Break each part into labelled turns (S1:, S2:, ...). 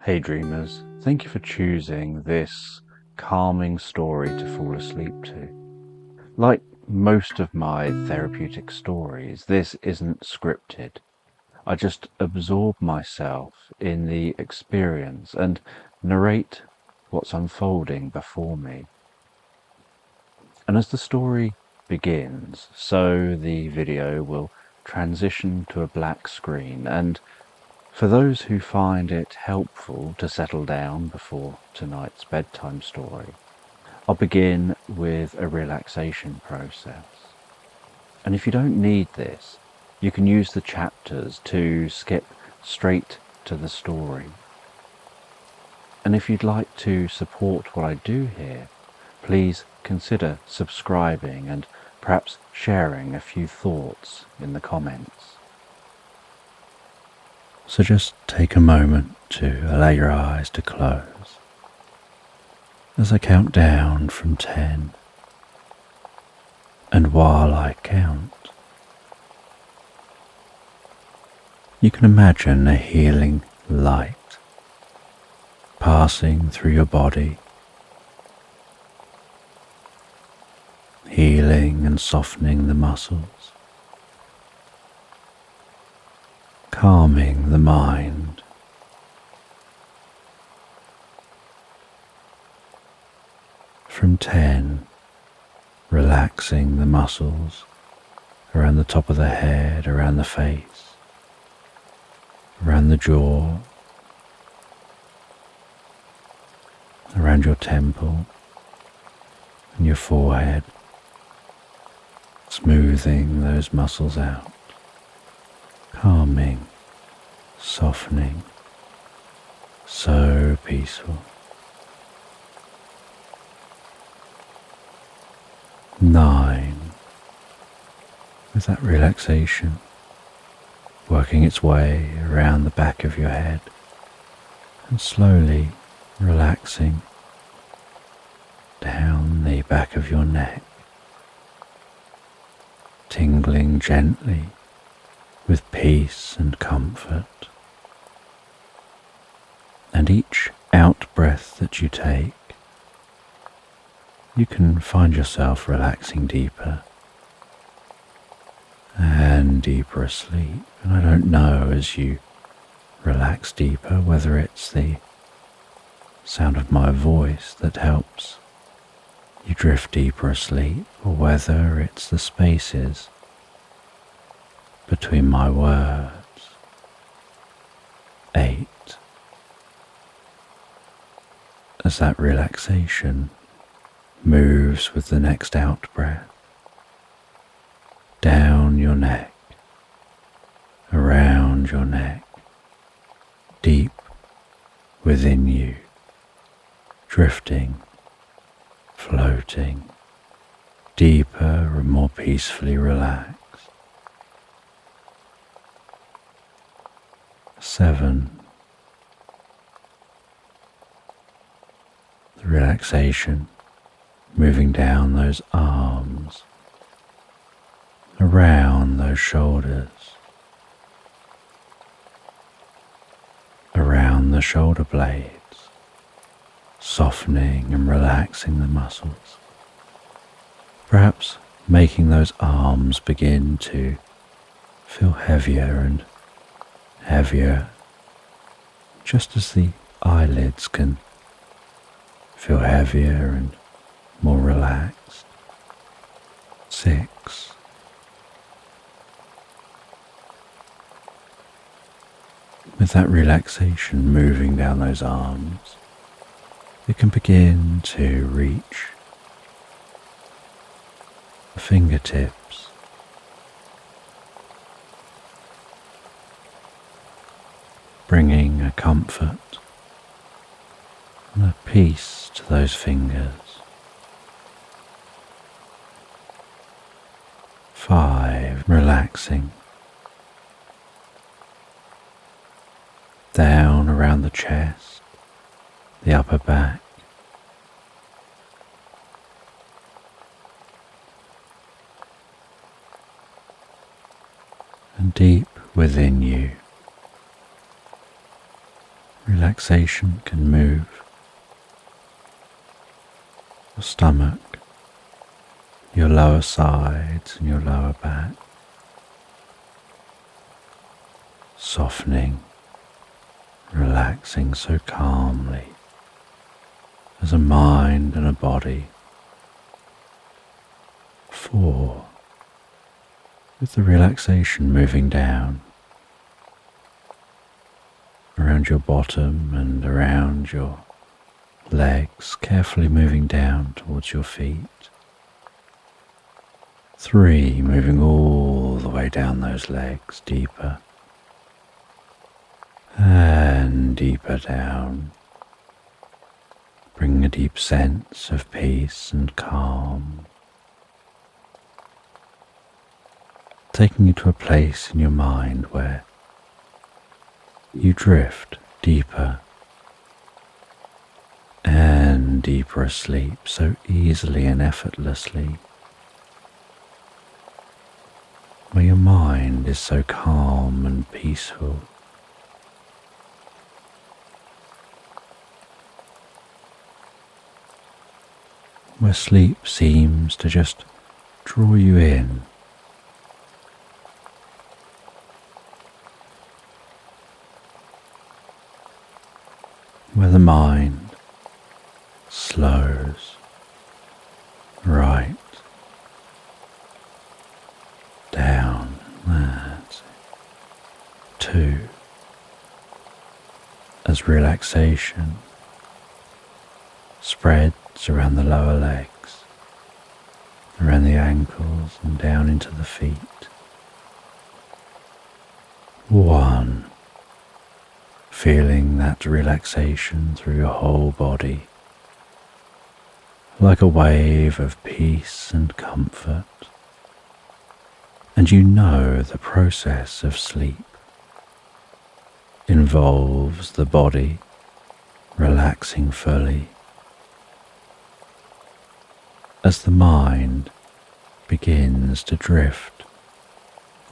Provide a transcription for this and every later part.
S1: Hey dreamers, thank you for choosing this calming story to fall asleep to. Like most of my therapeutic stories, this isn't scripted. I just absorb myself in the experience and narrate what's unfolding before me. And as the story begins, so the video will transition to a black screen, and for those who find it helpful to settle down before tonight's bedtime story, I'll begin with a relaxation process. And if you don't need this, you can use the chapters to skip straight to the story. And if you'd like to support what I do here, please consider subscribing and perhaps sharing a few thoughts in the comments. So just take a moment to allow your eyes to close as I count down from 10. And while I count, you can imagine a healing light passing through your body, healing and softening the muscles, calming the mind. From 10, relaxing the muscles around the top of the head, around the face, around the jaw, around your temple and your forehead, smoothing those muscles out, calming, softening, so peaceful. 9, with that relaxation working its way around the back of your head and slowly relaxing down the back of your neck, tingling gently with peace and comfort. And each out breath that you take, you can find yourself relaxing deeper and deeper asleep. And I don't know, as you relax deeper, whether it's the sound of my voice that helps you drift deeper asleep, or whether it's the spaces between my words. 8. As that relaxation moves with the next out breath, down your neck, around your neck, deep within you, drifting, floating, deeper and more peacefully relaxed. 7. The relaxation moving down those arms, around those shoulders, around the shoulder blades, softening and relaxing the muscles, perhaps making those arms begin to feel heavier and heavier, just as the eyelids can feel heavier and more relaxed. 6. With that relaxation moving down those arms, you can begin to reach the fingertips, bringing a comfort and a peace to those fingers. 5. Relaxing down around the chest, the upper back, and deep within you, Relaxation can move your stomach, your lower sides and your lower back, softening, relaxing so calmly as a mind and a body. 4, with the relaxation moving down around your bottom and around your legs, carefully moving down towards your feet. 3, moving all the way down those legs, deeper and deeper down, bringing a deep sense of peace and calm, taking you to a place in your mind where you drift deeper and deeper asleep so easily and effortlessly, where your mind is so calm and peaceful. Where sleep seems to just draw you in. Where the mind slows right down. That's it. 2, as relaxation spreads around the lower legs, around the ankles and down into the feet. 1, feeling that relaxation through your whole body, like a wave of peace and comfort. And you know the process of sleep involves the body relaxing fully, as the mind begins to drift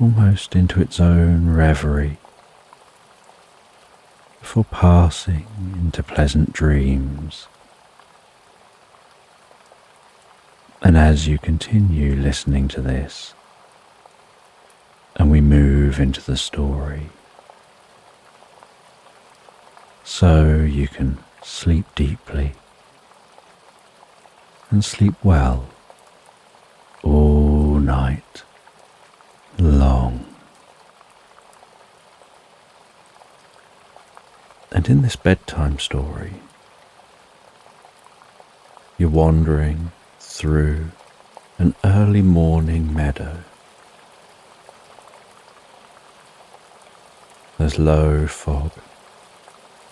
S1: almost into its own reverie, before passing into pleasant dreams. And as you continue listening to this, and we move into the story, so you can sleep deeply and sleep well all night long. And in this bedtime story, you're wandering through an early morning meadow. There's low fog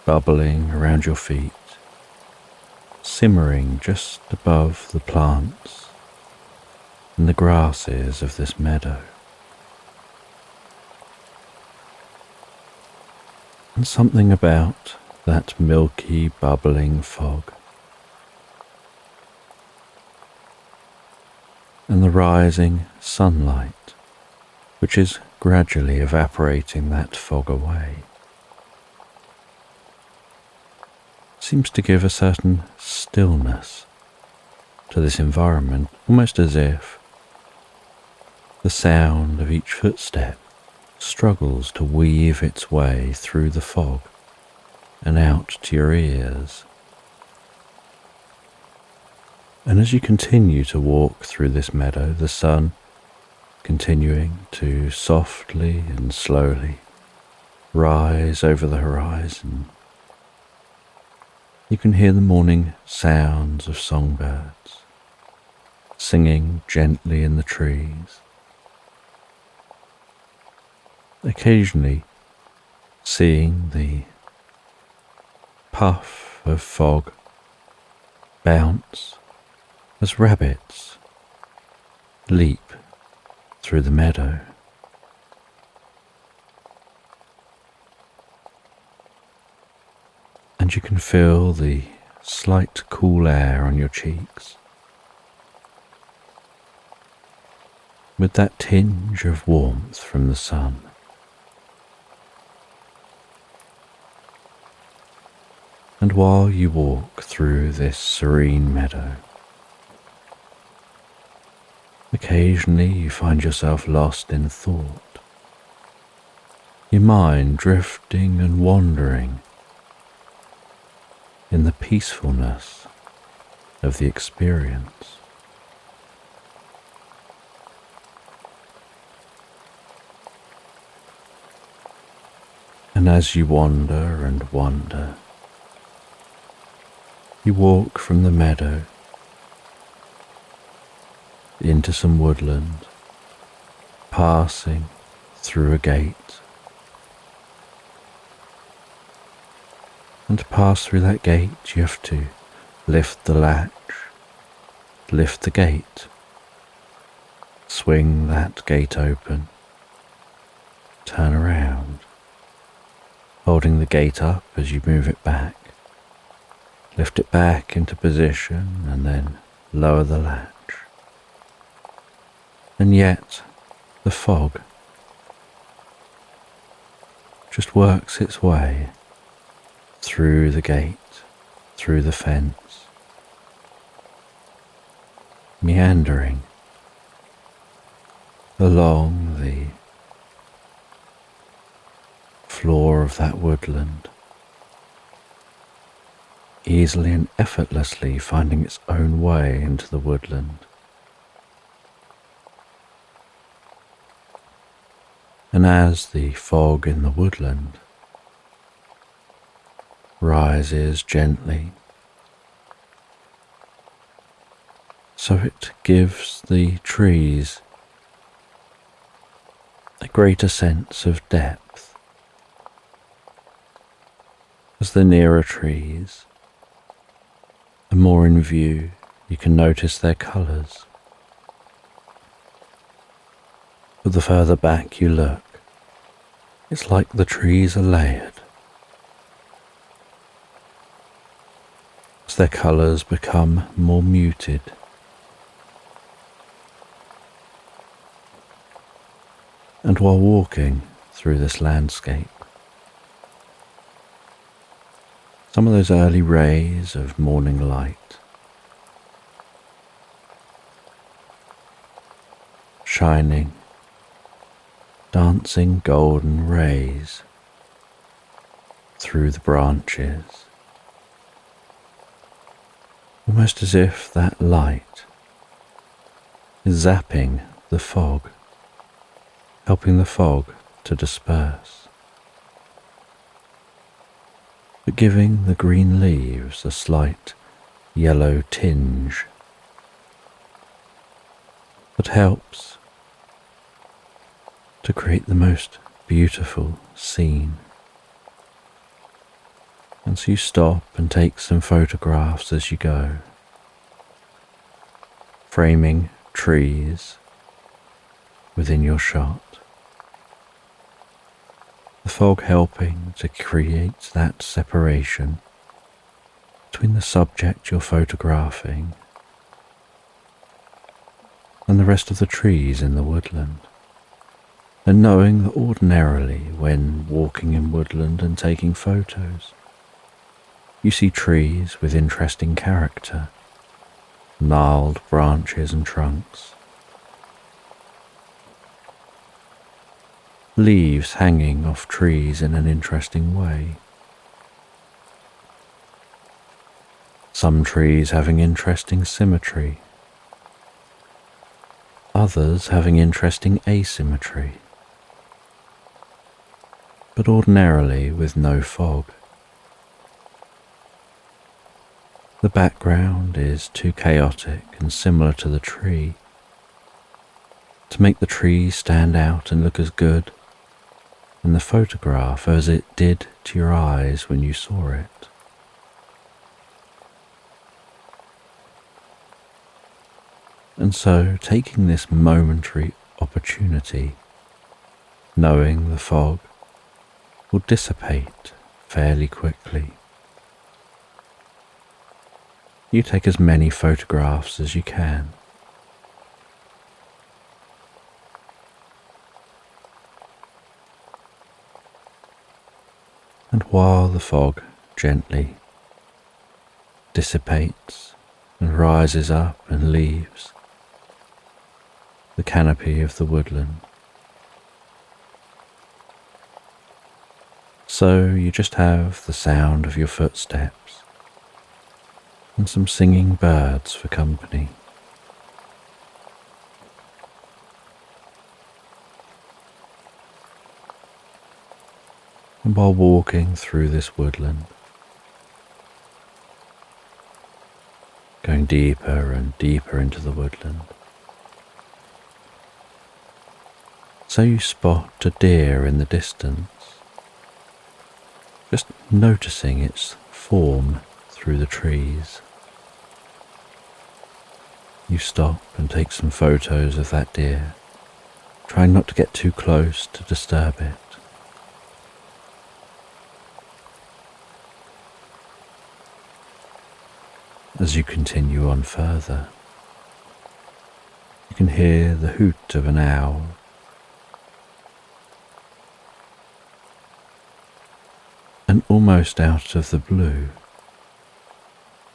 S1: bubbling around your feet, simmering just above the plants and the grasses of this meadow. And something about that milky, bubbling fog and the rising sunlight, which is gradually evaporating that fog away, seems to give a certain stillness to this environment, almost as if the sound of each footstep struggles to weave its way through the fog and out to your ears. And as you continue to walk through this meadow, the sun continuing to softly and slowly rise over the horizon, you can hear the morning sounds of songbirds singing gently in the trees, occasionally seeing the puff of fog bounce as rabbits leap through the meadow. And you can feel the slight cool air on your cheeks, with that tinge of warmth from the sun. And while you walk through this serene meadow, occasionally you find yourself lost in thought, your mind drifting and wandering in the peacefulness of the experience. And as you wander and wander, you walk from the meadow into some woodland, passing through a gate. And to pass through that gate, you have to lift the latch, lift the gate, swing that gate open, turn around, holding the gate up as you move it back, lift it back into position and then lower the latch. And yet the fog just works its way through the gate, through the fence, meandering along the floor of that woodland, easily and effortlessly finding its own way into the woodland. And as the fog in the woodland rises gently, so it gives the trees a greater sense of depth. As the nearer trees are more in view, you can notice their colours. But the further back you look, it's like the trees are layered. As their colours become more muted, and while walking through this landscape, some of those early rays of morning light shining, dancing golden rays through the branches, almost as if that light is zapping the fog, helping the fog to disperse, but giving the green leaves a slight yellow tinge that helps to create the most beautiful scene. And so you stop and take some photographs as you go, framing trees within your shot, the fog helping to create that separation between the subject you're photographing and the rest of the trees in the woodland. And knowing that ordinarily when walking in woodland and taking photos, you see trees with interesting character, gnarled branches and trunks, leaves hanging off trees in an interesting way, some trees having interesting symmetry, others having interesting asymmetry, but ordinarily with no fog. The background is too chaotic and similar to the tree to make the tree stand out and look as good in the photograph as it did to your eyes when you saw it. And so, taking this momentary opportunity, knowing the fog will dissipate fairly quickly, you take as many photographs as you can. And while the fog gently dissipates and rises up and leaves the canopy of the woodland. So you just have the sound of your footsteps and some singing birds for company. And while walking through this woodland, going deeper and deeper into the woodland, so you spot a deer in the distance, just noticing its form through the trees. You stop and take some photos of that deer, trying not to get too close to disturb it. As you continue on further, you can hear the hoot of an owl. And almost out of the blue,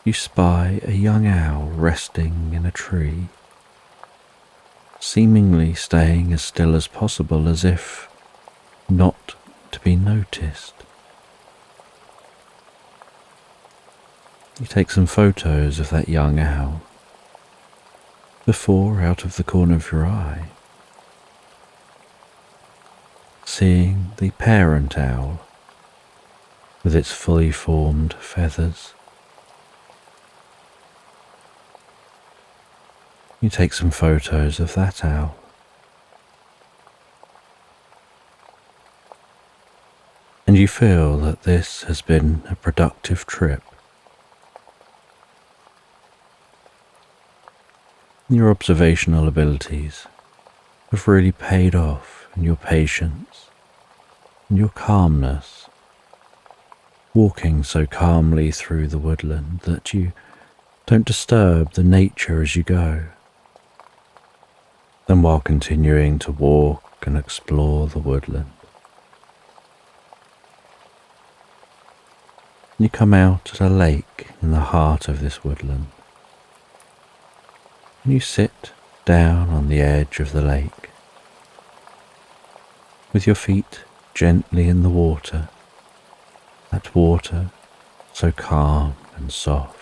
S1: you spy a young owl resting in a tree, seemingly staying as still as possible, as if not to be noticed. You take some photos of that young owl before, out of the corner of your eye, seeing the parent owl with its fully formed feathers. You take some photos of that owl. And you feel that this has been a productive trip. Your observational abilities have really paid off in your patience and your calmness, walking so calmly through the woodland that you don't disturb the nature as you go. Then while continuing to walk and explore the woodland, you come out at a lake in the heart of this woodland. And you sit down on the edge of the lake, with your feet gently in the water, that water so calm and soft,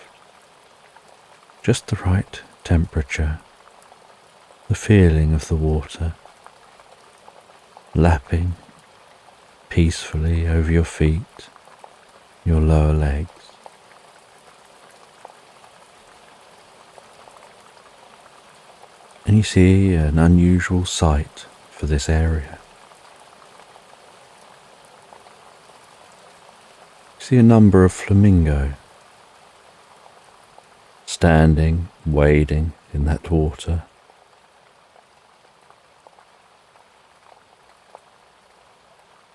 S1: just the right temperature, the feeling of the water lapping peacefully over your feet, your lower legs. And you see an unusual sight for this area. You see a number of flamingo standing, wading in that water.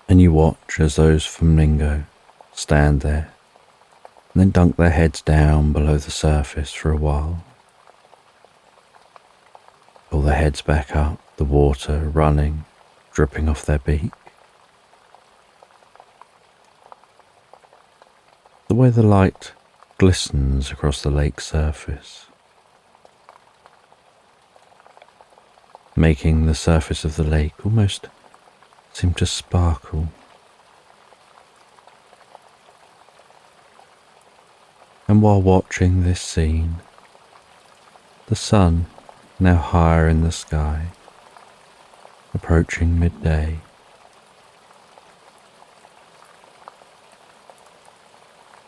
S1: And you watch as those flamingo stand there and then dunk their heads down below the surface for a while. Pull their heads back up, the water running, dripping off their beak. The way the light glistens across the lake surface, making the surface of the lake almost seem to sparkle. And while watching this scene, the sun, now higher in the sky, approaching midday,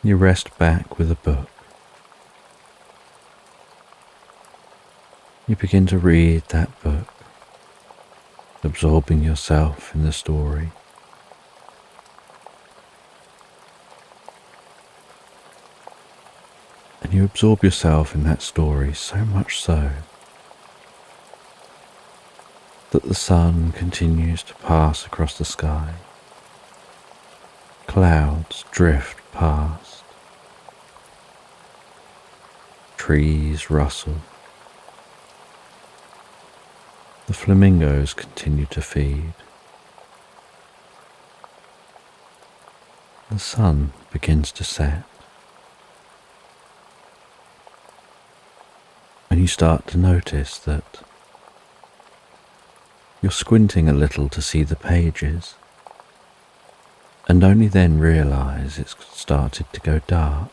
S1: you rest back with a book. You begin to read that book, absorbing yourself in the story. And you absorb yourself in that story so much so that the sun continues to pass across the sky. Clouds drift past. Trees rustle. The flamingos continue to feed. The sun begins to set. you start to notice that you're squinting a little to see the pages, and only then realise it's started to go dark,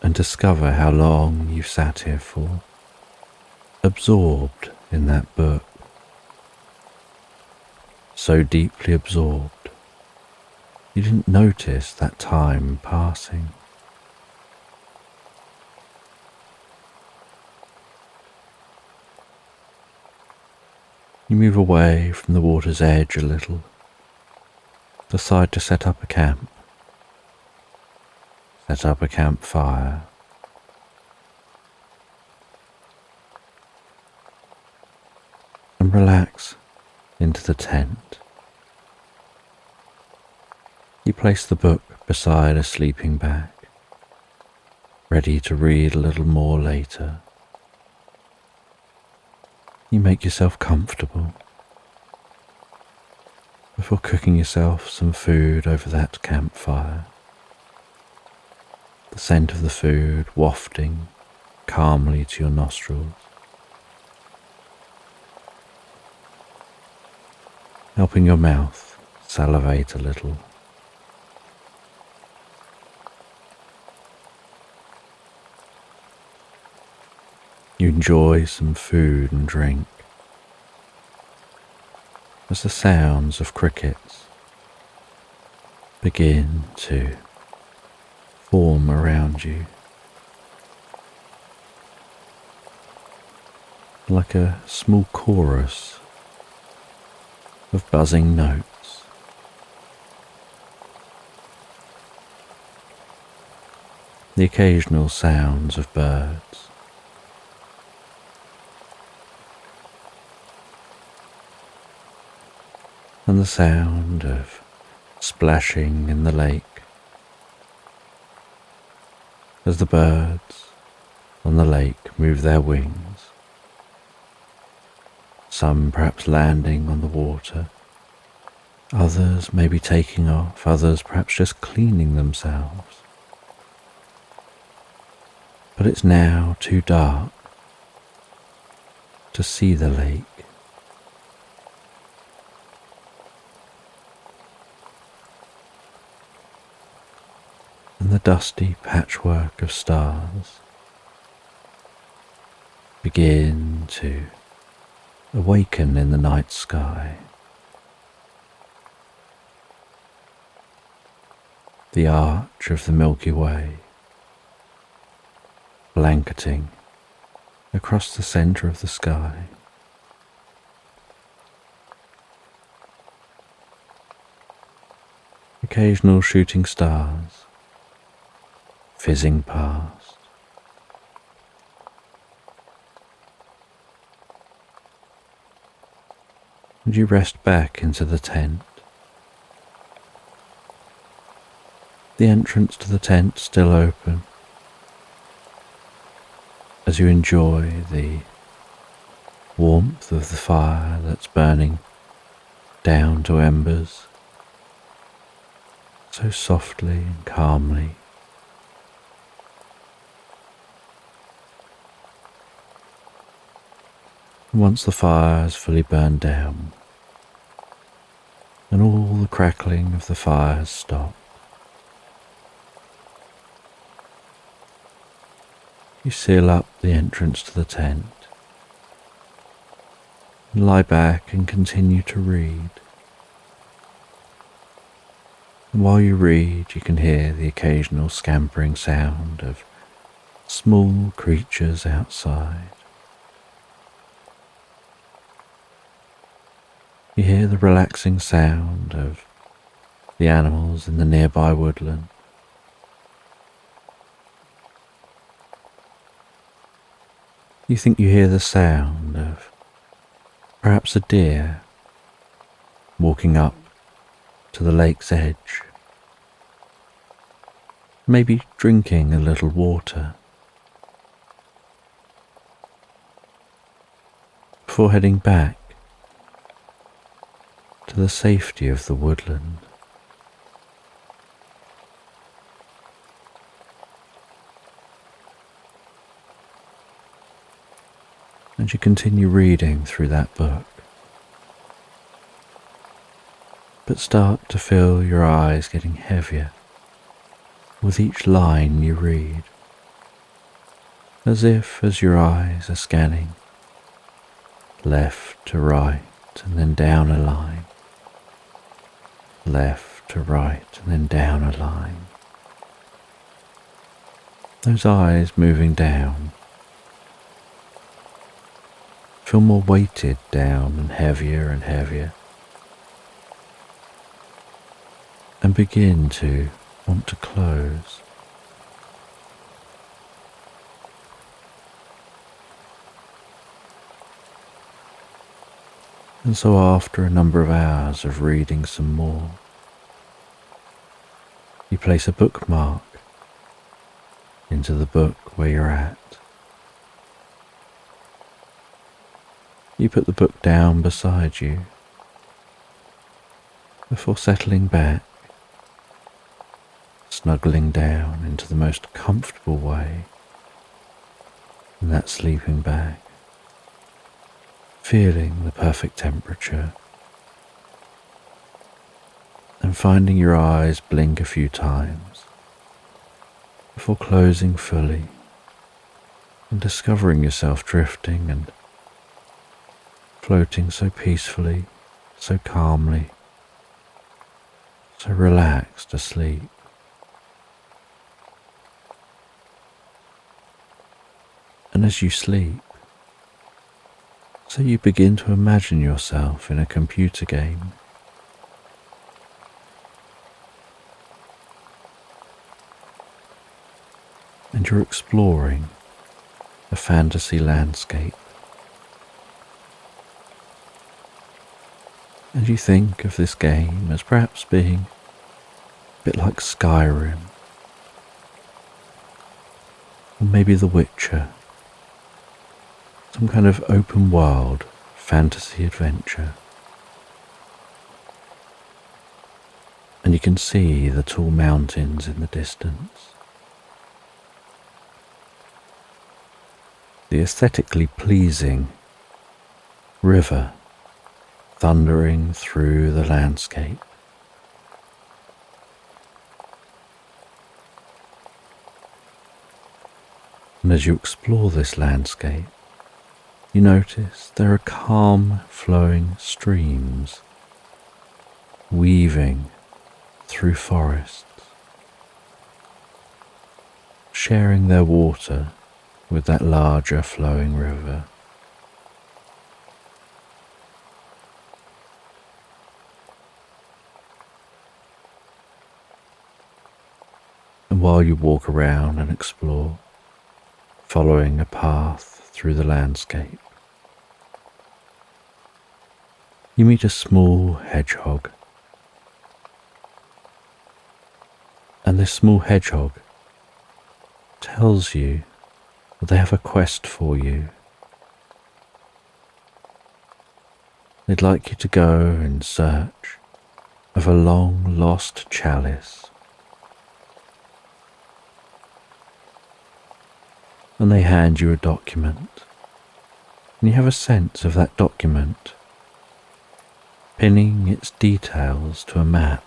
S1: and discover how long you've sat here for, absorbed in that book, so deeply absorbed you didn't notice that time passing. You move away from the water's edge a little, decide to set up a camp, set up a campfire, and relax into the tent. You place the book beside a sleeping bag, ready to read a little more later. You make yourself comfortable before cooking yourself some food over that campfire, the scent of the food wafting calmly to your nostrils, helping your mouth salivate a little. You enjoy some food and drink as the sounds of crickets begin to form around you, like a small chorus of buzzing notes. The occasional sounds of birds, and the sound of splashing in the lake as the birds on the lake move their wings, some perhaps landing on the water, others maybe taking off, others perhaps just cleaning themselves. But it's now too dark to see the lake. And the dusty patchwork of stars begin to awaken in the night sky. The arch of the Milky Way blanketing across the centre of the sky. Occasional shooting stars fizzing past. And you rest back into the tent. The entrance to the tent still open as you enjoy the warmth of the fire that's burning down to embers so softly and calmly. And once the fire is fully burned down and all the crackling of the fire has stopped, you seal up the entrance to the tent and lie back and continue to read. And while you read, you can hear the occasional scampering sound of small creatures outside. You hear the relaxing sound of the animals in the nearby woodland. You think you hear the sound of perhaps a deer walking up to the lake's edge, maybe drinking a little water, before heading back to the safety of the woodland. and you continue reading through that book, but start to feel your eyes getting heavier with each line you read, as your eyes are scanning left to right and then down a line, left to right and then down a line. Those eyes moving down feel more weighted down and heavier, and begin to want to close. And so after a number of hours of reading some more, you place a bookmark into the book where you're at. You put the book down beside you before settling back, snuggling down into the most comfortable way in that sleeping bag, feeling the perfect temperature and finding your eyes blink a few times before closing fully and discovering yourself drifting and floating so peacefully, so calmly, so relaxed asleep. And as you sleep, so you begin to imagine yourself in a computer game. And you're exploring a fantasy landscape. And you think of this game as perhaps being a bit like Skyrim, or maybe The Witcher, some kind of open world fantasy adventure. And you can see the tall mountains in the distance, the aesthetically pleasing river thundering through the landscape. And as you explore this landscape, you notice there are calm flowing streams weaving through forests, sharing their water with that larger flowing river. And while you walk around and explore, following a path through the landscape, you meet a small hedgehog. And this small hedgehog tells you that they have a quest for you. They'd like you to go in search of a long lost chalice. And they hand you a document, and you have a sense of that document pinning its details to a map.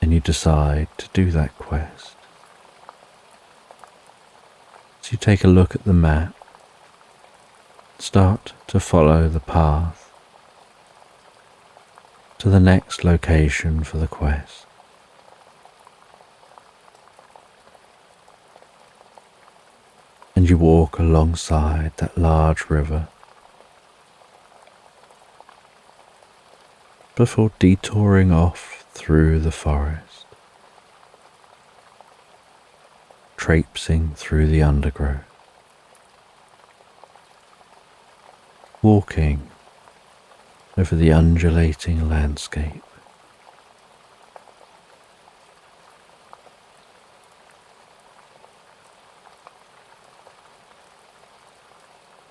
S1: And you decide to do that quest. So you take a look at the map, start to follow the path to the next location for the quest. And you walk alongside that large river before detouring off through the forest, traipsing through the undergrowth, walking over the undulating landscape.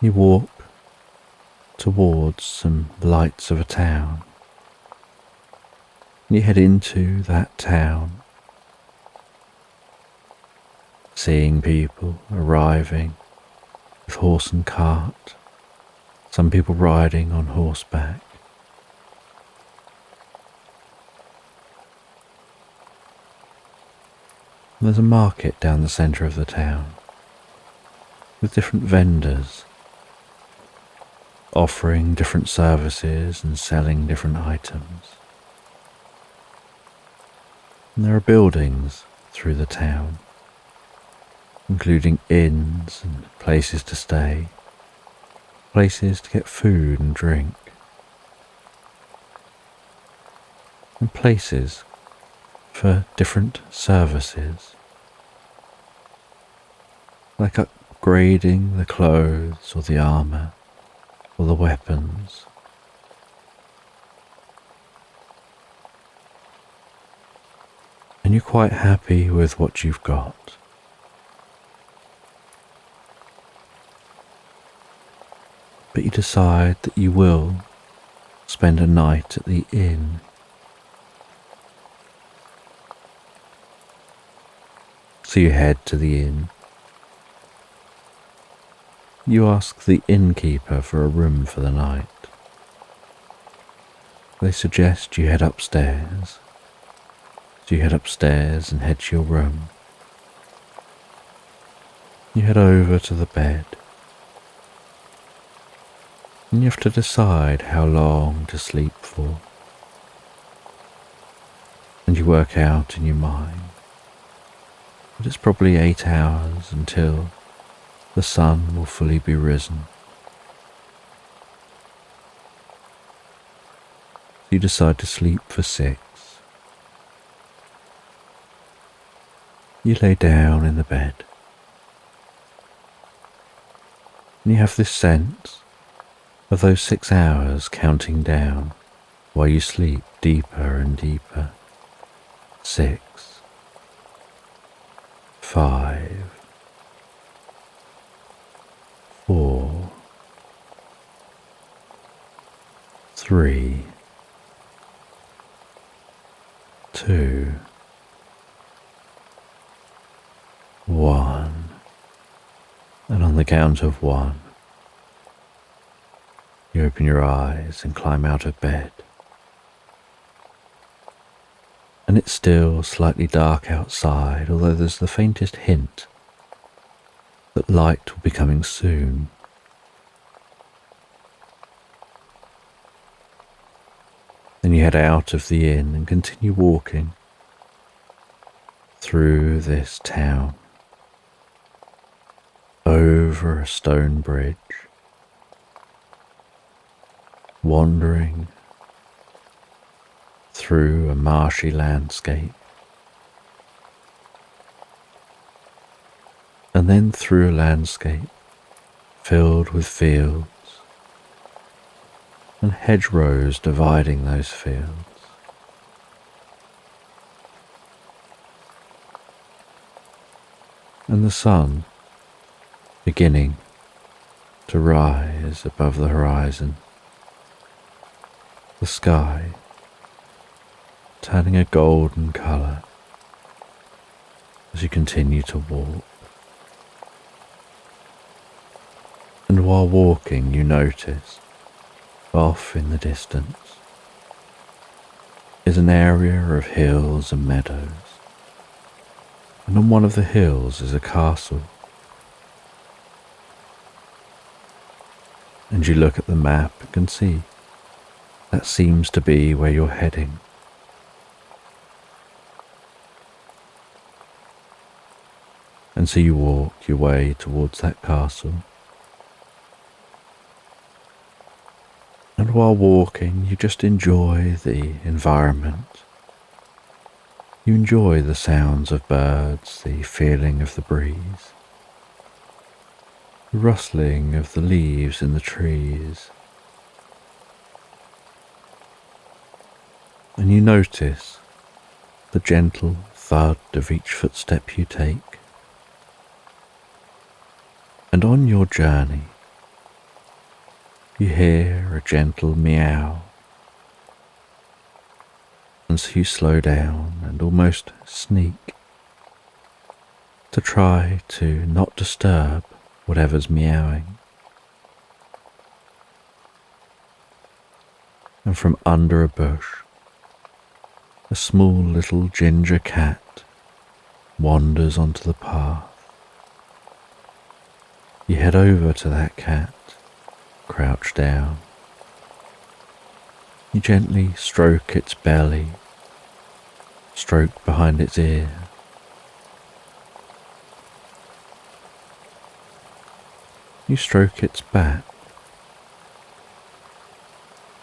S1: You walk towards some lights of a town. You head into that town, seeing people arriving with horse and cart, some people riding on horseback. There's a market down the centre of the town with different vendors offering different services and selling different items. And there are buildings through the town, including inns and places to stay, places to get food and drink, and places for different services, like upgrading the clothes or the armour or the weapons. And you're quite happy with what you've got. But you decide that you will spend a night at the inn. So you head to the inn. You ask the innkeeper for a room for the night. They suggest you head upstairs. So you head upstairs and head to your room. You head over to the bed. And you have to decide how long to sleep for. And you work out in your mind that it's probably 8 hours until the sun will fully be risen. You decide to sleep for 6. You lay down in the bed. And you have this sense of those 6 hours counting down while you sleep deeper and deeper. 6, 5, 4, 3, 2, 1, and on the count of 1, you open your eyes and climb out of bed. And it's still slightly dark outside, although there's the faintest hint that light will be coming soon. Then you head out of the inn and continue walking through this town, over a stone bridge, wandering through a marshy landscape, and then through a landscape filled with fields and hedgerows dividing those fields. And the sun beginning to rise above the horizon, the sky turning a golden colour as you continue to walk. And while walking, you notice, off in the distance, is an area of hills and meadows, and on one of the hills is a castle. And you look at the map and can see that seems to be where you're heading. And so you walk your way towards that castle. And while walking, you just enjoy the environment. You enjoy the sounds of birds, the feeling of the breeze, the rustling of the leaves in the trees. And you notice the gentle thud of each footstep you take. And on your journey, you hear a gentle meow, and so you slow down and almost sneak to try to not disturb whatever's meowing. And from under a bush, a small little ginger cat wanders onto the path. You head over to that cat, crouch down. You gently stroke its belly, stroke behind its ear. You stroke its back.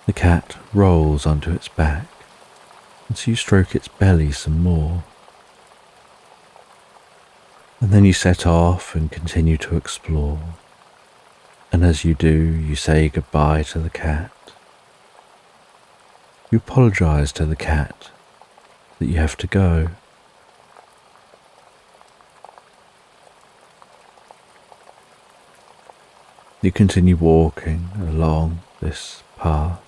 S1: The cat rolls onto its back, and so you stroke its belly some more. And then you set off and continue to explore. And as you do, you say goodbye to the cat. You apologize to the cat that you have to go. You continue walking along this path.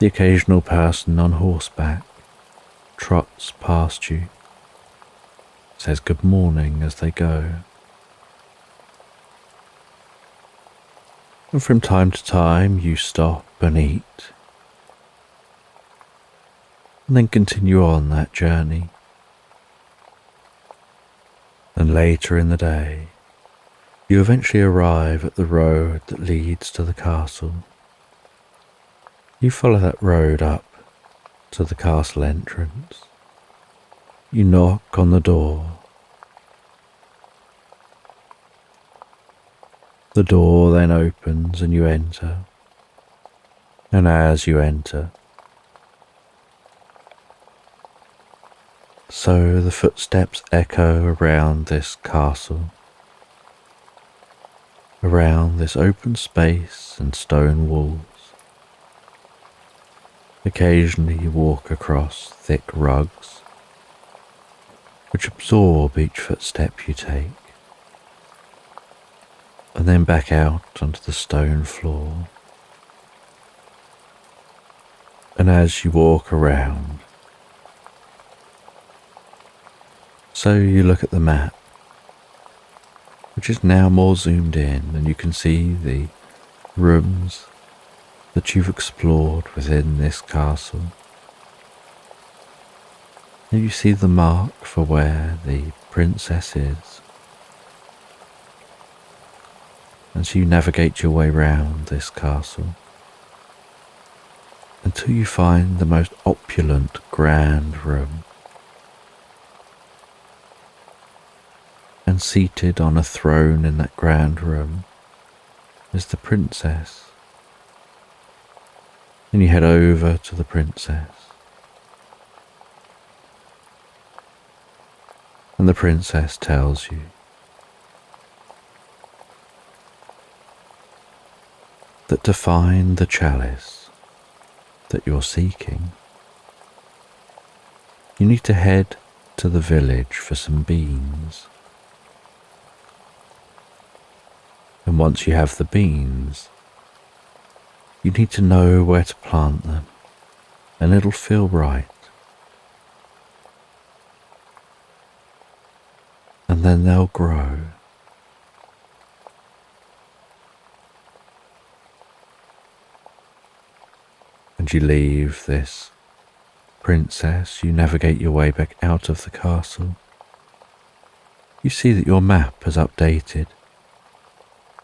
S1: The occasional person on horseback trots past you, says good morning as they go. And from time to time you stop and eat, and then continue on that journey. And later in the day, you eventually arrive at the road that leads to the castle. You follow that road up to the castle entrance. You knock on the door. The door then opens and you enter. And as you enter, so the footsteps echo around this castle, around this open space and stone walls. Occasionally you walk across thick rugs, which absorb each footstep you take, and then back out onto the stone floor. And as you walk around, so you look at the map, which is now more zoomed in, and you can see the rooms that you've explored within this castle. And you see the mark for where the princess is. And so you navigate your way round this castle until you find the most opulent grand room. And seated on a throne in that grand room is the princess. And you head over to the princess. And the princess tells you that to find the chalice that you're seeking, you need to head to the village for some beans. And once you have the beans, you need to know where to plant them, and it'll feel right. And then they'll grow. And you leave this princess, you navigate your way back out of the castle. You see that your map has updated.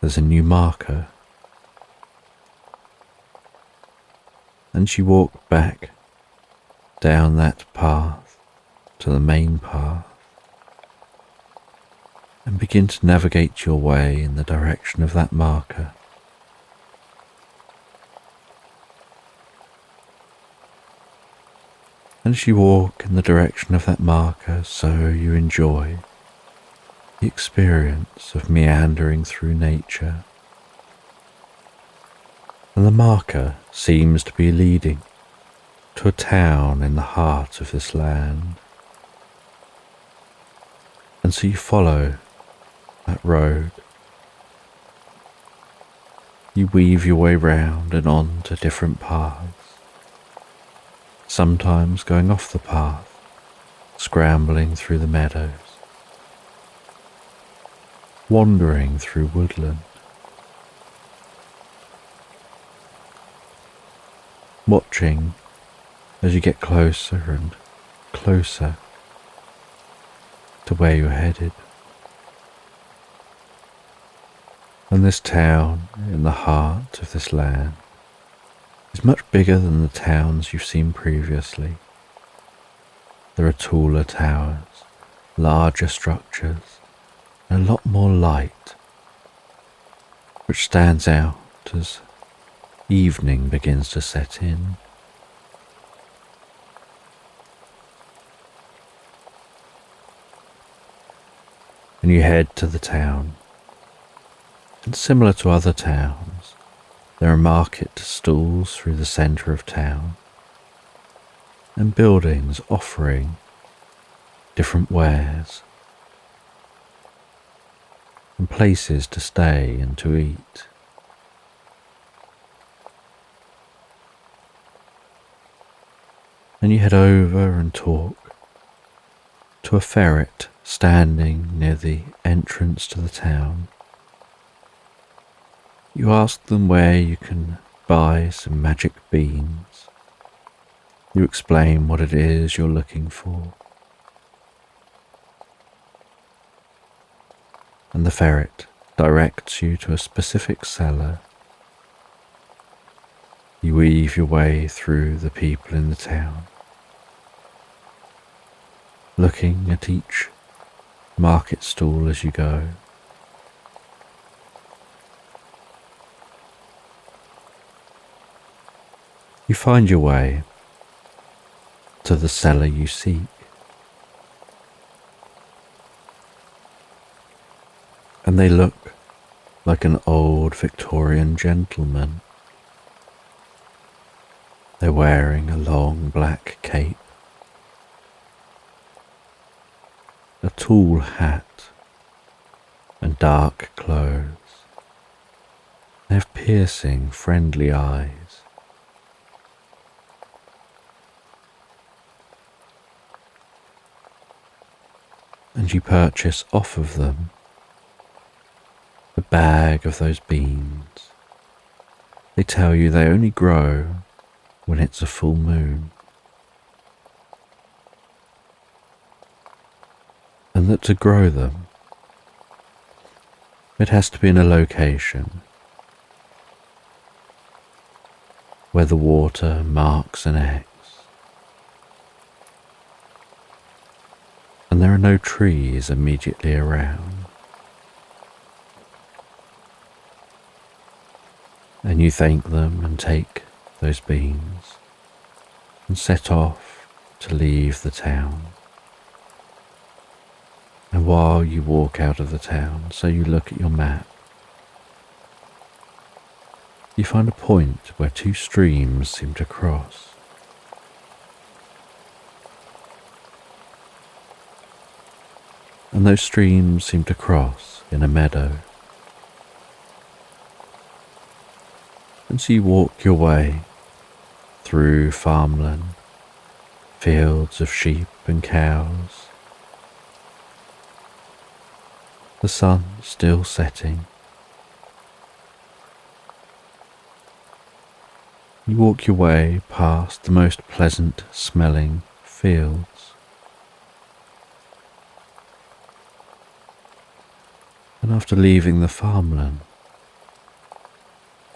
S1: There's a new marker. And you walk back down that path to the main path and begin to navigate your way in the direction of that marker. And as you walk in the direction of that marker, so you enjoy the experience of meandering through nature. And the marker seems to be leading to a town in the heart of this land. And so you follow that road. You weave your way round and on to different paths, sometimes going off the path scrambling through the meadows, wandering through woodland, watching as you get closer and closer to where you're headed. And this town in the heart of this land is much bigger than the towns you've seen previously. There are taller towers, larger structures, and a lot more light, which stands out as evening begins to set in. And you head to the town. And similar to other towns, there are market stalls through the centre of town, and buildings offering different wares, and places to stay and to eat. And you head over and talk to a ferret standing near the entrance to the town. You ask them where you can buy some magic beans. You explain what it is you're looking for. And the ferret directs you to a specific seller. You weave your way through the people in the town, looking at each market stall as you go. You find your way to the seller you seek, and they look like an old Victorian gentleman. They're wearing a long black cape, a tall hat, and dark clothes. They have piercing, friendly eyes. And you purchase off of them a bag of those beans. They tell you they only grow when it's a full moon, and that to grow them, it has to be in a location where the water marks an X, and there are no trees immediately around. And you thank them and take those beans and set off to leave the town. And while you walk out of the town, so you look at your map, you find a point where two streams seem to cross. And those streams seem to cross in a meadow. And so you walk your way through farmland, fields of sheep and cows, the sun still setting. You walk your way past the most pleasant smelling fields. And after leaving the farmland,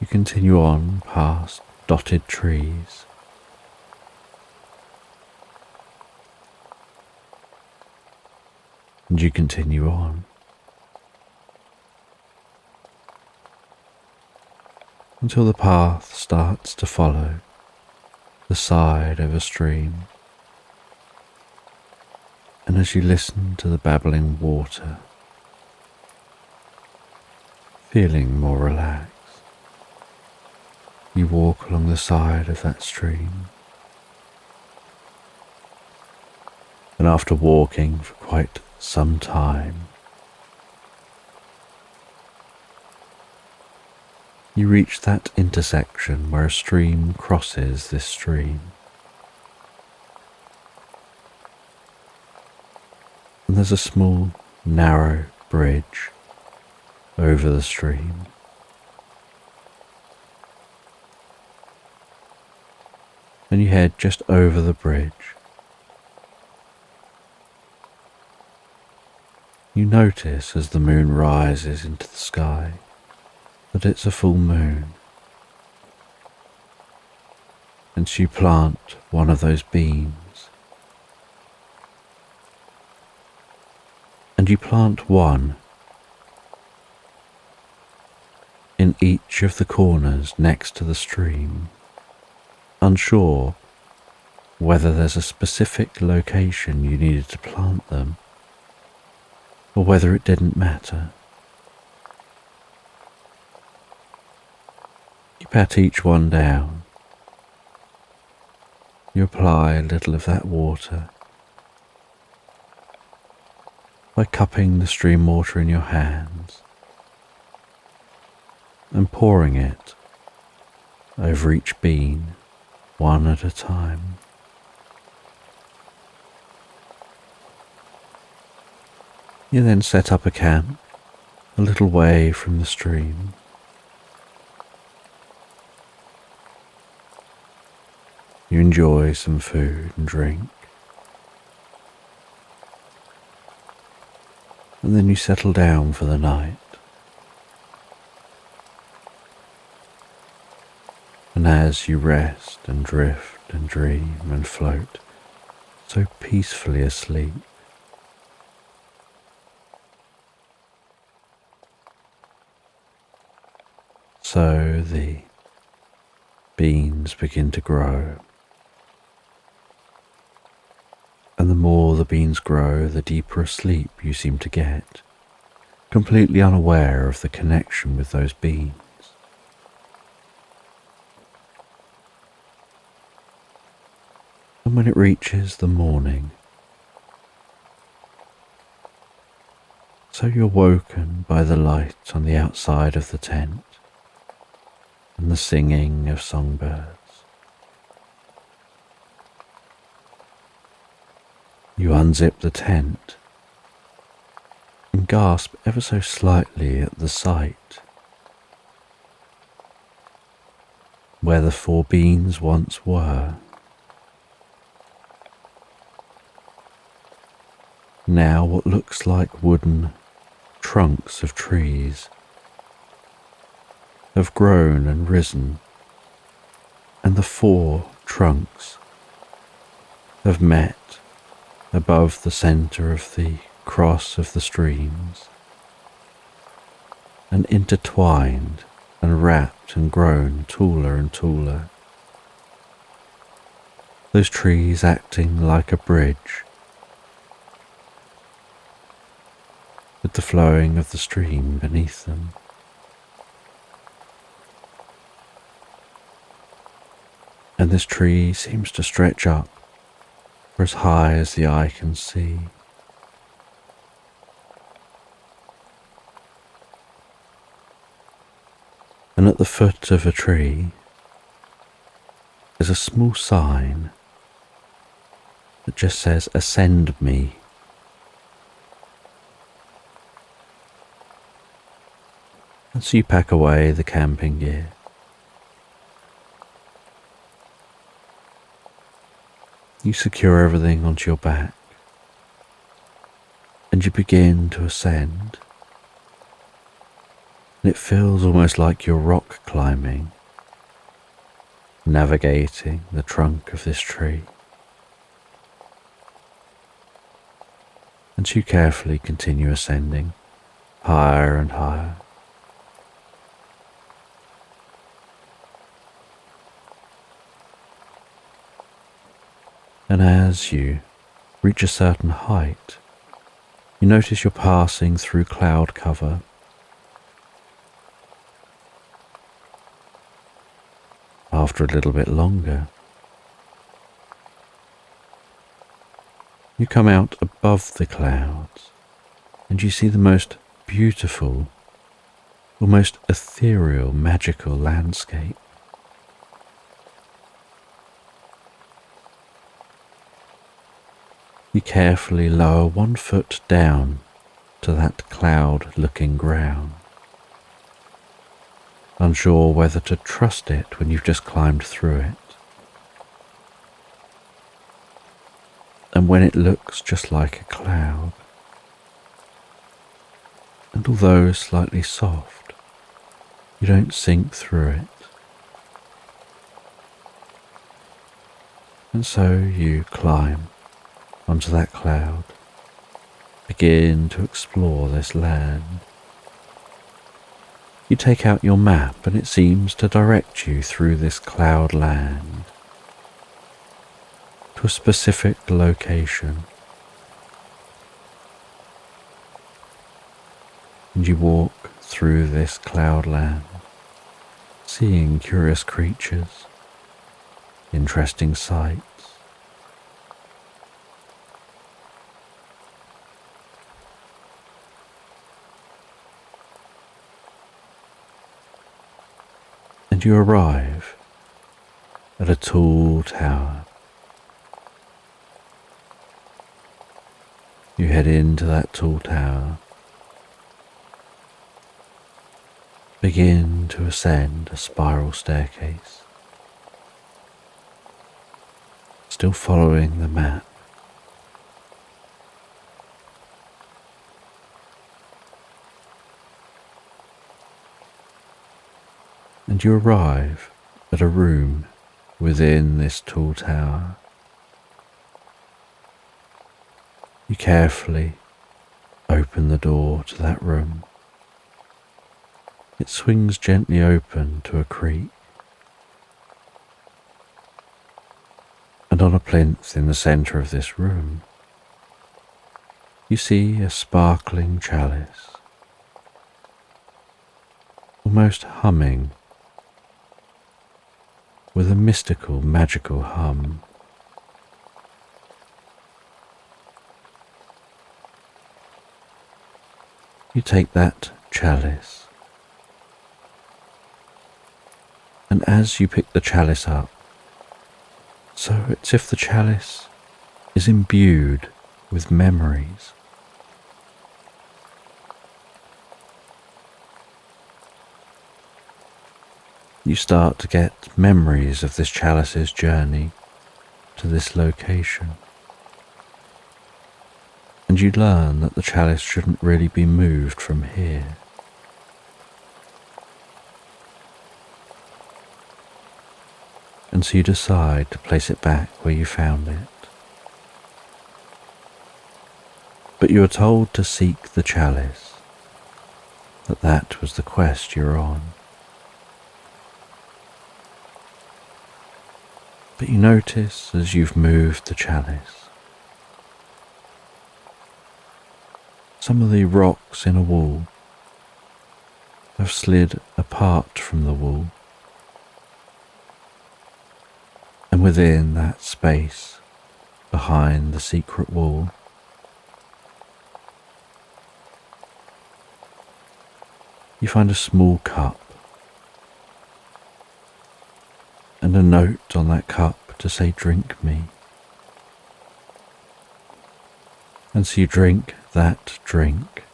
S1: you continue on past dotted trees. And you continue on until the path starts to follow the side of a stream. And as you listen to the babbling water, feeling more relaxed, you walk along the side of that stream. And after walking for quite some time, you reach that intersection where a stream crosses this stream. and there's a small, narrow bridge over the stream. And you head just over the bridge. You notice as the moon rises into the sky that it's a full moon. And so you plant one of those beans. And you plant one in each of the corners next to the stream, unsure whether there's a specific location you needed to plant them, or whether it didn't matter. You pat each one down. You apply a little of that water by cupping the stream water in your hands and pouring it over each bean one at a time. You then set up a camp a little way from the stream. You enjoy some food and drink, and then you settle down for the night. And as you rest and drift and dream and float so peacefully asleep, so the beans begin to grow. And the more the beans grow, the deeper asleep you seem to get, completely unaware of the connection with those beans. And when it reaches the morning, so you're woken by the light on the outside of the tent and the singing of songbirds. You unzip the tent and gasp ever so slightly at the sight. Where the 4 beans once were, now what looks like wooden trunks of trees have grown and risen, and the 4 trunks have met above the centre of the cross of the streams, and intertwined and wrapped and grown taller and taller, those trees acting like a bridge with the flowing of the stream beneath them. And this tree seems to stretch up for as high as the eye can see. And at the foot of a tree is a small sign that just says, "Ascend me." And so you pack away the camping gear. You secure everything onto your back, and you begin to ascend. And it feels almost like you're rock climbing, navigating the trunk of this tree. And you carefully continue ascending higher and higher. And as you reach a certain height, you notice you're passing through cloud cover. After a little bit longer, you come out above the clouds and you see the most beautiful, almost ethereal, magical landscape. You carefully lower 1 foot down to that cloud-looking ground, unsure whether to trust it when you've just climbed through it. And when it looks just like a cloud, and although slightly soft, you don't sink through it. And so you climb onto that cloud, begin to explore this land. You take out your map and it seems to direct you through this cloud land to a specific location. And you walk through this cloud land, seeing curious creatures, interesting sights. And you arrive at a tall tower. You head into that tall tower, begin to ascend a spiral staircase, still following the map. And you arrive at a room within this tall tower. You carefully open the door to that room. It swings gently open to a creak, and on a plinth in the centre of this room, you see a sparkling chalice, almost humming with a mystical, magical hum. You take that chalice, and as you pick the chalice up, so it's if the chalice is imbued with memories. You start to get memories of this chalice's journey to this location. And you learn that the chalice shouldn't really be moved from here. And so you decide to place it back where you found it. But you are told to seek the chalice, that was the quest you're on. But you notice as you've moved the chalice, some of the rocks in a wall have slid apart from the wall, and within that space behind the secret wall, you find a small cup and a note on that cup to say, "Drink me." And so you drink that drink,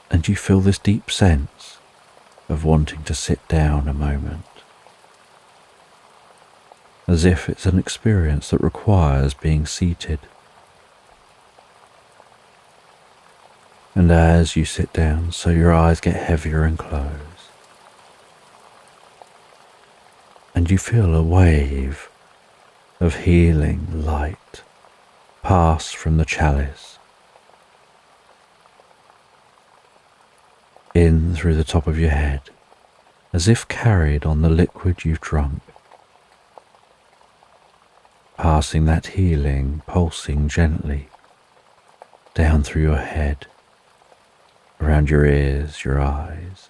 S1: and you feel this deep sense of wanting to sit down a moment, as if it's an experience that requires being seated. And as you sit down, so your eyes get heavier and close, and you feel a wave of healing light pass from the chalice in through the top of your head, as if carried on the liquid you've drunk, passing that healing, pulsing gently down through your head, around your ears, your eyes,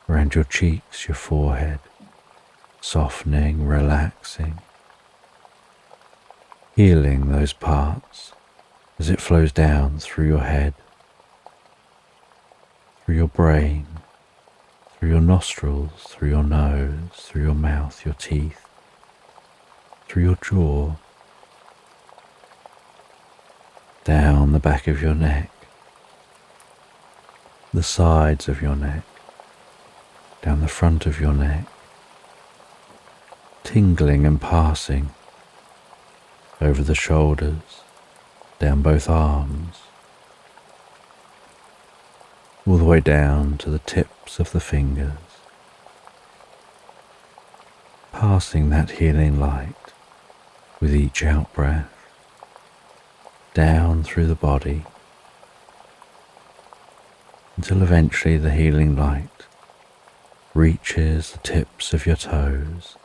S1: around your cheeks, your forehead, softening, relaxing, healing those parts as it flows down through your head, through your brain, through your nostrils, through your nose, through your mouth, your teeth, through your jaw, down the back of your neck, the sides of your neck, down the front of your neck, tingling and passing over the shoulders, down both arms, all the way down to the tips of the fingers, passing that healing light with each out-breath down through the body until eventually the healing light reaches the tips of your toes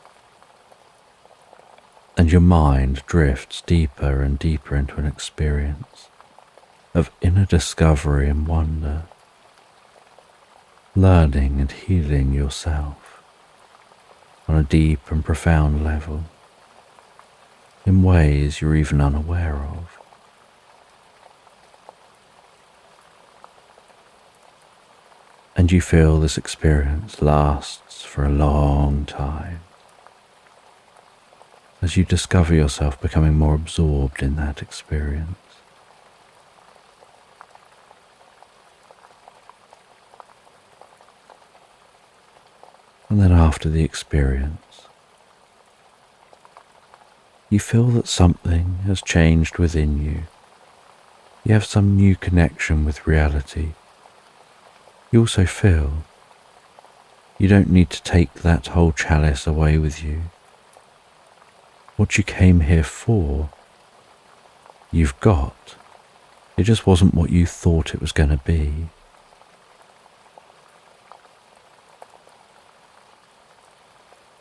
S1: and your mind drifts deeper and deeper into an experience of inner discovery and wonder, learning and healing yourself on a deep and profound level in ways you're even unaware of. And you feel this experience lasts for a long time as you discover yourself becoming more absorbed in that experience. And then after the experience, you feel that something has changed within you. You have some new connection with reality. You also feel you don't need to take that whole chalice away with you. What you came here for, you've got. It just wasn't what you thought it was going to be.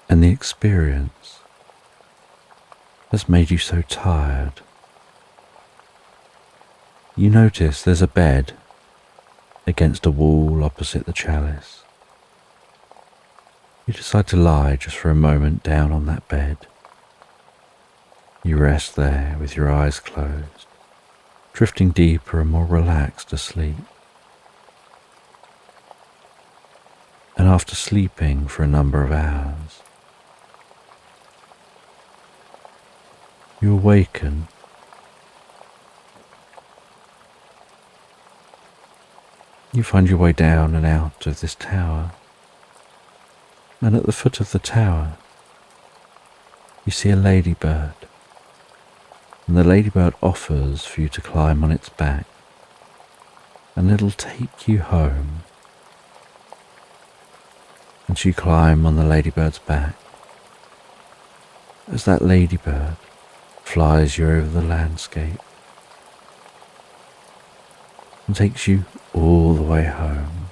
S1: And the experience has made you so tired. You notice there's a bed against a wall opposite the chalice. You decide to lie just for a moment down on that bed. You rest there with your eyes closed, drifting deeper and more relaxed asleep. And after sleeping for a number of hours, you awaken. You find your way down and out of this tower, and at the foot of the tower you see a ladybird, and the ladybird offers for you to climb on its back, and it'll take you home. And you climb on the ladybird's back as that ladybird flies you over the landscape and takes you all the way home.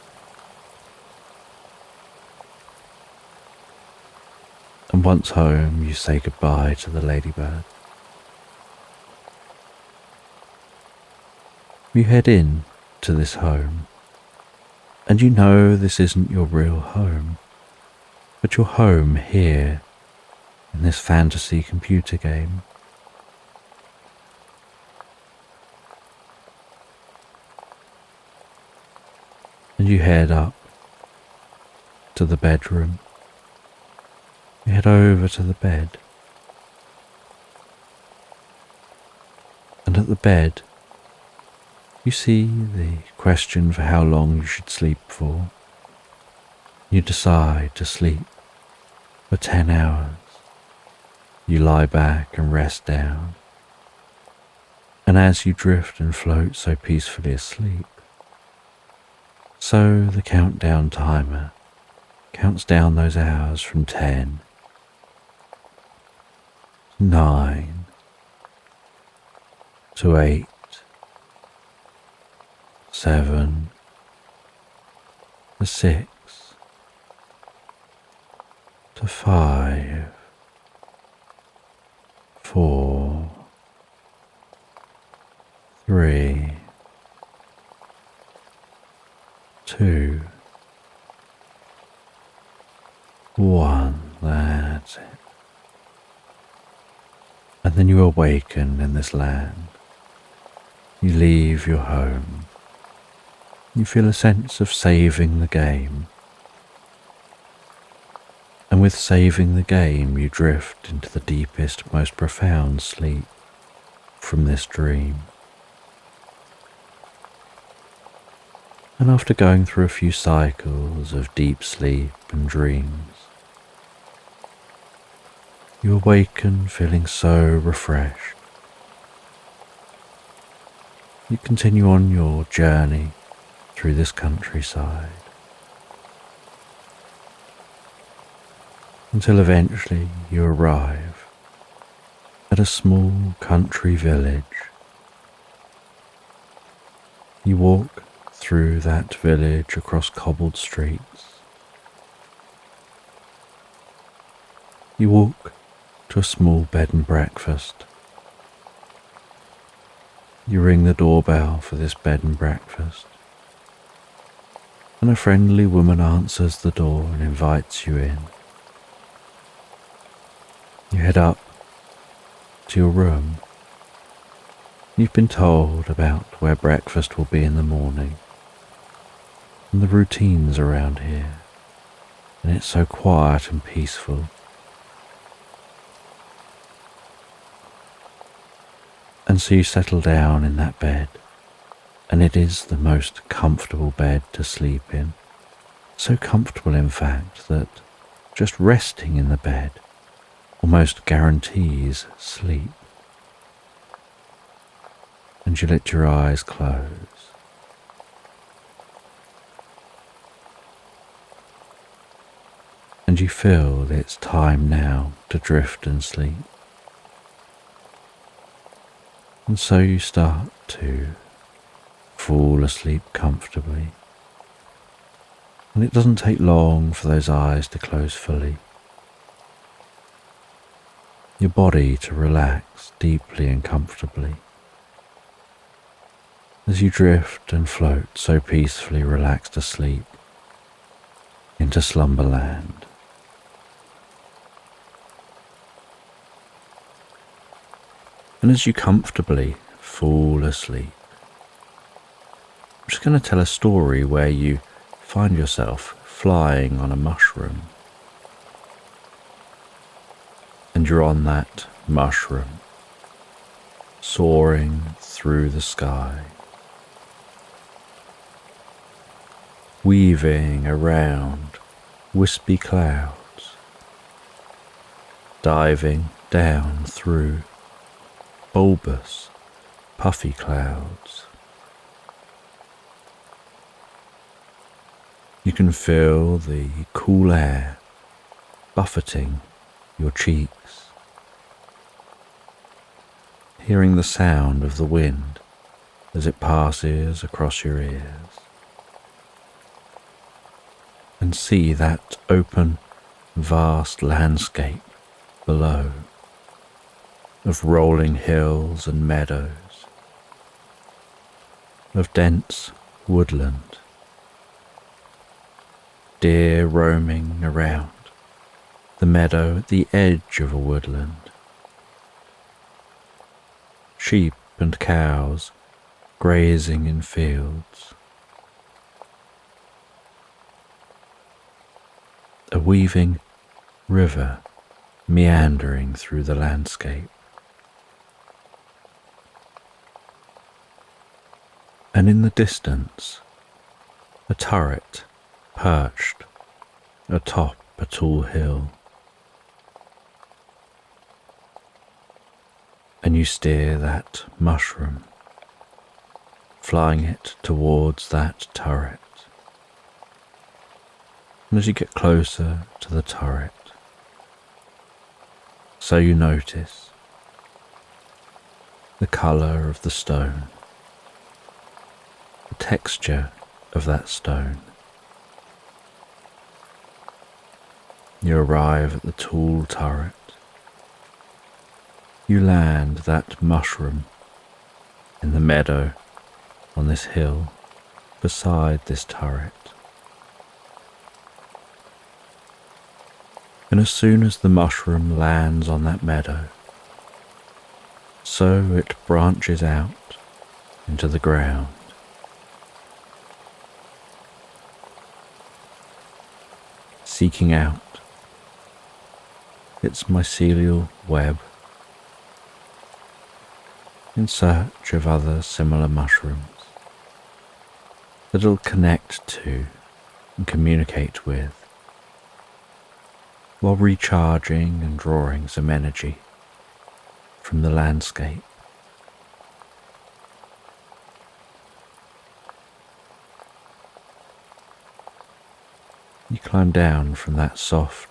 S1: And once home, you say goodbye to the ladybird. You head in to this home, and you know this isn't your real home, but your home here in this fantasy computer game. And you head up to the bedroom. You head over to the bed. And at the bed, you see the question for how long you should sleep for. You decide to sleep for 10 hours. You lie back and rest down. And as you drift and float so peacefully asleep, so the countdown timer counts down those hours from 10, 9, to 8, 7, to 6, to 5, 4, 3, 2, 1, that's it. And then you awaken in this land. You leave your home. You feel a sense of saving the game. And with saving the game, you drift into the deepest, most profound sleep from this dream. And after going through a few cycles of deep sleep and dreams, you awaken feeling so refreshed. You continue on your journey through this countryside until eventually you arrive at a small country village. You walk through that village across cobbled streets. You walk to a small bed and breakfast. You ring the doorbell for this bed and breakfast, and a friendly woman answers the door and invites you in. You head up to your room. You've been told about where breakfast will be in the morning and the routines around here, and it's so quiet and peaceful. And so you settle down in that bed, and it is the most comfortable bed to sleep in. So comfortable, in fact, that just resting in the bed almost guarantees sleep. And you let your eyes close. And you feel it's time now to drift and sleep. And so you start to fall asleep comfortably. And it doesn't take long for those eyes to close fully. Your body to relax deeply and comfortably. As you drift and float so peacefully relaxed asleep into Slumberland. And as you comfortably fall asleep, I'm just going to tell a story where you find yourself flying on a mushroom. And you're on that mushroom, soaring through the sky, weaving around wispy clouds, diving down through bulbous, puffy clouds. You can feel the cool air buffeting your cheeks, hearing the sound of the wind as it passes across your ears, and see that open, vast landscape below of rolling hills and meadows, of dense woodland, deer roaming around the meadow at the edge of a woodland, sheep and cows grazing in fields, a weaving river meandering through the landscape, and in the distance a turret perched atop a tall hill. And you steer that mushroom, flying it towards that turret. And as you get closer to the turret, so you notice the colour of the stone, the texture of that stone. You arrive at the tall turret. You land that mushroom in the meadow on this hill beside this turret. And as soon as the mushroom lands on that meadow, so it branches out into the ground. Seeking out its mycelial web in search of other similar mushrooms, that it'll connect to and communicate with, while recharging and drawing some energy from the landscape. You climb down from that soft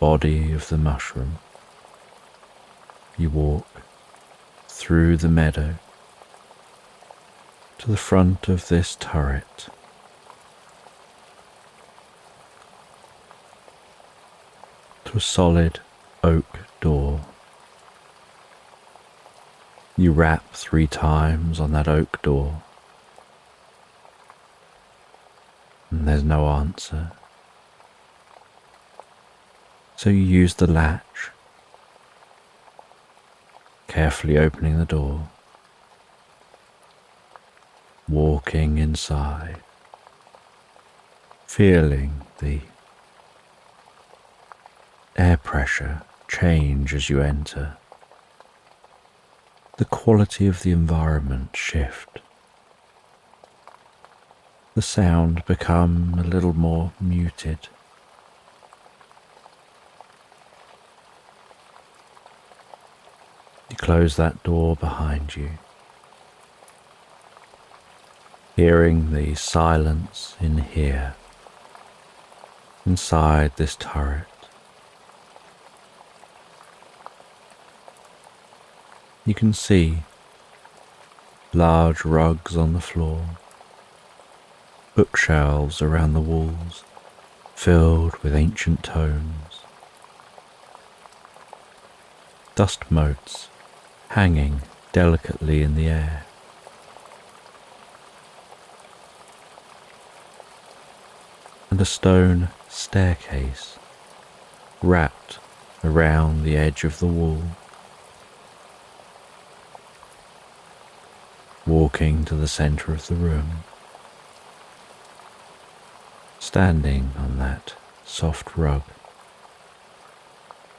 S1: body of the mushroom. You walk through the meadow to the front of this turret. To a solid oak door. You rap 3 times on that oak door, and there's no answer. So you use the latch, carefully opening the door, walking inside, feeling the air pressure change as you enter, the quality of the environment shift, the sound become a little more muted. You close that door behind you, hearing the silence in here, inside this turret. You can see large rugs on the floor, bookshelves around the walls filled with ancient tomes, dust motes hanging delicately in the air. And a stone staircase wrapped around the edge of the wall. Walking to the centre of the room, standing on that soft rug,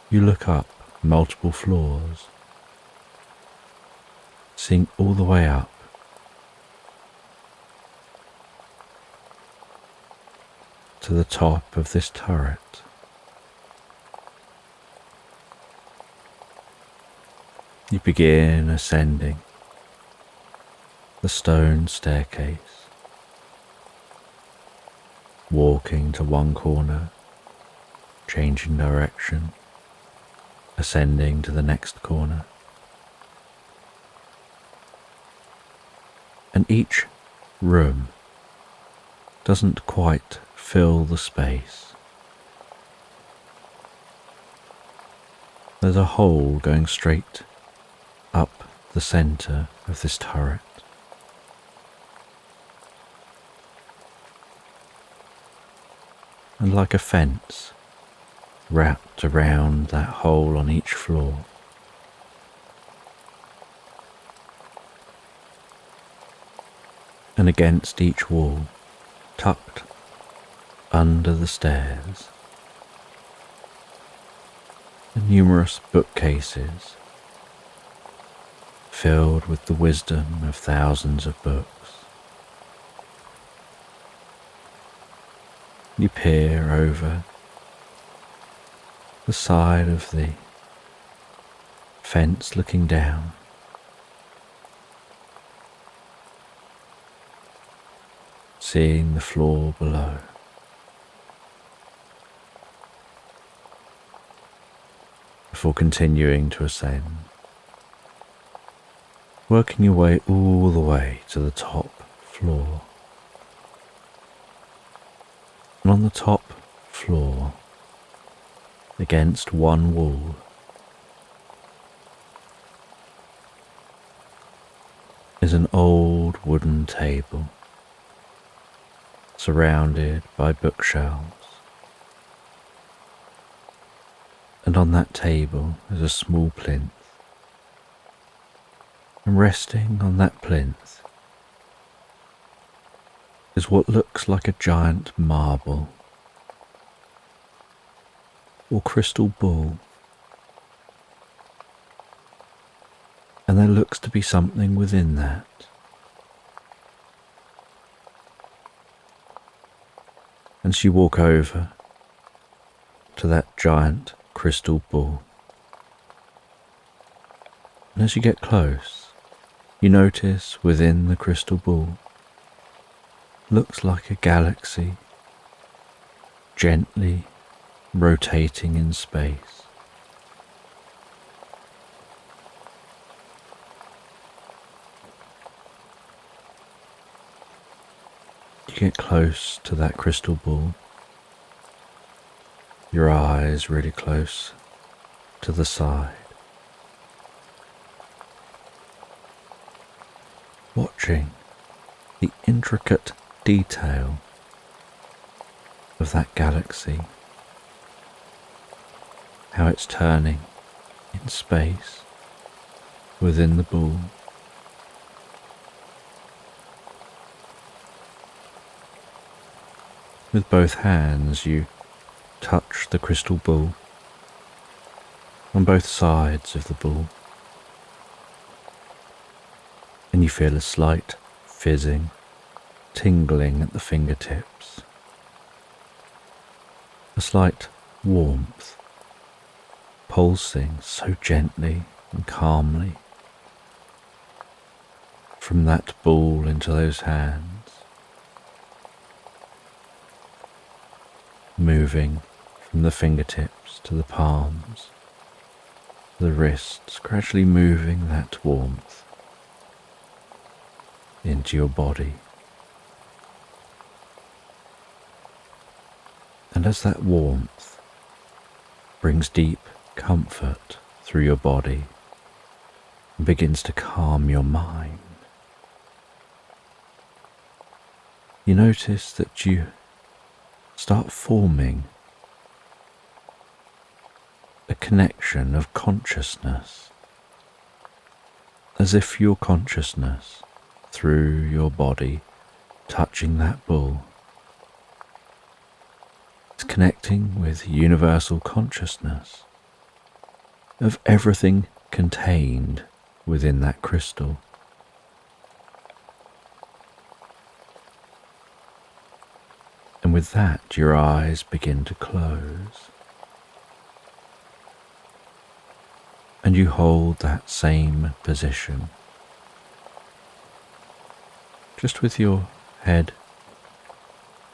S1: you look up multiple floors, seeing all the way up to the top of this turret. You begin ascending the stone staircase, walking to one corner, changing direction, ascending to the next corner. And each room doesn't quite fill the space. There's a hole going straight up the centre of this turret. And like a fence wrapped around that hole on each floor. And against each wall, tucked under the stairs, are numerous bookcases filled with the wisdom of thousands of books. You peer over the side of the fence looking down. Seeing the floor below. Before continuing to ascend, working your way all the way to the top floor. And on the top floor, against one wall, is an old wooden table, surrounded by bookshelves. And on that table is a small plinth, and resting on that plinth is what looks like a giant marble or crystal ball, and there looks to be something within that. as you walk over to that giant crystal ball. And as you get close, you notice within the crystal ball looks like a galaxy gently rotating in space. You get close to that crystal ball, your eyes really close to the side, watching the intricate detail of that galaxy, how it's turning in space within the ball. With both hands you touch the crystal ball on both sides of the ball, and you feel a slight fizzing, tingling at the fingertips, a slight warmth pulsing so gently and calmly from that ball into those hands, moving from the fingertips to the palms, the wrists, gradually moving that warmth into your body. And as that warmth brings deep comfort through your body and begins to calm your mind, you notice that you start forming a connection of consciousness, as if your consciousness through your body touching that ball is connecting with universal consciousness of everything contained within that crystal. And with that, your eyes begin to close, and you hold that same position, just with your head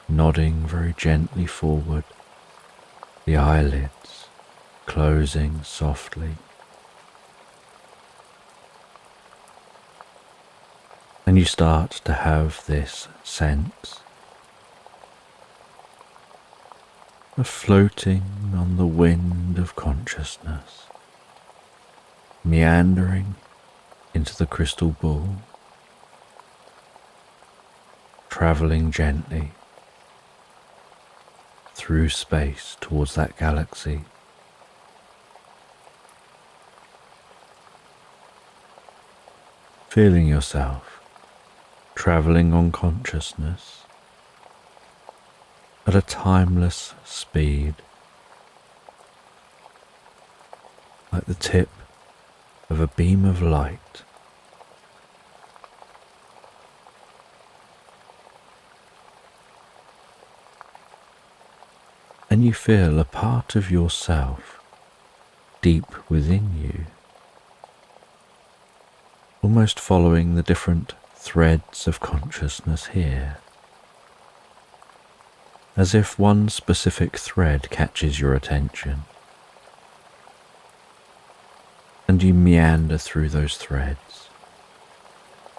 S1: nodding very gently forward, the eyelids closing softly. And you start to have this sense of floating on the wind of consciousness, meandering into the crystal ball, travelling gently through space towards that galaxy. Feeling yourself travelling on consciousness at a timeless speed, like the tip of a beam of light. And you feel a part of yourself deep within you, almost following the different threads of consciousness here, as if one specific thread catches your attention, and you meander through those threads,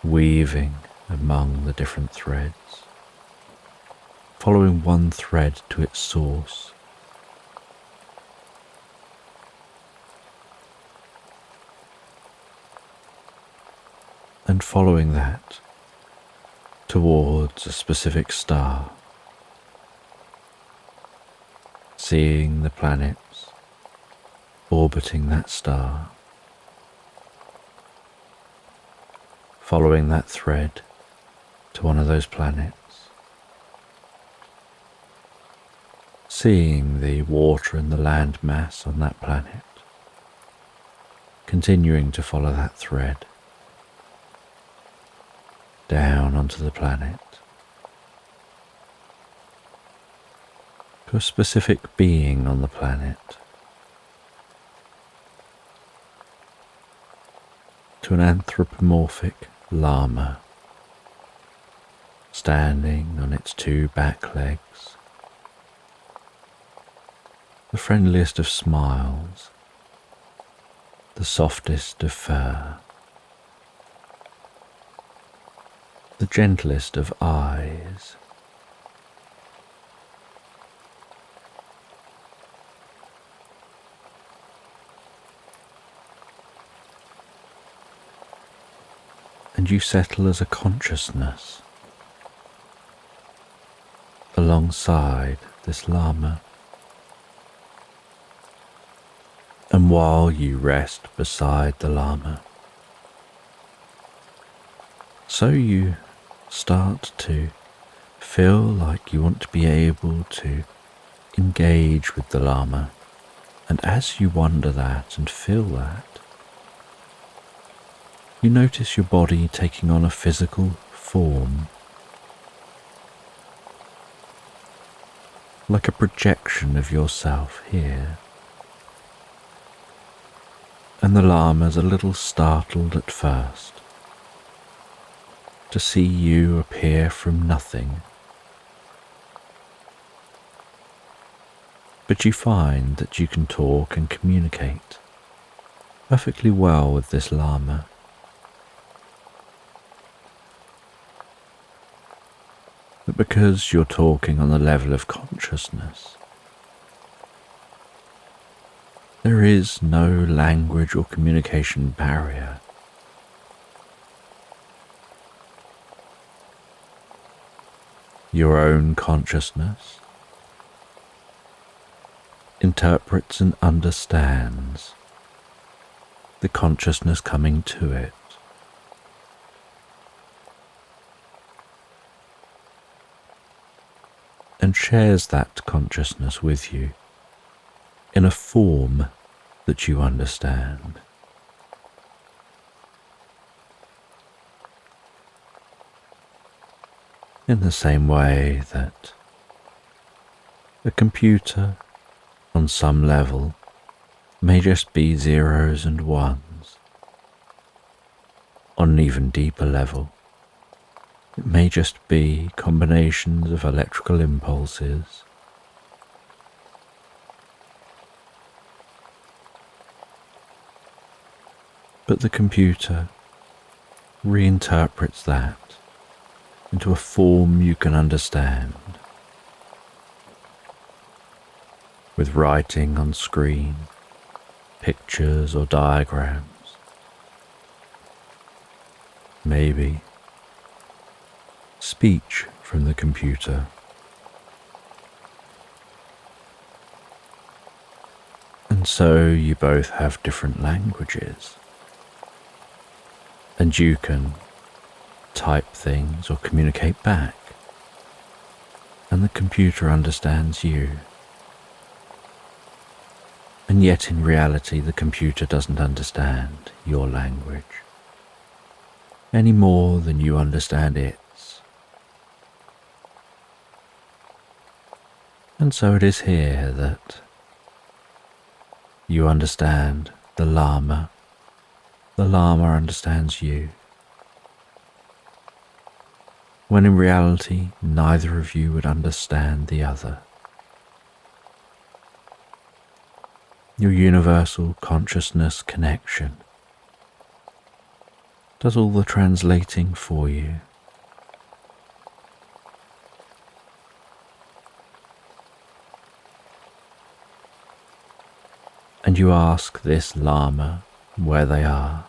S1: weaving among the different threads, following one thread to its source. And following that towards a specific star, seeing the planets orbiting that star, following that thread to one of those planets, seeing the water and the land mass on that planet, continuing to follow that thread down onto the planet, to a specific being on the planet, to an anthropomorphic llama standing on its two back legs, the friendliest of smiles, the softest of fur, the gentlest of eyes. And you settle as a consciousness alongside this llama. And while you rest beside the llama, so you start to feel like you want to be able to engage with the llama. And as you wonder that and feel that, you notice your body taking on a physical form, like a projection of yourself here. And the llama's a little startled at first to see you appear from nothing. But you find that you can talk and communicate perfectly well with this llama. But because you're talking on the level of consciousness, there is no language or communication barrier. Your own consciousness interprets and understands the consciousness coming to it. And shares that consciousness with you in a form that you understand. In the same way that a computer on some level may just be zeros and ones. On an even deeper level, it may just be combinations of electrical impulses. But the computer reinterprets that into a form you can understand, with writing on screen, pictures or diagrams, maybe speech from the computer. And so you both have different languages, and you can type things or communicate back, and the computer understands you. And yet in reality the computer doesn't understand your language any more than you understand its. And so it is here that you understand the llama understands you, when in reality neither of you would understand the other. Your universal consciousness connection does all the translating for you. And you ask this llama where they are,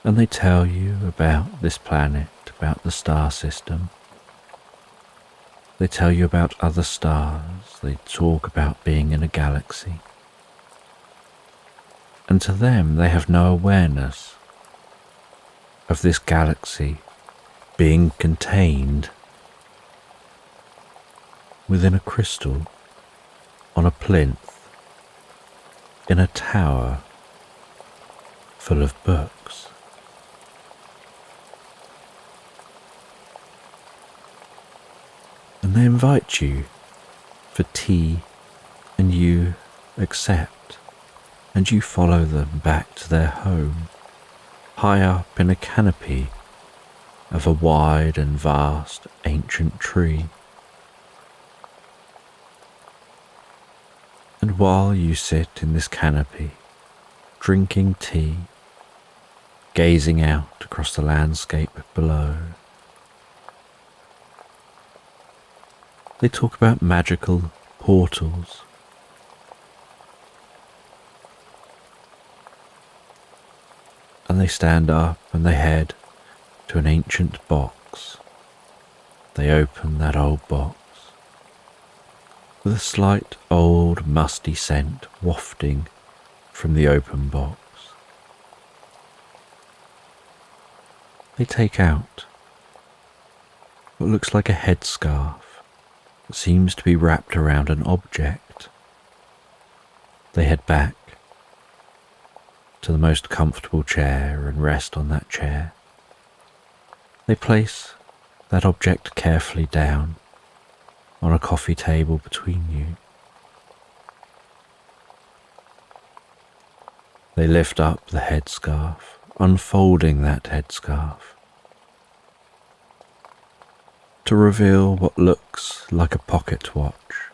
S1: and they tell you about this planet, about the star system. They tell you about other stars, they talk about being in a galaxy. And to them they have no awareness of this galaxy being contained within a crystal, on a plinth, in a tower full of books. And and they invite you for tea, and you accept, and you follow them back to their home, high up in a canopy of a wide and vast ancient tree. And while you sit in this canopy, drinking tea, gazing out across the landscape below, they talk about magical portals. And they stand up and they head to an ancient box. They open that old box with a slight old musty scent wafting from the open box. They take out what looks like a headscarf that seems to be wrapped around an object. They head back to the most comfortable chair and rest on that chair. They place that object carefully down on a coffee table between you. They lift up the headscarf, unfolding that headscarf to reveal what looks like a pocket watch.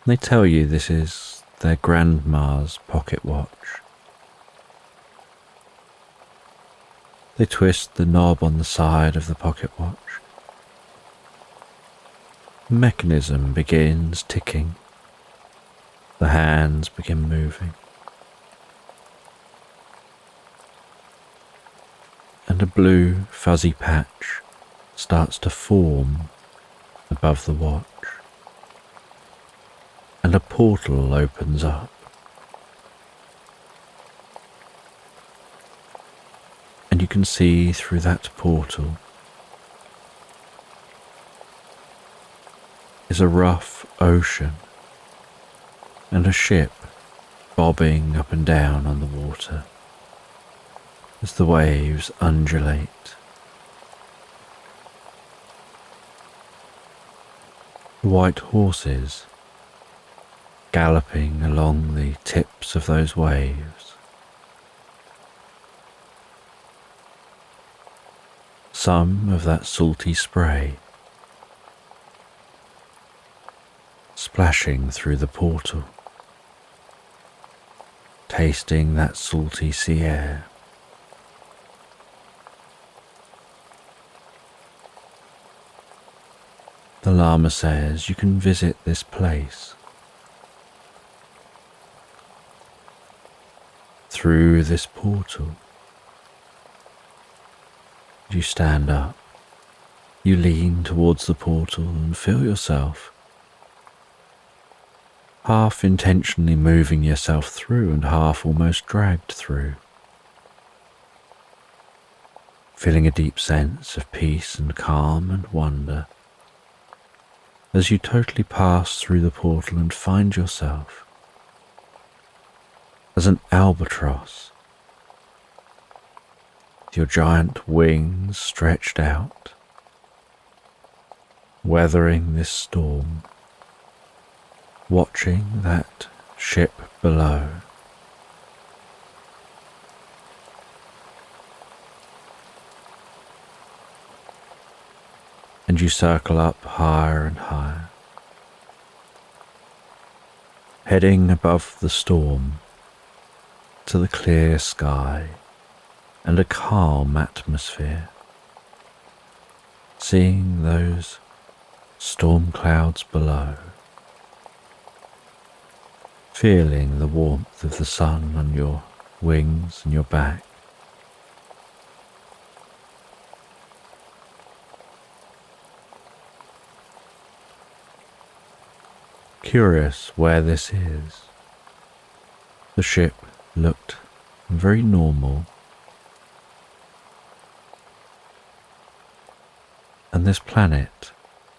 S1: They tell you this is their grandma's pocket watch. They twist the knob on the side of the pocket watch. The mechanism begins ticking. The hands begin moving. And a blue fuzzy patch starts to form above the watch. And a portal opens up. And you can see through that portal is a rough ocean and a ship bobbing up and down on the water as the waves undulate. The white horses galloping along the tips of those waves. Some of that salty spray splashing through the portal, tasting that salty sea air. The Lama says you can visit this place through this portal. You stand up, you lean towards the portal and feel yourself half intentionally moving yourself through and half almost dragged through, feeling a deep sense of peace and calm and wonder as you totally pass through the portal and find yourself as an albatross, with your giant wings stretched out, weathering this storm, watching that ship below. And you circle up higher and higher, heading above the storm to the clear sky and a calm atmosphere, seeing those storm clouds below, feeling the warmth of the sun on your wings and your back. Curious where this is. The ship looked very normal, and this planet,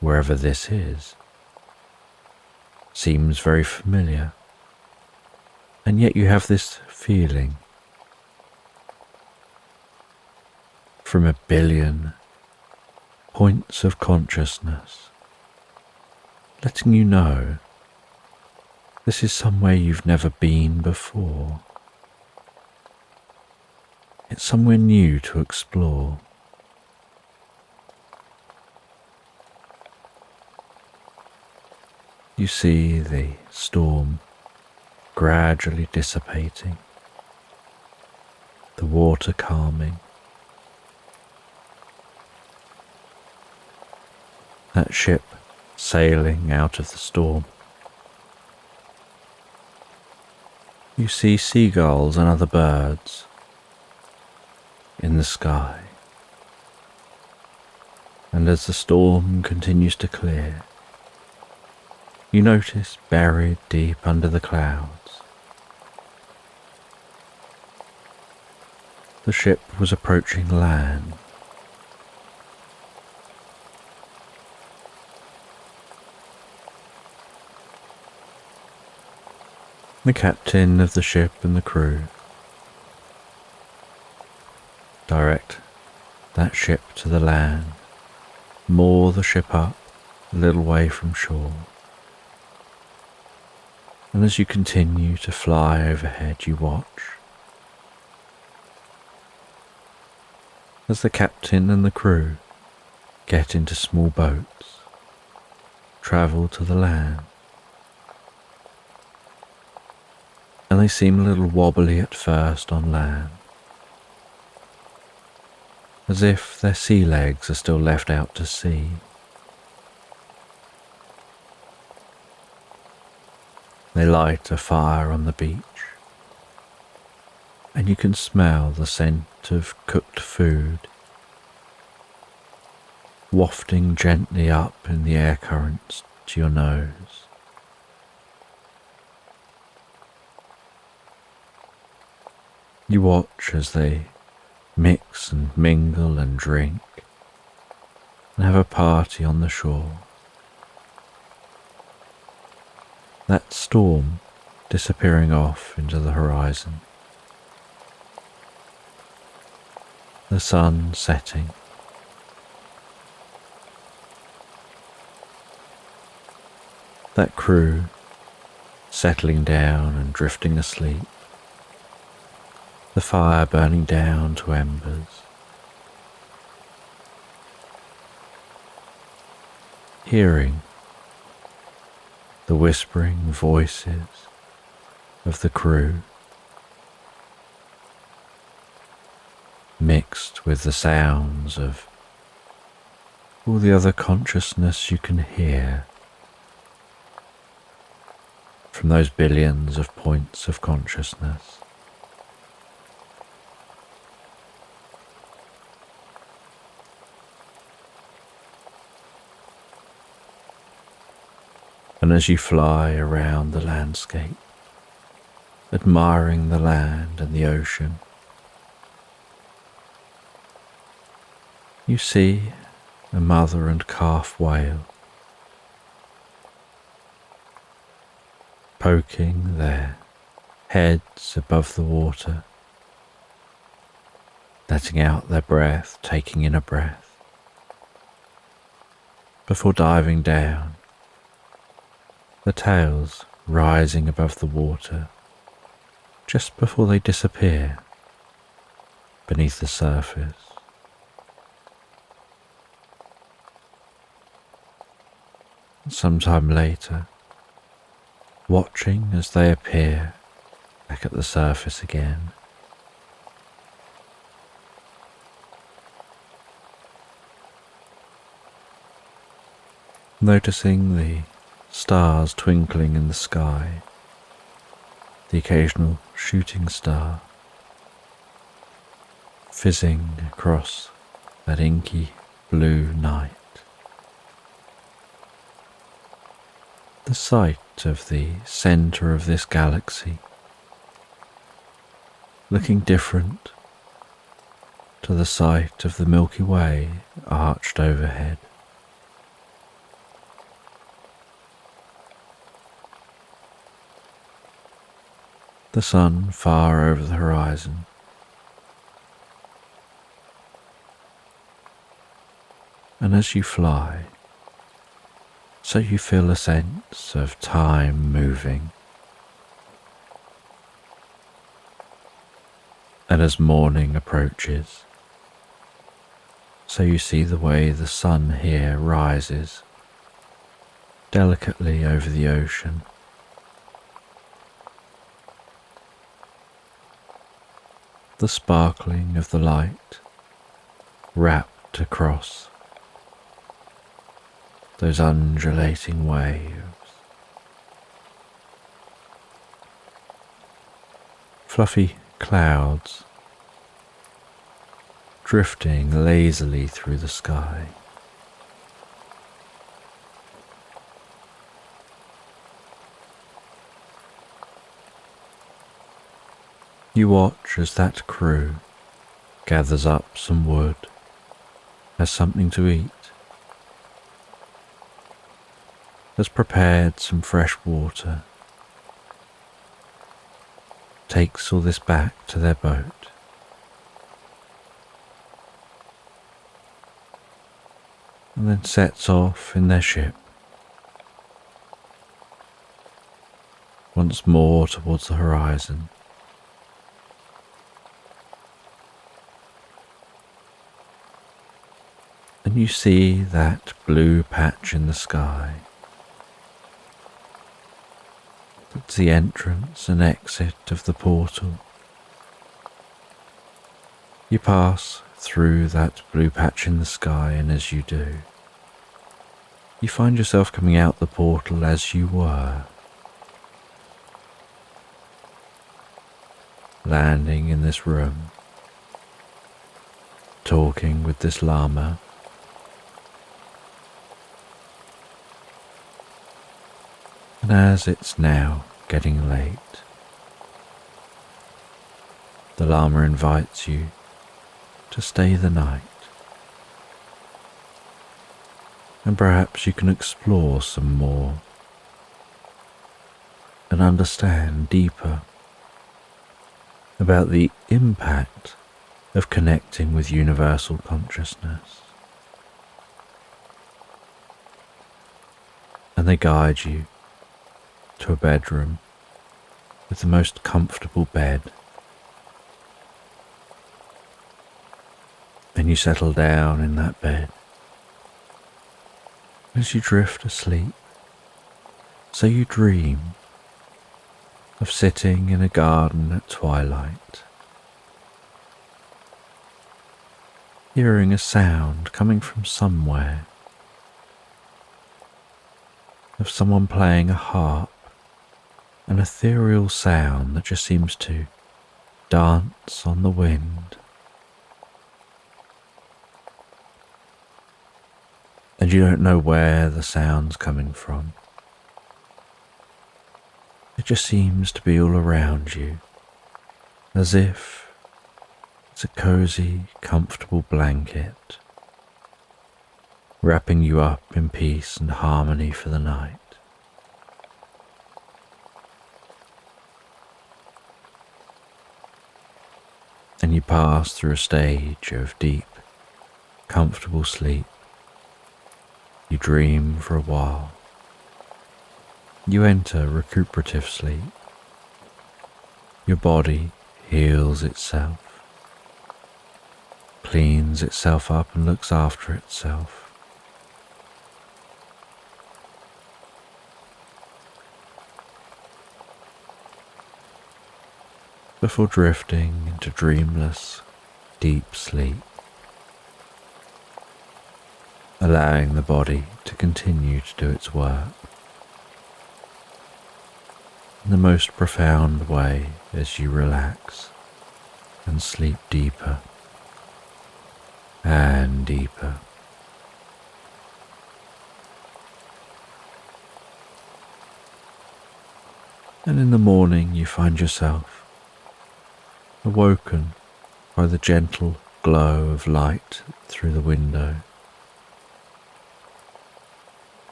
S1: wherever this is, seems very familiar, and yet you have this feeling from a billion points of consciousness letting you know this is somewhere you've never been before. It's somewhere new to explore. You see the storm gradually dissipating, the water calming. That ship sailing out of the storm. You see seagulls and other birds in the sky. And as the storm continues to clear, you notice buried deep under the clouds, the ship was approaching land. The captain of the ship and the crew direct that ship to the land, moor the ship up a little way from shore, and as you continue to fly overhead, you watch as the captain and the crew get into small boats, travel to the land. And they seem a little wobbly at first on land, as if their sea legs are still left out to sea. They light a fire on the beach, and you can smell the scent of cooked food wafting gently up in the air currents to your nose. You watch as they mix and mingle and drink and have a party on the shore. That storm disappearing off into the horizon. The sun setting. That crew settling down and drifting asleep. The fire burning down to embers. Hearing the whispering voices of the crew mixed with the sounds of all the other consciousness you can hear from those billions of points of consciousness. And as you fly around the landscape, admiring the land and the ocean, you see a mother and calf whale poking their heads above the water, letting out their breath, taking in a breath, before diving down, the tails rising above the water just before they disappear beneath the surface. Sometime later, watching as they appear back at the surface again, noticing the stars twinkling in the sky, the occasional shooting star fizzing across that inky blue night. The sight of the centre of this galaxy looking different to the sight of the Milky Way arched overhead. The sun far over the horizon. And as you fly, so you feel a sense of time moving. And as morning approaches, so you see the way the sun here rises delicately over the ocean. The sparkling of the light wrapped across those undulating waves. Fluffy clouds drifting lazily through the sky. You watch as that crew gathers up some wood, has something to eat, has prepared some fresh water, takes all this back to their boat, and then sets off in their ship, once more towards the horizon. And you see that blue patch in the sky. It's the entrance and exit of the portal. You pass through that blue patch in the sky, and as you do, you find yourself coming out the portal as you were, landing in this room, talking with this llama. And as it's now getting late, the llama invites you to stay the night, and perhaps you can explore some more and understand deeper about the impact of connecting with universal consciousness. And they guide you to a bedroom with the most comfortable bed. And you settle down in that bed. As you drift asleep, so you dream of sitting in a garden at twilight, hearing a sound coming from somewhere, of someone playing a harp, an ethereal sound that just seems to dance on the wind. And you don't know where the sound's coming from. It just seems to be all around you, as if it's a cozy, comfortable blanket, wrapping you up in peace and harmony for the night. And you pass through a stage of deep, comfortable sleep. You dream for a while. You enter recuperative sleep. Your body heals itself, cleans itself up and looks after itself. Before drifting into dreamless, deep sleep, allowing the body to continue to do its work in the most profound way as you relax and sleep deeper and deeper. And in the morning you find yourself awoken by the gentle glow of light through the window.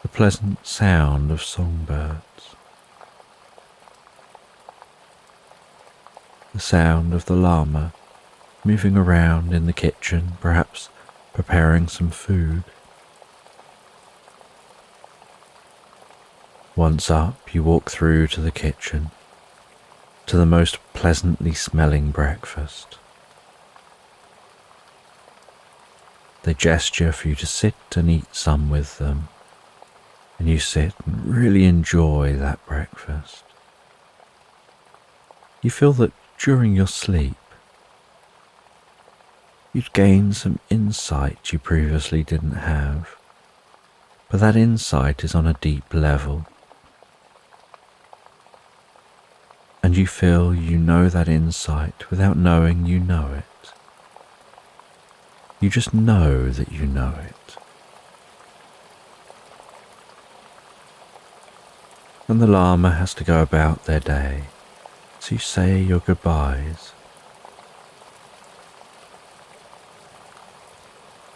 S1: The pleasant sound of songbirds. The sound of the llama moving around in the kitchen, perhaps preparing some food Once up, you walk through to the kitchen, to the most pleasantly smelling breakfast. They gesture for you to sit and eat some with them, and you sit and really enjoy that breakfast. You feel that during your sleep, you'd gain some insight you previously didn't have, but that insight is on a deep level. And you feel you know that insight without knowing you know it. You just know that you know it. And the llama has to go about their day, so you say your goodbyes.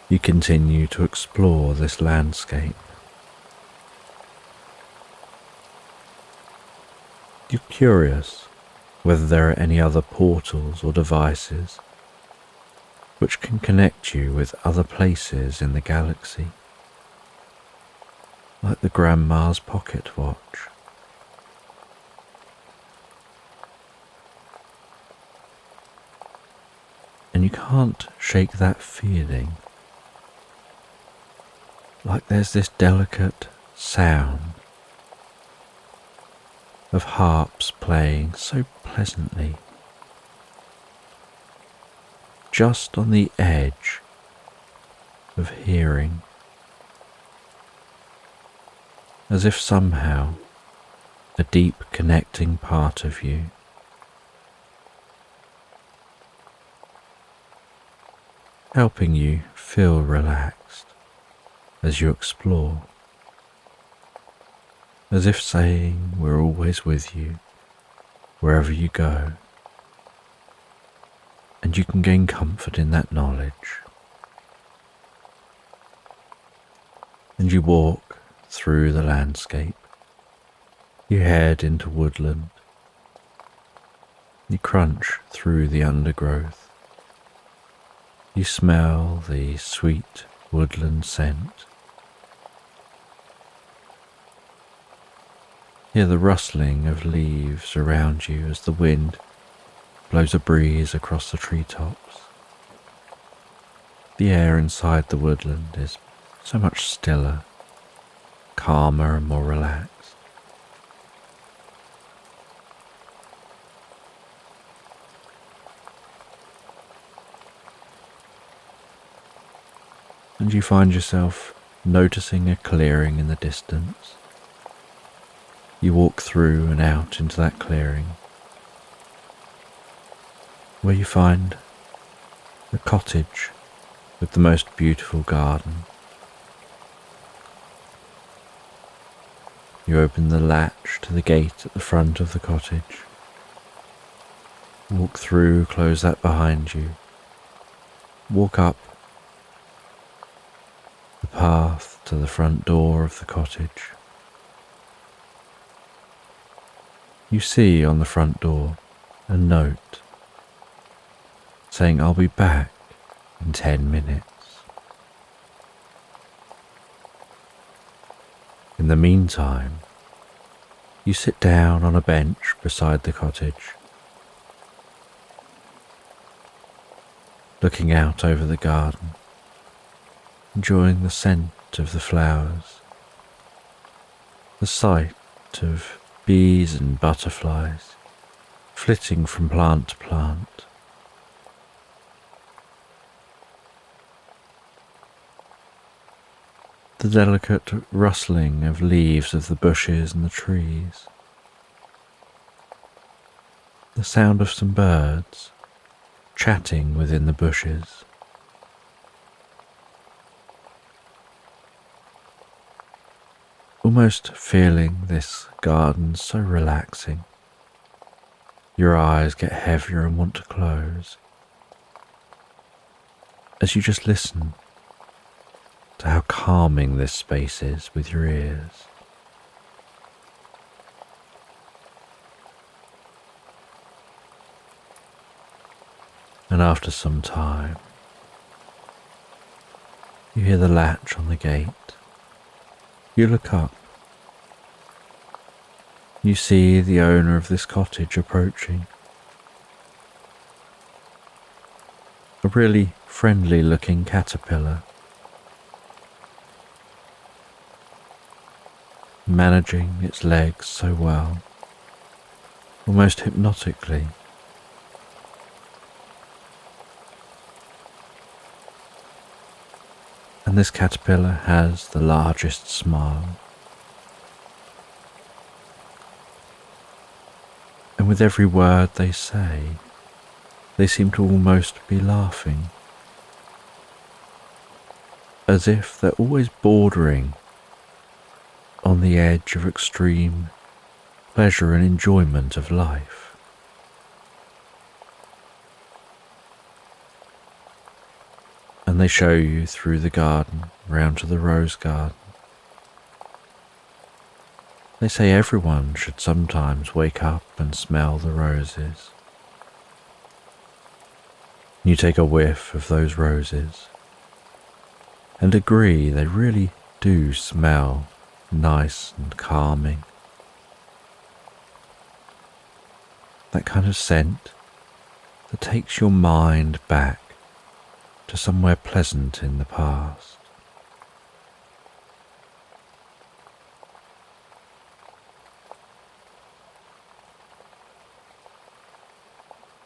S1: You continue to explore this landscape. You're curious whether there are any other portals or devices which can connect you with other places in the galaxy, like the Grandma's pocket watch. And you can't shake that feeling, like there's this delicate sound of harps playing so pleasantly, just on the edge of hearing, as if somehow a deep connecting part of you helping you feel relaxed as you explore, as if saying we're always with you wherever you go, and you can gain comfort in that knowledge. And you walk through the landscape, you head into woodland, you crunch through the undergrowth, you smell the sweet woodland scent, hear the rustling of leaves around you as the wind blows a breeze across the treetops. The air inside the woodland is so much stiller, calmer and more relaxed. And you find yourself noticing a clearing in the distance. You walk through and out into that clearing, where you find a cottage with the most beautiful garden. You open the latch to the gate at the front of the cottage, walk through, close that behind you, walk up the path to the front door of the cottage. You see on the front door a note saying, "I'll be back in 10 minutes. In the meantime, you sit down on a bench beside the cottage, looking out over the garden, enjoying the scent of the flowers, the sight of bees and butterflies flitting from plant to plant. The delicate rustling of leaves of the bushes and the trees, the sound of some birds chatting within the bushes. Almost feeling this garden so relaxing, your eyes get heavier and want to close as you just listen to how calming this space is with your ears. And after some time, you hear the latch on the gate. You look up You see the owner of this cottage approaching. A really friendly looking caterpillar, managing its legs so well, almost hypnotically. And this caterpillar has the largest smile. And with every word they say, they seem to almost be laughing, as if they're always bordering on the edge of extreme pleasure and enjoyment of life. And they show you through the garden, round to the rose garden. They say everyone should sometimes wake up and smell the roses. You take a whiff of those roses and agree they really do smell nice and calming. That kind of scent that takes your mind back to somewhere pleasant in the past.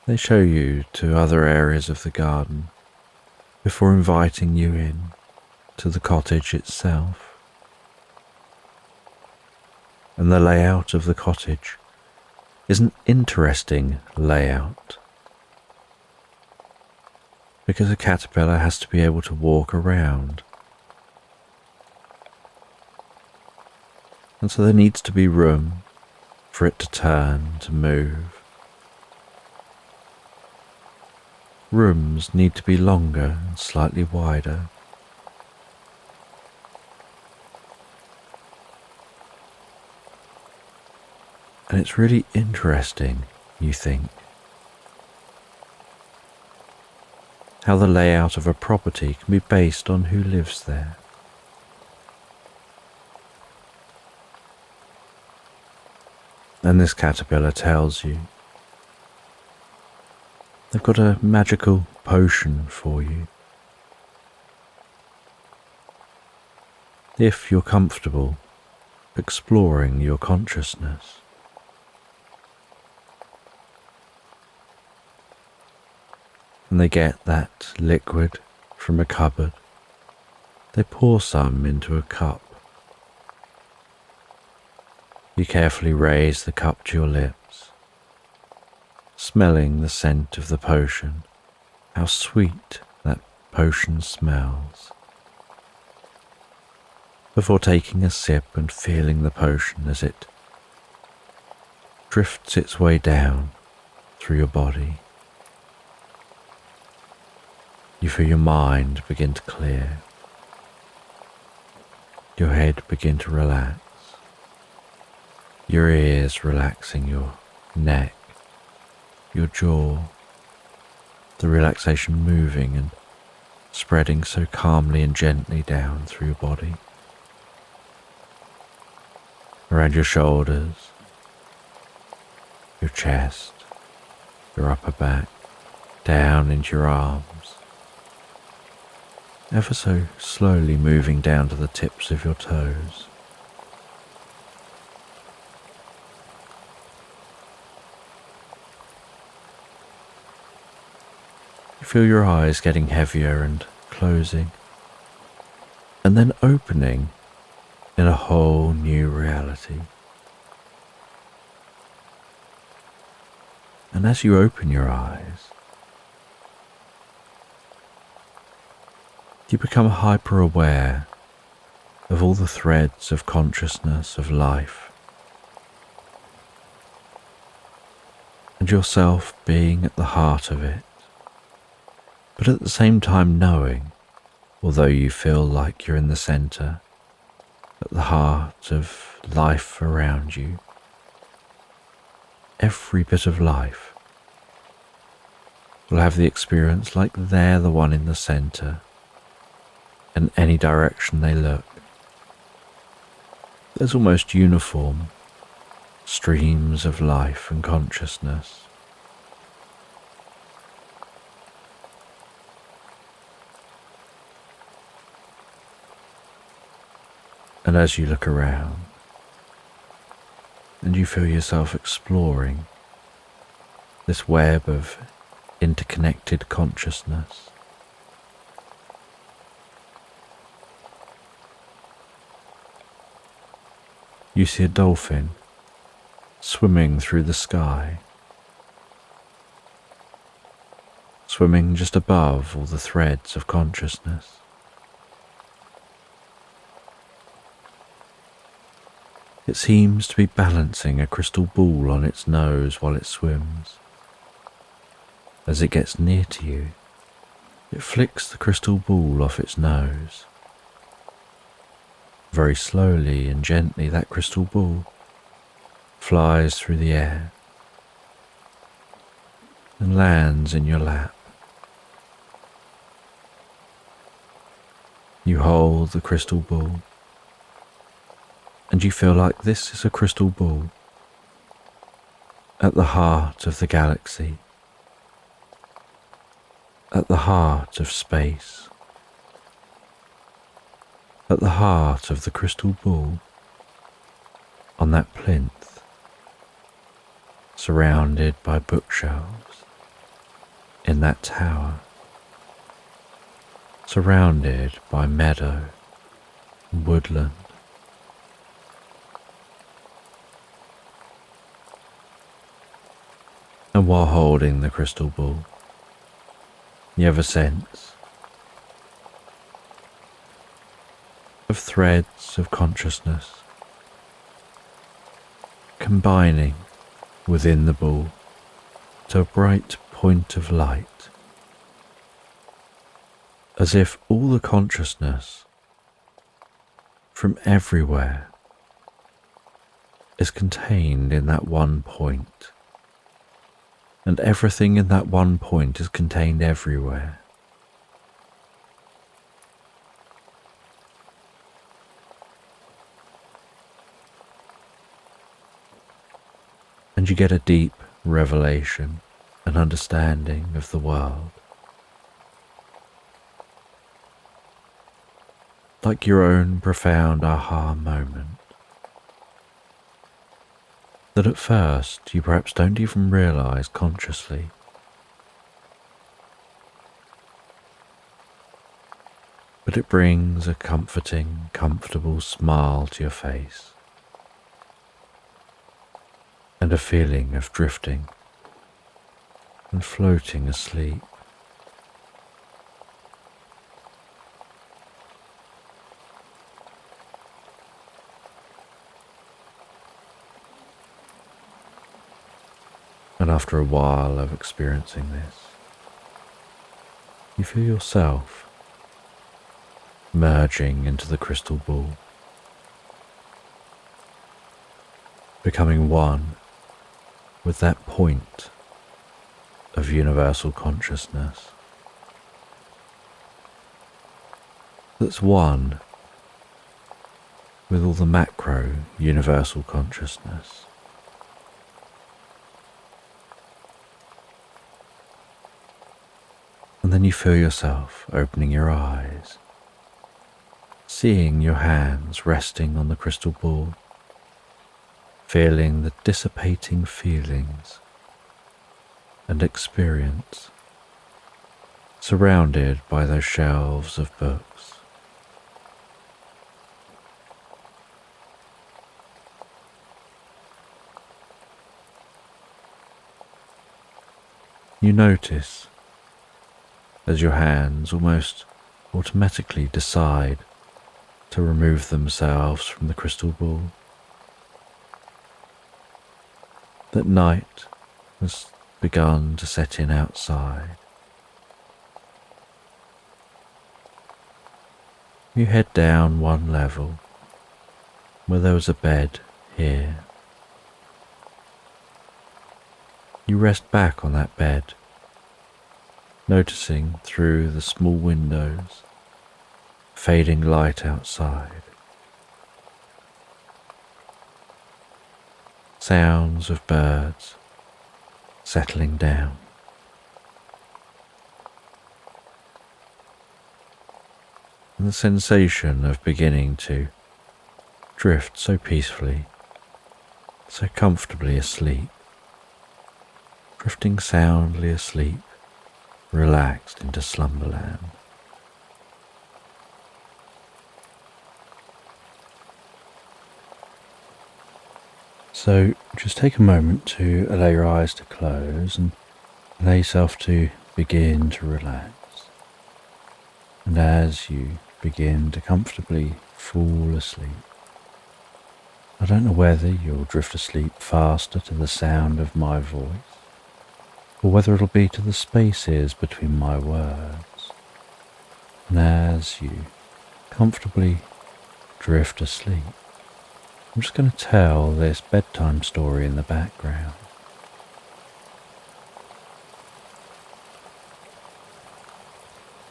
S1: They show you to other areas of the garden before inviting you in to the cottage itself. And the layout of the cottage is an interesting layout, because a caterpillar has to be able to walk around. And so there needs to be room for it to turn, to move. Rooms need to be longer and slightly wider. And it's really interesting, you think, how the layout of a property can be based on who lives there. And this caterpillar tells you they've got a magical potion for you. If you're comfortable exploring your consciousness. And they get that liquid from a cupboard. They pour some into a cup. You carefully raise the cup to your lips, smelling the scent of the potion. How sweet that potion smells. Before taking a sip and feeling the potion as it drifts its way down through your body. You feel your mind begin to clear, your head begin to relax, your ears relaxing, your neck, your jaw, the relaxation moving and spreading so calmly and gently down through your body, around your shoulders, your chest, your upper back, down into your arms, ever so slowly moving down to the tips of your toes. You feel your eyes getting heavier and closing, and then opening in a whole new reality. And as you open your eyes, you become hyper aware of all the threads of consciousness of life, and yourself being at the heart of it, but at the same time knowing, although you feel like you're in the center, at the heart of life around you, every bit of life will have the experience like they're the one in the center. In any direction they look, there's almost uniform streams of life and consciousness. And as you look around and you feel yourself exploring this web of interconnected consciousness, you see a dolphin swimming through the sky, swimming just above all the threads of consciousness. It seems to be balancing a crystal ball on its nose while it swims. As it gets near to you, it flicks the crystal ball off its nose. Very slowly and gently, that crystal ball flies through the air and lands in your lap. You hold the crystal ball, and you feel like this is a crystal ball at the heart of the galaxy, at the heart of space, at the heart of the crystal ball, on that plinth, surrounded by bookshelves, in that tower, surrounded by meadow and woodland. And while holding the crystal ball, you have a sense of threads of consciousness combining within the ball to a bright point of light, as if all the consciousness from everywhere is contained in that one point. And everything in that one point is contained everywhere. And you get a deep revelation and understanding of the world. Like your own profound aha moment. That at first you perhaps don't even realize consciously. But it brings a comforting, comfortable smile to your face and a feeling of drifting and floating asleep. And after a while of experiencing this, you feel yourself merging into the crystal ball, becoming one with that point of universal consciousness that's one with all the macro universal consciousness. And then you feel yourself opening your eyes, seeing your hands resting on the crystal ball, feeling the dissipating feelings and experience, surrounded by those shelves of books. You notice as your hands almost automatically decide to remove themselves from the crystal ball, that night has begun to set in outside. You head down one level where there was a bed here. You rest back on that bed, noticing through the small windows fading light outside. sounds of birds settling down. And the sensation of beginning to drift so peacefully, so comfortably asleep, drifting soundly asleep, relaxed into Slumberland. So just take a moment to allow your eyes to close and allow yourself to begin to relax. And as you begin to comfortably fall asleep, I don't know whether you'll drift asleep faster to the sound of my voice, or whether it'll be to the spaces between my words. And as you comfortably drift asleep, I'm just going to tell this bedtime story in the background.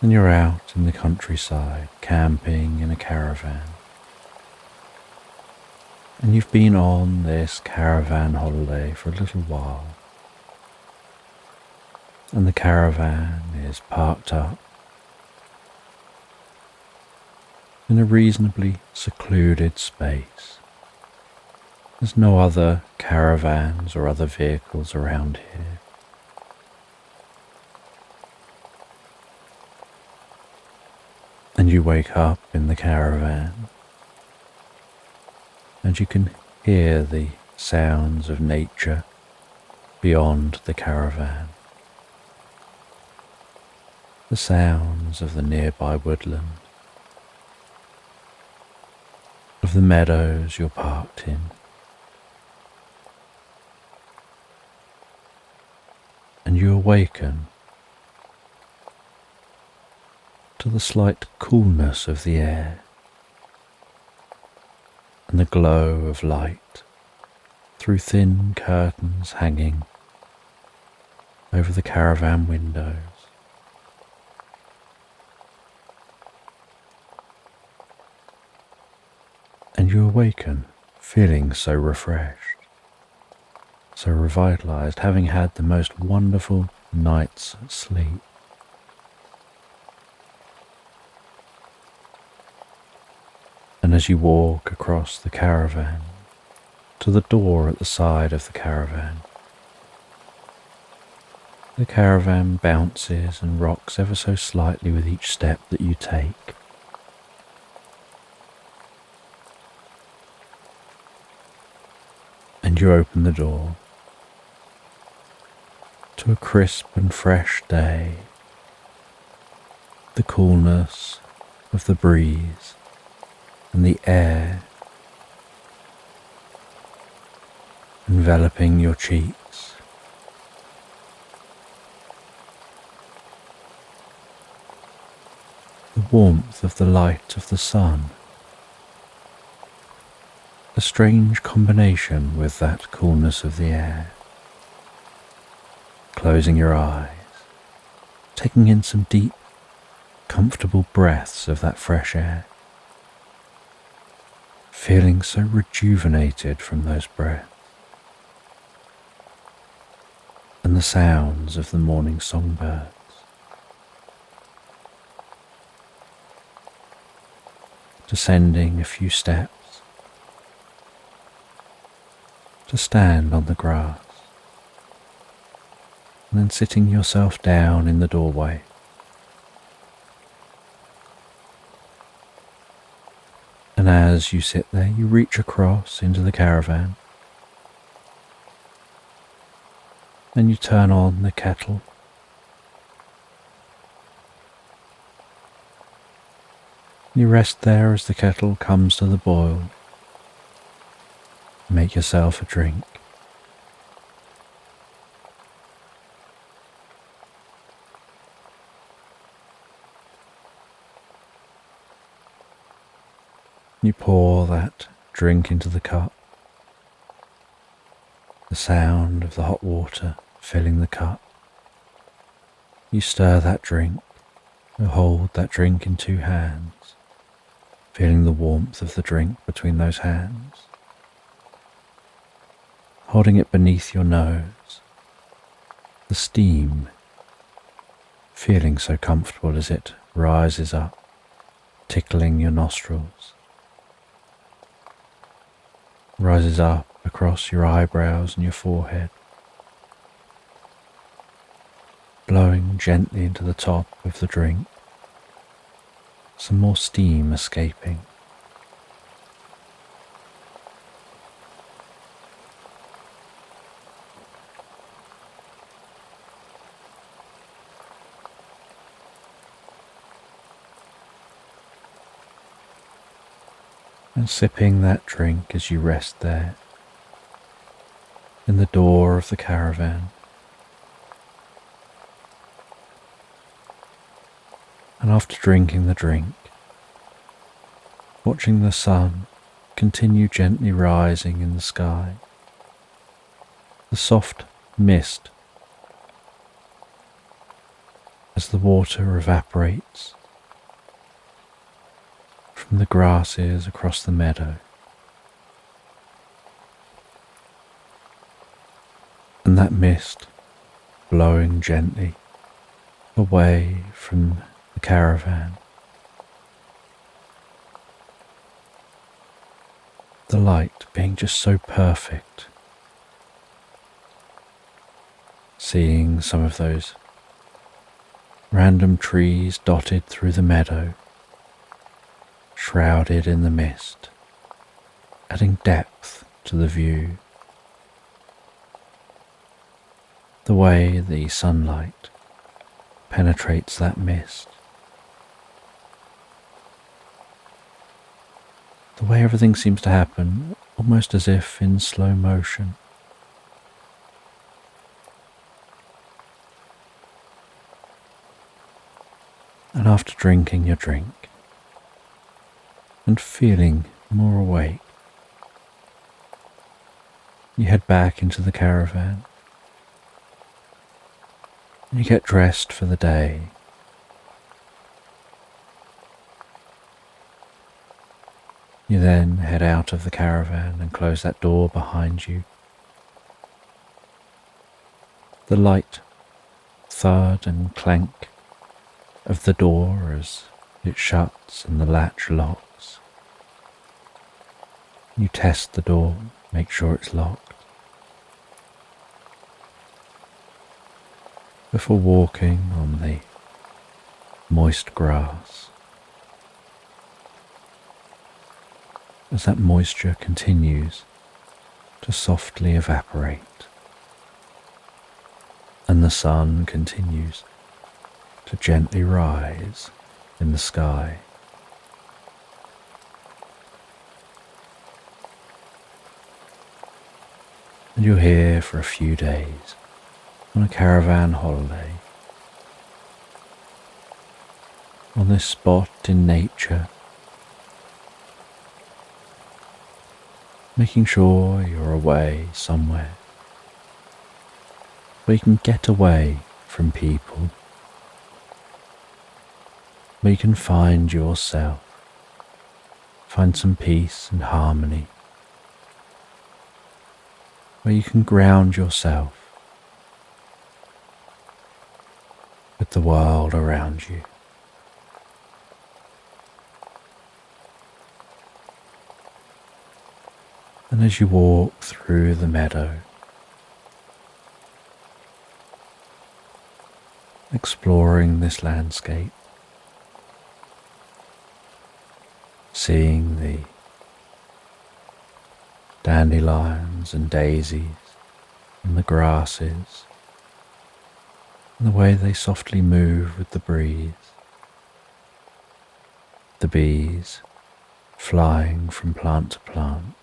S1: And you're out in the countryside, camping in a caravan. And you've been on this caravan holiday for a little while. And the caravan is parked up in a reasonably secluded space. There's no other caravans or other vehicles around here. And you wake up in the caravan, and you can hear the sounds of nature beyond the caravan. The sounds of the nearby woodland, of the meadows you're parked in. And you awaken to the slight coolness of the air and the glow of light through thin curtains hanging over the caravan windows. And you awaken feeling so refreshed, so revitalized, having had the most wonderful night's sleep. And as you walk across the caravan to the door at the side of the caravan bounces and rocks ever so slightly with each step that you take. And you open the door to a crisp and fresh day, the coolness of the breeze and the air enveloping your cheeks. The warmth of the light of the sun, a strange combination with that coolness of the air. Closing your eyes, taking in some deep, comfortable breaths of that fresh air, feeling so rejuvenated from those breaths, and the sounds of the morning songbirds. Descending a few steps to stand on the grass, and then sitting yourself down in the doorway. And as you sit there, you reach across into the caravan, and you turn on the kettle. You rest there as the kettle comes to the boil. Make yourself a drink. You pour that drink into the cup, the sound of the hot water filling the cup. You stir that drink, you hold that drink in two hands, feeling the warmth of the drink between those hands. holding it beneath your nose, the steam feeling so comfortable as it rises up, tickling your nostrils, rises up across your eyebrows and your forehead, blowing gently into the top of the drink, some more steam escaping. And sipping that drink as you rest there in the door of the caravan. And after drinking the drink, watching the sun continue gently rising in the sky, the soft mist as the water evaporates from the grasses across the meadow, and that mist blowing gently away from the caravan, the light being just so perfect, seeing some of those random trees dotted through the meadow, shrouded in the mist, adding depth to the view. The way the sunlight penetrates that mist, the way everything seems to happen almost as if in slow motion. And after drinking your drink and feeling more awake, you head back into the caravan. You get dressed for the day. You then head out of the caravan and close that door behind you. The light thud and clank of the door as it shuts and the latch locks. You test the door, make sure it's locked, before walking on the moist grass. As that moisture continues to softly evaporate and the sun continues to gently rise in the sky. And you're here for a few days on a caravan holiday, on this spot in nature, making sure you're away somewhere where you can get away from people, where you can find yourself, find some peace and harmony, where you can ground yourself with the world around you. And as you walk through the meadow, exploring this landscape, seeing the dandelions and daisies and the grasses, and the way they softly move with the breeze, the bees flying from plant to plant.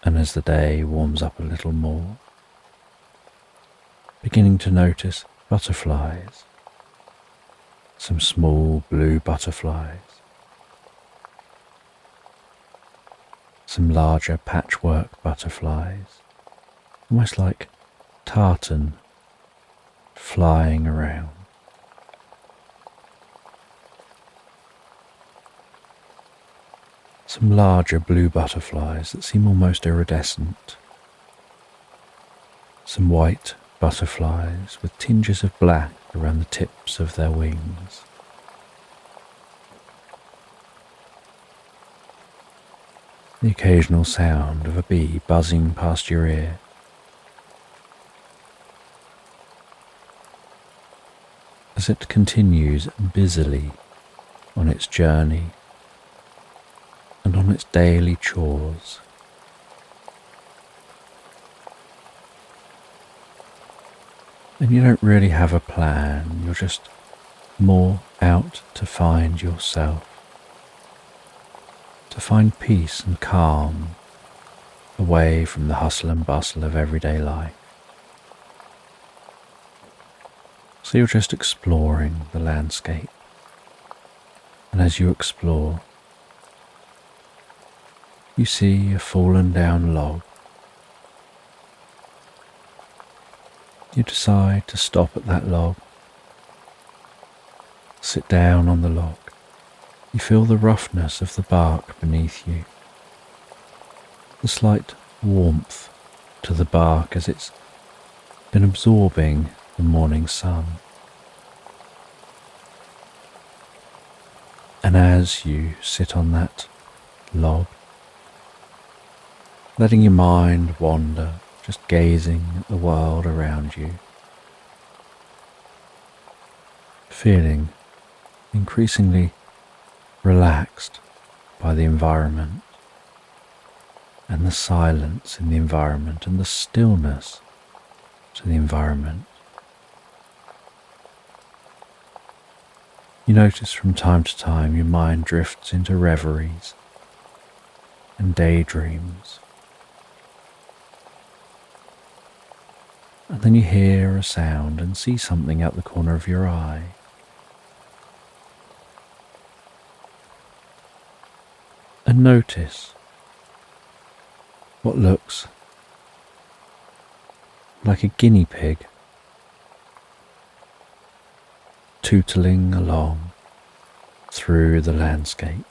S1: And as the day warms up a little more, beginning to notice butterflies, some small blue butterflies, some larger patchwork butterflies, almost like tartan, flying around. some larger blue butterflies that seem almost iridescent, some white butterflies with tinges of black around the tips of their wings. The occasional sound of a bee buzzing past your ear. As it continues busily on its journey and on its daily chores. And you don't really have a plan, you're just more out to find yourself, to find peace and calm away from the hustle and bustle of everyday life. So you're just exploring the landscape, and as you explore, you see a fallen down log. You decide to stop at that log, sit down on the log. You feel the roughness of the bark beneath you, the slight warmth to the bark as it's been absorbing the morning sun. And as you sit on that log, letting your mind wander, just gazing at the world around you, feeling increasingly relaxed by the environment and the silence in the environment and the stillness to the environment. You notice from time to time your mind drifts into reveries and daydreams. And then you hear a sound and see something out the corner of your eye. And notice what looks like a guinea pig tootling along through the landscape,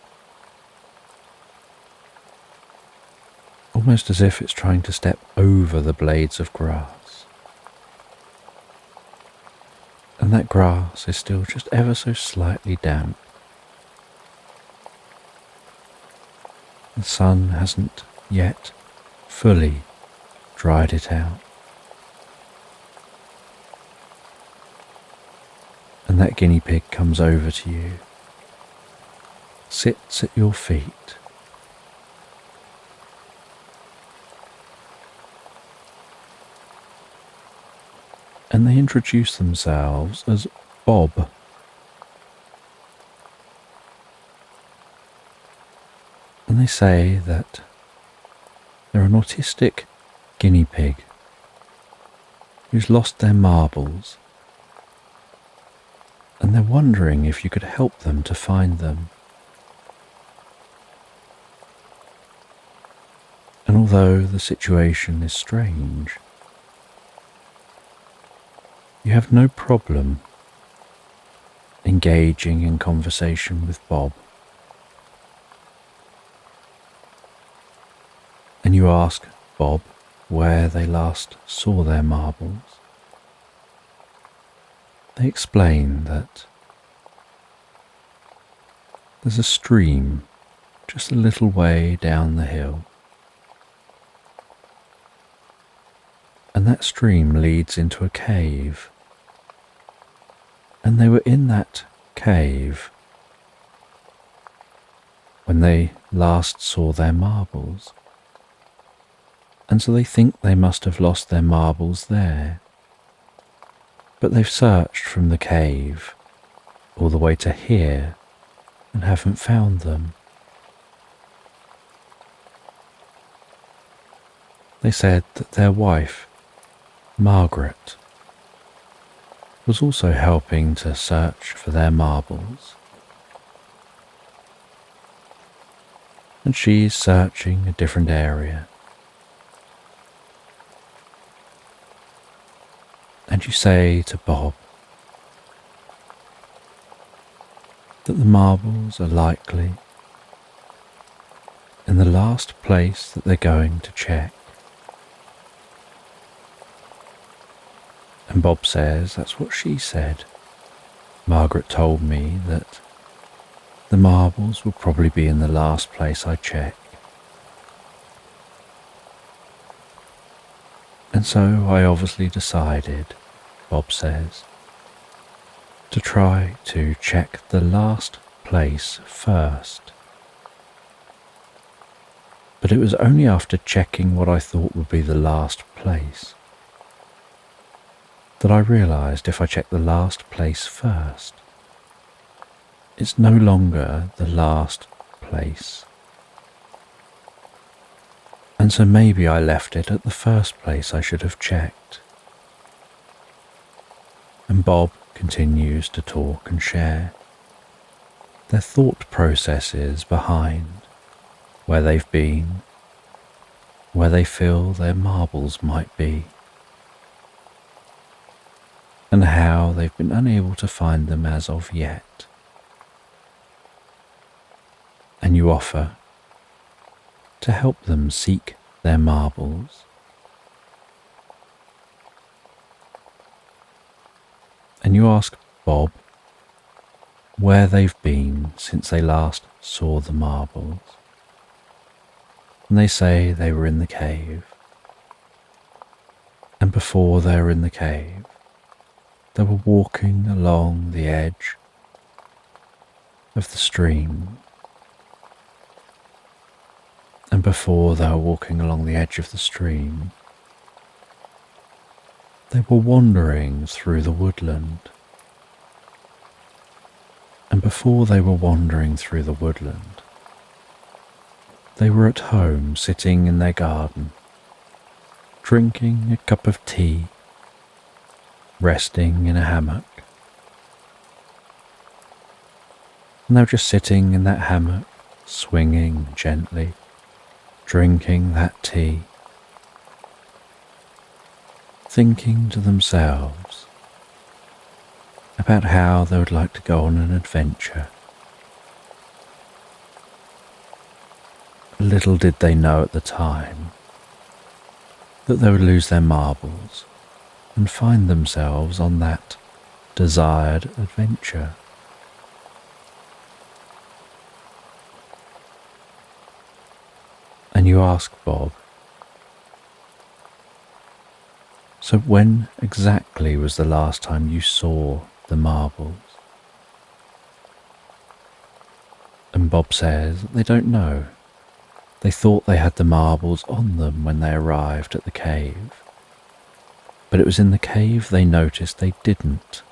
S1: almost as if it's trying to step over the blades of grass. And that grass is still just ever so slightly damp. The sun hasn't yet fully dried it out. And that guinea pig comes over to you, sits at your feet, and they introduce themselves as Bob. And they say that they're an autistic guinea pig who's lost their marbles, and they're wondering if you could help them to find them. And although the situation is strange, you have no problem engaging in conversation with Bob. And you ask Bob where they last saw their marbles. They explain that there's a stream just a little way down the hill, and that stream leads into a cave, and they were in that cave when they last saw their marbles. And so they think they must have lost their marbles there. But they've searched from the cave all the way to here and haven't found them. They said that their wife, Margaret, was also helping to search for their marbles. And she's searching a different area. And you say to Bob that the marbles are likely and the last place that they're going to check. And Bob says that's what she said. Margaret told me that the marbles will probably be in the last place I check. And so I obviously decided, Bob says, to try to check the last place first. But it was only after checking what I thought would be the last place that I realised if I check the last place first, it's no longer the last place. And so maybe I left it at the first place I should have checked. And Bob continues to talk and share their thought processes behind where they've been, where they feel their marbles might be, and how they've been unable to find them as of yet. And you offer to help them seek their marbles. And you ask Bob where they've been since they last saw the marbles. And they say they were in the cave. And before they were in the cave, they were walking along the edge of the stream. And before they were walking along the edge of the stream, they were wandering through the woodland. And before they were wandering through the woodland, they were at home sitting in their garden, drinking a cup of tea, resting in a hammock. And they were just sitting in that hammock, swinging gently, drinking that tea, thinking to themselves about how they would like to go on an adventure. Little did they know at the time that they would lose their marbles and find themselves on that desired adventure. And you ask Bob, so when exactly was the last time you saw the marbles? And Bob says they don't know. They thought they had the marbles on them when they arrived at the cave, but it was in the cave they noticed they didn't.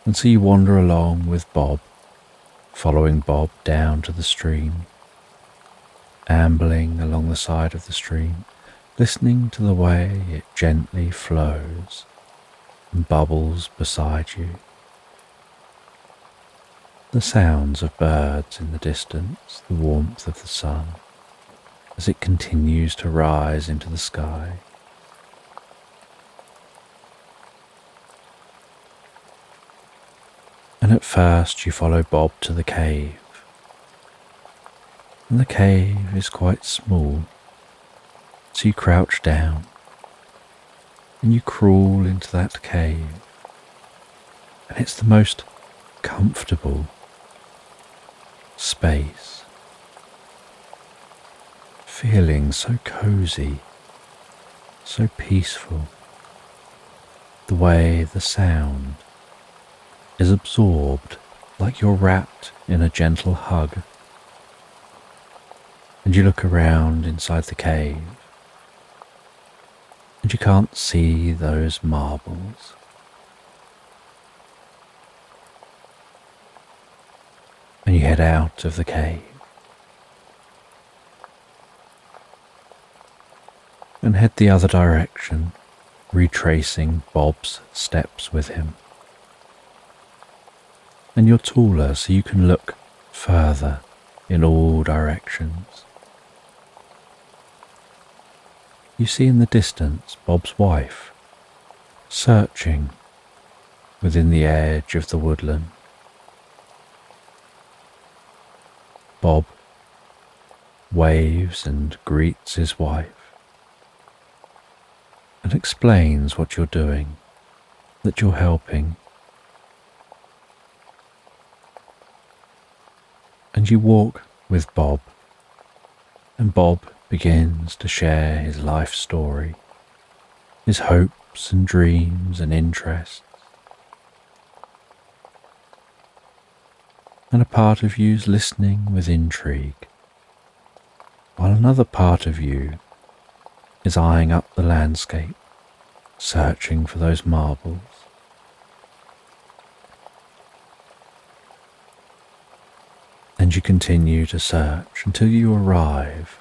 S1: And so you wander along with Bob, following Bob down to the stream, ambling along the side of the stream, listening to the way it gently flows and bubbles beside you. The sounds of birds in the distance, the warmth of the sun as it continues to rise into the sky. And at first you follow Bob to the cave. And the cave is quite small, so you crouch down and you crawl into that cave. And it's the most comfortable space, feeling so cozy, so peaceful, the way the sound is absorbed like you're wrapped in a gentle hug. And you look around inside the cave and you can't see those marbles. And you head out of the cave and head the other direction, retracing Bob's steps with him. And you're taller, so you can look further in all directions. You see in the distance Bob's wife searching within the edge of the woodland. Bob waves and greets his wife and explains what you're doing, that you're helping. And you walk with Bob, and Bob begins to share his life story, his hopes and dreams and interests. And a part of you's listening with intrigue, while another part of you is eyeing up the landscape, searching for those marbles. And you continue to search until you arrive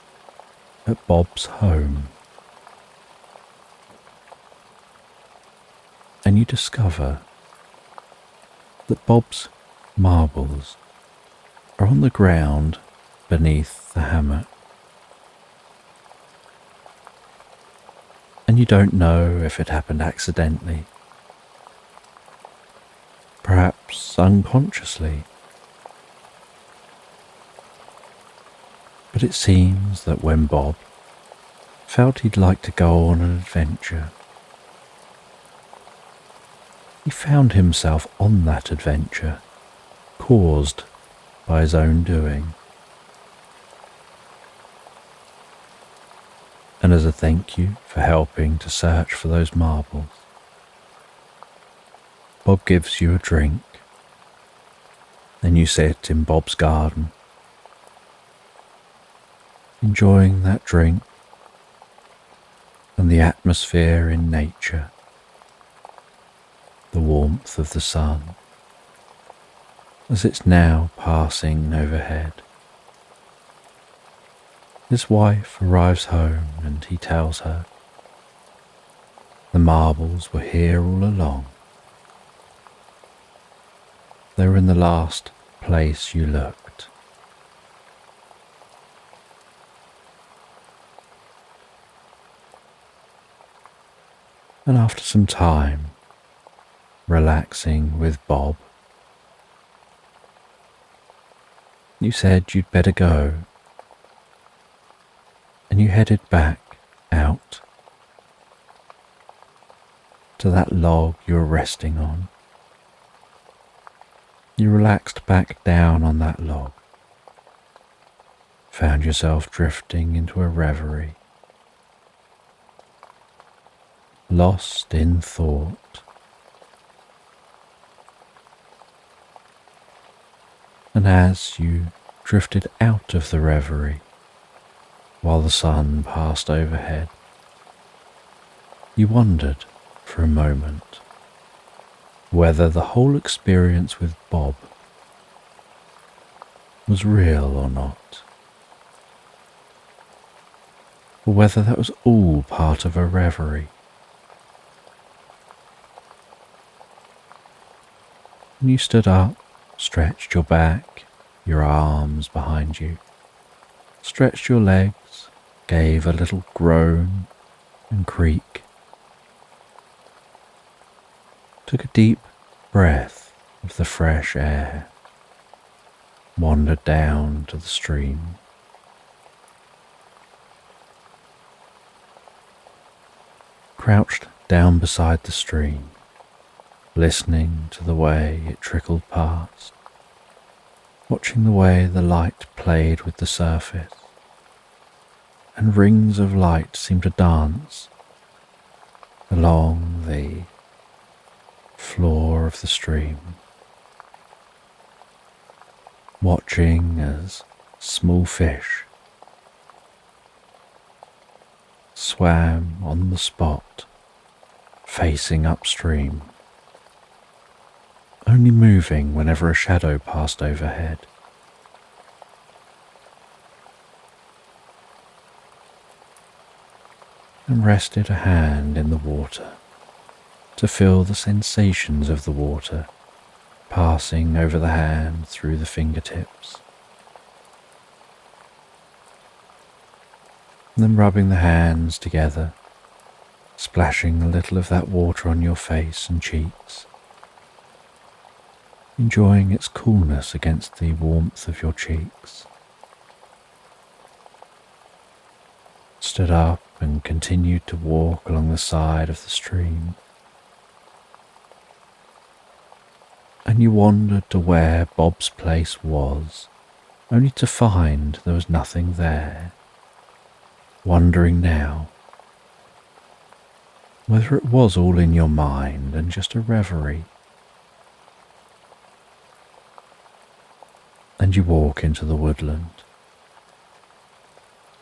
S1: at Bob's home. And you discover that Bob's marbles are on the ground beneath the hammock. And you don't know if it happened accidentally, perhaps unconsciously. But it seems that when Bob felt he'd like to go on an adventure, he found himself on that adventure, caused by his own doing. And as a thank you for helping to search for those marbles, Bob gives you a drink. Then you sit in Bob's garden, enjoying that drink and the atmosphere in nature, the warmth of the sun as it's now passing overhead. His wife arrives home and he tells her the marbles were here all along. They were in the last place you looked. And after some time, relaxing with Bob, you said you'd better go, and you headed back out to that log you were resting on. You relaxed back down on that log, found yourself drifting into a reverie, lost in thought. And as you drifted out of the reverie, while the sun passed overhead, you wondered for a moment whether the whole experience with Bob was real or not, or whether that was all part of a reverie. And you stood up, stretched your back, your arms behind you, stretched your legs, gave a little groan and creak, took a deep breath of the fresh air, wandered down to the stream. Crouched down beside the stream, listening to the way it trickled past, watching the way the light played with the surface, and rings of light seemed to dance along the floor of the stream, watching as small fish swam on the spot facing upstream, only moving whenever a shadow passed overhead. And rested a hand in the water to feel the sensations of the water passing over the hand through the fingertips. And then rubbing the hands together, splashing a little of that water on your face and cheeks, enjoying its coolness against the warmth of your cheeks, stood up and continued to walk along the side of the stream. And you wandered to where Bob's place was, only to find there was nothing there, wondering now whether it was all in your mind and just a reverie. And you walk into the woodland,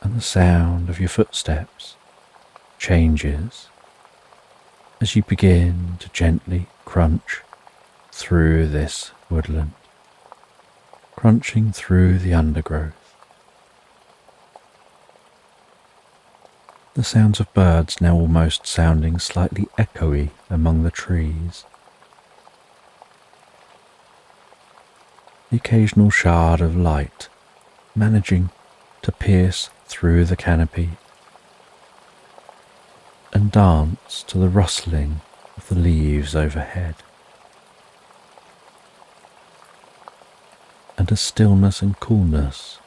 S1: and the sound of your footsteps changes as you begin to gently crunch through this woodland, crunching through the undergrowth. The sounds of birds now almost sounding slightly echoey among the trees. The occasional shard of light managing to pierce through the canopy and dance to the rustling of the leaves overhead. And a stillness and coolness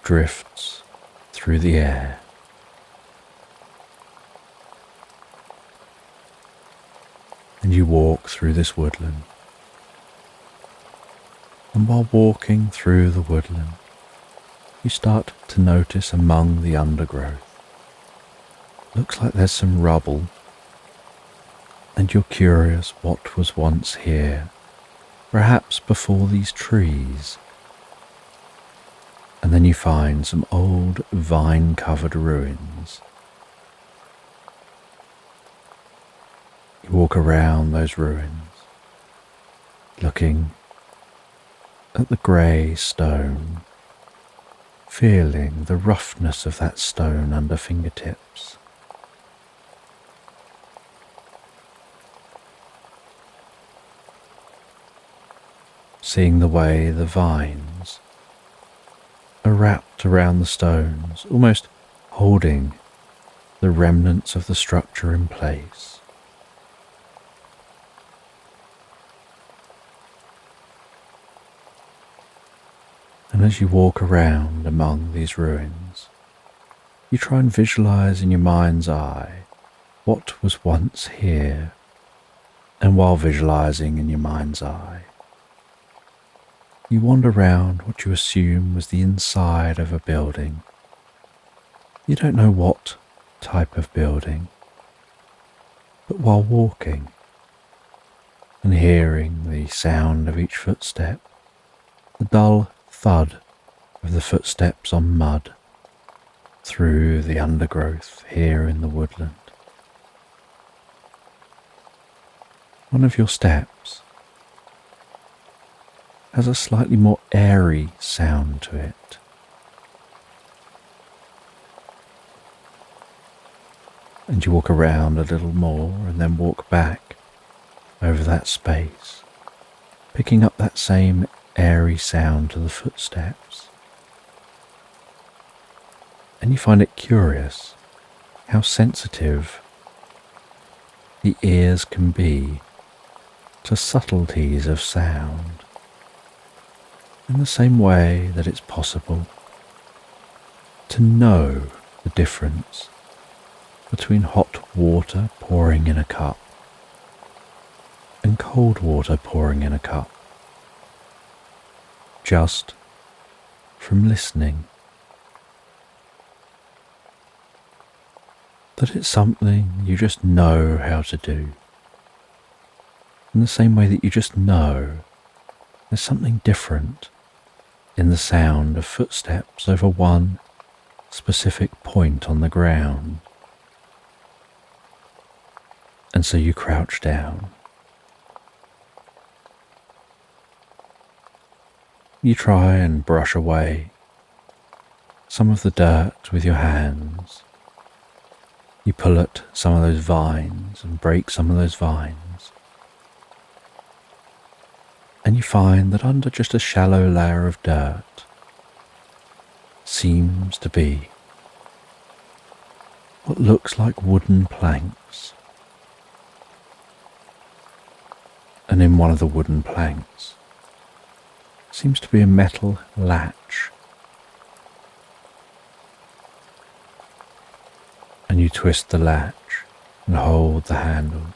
S1: drifts through the air. And you walk through this woodland. And while walking through the woodland, you start to notice among the undergrowth, looks like there's some rubble, and you're curious what was once here, perhaps before these trees. And then you find some old vine-covered ruins. You walk around those ruins, looking at the grey stone, feeling the roughness of that stone under fingertips. Seeing the way the vines are wrapped around the stones, almost holding the remnants of the structure in place. And as you walk around among these ruins, you try and visualize in your mind's eye what was once here. And while visualizing in your mind's eye, you wander around what you assume was the inside of a building. You don't know what type of building, but while walking and hearing the sound of each footstep, the dull thud of the footsteps on mud through the undergrowth here in the woodland. One of your steps has a slightly more airy sound to it. And you walk around a little more and then walk back over that space, picking up that same airy sound to the footsteps. And you find it curious how sensitive the ears can be to subtleties of sound, in the same way that it's possible to know the difference between hot water pouring in a cup and cold water pouring in a cup, just from listening. That it's something you just know how to do, in the same way that you just know there's something different in the sound of footsteps over one specific point on the ground. And so you crouch down. You try and brush away some of the dirt with your hands. You pull at some of those vines and break some of those vines. And you find that under just a shallow layer of dirt seems to be what looks like wooden planks. And in one of the wooden planks seems to be a metal latch. And you twist the latch and hold the handle.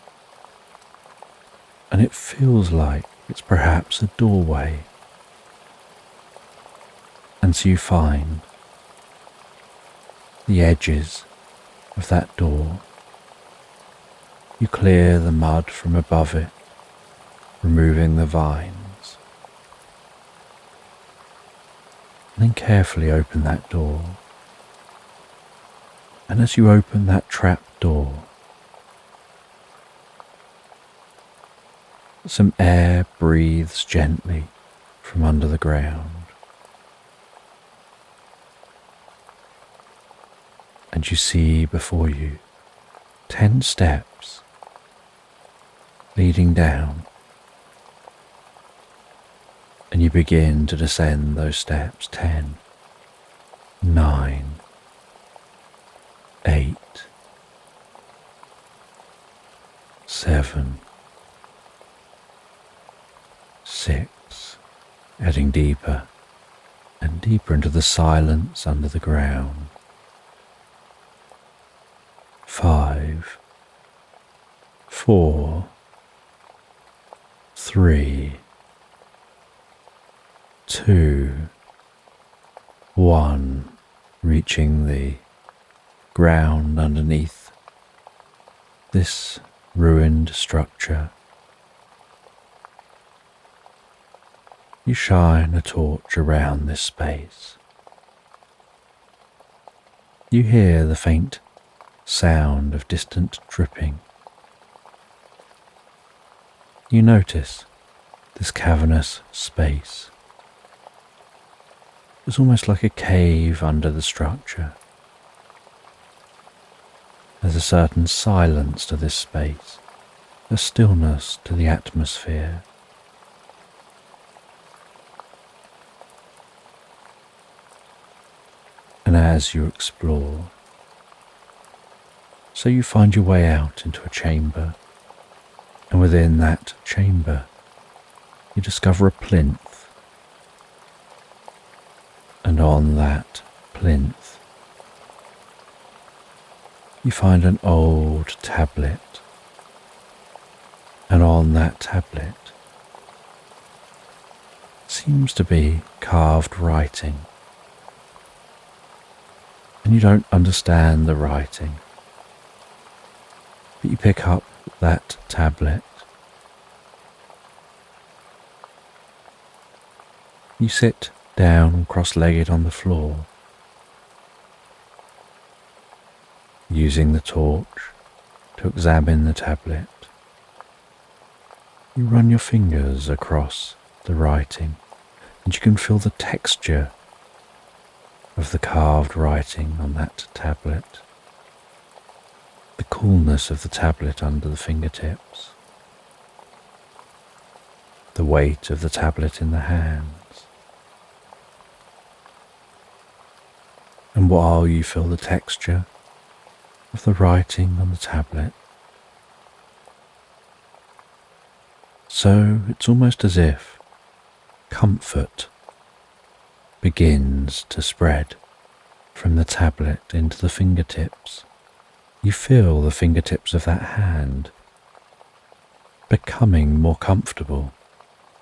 S1: And it feels like it's perhaps a doorway. And so you find the edges of that door. You clear the mud from above it, removing the vines. And then carefully open that door. And as you open that trap door, some air breathes gently from under the ground. And you see before you 10 steps leading down. And you begin to descend those steps. 10, 9, 8, 7, 6, heading deeper and deeper into the silence under the ground. 5, 4, 3, 2, 1, reaching the ground underneath this ruined structure. You shine a torch around this space. You hear the faint sound of distant dripping. You notice this cavernous space. It's almost like a cave under the structure. There's a certain silence to this space, a stillness to the atmosphere. And as you explore, so you find your way out into a chamber, and within that chamber you discover a plinth, and on that plinth you find an old tablet, and on that tablet seems to be carved writing, and you don't understand the writing, but you pick up that tablet. You sit down cross-legged on the floor, using the torch to examine the tablet. You run your fingers across the writing, and you can feel the texture of the carved writing on that tablet, the coolness of the tablet under the fingertips, the weight of the tablet in the hands. And while you feel the texture of the writing on the tablet, so it's almost as if comfort begins to spread from the tablet into the fingertips. You feel the fingertips of that hand becoming more comfortable,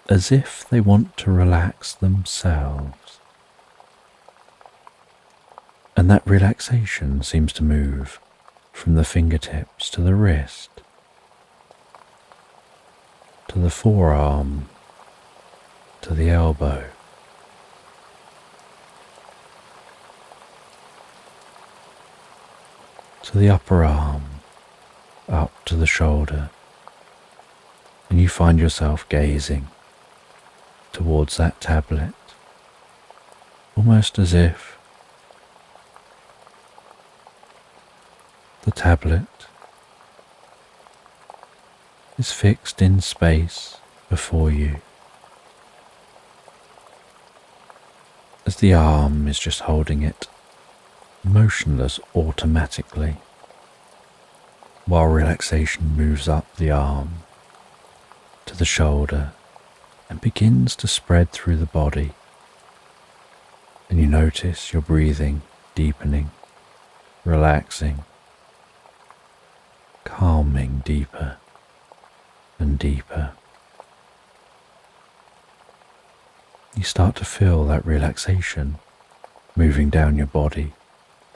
S1: as if they want to relax themselves. And that relaxation seems to move from the fingertips to the wrist, to the forearm, to the elbow, to the upper arm, up to the shoulder, and you find yourself gazing towards that tablet, almost as if the tablet is fixed in space before you, as the arm is just holding it motionless automatically, while relaxation moves up the arm to the shoulder, and begins to spread through the body. And you notice your breathing deepening, relaxing, calming deeper and deeper. You start to feel that relaxation moving down your body,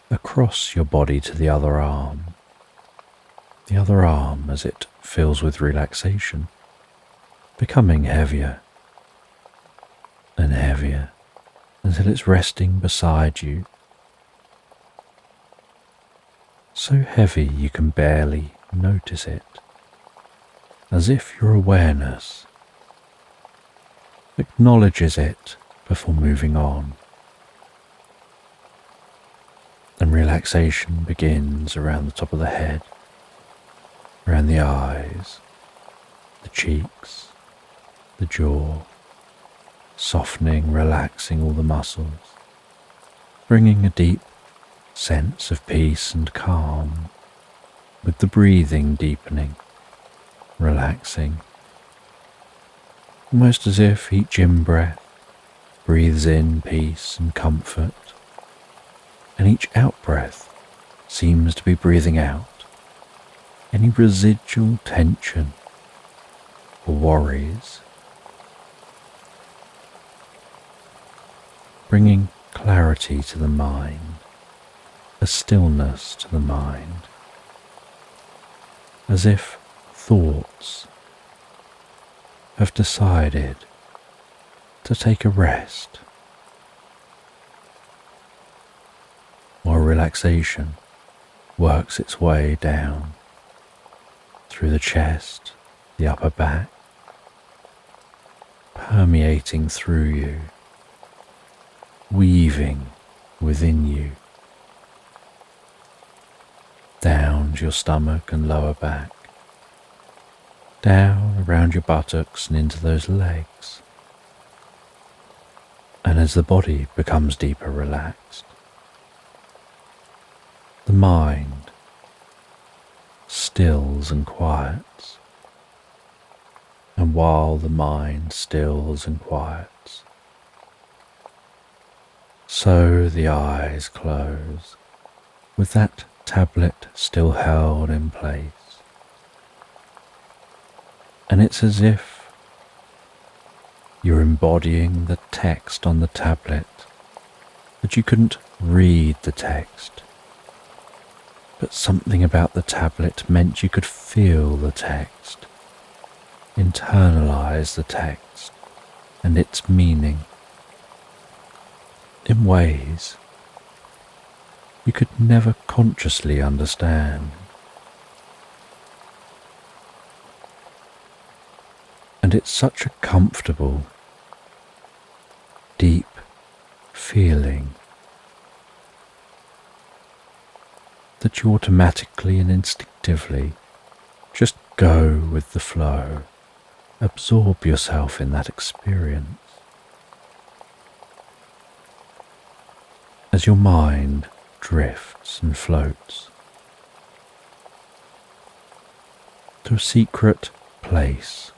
S1: across your body to the other arm. The other arm, as it fills with relaxation, becoming heavier and heavier until it's resting beside you. So heavy you can barely notice it, as if your awareness acknowledges it before moving on. And relaxation begins around the top of the head, around the eyes, the cheeks, the jaw, softening, relaxing all the muscles, bringing a deep sense of peace and calm, with the breathing deepening, relaxing, almost as if each in-breath breathes in peace and comfort, and each out-breath seems to be breathing out any residual tension or worries, bringing clarity to the mind, a stillness to the mind, as if thoughts have decided to take a rest, while relaxation works its way down through the chest, the upper back, permeating through you, weaving within you, down to your stomach and lower back, down around your buttocks and into those legs. And as the body becomes deeper relaxed, the mind stills and quiets. And while the mind stills and quiets, so the eyes close, with that tablet still held in place. And it's as if you're embodying the text on the tablet, but you couldn't read the text. But something about the tablet meant you could feel the text, internalize the text and its meaning in ways you could never consciously understand. And it's such a comfortable, deep feeling that you automatically and instinctively just go with the flow, absorb yourself in that experience. As your mind drifts and floats to a secret place,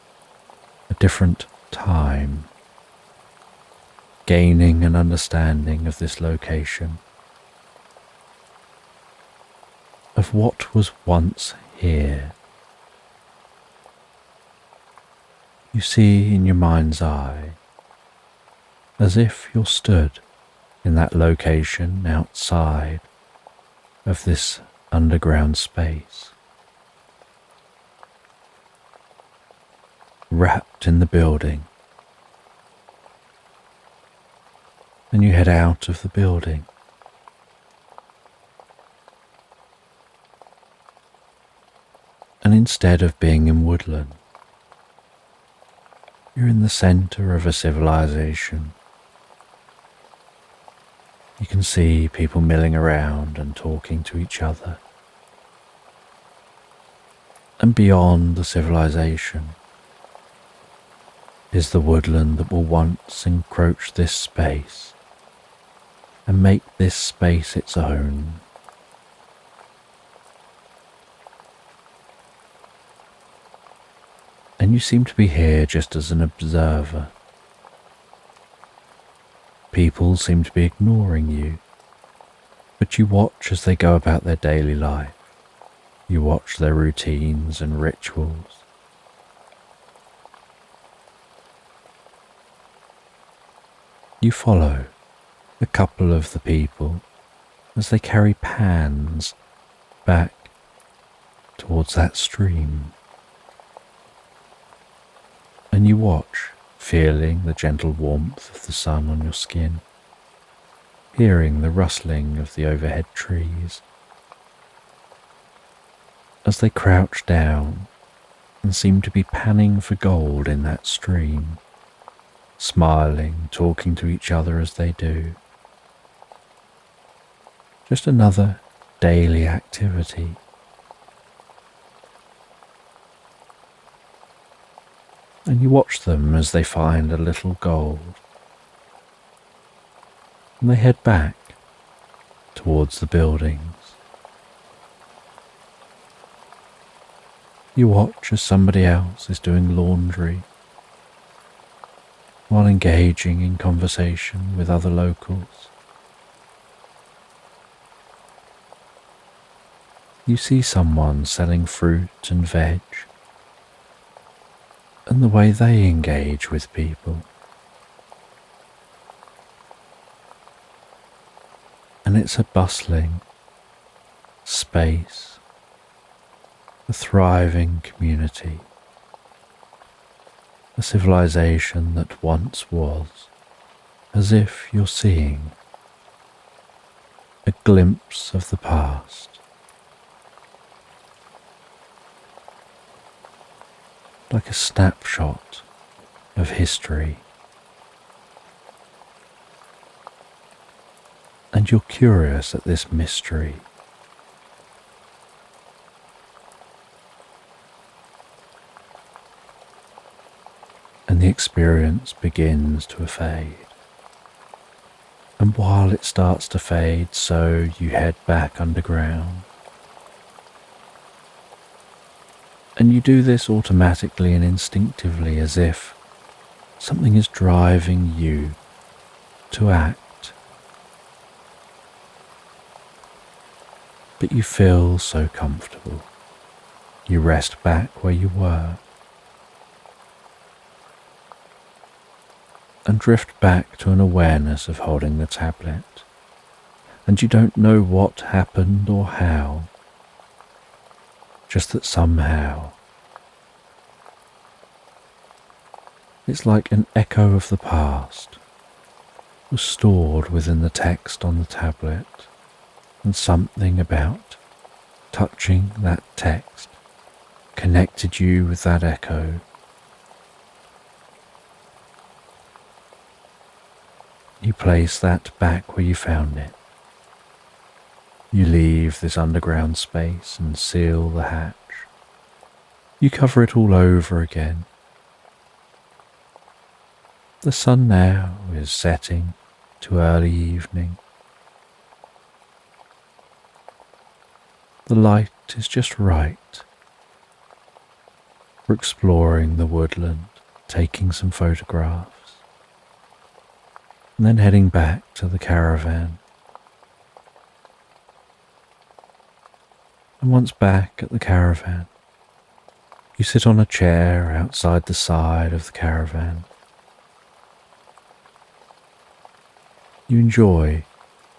S1: a different time, gaining an understanding of this location, of what was once here. You see in your mind's eye, as if you're stood in that location outside of this underground space, wrapped in the building, and you head out of the building. And instead of being in woodland, you're in the center of a civilization. You can see people milling around and talking to each other. And beyond the civilization is the woodland that will once encroach this space and make this space its own. and you seem to be here just as an observer. People seem to be ignoring you, but you watch as they go about their daily life. You watch their routines and rituals. You follow a couple of the people as they carry pans back towards that stream. And you watch, feeling the gentle warmth of the sun on your skin, hearing the rustling of the overhead trees, as they crouch down and seem to be panning for gold in that stream, smiling, talking to each other as they do. Just another daily activity. And you watch them as they find a little gold, and they head back towards the buildings. You watch as somebody else is doing laundry while engaging in conversation with other locals. You see someone selling fruit and veg, and the way they engage with people. And it's a bustling space, a thriving community, a civilization that once was, as if you're seeing a glimpse of the past. Like a snapshot of history. And you're curious at this mystery. And the experience begins to fade. And while it starts to fade, so you head back underground. And you do this automatically and instinctively, as if something is driving you to act. But you feel so comfortable. You rest back where you were and drift back to an awareness of holding the tablet. And you don't know what happened or how. Just that somehow it's like an echo of the past was stored within the text on the tablet, and something about touching that text connected you with that echo. You place that back where you found it. You leave this underground space and seal the hatch. You cover it all over again. The sun now is setting to early evening. The light is just right for exploring the woodland, taking some photographs, and then heading back to the caravan. And once back at the caravan, you sit on a chair outside the side of the caravan. You enjoy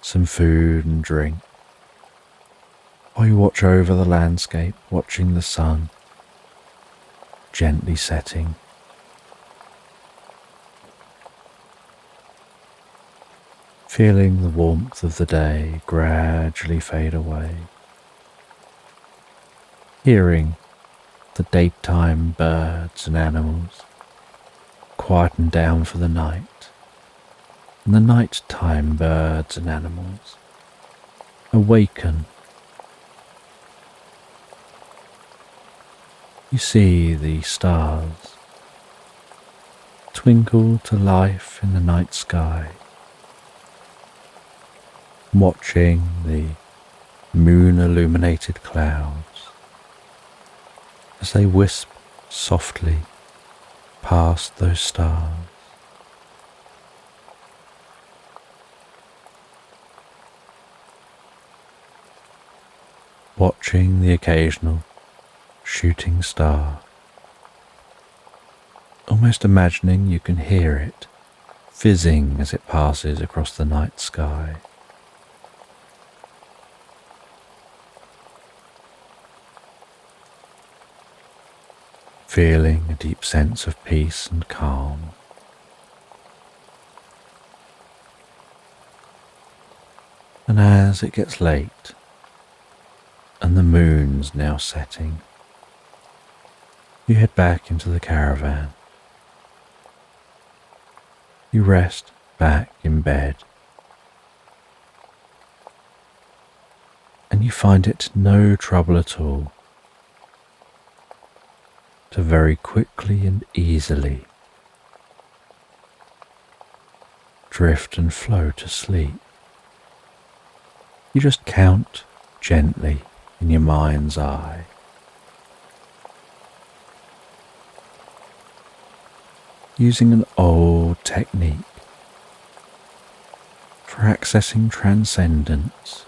S1: some food and drink while you watch over the landscape, watching the sun gently setting. Feeling the warmth of the day gradually fade away. Hearing the daytime birds and animals quieten down for the night, and the nighttime birds and animals awaken. You see the stars twinkle to life in the night sky, watching the moon-illuminated clouds as they wisp softly past those stars. Watching the occasional shooting star, almost imagining you can hear it fizzing as it passes across the night sky. Feeling a deep sense of peace and calm. And as it gets late and the moon's now setting, you head back into the caravan. You rest back in bed, and you find it no trouble at all to very quickly and easily drift and flow to sleep. You just count gently in your mind's eye. Using an old technique for accessing transcendence,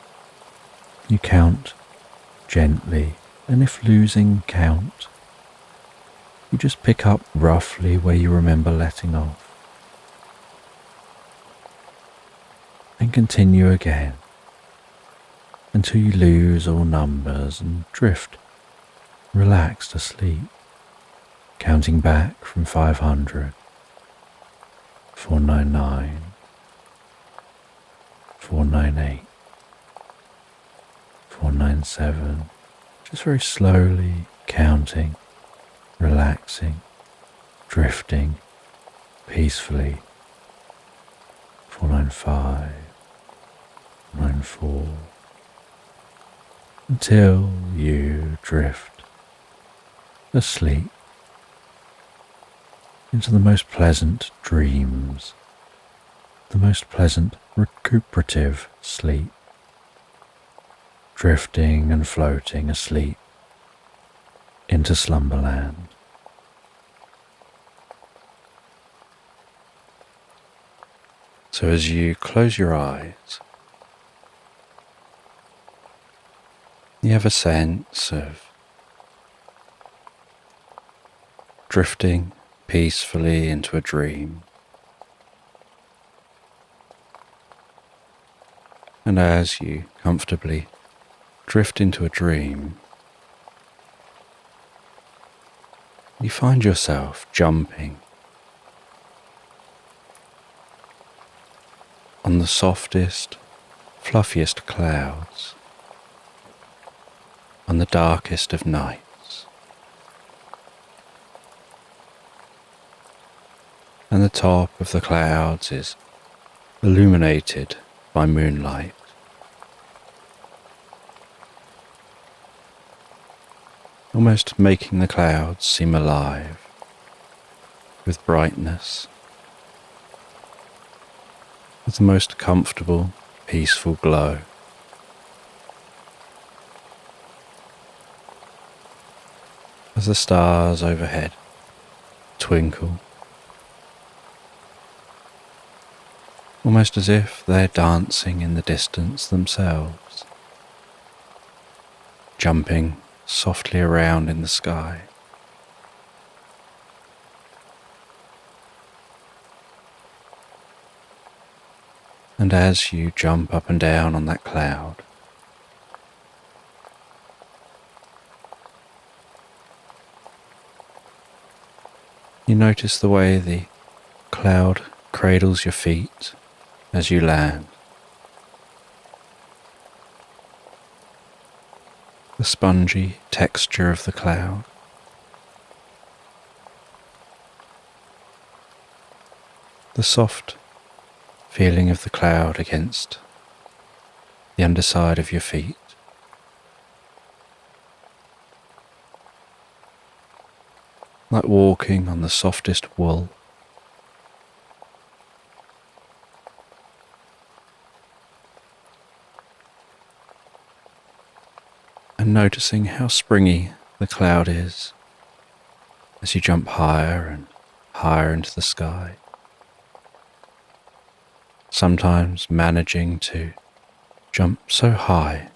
S1: you count gently, and if losing count, you just pick up roughly where you remember letting off, and continue again until you lose all numbers and drift relaxed asleep, counting back from 500, 499, 498, 497, just very slowly counting, relaxing, drifting peacefully, 495, 494, until you drift asleep into the most pleasant dreams, the most pleasant recuperative sleep, drifting and floating asleep into Slumberland. So as you close your eyes, you have a sense of drifting peacefully into a dream. And as you comfortably drift into a dream, you find yourself jumping on the softest, fluffiest clouds on the darkest of nights. And the top of the clouds is illuminated by moonlight. Almost making the clouds seem alive with brightness, with the most comfortable, peaceful glow. As the stars overhead twinkle, almost as if they're dancing in the distance themselves, jumping softly around in the sky. And as you jump up and down on that cloud, you notice the way the cloud cradles your feet as you land. The spongy texture of the cloud, the soft feeling of the cloud against the underside of your feet, like walking on the softest wool. And noticing how springy the cloud is as you jump higher and higher into the sky, sometimes managing to jump so high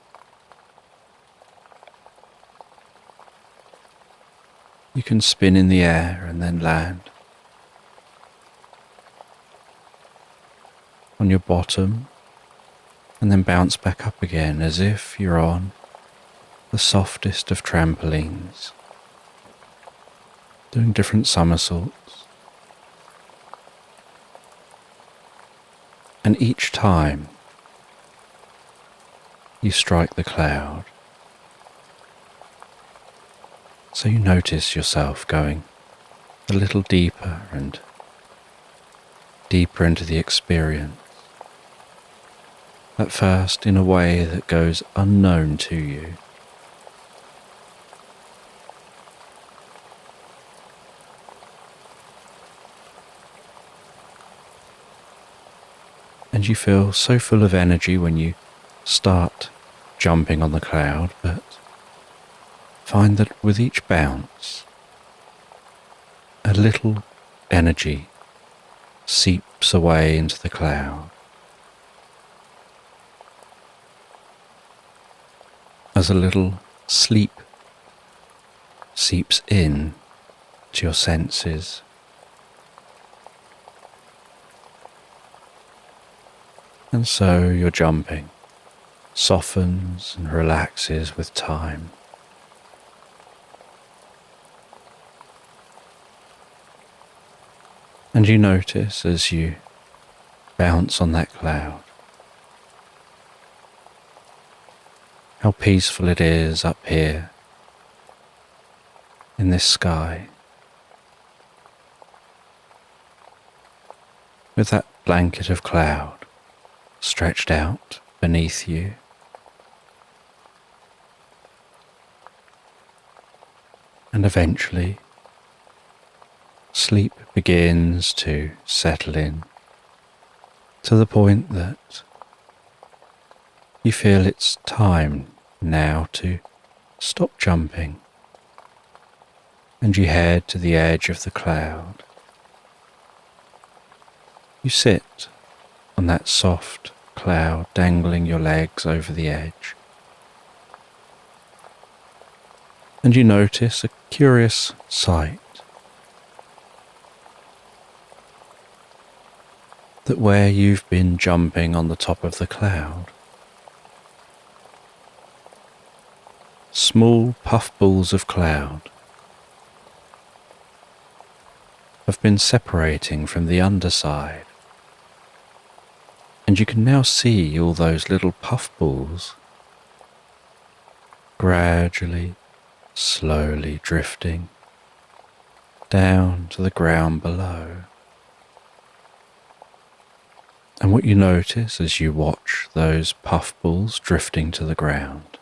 S1: you can spin in the air and then land on your bottom and then bounce back up again as if you're on the softest of trampolines, doing different somersaults. And each time you strike the cloud, so you notice yourself going a little deeper and deeper into the experience, at first in a way that goes unknown to you. And you feel so full of energy when you start jumping on the cloud, but find that with each bounce, a little energy seeps away into the cloud, as a little sleep seeps in to your senses. And so your jumping softens and relaxes with time. And you notice as you bounce on that cloud how peaceful it is up here in this sky, with that blanket of cloud stretched out beneath you. And eventually, sleep begins to settle in to the point that you feel it's time now to stop jumping, and you head to the edge of the cloud. You sit on that soft cloud, dangling your legs over the edge, and you notice a curious sight, that where you've been jumping on the top of the cloud, small puffballs of cloud have been separating from the underside, and you can now see all those little puffballs gradually, slowly drifting down to the ground below. And what you notice as you watch those puffballs drifting to the ground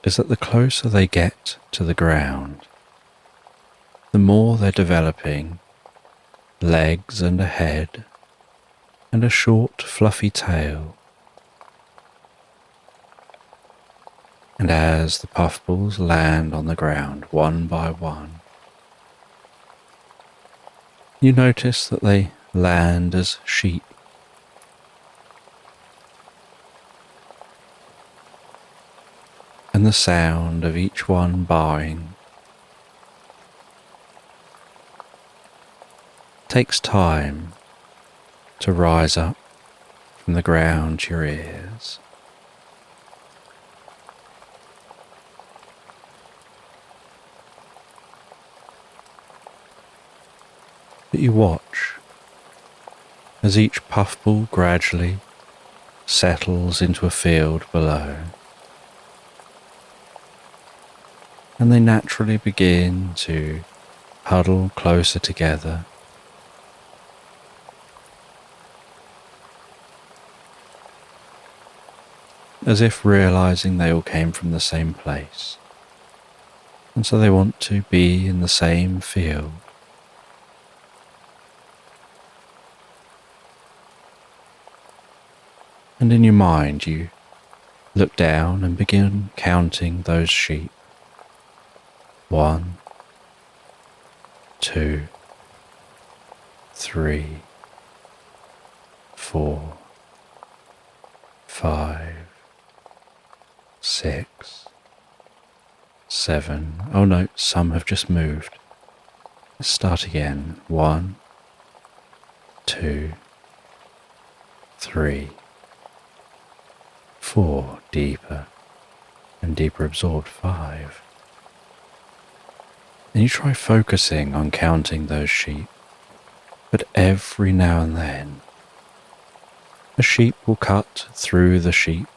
S1: is that the closer they get to the ground, the more they're developing legs and a head and a short fluffy tail. And as the puffballs land on the ground one by one, you notice that they land as sheep. And the sound of each one baaing takes time to rise up from the ground to your ears. But you watch as each puffball gradually settles into a field below, and they naturally begin to huddle closer together, as if realizing they all came from the same place, and so they want to be in the same field. And in your mind you look down and begin counting those sheep. 1, 2, 3, 4, 5, 6, 7. Oh no, some have just moved. Let's start again. 1, 2, 3, 4. Deeper and deeper absorbed. 5. And you try focusing on counting those sheep, but every now and then a sheep will cut through the sheep,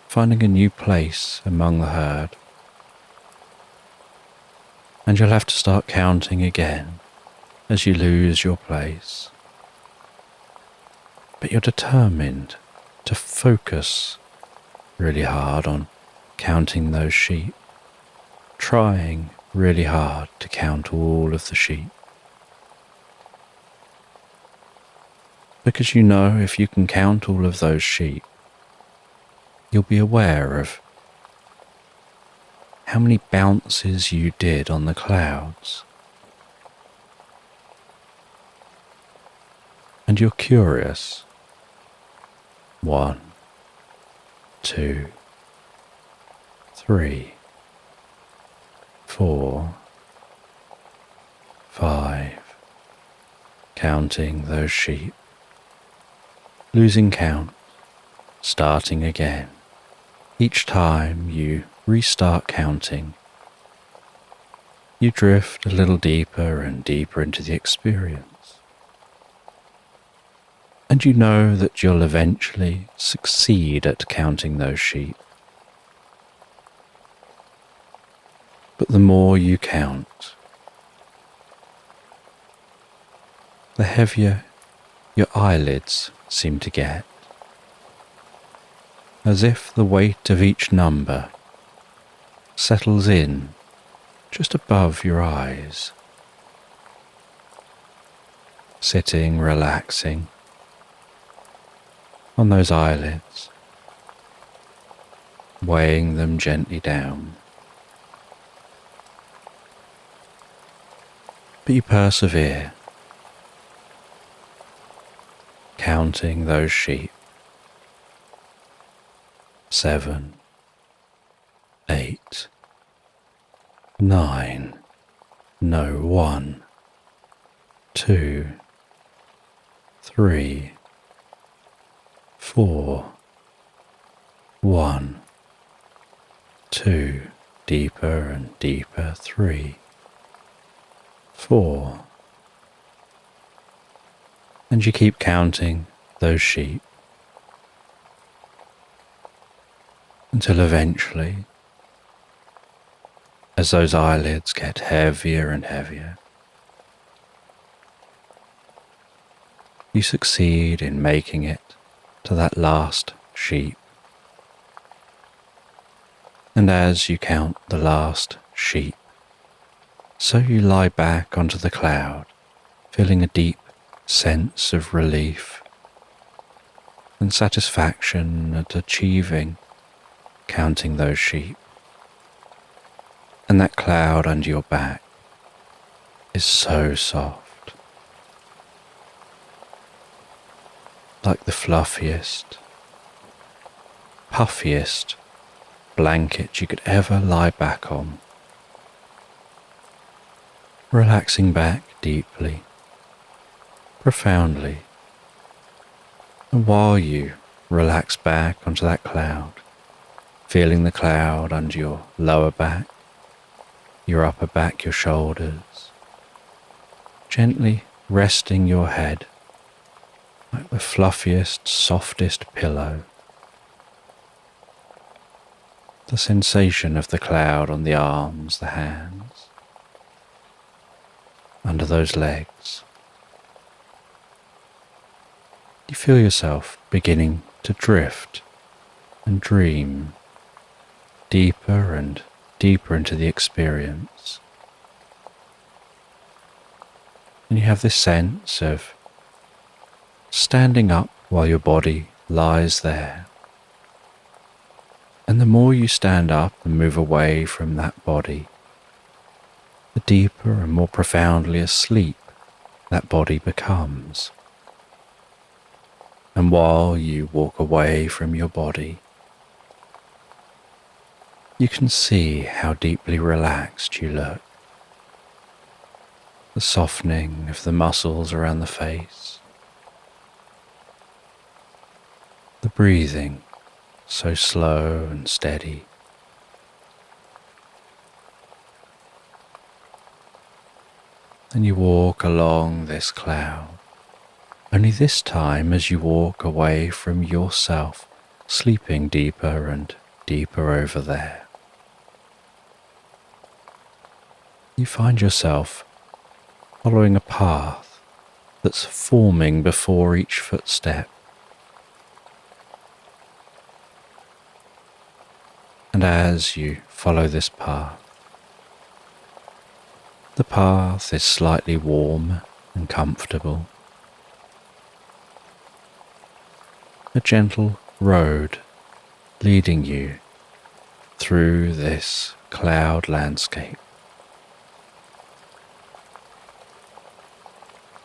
S1: finding a new place among the herd. And you'll have to start counting again as you lose your place. But you're determined to focus really hard on counting those sheep, trying really hard to count all of the sheep. Because you know if you can count all of those sheep, you'll be aware of how many bounces you did on the clouds. And you're curious. 1, 2, 3, 4, 5. Counting those sheep. Losing count, starting again. Each time you restart counting, you drift a little deeper and deeper into the experience. And you know that you'll eventually succeed at counting those sheep. But the more you count, the heavier your eyelids seem to get, as if the weight of each number settles in just above your eyes, sitting relaxing on those eyelids, weighing them gently down. But you persevere, counting those sheep. 7, 8, 9, no, 1, 2, 3, 4, 1, 2, deeper and deeper. 3, 4. And you keep counting those sheep until eventually, as those eyelids get heavier and heavier, you succeed in making it to that last sheep. And as you count the last sheep, so you lie back onto the cloud, feeling a deep sense of relief and satisfaction at achieving counting those sheep. And that cloud under your back is so soft, like the fluffiest, puffiest blanket you could ever lie back on, relaxing back deeply, profoundly. And while you relax back onto that cloud, feeling the cloud under your lower back, your upper back, your shoulders, gently resting your head like the fluffiest, softest pillow. The sensation of the cloud on the arms, the hands, under those legs. You feel yourself beginning to drift and dream deeper and deeper into the experience. And you have this sense of standing up while your body lies there. And the more you stand up and move away from that body, the deeper and more profoundly asleep that body becomes. And while you walk away from your body, you can see how deeply relaxed you look. The softening of the muscles around the face, the breathing so slow and steady. And you walk along this cloud, only this time as you walk away from yourself, sleeping deeper and deeper over there. You find yourself following a path that's forming before each footstep. And as you follow this path, the path is slightly warm and comfortable. A gentle road leading you through this cloud landscape.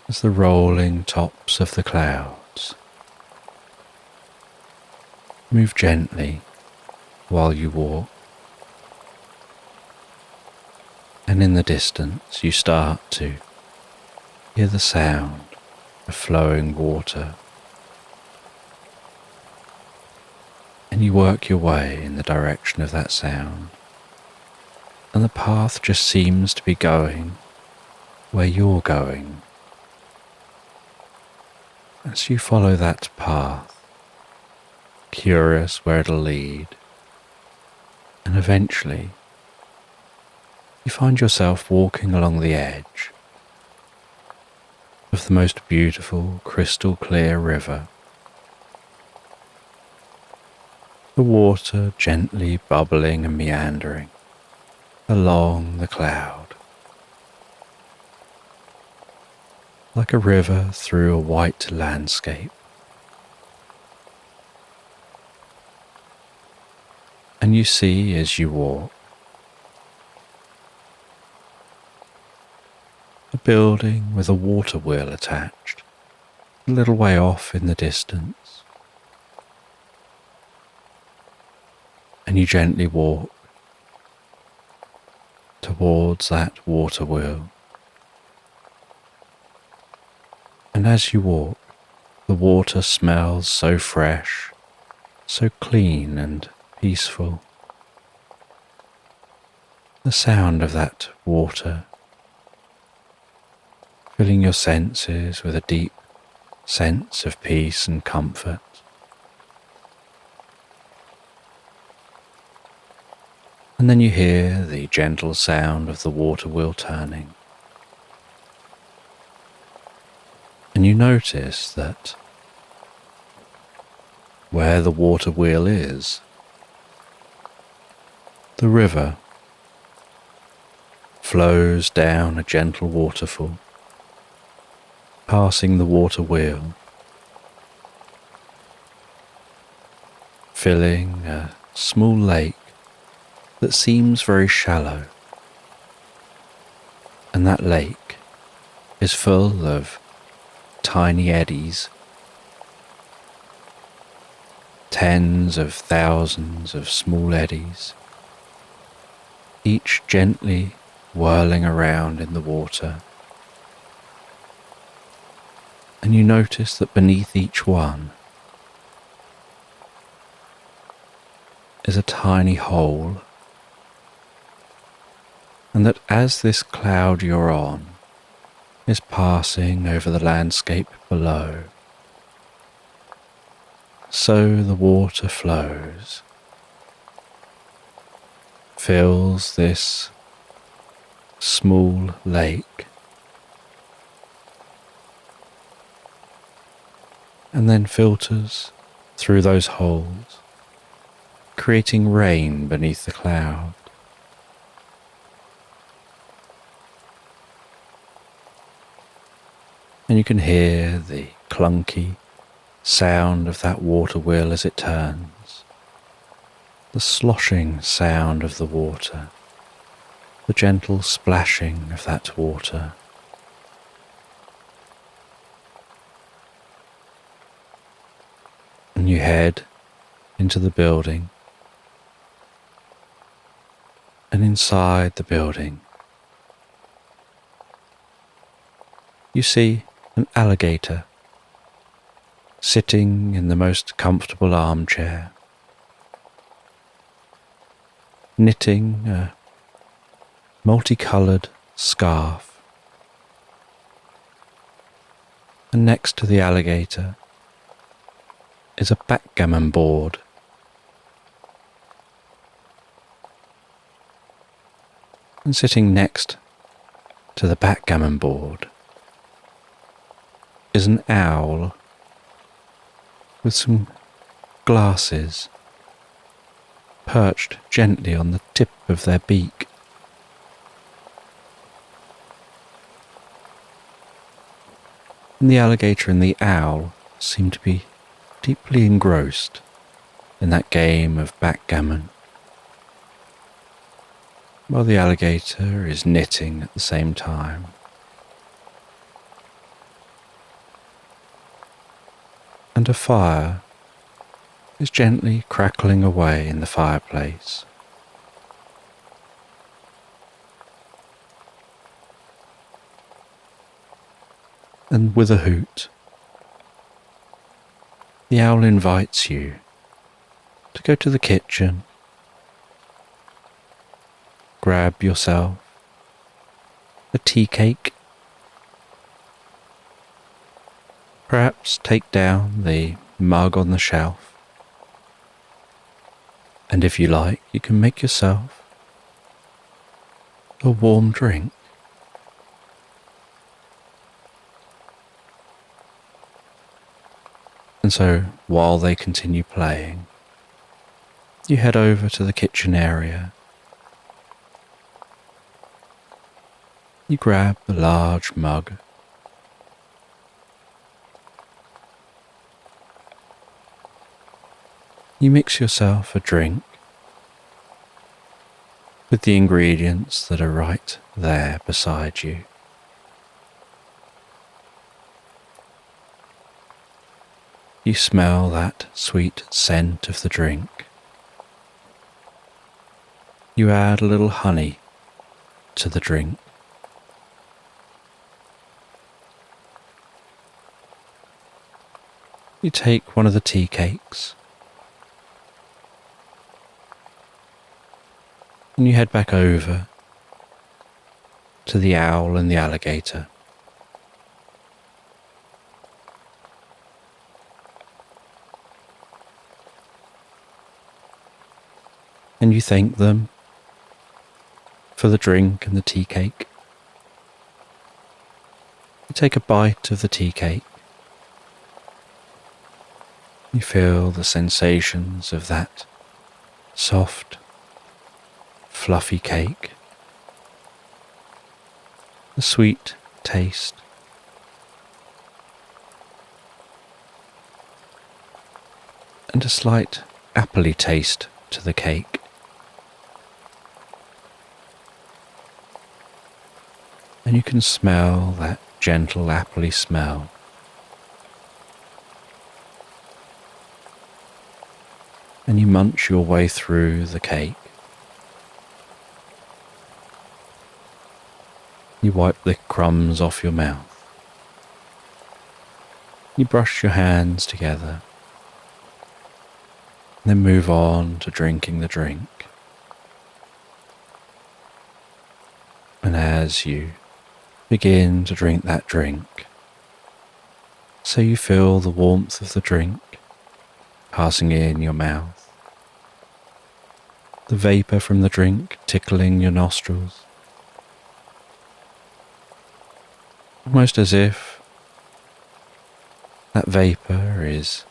S1: As the rolling tops of the clouds move gently while you walk, and in the distance you start to hear the sound of flowing water, and you work your way in the direction of that sound, and the path just seems to be going where you're going. As you follow that path, curious where it'll lead, and eventually you find yourself walking along the edge of the most beautiful crystal clear river. The water gently bubbling and meandering along the cloud, like a river through a white landscape. And you see as you walk a building with a water wheel attached, a little way off in the distance. And you gently walk towards that water wheel. And as you walk, the water smells so fresh, so clean and peaceful. The sound of that water filling your senses with a deep sense of peace and comfort. And then you hear the gentle sound of the water wheel turning. And you notice that where the water wheel is, the river flows down a gentle waterfall, passing the water wheel, filling a small lake that seems very shallow. And that lake is full of tiny eddies, tens of thousands of small eddies, each gently whirling around in the water. And you notice that beneath each one is a tiny hole, and that as this cloud you're on is passing over the landscape below, so the water flows, fills this small lake, and then filters through those holes, creating rain beneath the cloud. And you can hear the clunky sound of that water wheel as it turns, the sloshing sound of the water, the gentle splashing of that water. And you head into the building, and inside the building you see an alligator sitting in the most comfortable armchair, knitting a multicoloured scarf. And next to the alligator is a backgammon board. And sitting next to the backgammon board is an owl with some glasses perched gently on the tip of their beak. And the alligator and the owl seem to be deeply engrossed in that game of backgammon, while the alligator is knitting at the same time. And a fire is gently crackling away in the fireplace. And with a hoot, the owl invites you to go to the kitchen, grab yourself a tea cake, perhaps take down the mug on the shelf, and if you like, you can make yourself a warm drink. And so, while they continue playing, you head over to the kitchen area. You grab the large mug. You mix yourself a drink with the ingredients that are right there beside you. You smell that sweet scent of the drink. You add a little honey to the drink. You take one of the tea cakes and you head back over to the owl and the alligator. And you thank them for the drink and the tea cake. You take a bite of the tea cake. You feel the sensations of that soft, fluffy cake, the sweet taste, and a slight appley taste to the cake. And you can smell that gentle appley smell. And you munch your way through the cake. You wipe the crumbs off your mouth. You brush your hands together. And then move on to drinking the drink. And as you begin to drink that drink, so you feel the warmth of the drink passing in your mouth, the vapour from the drink tickling your nostrils, almost as if that vapour is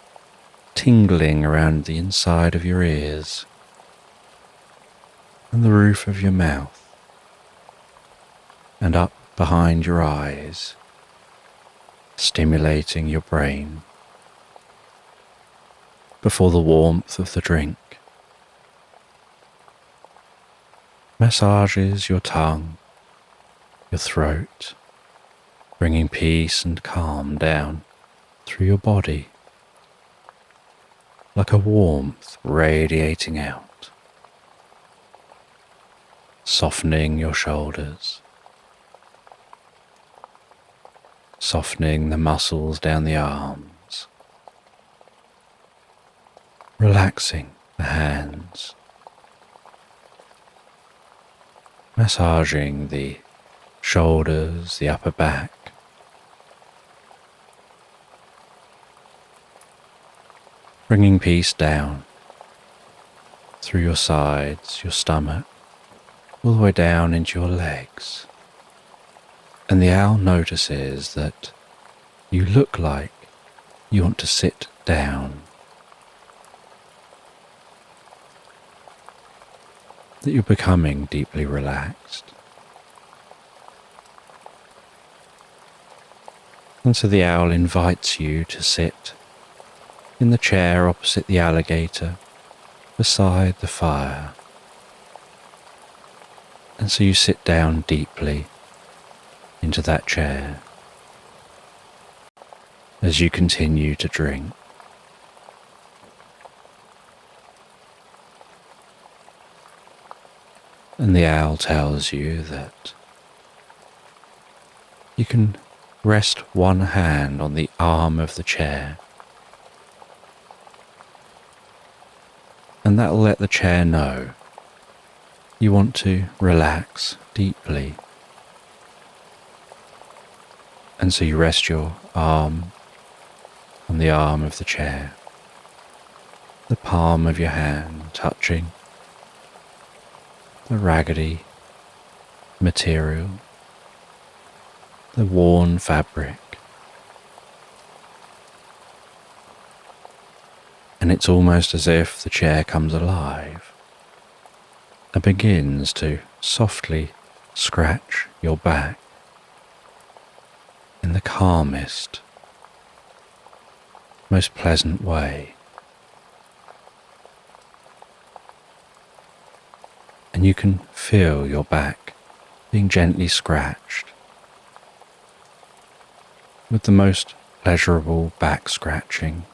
S1: tingling around the inside of your ears and the roof of your mouth and up behind your eyes, stimulating your brain before the warmth of the drink massages your tongue, your throat, bringing peace and calm down through your body, like a warmth radiating out, softening your shoulders, softening the muscles down the arms, relaxing the hands, massaging the shoulders, the upper back, bringing peace down through your sides, your stomach, all the way down into your legs. And the owl notices that you look like you want to sit down, that you're becoming deeply relaxed. And so the owl invites you to sit in the chair opposite the alligator, beside the fire. And so you sit down deeply into that chair as you continue to drink. And the owl tells you that you can rest one hand on the arm of the chair, and that will let the chair know you want to relax deeply. And so you rest your arm on the arm of the chair, the palm of your hand touching the raggedy material, the worn fabric. And it's almost as if the chair comes alive and begins to softly scratch your back in the calmest, most pleasant way. And you can feel your back being gently scratched with the most pleasurable back scratching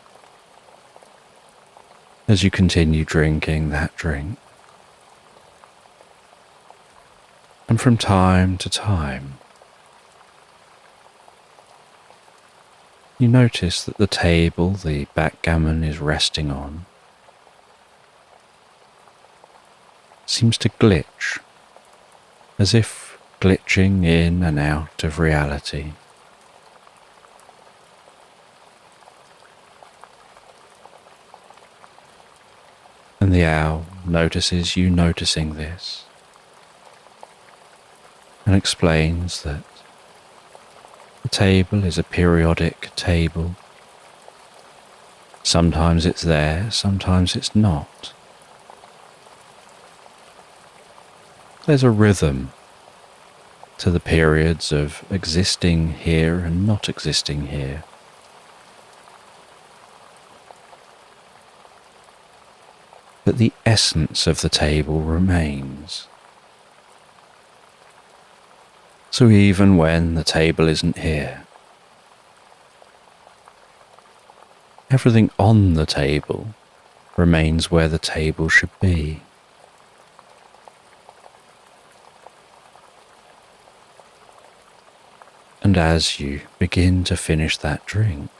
S1: as you continue drinking that drink. And from time to time, you notice that the table the backgammon is resting on seems to glitch, as if glitching in and out of reality. And the owl notices you noticing this and explains that the table is a periodic table. Sometimes it's there, sometimes it's not. There's a rhythm to the periods of existing here and not existing here. But the essence of the table remains. So even when the table isn't here, everything on the table remains where the table should be. And as you begin to finish that drink,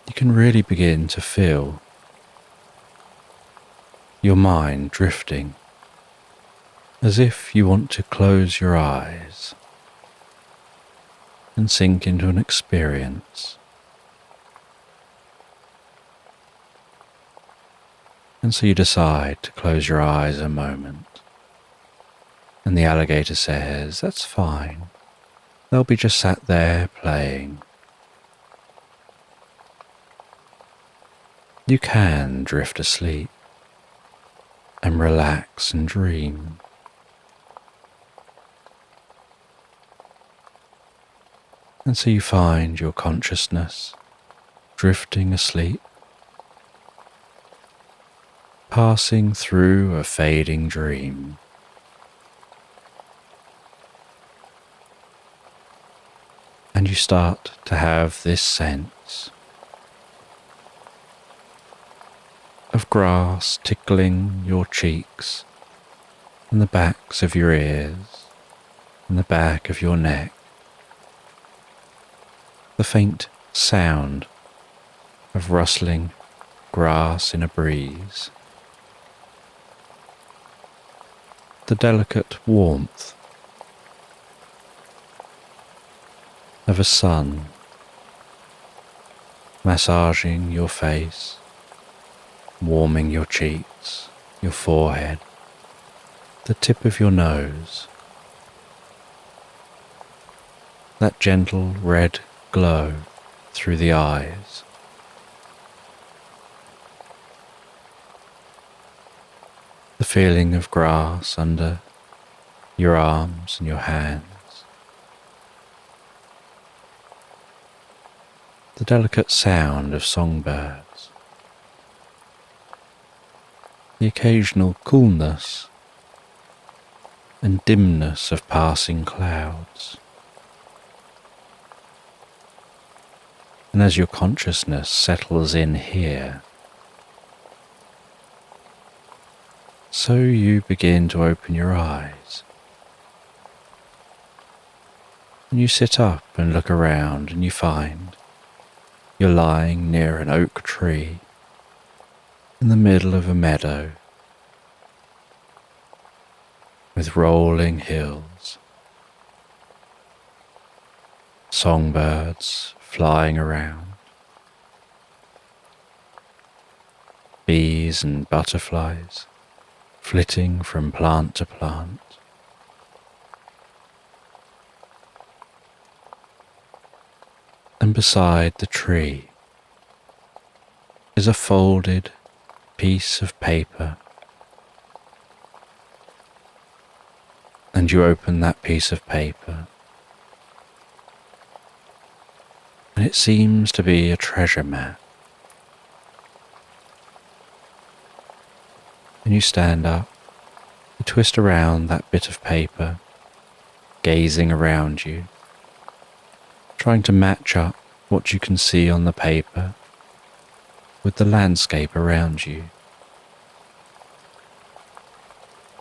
S1: you can really begin to feel your mind drifting, as if you want to close your eyes and sink into an experience. And so you decide to close your eyes a moment. And the alligator says, "That's fine. They'll be just sat there playing." You can drift asleep and relax and dream. And so you find your consciousness drifting asleep, passing through a fading dream. And you start to have this sense of grass tickling your cheeks and the backs of your ears and the back of your neck. The faint sound of rustling grass in a breeze. The delicate warmth of a sun massaging your face, warming your cheeks, your forehead, the tip of your nose. That gentle red glow through the eyes. The feeling of grass under your arms and your hands. The delicate sound of songbirds. The occasional coolness and dimness of passing clouds. And as your consciousness settles in here, so you begin to open your eyes. And you sit up and look around and you find you're lying near an oak tree in the middle of a meadow with rolling hills, songbirds flying around, bees and butterflies flitting from plant to plant. And beside the tree is a folded piece of paper. And you open that piece of paper, and it seems to be a treasure map. And you stand up, you twist around that bit of paper, gazing around you, trying to match up what you can see on the paper with the landscape around you.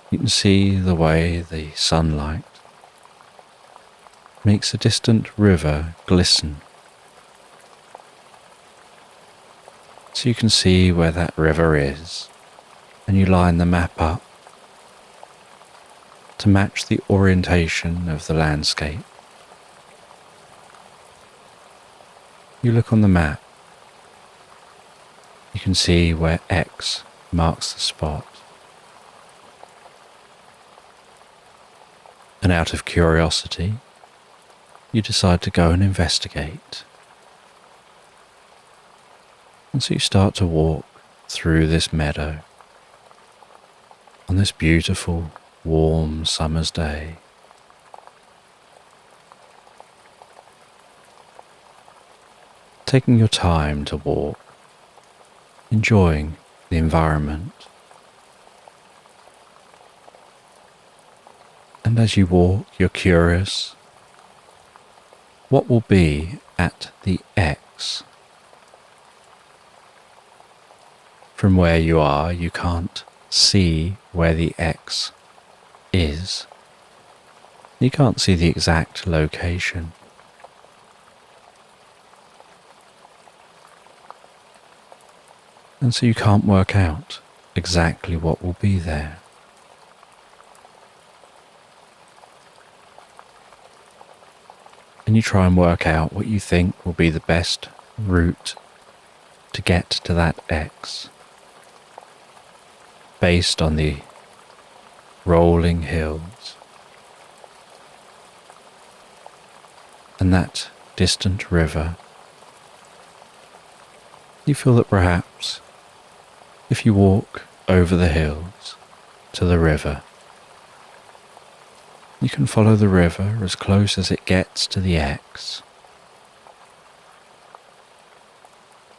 S1: You can see the way the sunlight makes a distant river glisten. So you can see where that river is, and you line the map up to match the orientation of the landscape. You look on the map, you can see where X marks the spot. And out of curiosity, you decide to go and investigate. And so you start to walk through this meadow on this beautiful, warm summer's day. Taking your time to walk, enjoying the environment. And as you walk, you're curious, what will be at the X? From where you are, you can't see where the X is. You can't see the exact location. And so you can't work out exactly what will be there. And you try and work out what you think will be the best route to get to that X, based on the rolling hills and that distant river. You feel that perhaps if you walk over the hills to the river, you can follow the river as close as it gets to the X,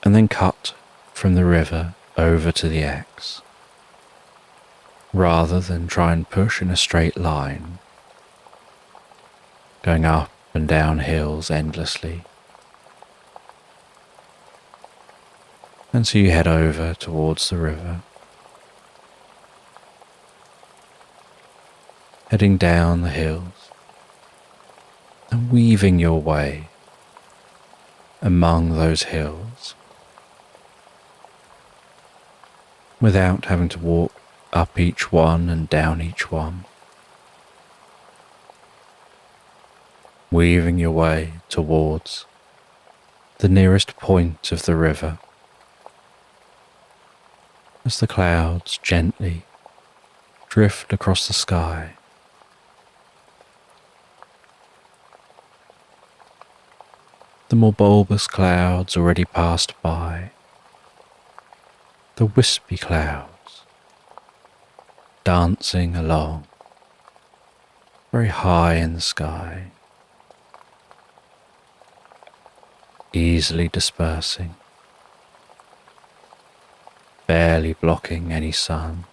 S1: and then cut from the river over to the X, rather than try and push in a straight line, going up and down hills endlessly. And so you head over towards the river, heading down the hills and weaving your way among those hills without having to walk up each one and down each one, weaving your way towards the nearest point of the river as the clouds gently drift across the sky. The more bulbous clouds already passed by, the wispy clouds dancing along very high in the sky, easily dispersing, barely blocking any sun.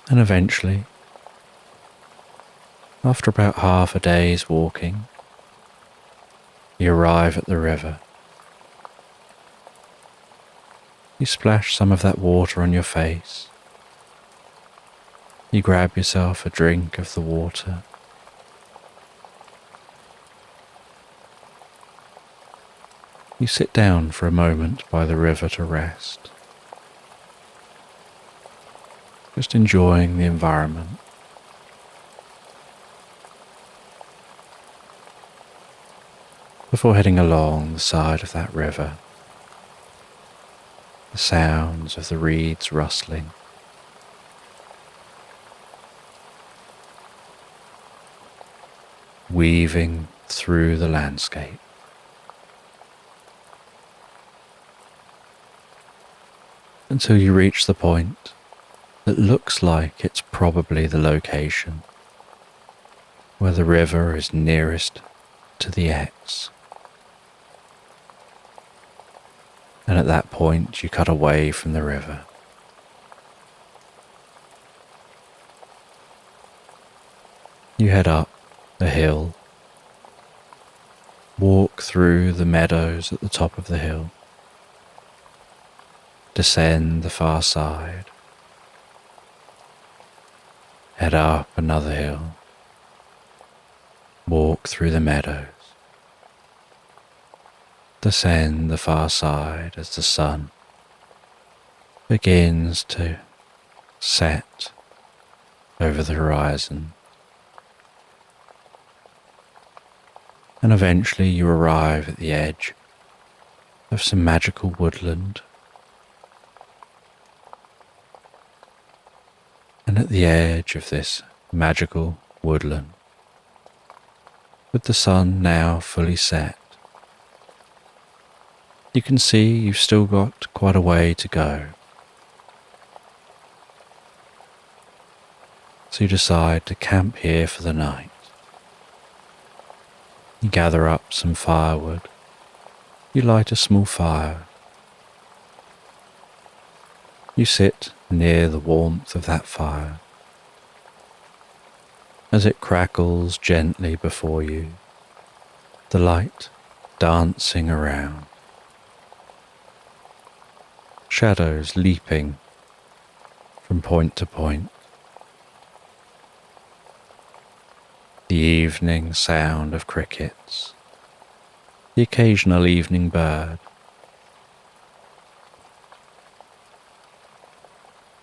S1: And eventually, after about half a day's walking, you arrive at the river. You splash some of that water on your face. You grab yourself a drink of the water. You sit down for a moment by the river to rest, just enjoying the environment. Before heading along the side of that river, the sounds of the reeds rustling, weaving through the landscape. Until you reach the point that looks like it's probably the location where the river is nearest to the X. And at that point you cut away from the river. You head up the hill, walk through the meadows at the top of the hill, descend the far side, head up another hill, walk through the meadows, descend the far side as the sun begins to set over the horizon. And eventually you arrive at the edge of some magical woodland. And at the edge of this magical woodland, with the sun now fully set, you can see you've still got quite a way to go. So you decide to camp here for the night. You gather up some firewood. You light a small fire. You sit near the warmth of that fire as it crackles gently before you, the light dancing around, shadows leaping from point to point, the evening sound of crickets, the occasional evening bird,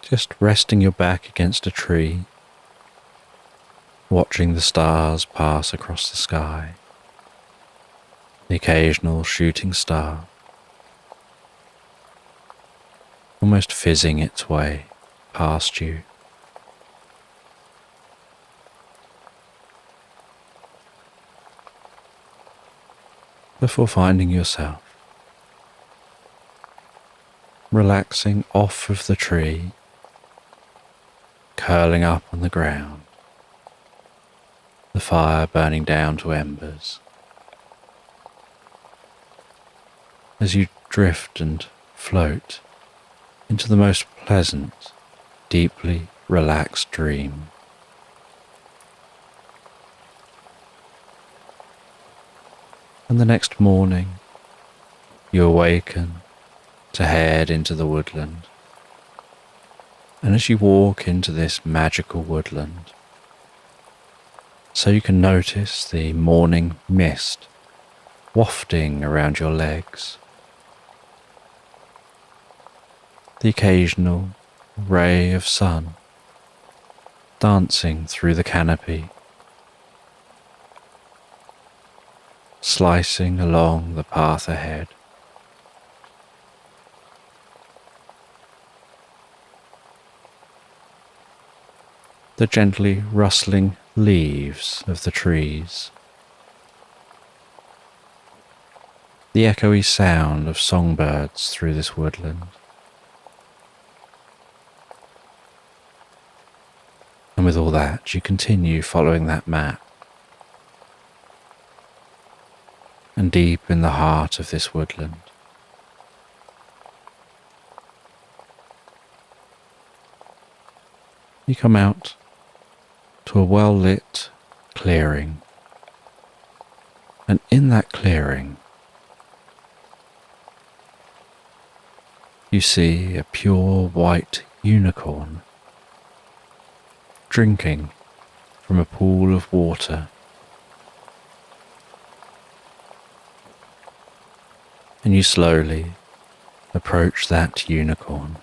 S1: just resting your back against a tree, watching the stars pass across the sky, the occasional shooting star, almost fizzing its way past you. Before finding yourself relaxing off of the tree, curling up on the ground, the fire burning down to embers. As you drift and float into the most pleasant, deeply relaxed dream. And the next morning, you awaken to head into the woodland. And as you walk into this magical woodland, so you can notice the morning mist wafting around your legs, the occasional ray of sun dancing through the canopy, slicing along the path ahead. The gently rustling leaves of the trees, the echoey sound of songbirds through this woodland, and with all that you continue following that map, and deep in the heart of this woodland you come out to a well-lit clearing, and in that clearing you see a pure white unicorn drinking from a pool of water, and you slowly approach that unicorn.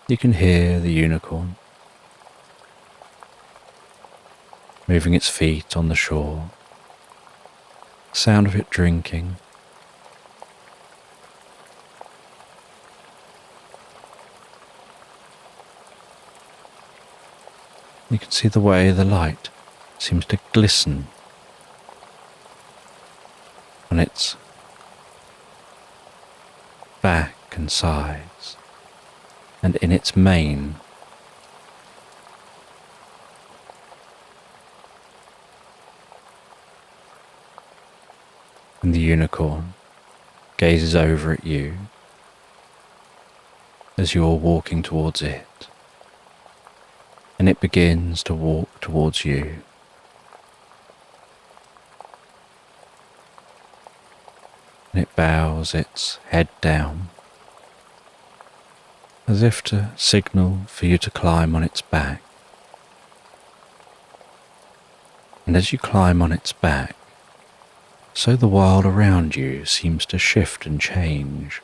S1: You can hear the unicorn moving its feet on the shore, the sound of it drinking. You can see the way the light seems to glisten on its back and sides, and in its mane. And the unicorn gazes over at you as you're walking towards it, and it begins to walk towards you. And it bows its head down, as if to signal for you to climb on its back. And as you climb on its back, so the world around you seems to shift and change,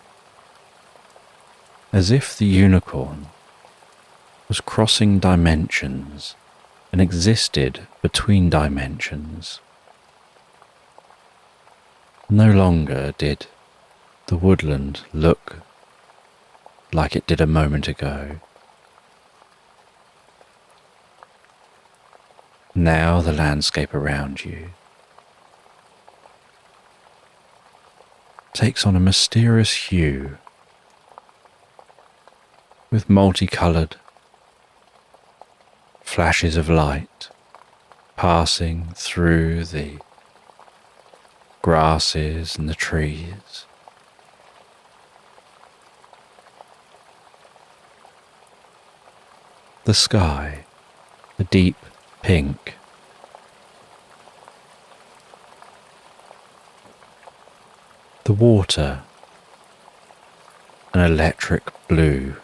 S1: as if the unicorn was crossing dimensions and existed between dimensions. No longer did the woodland look like it did a moment ago. Now the landscape around you takes on a mysterious hue, with multicoloured flashes of light passing through the grasses and the trees. The sky, a deep pink. The water, an electric blue.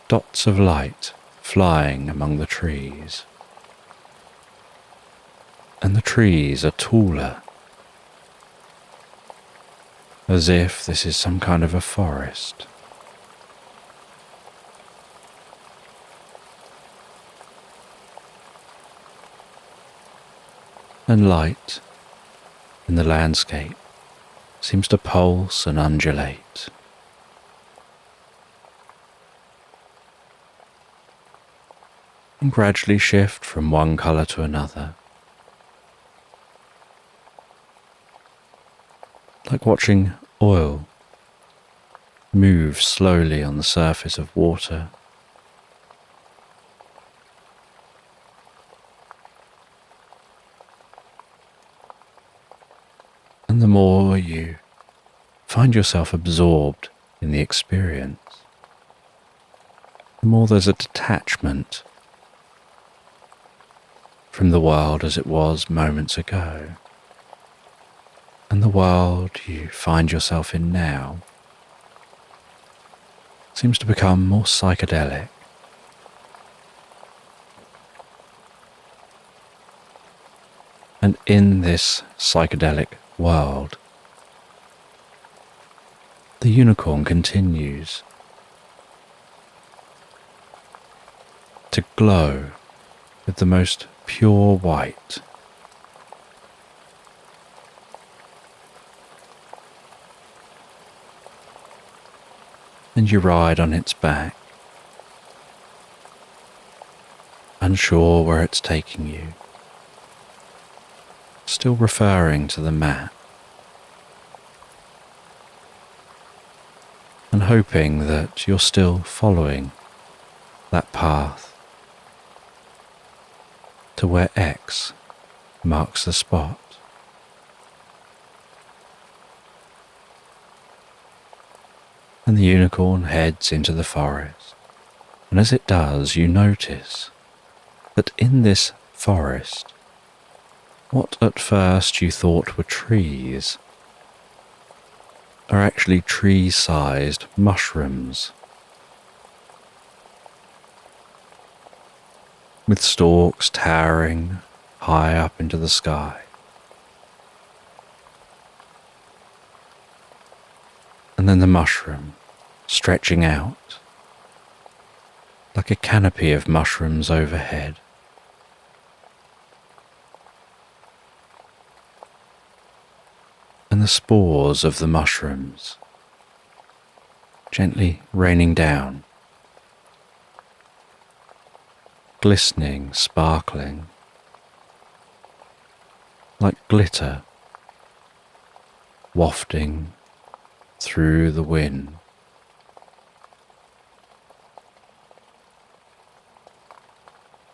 S1: Dots of light flying among the trees. And the trees are taller, as if this is some kind of a forest. And light in the landscape seems to pulse and undulate. And gradually shift from one colour to another, like watching oil move slowly on the surface of water. And the more you find yourself absorbed in the experience, the more there's a detachment from the world as it was moments ago. And the world you find yourself in now seems to become more psychedelic. And in this psychedelic world, the unicorn continues to glow with the most pure white. And you ride on its back, unsure where it's taking you, still referring to the map, and hoping that you're still following that path to where X marks the spot. And the unicorn heads into the forest, and as it does, you notice that in this forest, what at first you thought were trees are actually tree-sized mushrooms, with stalks towering high up into the sky. And then the mushroom stretching out like a canopy of mushrooms overhead. And the spores of the mushrooms gently raining down, glistening, sparkling, like glitter wafting through the wind.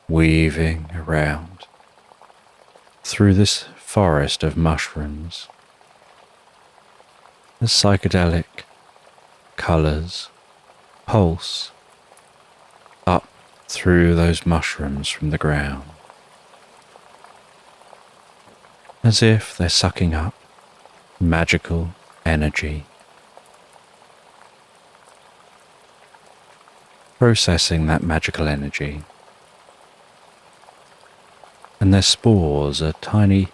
S1: Weaving around through this forest of mushrooms, the psychedelic colours pulse up through those mushrooms from the ground, as if they're sucking up magical energy, processing that magical energy. And their spores are tiny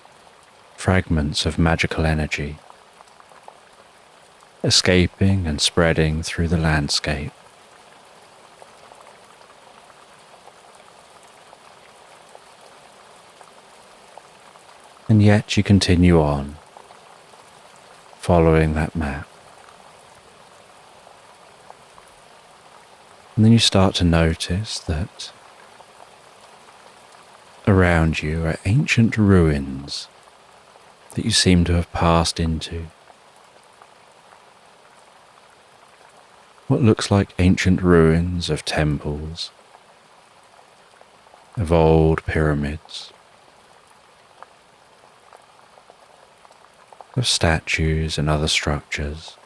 S1: fragments of magical energy, escaping and spreading through the landscape. And yet you continue on, following that map. And then you start to notice that around you are ancient ruins that you seem to have passed into. What looks like ancient ruins of temples, of old pyramids, of statues and other structures.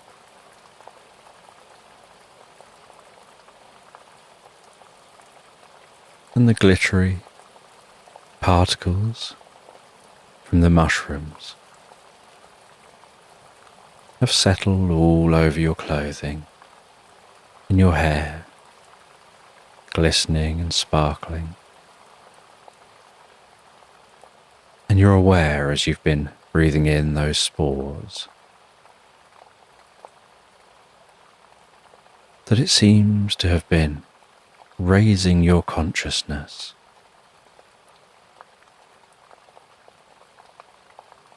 S1: And the glittery particles from the mushrooms have settled all over your clothing, in your hair, glistening and sparkling. And you're aware, as you've been breathing in those spores, that it seems to have been raising your consciousness,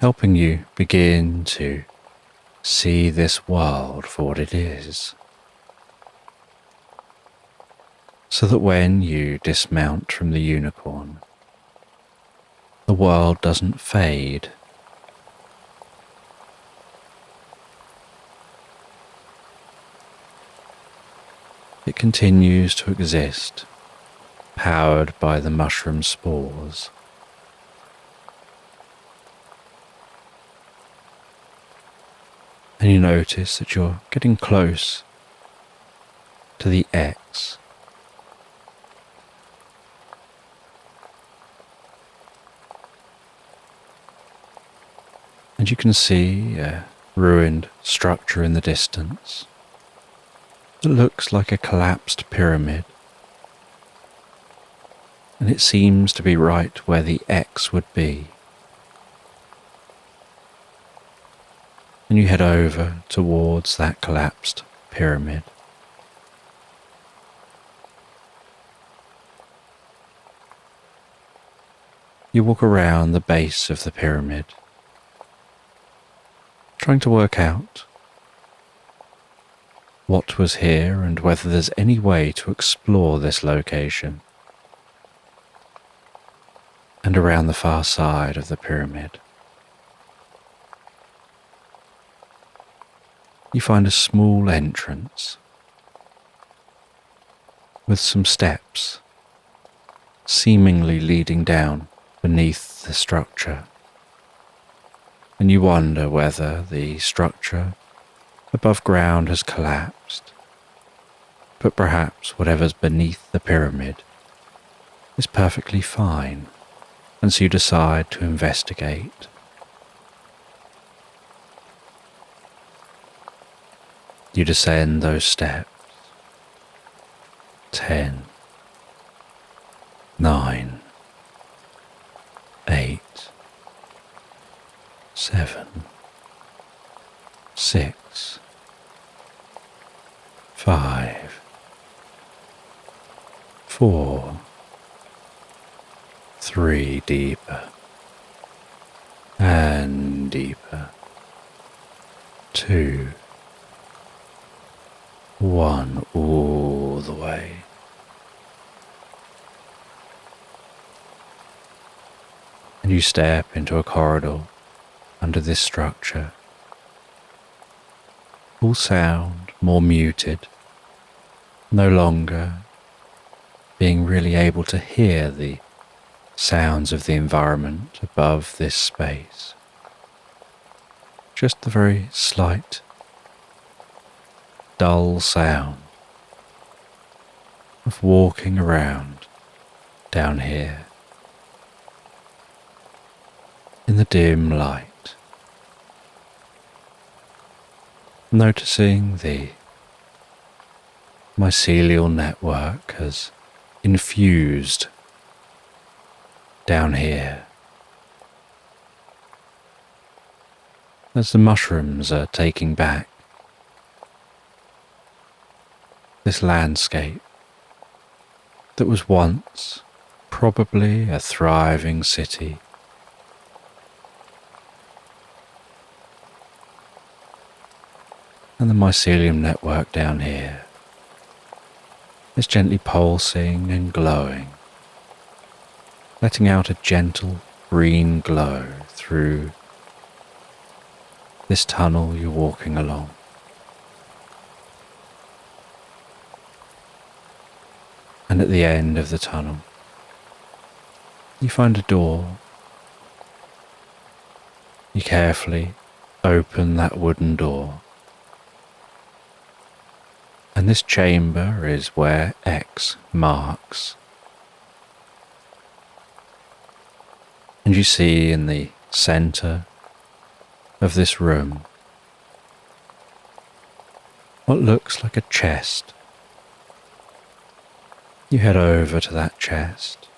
S1: helping you begin to see this world for what it is, so that when you dismount from the unicorn, the world doesn't fade. It continues to exist, powered by the mushroom spores. And you notice that you're getting close to the X. And you can see a ruined structure in the distance that looks like a collapsed pyramid. And it seems to be right where the X would be. And you head over towards that collapsed pyramid. You walk around the base of the pyramid, trying to work out what was here and whether there's any way to explore this location. And around the far side of the pyramid, you find a small entrance with some steps seemingly leading down beneath the structure. And you wonder whether the structure above ground has collapsed, but perhaps whatever's beneath the pyramid is perfectly fine, and so you decide to investigate. You descend those steps. 10, 9, 8, 7, 6, 5, 4, 3, deeper and deeper. 2, 1, all the way. And you step into a corridor under this structure. All sound more muted, no longer being really able to hear the sounds of the environment above this space. Just the very slight, dull sound of walking around down here in the dim light, noticing the mycelial network has infused down here as the mushrooms are taking back this landscape that was once probably a thriving city. And the mycelium network down here is gently pulsing and glowing, letting out a gentle green glow through this tunnel you're walking along. And at the end of the tunnel, you find a door. You carefully open that wooden door. And this chamber is where X marks. And you see in the center of this room what looks like a chest. You head over to that chest.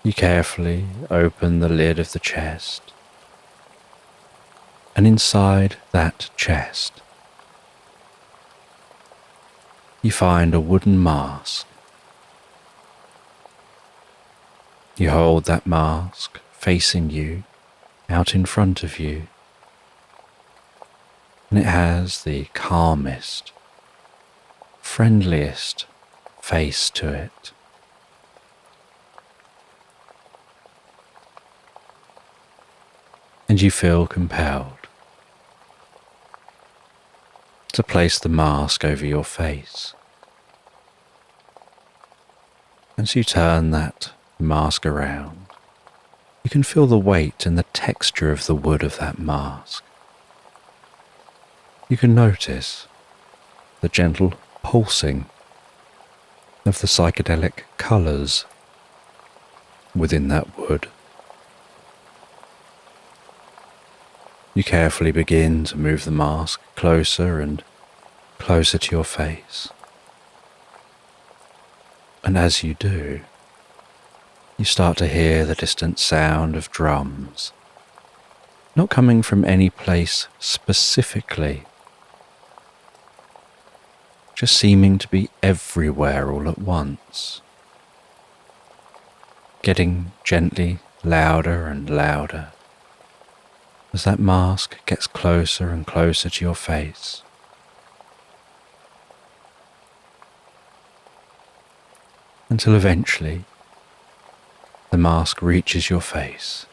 S1: You carefully open the lid of the chest. And inside that chest, you find a wooden mask. You hold that mask facing you, out in front of you, and it has the calmest, friendliest face to it. And you feel compelled to place the mask over your face. And so you turn that mask around You can feel the weight and the texture of the wood of that mask. You can notice the gentle pulsing of the psychedelic colours within that wood. You carefully begin to move the mask closer and closer to your face. And as you do, you start to hear the distant sound of drums, not coming from any place specifically, just seeming to be everywhere all at once, getting gently louder and louder as that mask gets closer and closer to your face. Until eventually the mask reaches your face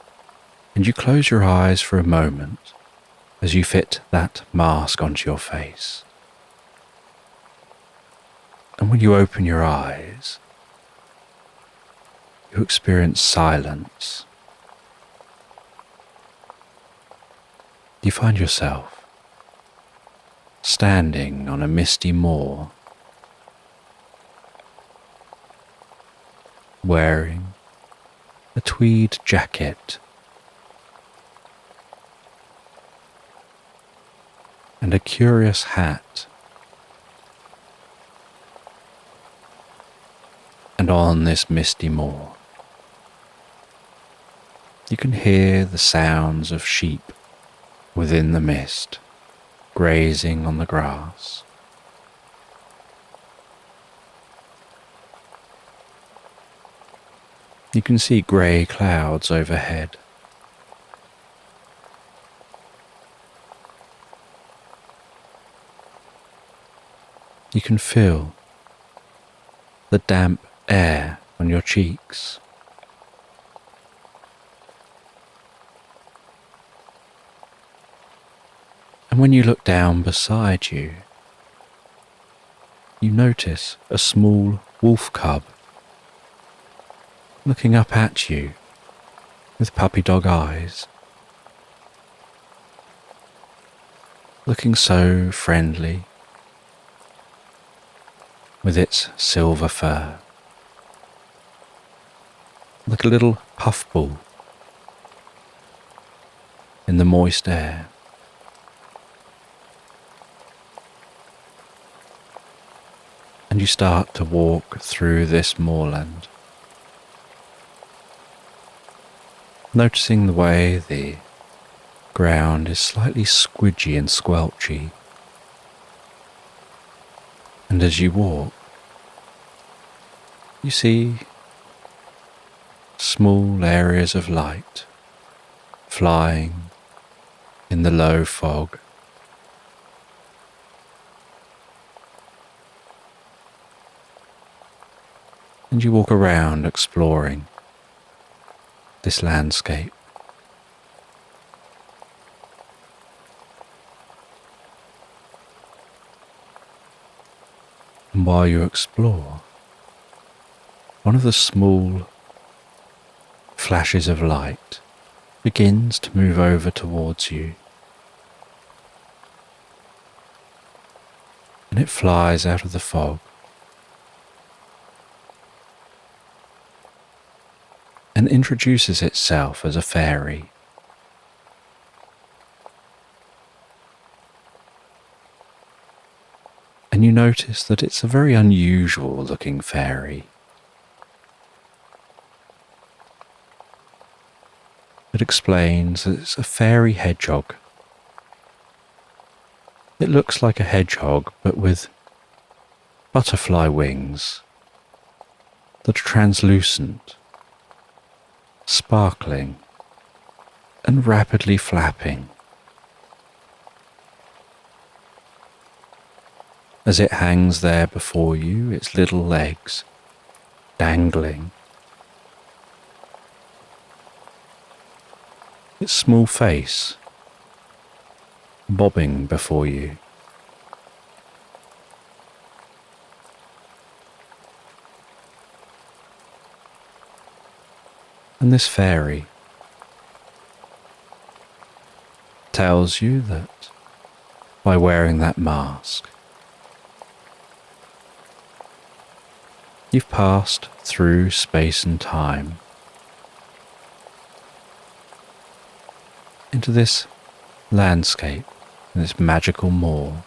S1: and you close your eyes for a moment as you fit that mask onto your face. And when you open your eyes, you experience silence. You find yourself standing on a misty moor, wearing a tweed jacket and a curious hat. And on this misty moor, you can hear the sounds of sheep within the mist, grazing on the grass. You can see grey clouds overhead. You can feel the damp air on your cheeks. And when you look down beside you, you notice a small wolf cub looking up at you with puppy dog eyes, looking so friendly with its silver fur, like a little puffball in the moist air. And you start to walk through this moorland, noticing the way the ground is slightly squidgy and squelchy. And as you walk, you see small areas of light flying in the low fog. And you walk around exploring this landscape. And while you explore, one of the small flashes of light begins to move over towards you. And it flies out of the fog and introduces itself as a fairy. And you notice that it's a very unusual looking fairy. It explains that it's a fairy hedgehog. It looks like a hedgehog, but with butterfly wings that are translucent, sparkling, and rapidly flapping. As it hangs there before you, its little legs dangling, its small face bobbing before you. And this fairy tells you that by wearing that mask, you've passed through space and time into this landscape, this magical moor.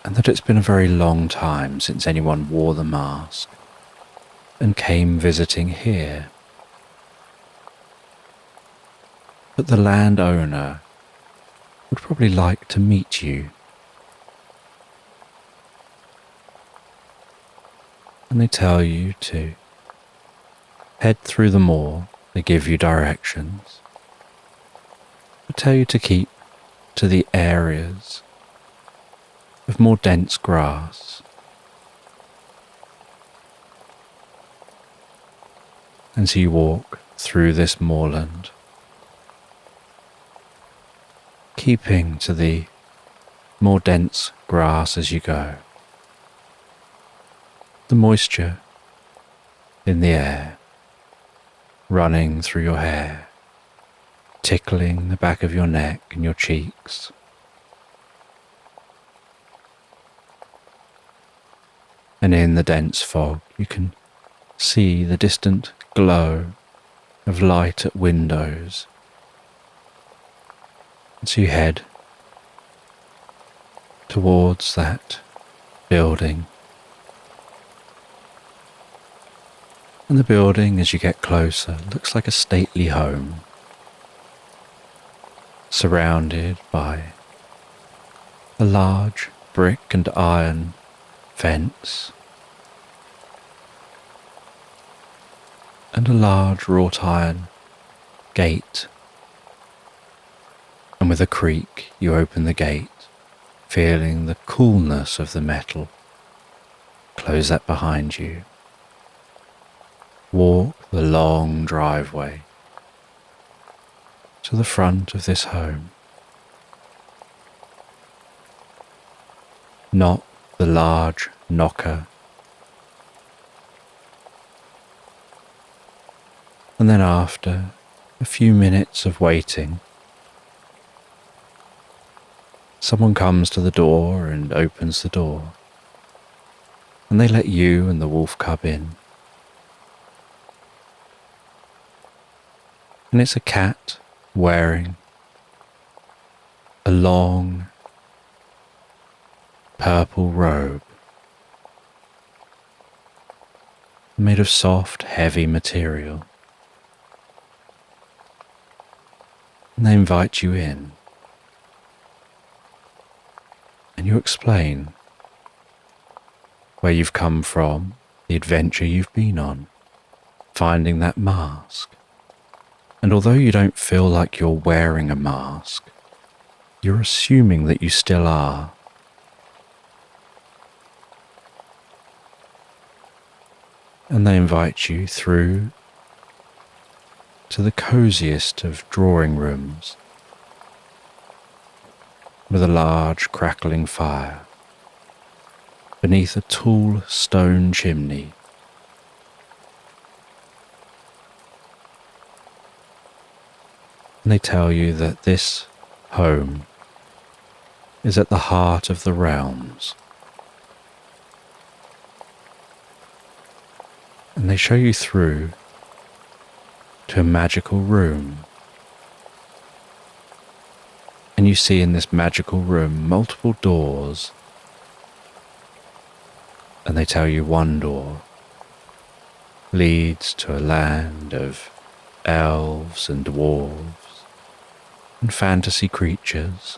S1: And that it's been a very long time since anyone wore the mask and came visiting here. But the landowner would probably like to meet you. And they tell you to head through the moor. They give you directions. They tell you to keep to the areas of more dense grass. And so you walk through this moorland, keeping to the more dense grass as you go. The moisture in the air running through your hair, tickling the back of your neck and your cheeks. And in the dense fog, you can see the distant glow of light at windows. And so you head towards that building. And the building, as you get closer, looks like a stately home, surrounded by a large brick and iron fence and a large wrought iron gate. And with a creak, you open the gate, feeling the coolness of the metal. Close that behind you. Walk the long driveway to the front of this home. Knock the large knocker, and then after a few minutes of waiting, someone comes to the door and opens the door, and they let you and the wolf cub in. And it's a cat wearing a long purple robe made of soft, heavy material. And they invite you in. And you explain where you've come from, the adventure you've been on, finding that mask. And although you don't feel like you're wearing a mask, you're assuming that you still are. And they invite you through to the coziest of drawing rooms with a large crackling fire beneath a tall stone chimney. And they tell you that this home is at the heart of the realms. And they show you through to a magical room. And you see in this magical room multiple doors. And they tell you one door leads to a land of elves and dwarves and fantasy creatures.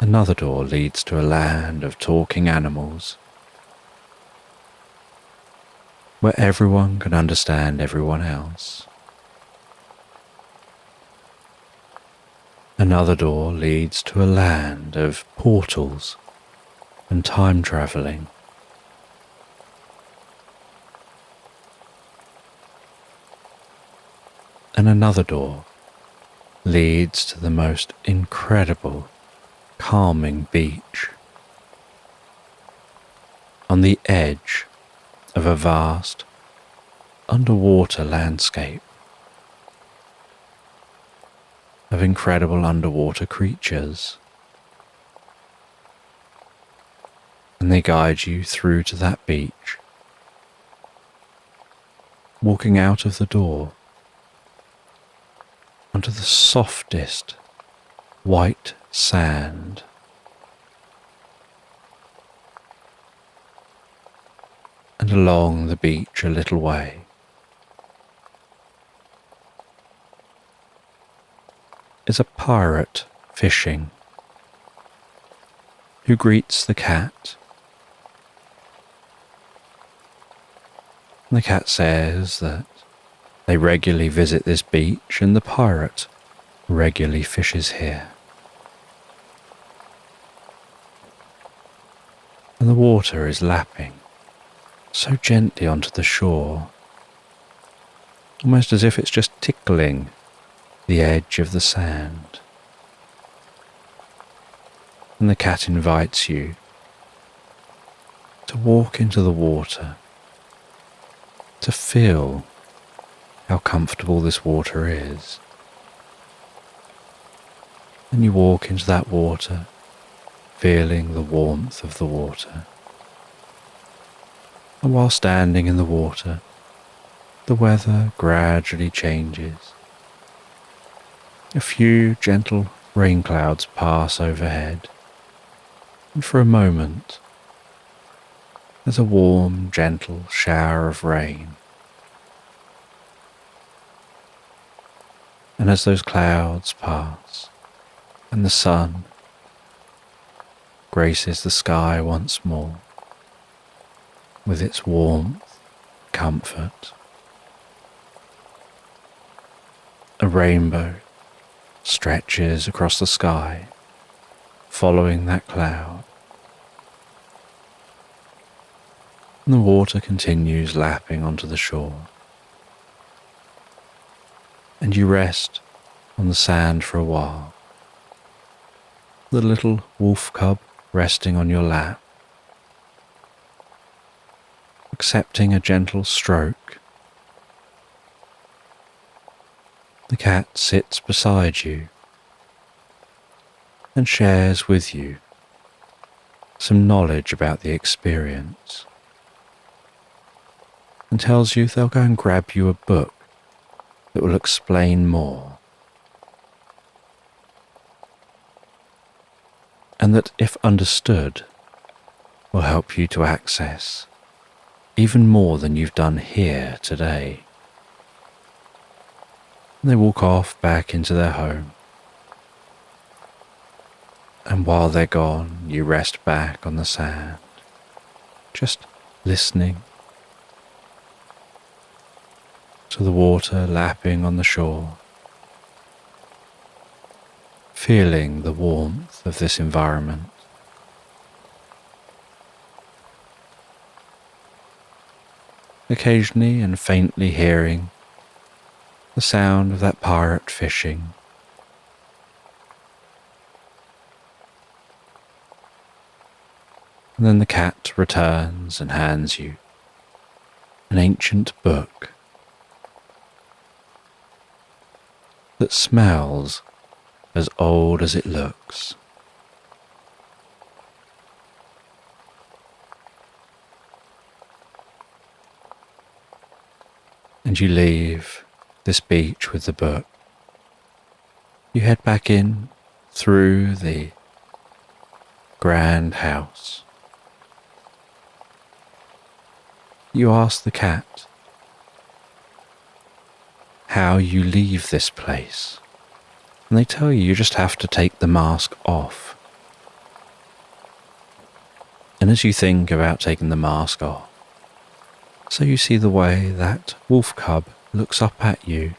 S1: Another door leads to a land of talking animals, where everyone can understand everyone else. Another door leads to a land of portals and time travelling. And another door leads to the most incredible, calming beach on the edge of a vast underwater landscape of incredible underwater creatures, and they guide you through to that beach, walking out of the door onto the softest white sand. And along the beach a little way, is a pirate fishing, who greets the cat. And the cat says that they regularly visit this beach and the pirate regularly fishes here. And the water is lapping so gently onto the shore, almost as if it's just tickling the edge of the sand. And the cat invites you to walk into the water, to feel how comfortable this water is. And you walk into that water, feeling the warmth of the water. And while standing in the water, the weather gradually changes. A few gentle rain clouds pass overhead, and for a moment, there's a warm, gentle shower of rain. And as those clouds pass, and the sun graces the sky once more, with its warmth, comfort, a rainbow stretches across the sky, following that cloud. And the water continues lapping onto the shore. And you rest on the sand for a while, the little wolf cub resting on your lap, accepting a gentle stroke. The cat sits beside you and shares with you some knowledge about the experience, and tells you they'll go and grab you a book that will explain more, and that, if understood, will help you to access even more than you've done here today. And they walk off back into their home. And while they're gone, you rest back on the sand, just listening to the water lapping on the shore, feeling the warmth of this environment. Occasionally and faintly hearing the sound of that pirate fishing. And then the cat returns and hands you an ancient book that smells as old as it looks. And you leave this beach with the book. You head back in through the grand house. You ask the cat how you leave this place, and they tell you just have to take the mask off. And as you think about taking the mask off, so you see the way that wolf cub looks up at you,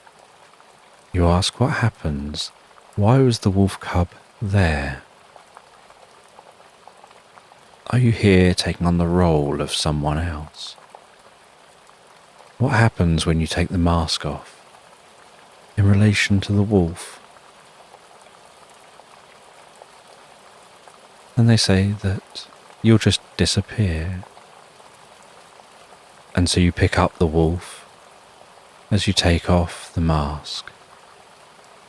S1: you ask what happens. Why was the wolf cub there? Are you here taking on the role of someone else? What happens when you take the mask off in relation to the wolf? And they say that you'll just disappear. And so you pick up the wolf as you take off the mask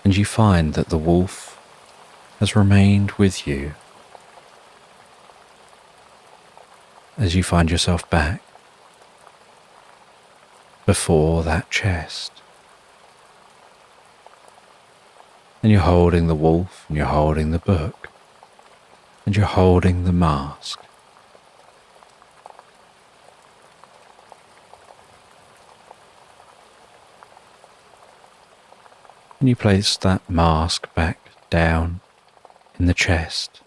S1: and you find that the wolf has remained with you as you find yourself back before that chest. And you're holding the wolf, and you're holding the book, and you're holding the mask. And you place that mask back down in the chest.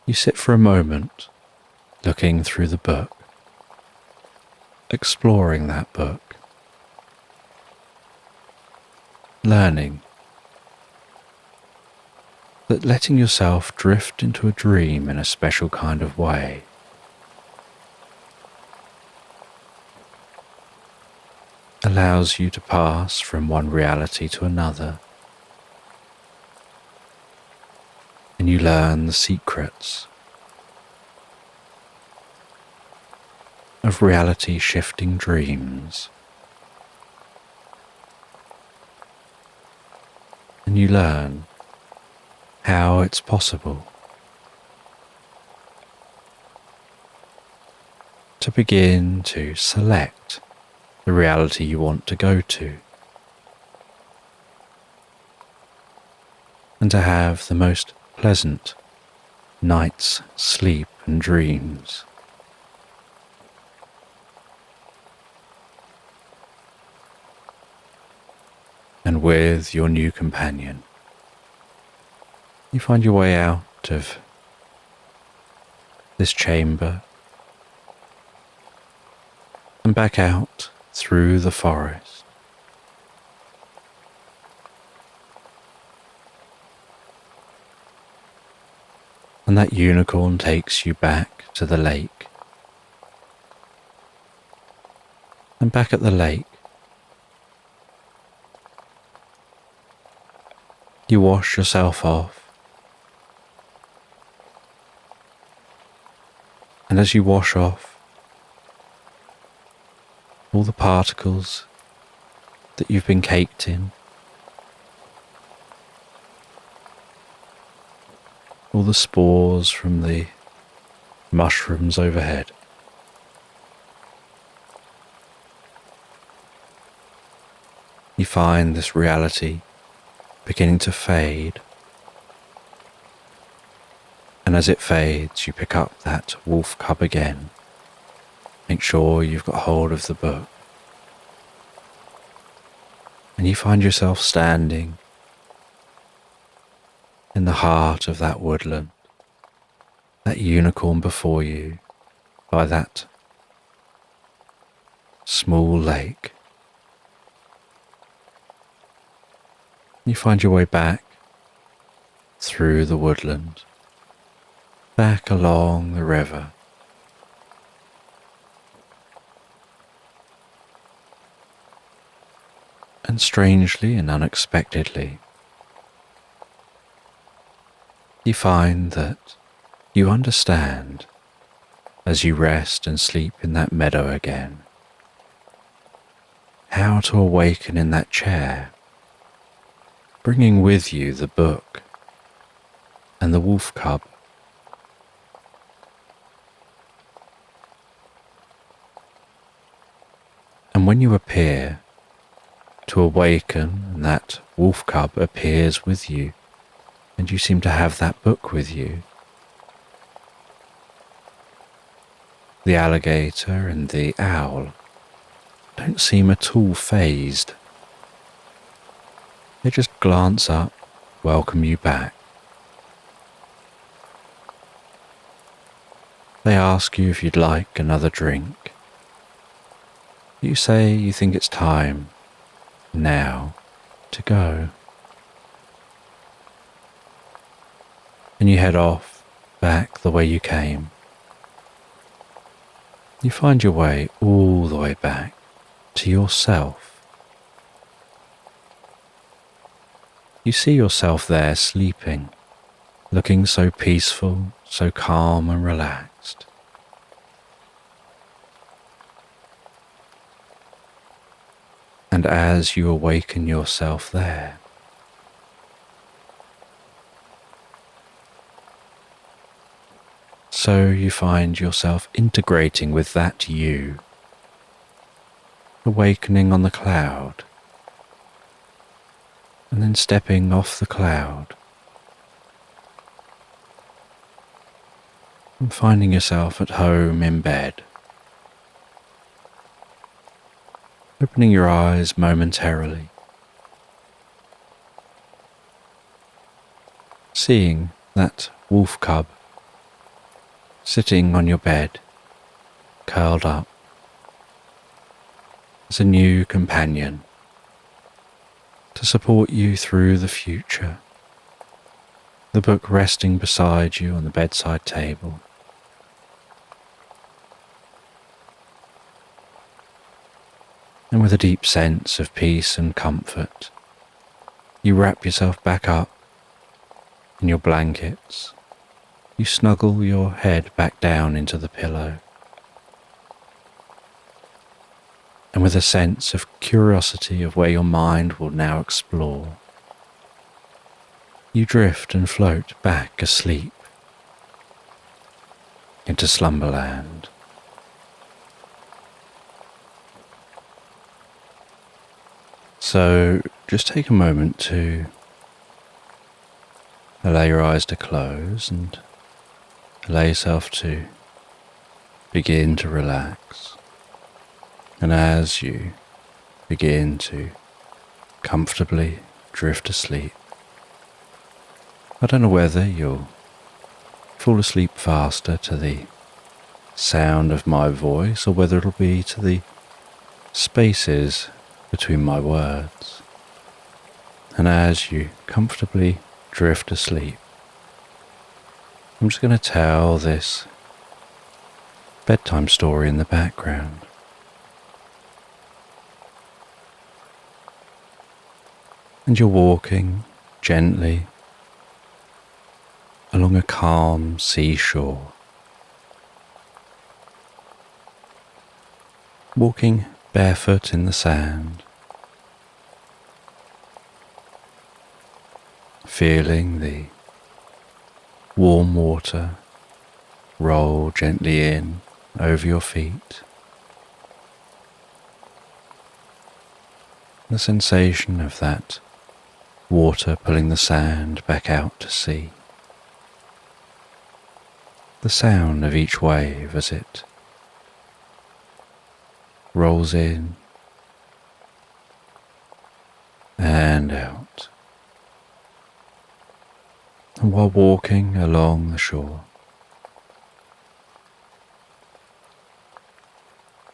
S1: You sit for a moment looking through the book, exploring that book, learning that letting yourself drift into a dream in a special kind of way allows you to pass from one reality to another, and you learn the secrets of reality shifting dreams, and you learn how it's possible to begin to select the reality you want to go to, and to have the most pleasant night's sleep and dreams. And with your new companion, you find your way out of this chamber and back out through the forest. And that unicorn takes you back to the lake. And back at the lake, you wash yourself off. And as you wash off all the particles that you've been caked in, all the spores from the mushrooms overhead, you find this reality beginning to fade. And as it fades, you pick up that wolf cub again. Make sure you've got hold of the book. And you find yourself standing in the heart of that woodland, that unicorn before you by that small lake. You find your way back through the woodland, back along the river. And strangely and unexpectedly, you find that you understand, as you rest and sleep in that meadow again, how to awaken in that chair, bringing with you the book and the wolf cub. And when you appear to awaken, and that wolf cub appears with you, and you seem to have that book with you, the alligator and the owl don't seem at all fazed. They just glance up, welcome you back. They ask you if you'd like another drink. You say you think it's time now to go. And you head off back the way you came. You find your way all the way back to yourself. You see yourself there sleeping, looking so peaceful, so calm and relaxed. And as you awaken yourself there, so you find yourself integrating with that you, awakening on the cloud, and then stepping off the cloud, and finding yourself at home in bed, opening your eyes momentarily, seeing that wolf cub sitting on your bed, curled up, as a new companion to support you through the future, the book resting beside you on the bedside table. And with a deep sense of peace and comfort, you wrap yourself back up in your blankets. You snuggle your head back down into the pillow. And with a sense of curiosity of where your mind will now explore, you drift and float back asleep into Slumberland. So just take a moment to allow your eyes to close and allow yourself to begin to relax. And as you begin to comfortably drift asleep, I don't know whether you'll fall asleep faster to the sound of my voice or whether it'll be to the spaces between my words. And as you comfortably drift asleep, I'm just going to tell this bedtime story in the background. And you're walking gently along a calm seashore, walking barefoot in the sand, feeling the warm water roll gently in over your feet. The sensation of that water pulling the sand back out to sea. The sound of each wave as it rolls in and out. And while walking along the shore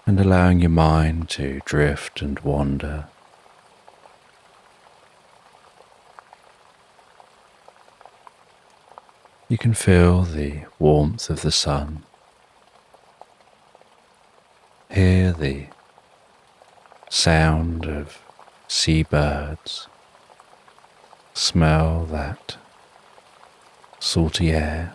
S1: and allowing your mind to drift and wander, you can feel the warmth of the sun, hear the sound of seabirds, smell that salty air,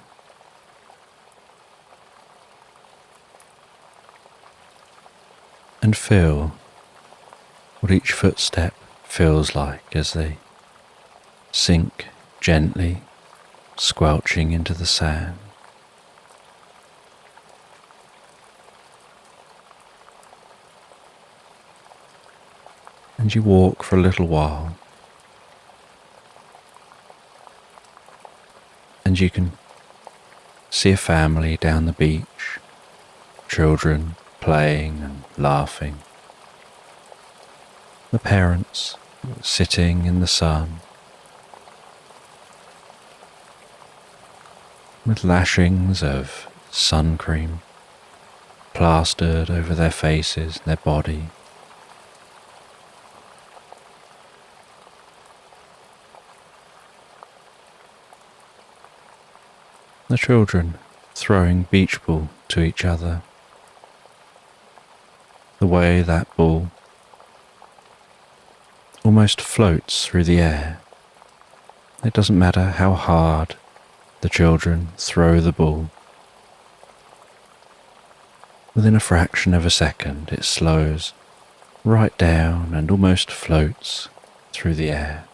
S1: and feel what each footstep feels like as they sink gently, squelching into the sand. And you walk for a little while, and you can see a family down the beach, children playing and laughing, the parents sitting in the sun, with lashings of sun cream plastered over their faces, their body. The children throwing beach ball to each other. The way that ball almost floats through the air. It doesn't matter how hard the children throw the ball. Within a fraction of a second, it slows right down and almost floats through the air.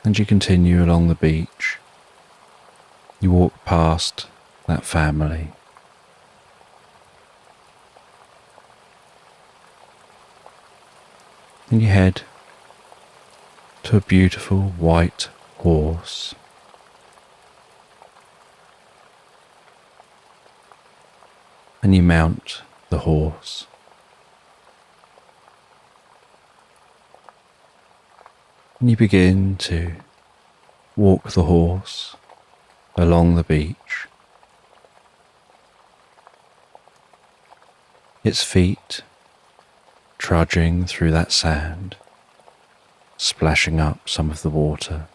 S1: And you continue along the beach. You walk past that family. And you head to a beautiful white horse. And you mount the horse. And you begin to walk the horse along the beach. Its feet trudging through that sand, splashing up some of the water.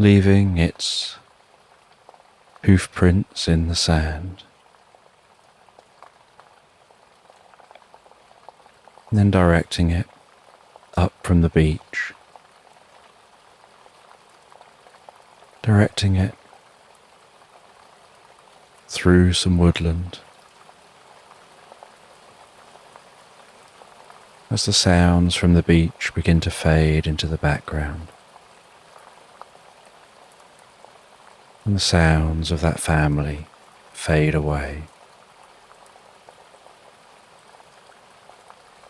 S1: Leaving its hoof prints in the sand. And then directing it up from the beach. Directing it through some woodland. As the sounds from the beach begin to fade into the background. And the sounds of that family fade away.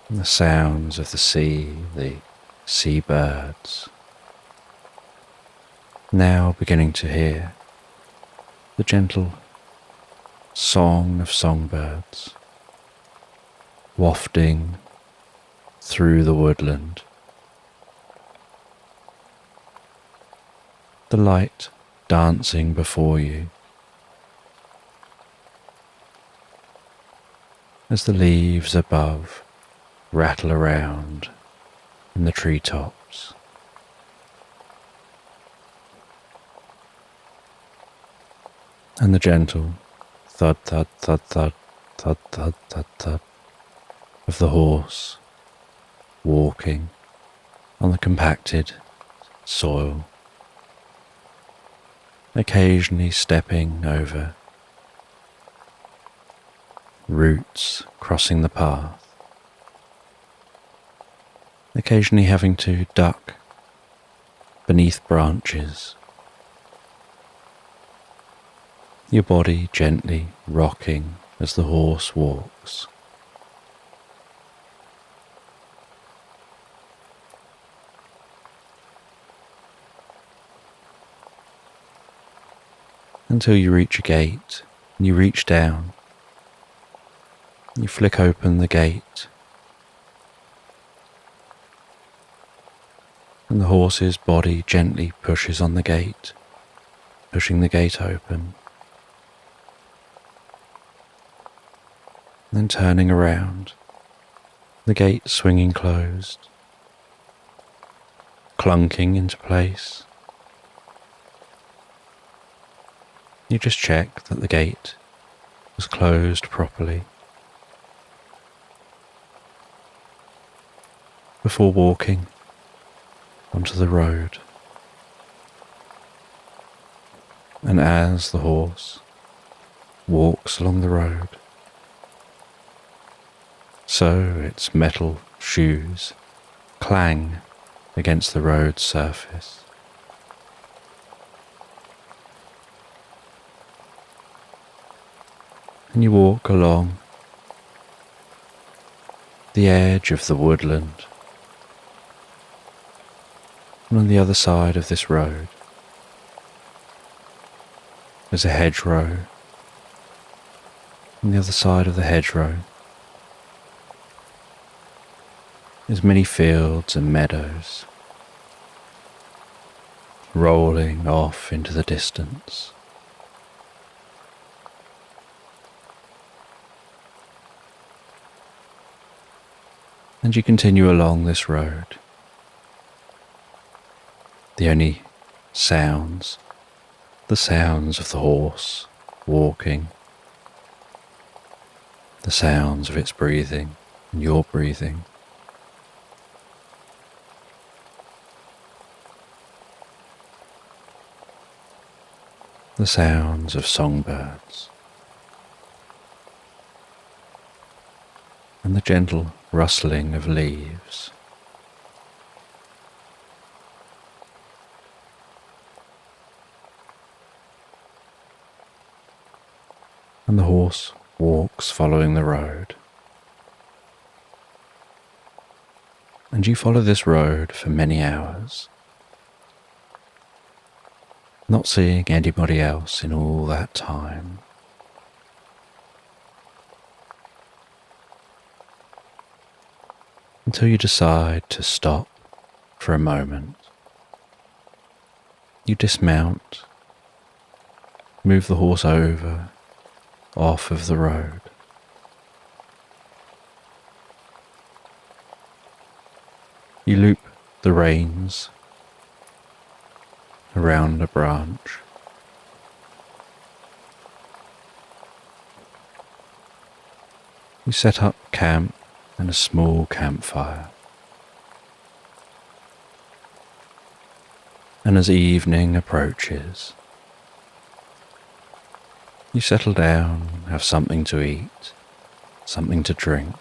S1: And the sounds of the seabirds. Now beginning to hear the gentle song of songbirds wafting through the woodland. The light dancing before you as the leaves above rattle around in the treetops. And the gentle thud, thud, thud, thud, thud, thud, thud, thud of the horse walking on the compacted soil, occasionally stepping over roots crossing the path, occasionally having to duck beneath branches, your body gently rocking as the horse walks. Until you reach a gate, and you reach down, you flick open the gate, and the horse's body gently pushes on the gate, pushing the gate open, then turning around, the gate swinging closed, clunking into place. You just check that the gate was closed properly before walking onto the road. And as the horse walks along the road, so its metal shoes clang against the road's surface. And you walk along the edge of the woodland. And on the other side of this road is a hedgerow. On the other side of the hedgerow is many fields and meadows rolling off into the distance. And you continue along this road. The only sounds, the sounds of the horse walking, the sounds of its breathing and your breathing. the sounds of songbirds, and the gentle rustling of leaves. And the horse walks following the road. And you follow this road for many hours, not seeing anybody else in all that time. Until you decide to stop for a moment. You dismount, move the horse over, off of the road. You loop the reins around a branch. You set up camp and a small campfire. And as evening approaches, you settle down, have something to eat, something to drink.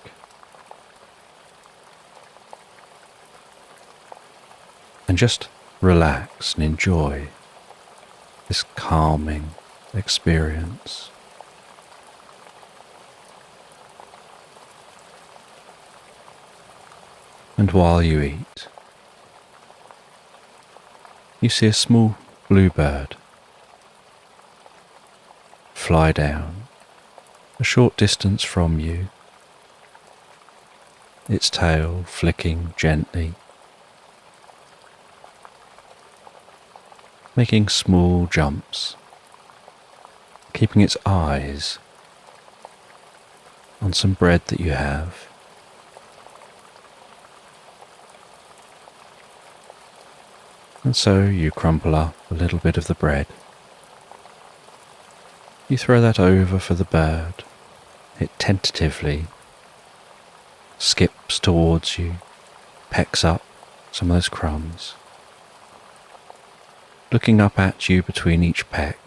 S1: And just relax and enjoy this calming experience. And while you eat, you see a small bluebird fly down a short distance from you, its tail flicking gently, making small jumps, keeping its eyes on some bread that you have. And so you crumple up a little bit of the bread. You throw that over for the bird. It tentatively skips towards you, pecks up some of those crumbs, looking up at you between each peck,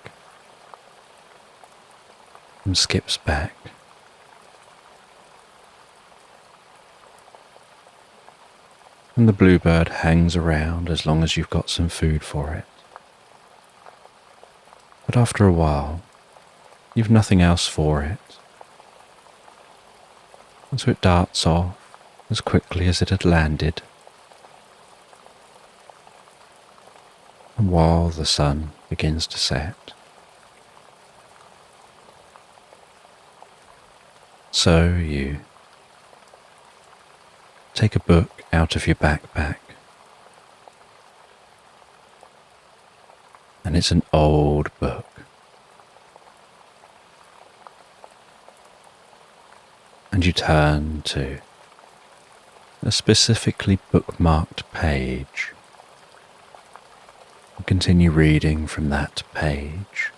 S1: and skips back. And the bluebird hangs around as long as you've got some food for it. But after a while, you've nothing else for it. And so it darts off as quickly as it had landed. And while the sun begins to set, so you take a book out of your backpack, and it's an old book. And you turn to a specifically bookmarked page and continue reading from that page,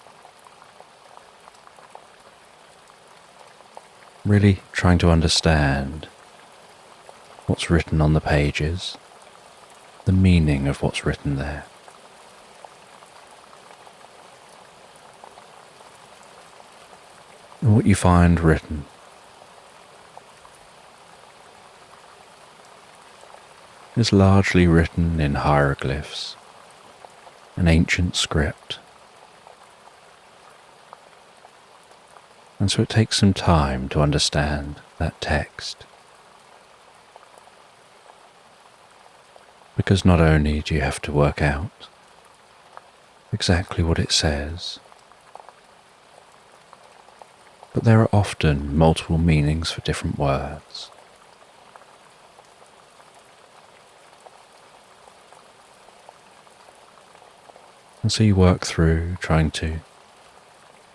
S1: really trying to understand what's written on the pages, the meaning of what's written there. And what you find written is largely written in hieroglyphs, an ancient script. And so it takes some time to understand that text. Because not only do you have to work out exactly what it says, but there are often multiple meanings for different words. And so you work through trying to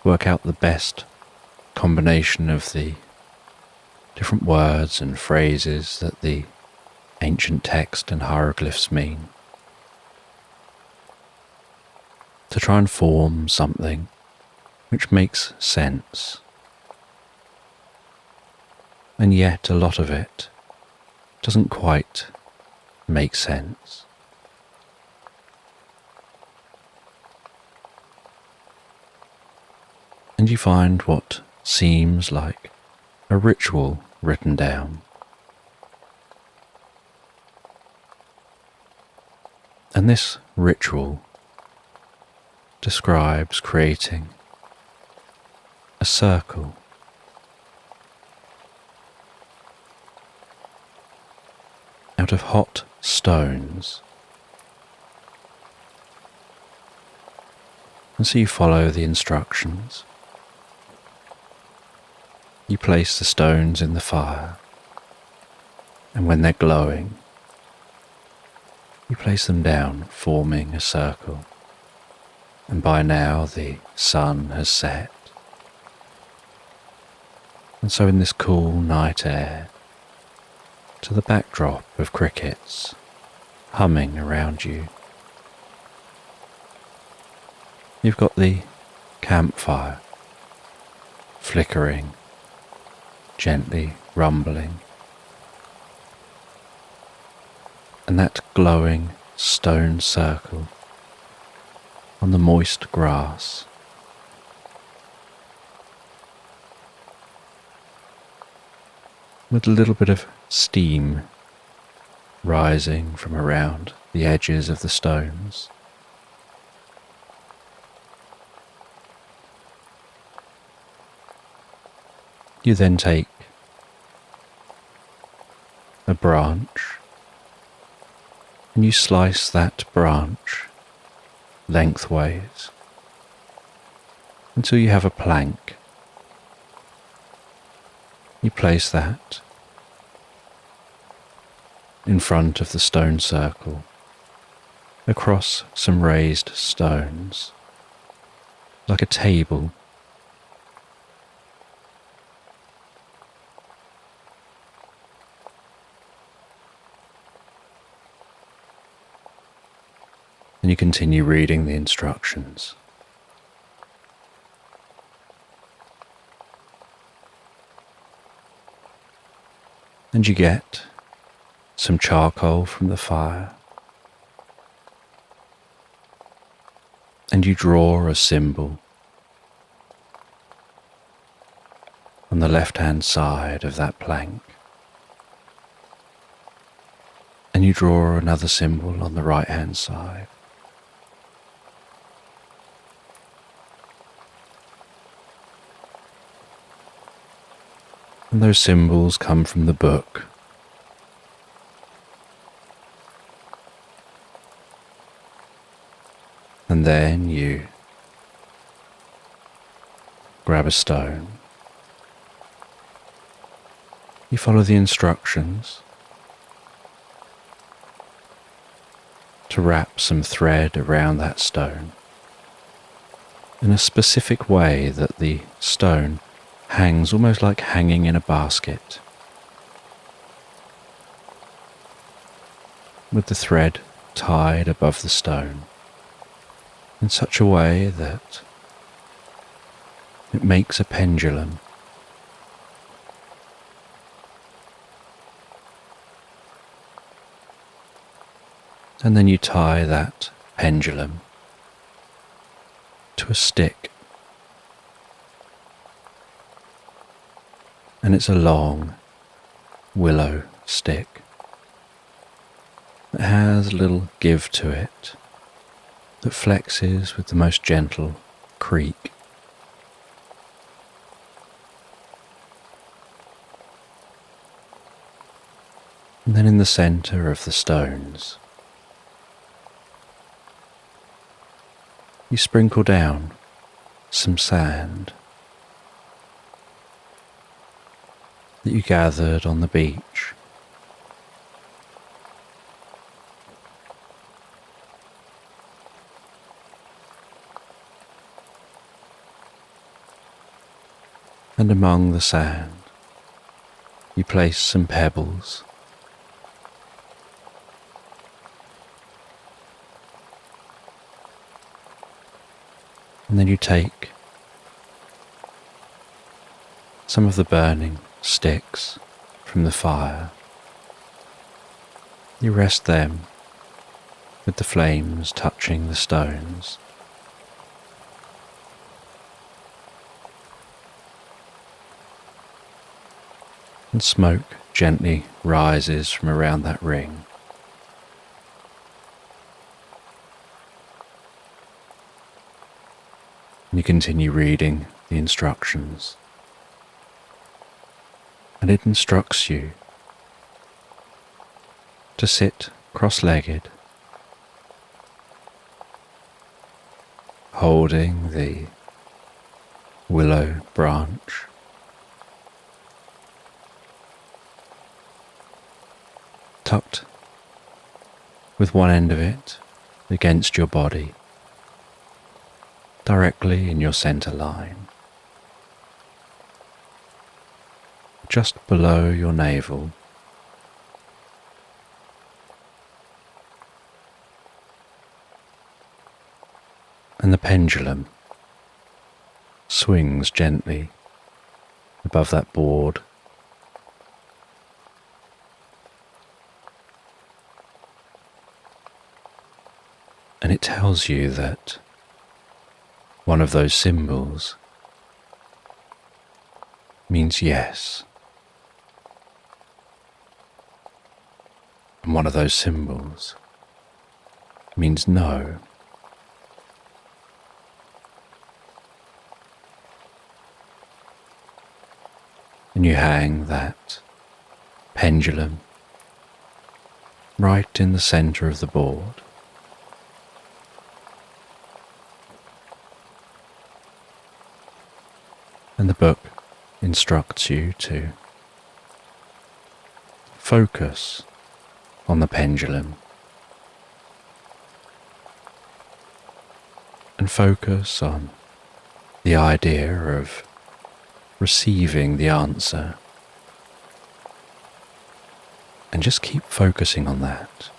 S1: work out the best combination of the different words and phrases that the ancient text and hieroglyphs mean, to try and form something which makes sense. And yet a lot of it doesn't quite make sense. and you find what seems like a ritual written down. And this ritual describes creating a circle out of hot stones. And so you follow the instructions. You place the stones in the fire, and when they're glowing, you place them down, forming a circle. And by now the sun has set. And so in this cool night air, to the backdrop of crickets humming around you, you've got the campfire flickering, gently rumbling, and that glowing stone circle on the moist grass. With a little bit of steam rising from around the edges of the stones. You then take a branch and you slice that branch lengthways until you have a plank. You place that in front of the stone circle across some raised stones, like a table. And you continue reading the instructions. And you get some charcoal from the fire, and you draw a symbol on the left-hand side of that plank, and you draw another symbol on the right-hand side. And those symbols come from the book. And then you grab a stone. You follow the instructions to wrap some thread around that stone in a specific way that the stone hangs almost like hanging in a basket, with the thread tied above the stone in such a way that it makes a pendulum. And then you tie that pendulum to a stick. And it's a long willow stick that has a little give to it that flexes with the most gentle creak. And then in the centre of the stones, you sprinkle down some sand that you gathered on the beach. And among the sand, you place some pebbles. And then you take some of the burning sticks from the fire. You rest them with the flames touching the stones. and smoke gently rises from around that ring. And you continue reading the instructions, and it instructs you to sit cross-legged, holding the willow branch, tucked with one end of it against your body, directly in your center line, just below your navel. And the pendulum swings gently above that board. And it tells you that one of those symbols means yes. And one of those symbols means no. And you hang that pendulum right in the center of the board. And the book instructs you to focus on the pendulum and focus on the idea of receiving the answer, and just keep focusing on that.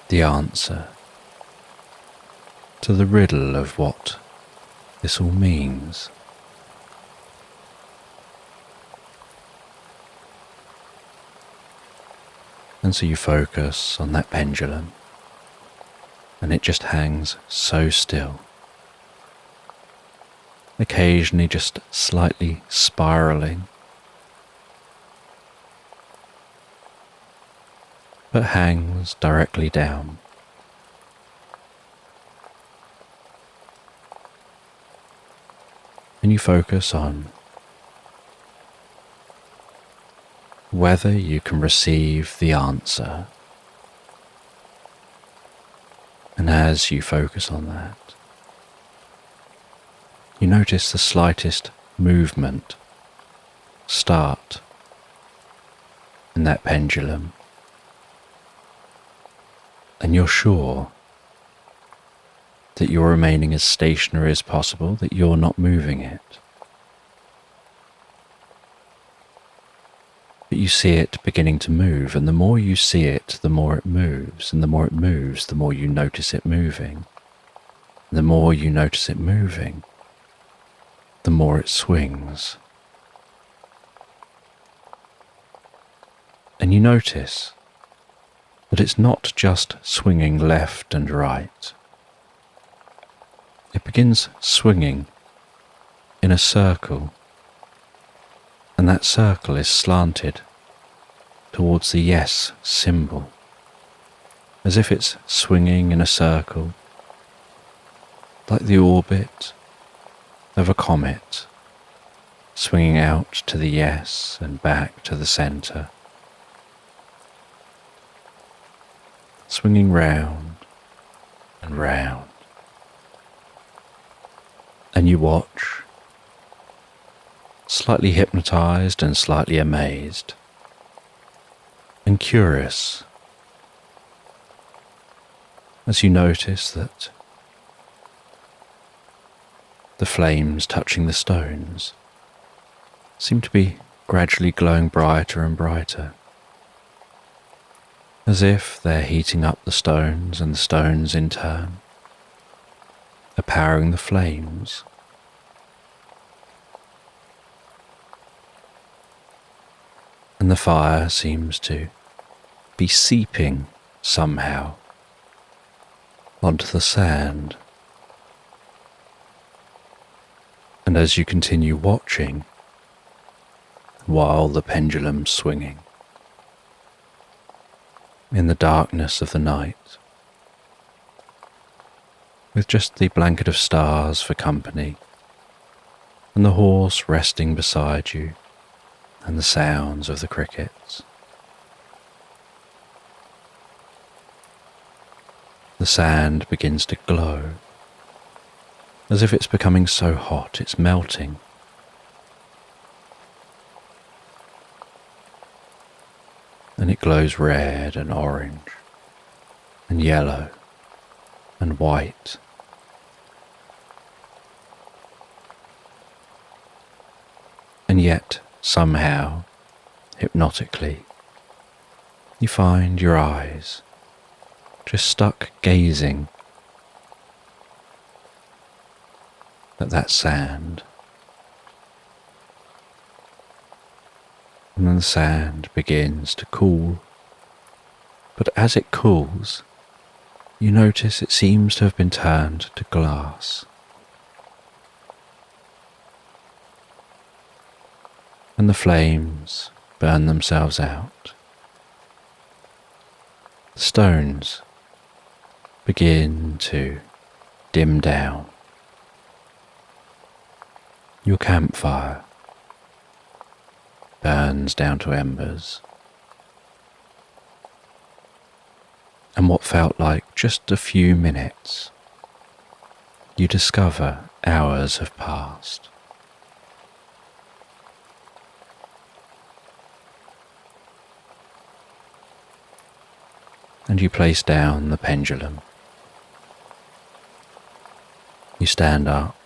S1: The answer to the riddle of what this all means. And so you focus on that pendulum, and it just hangs so still, occasionally just slightly spiraling, but hangs directly down. And you focus on whether you can receive the answer. And as you focus on that, you notice the slightest movement start in that pendulum, and you're sure that you're remaining as stationary as possible, that you're not moving it. But you see it beginning to move, and the more you see it, the more it moves, and the more it moves, the more you notice it moving. And the more you notice it moving, the more it swings. And you notice that it's not just swinging left and right. It begins swinging in a circle, and that circle is slanted towards the yes symbol, as if it's swinging in a circle, like the orbit of a comet, swinging out to the yes and back to the center, swinging round and round. And you watch, slightly hypnotized and slightly amazed and curious, as you notice that the flames touching the stones seem to be gradually glowing brighter and brighter, as if they're heating up the stones, and the stones in turn are powering the flames. And the fire seems to be seeping somehow onto the sand. And as you continue watching, while the pendulum's swinging. In the darkness of the night, with just the blanket of stars for company, and the horse resting beside you, and the sounds of the crickets. The sand begins to glow, as if it's becoming so hot it's melting. And it glows red and orange, and yellow, and white. And yet, somehow, hypnotically, you find your eyes just stuck gazing at that sand. And then the sand begins to cool, but as it cools, you notice it seems to have been turned to glass. And the flames burn themselves out. The stones begin to dim down. Your campfire burns down to embers. And what felt like just a few minutes, you discover hours have passed. And you place down the pendulum. You stand up.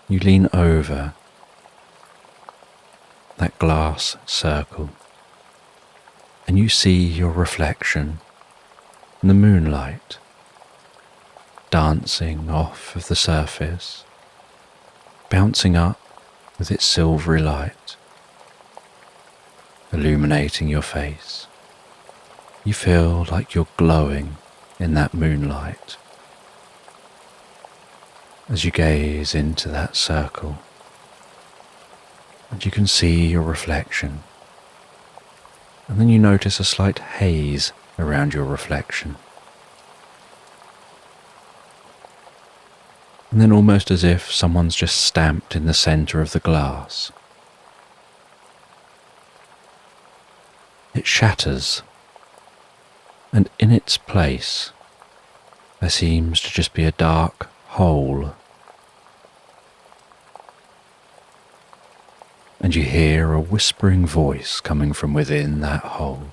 S1: You lean over that glass circle, and you see your reflection in the moonlight dancing off of the surface, bouncing up with its silvery light, illuminating your face. You feel like you're glowing in that moonlight as you gaze into that circle, and you can see your reflection, and then you notice a slight haze around your reflection, and then almost as if someone's just stamped in the centre of the glass, it shatters, and in its place there seems to just be a dark hole. And you hear a whispering voice coming from within that hole,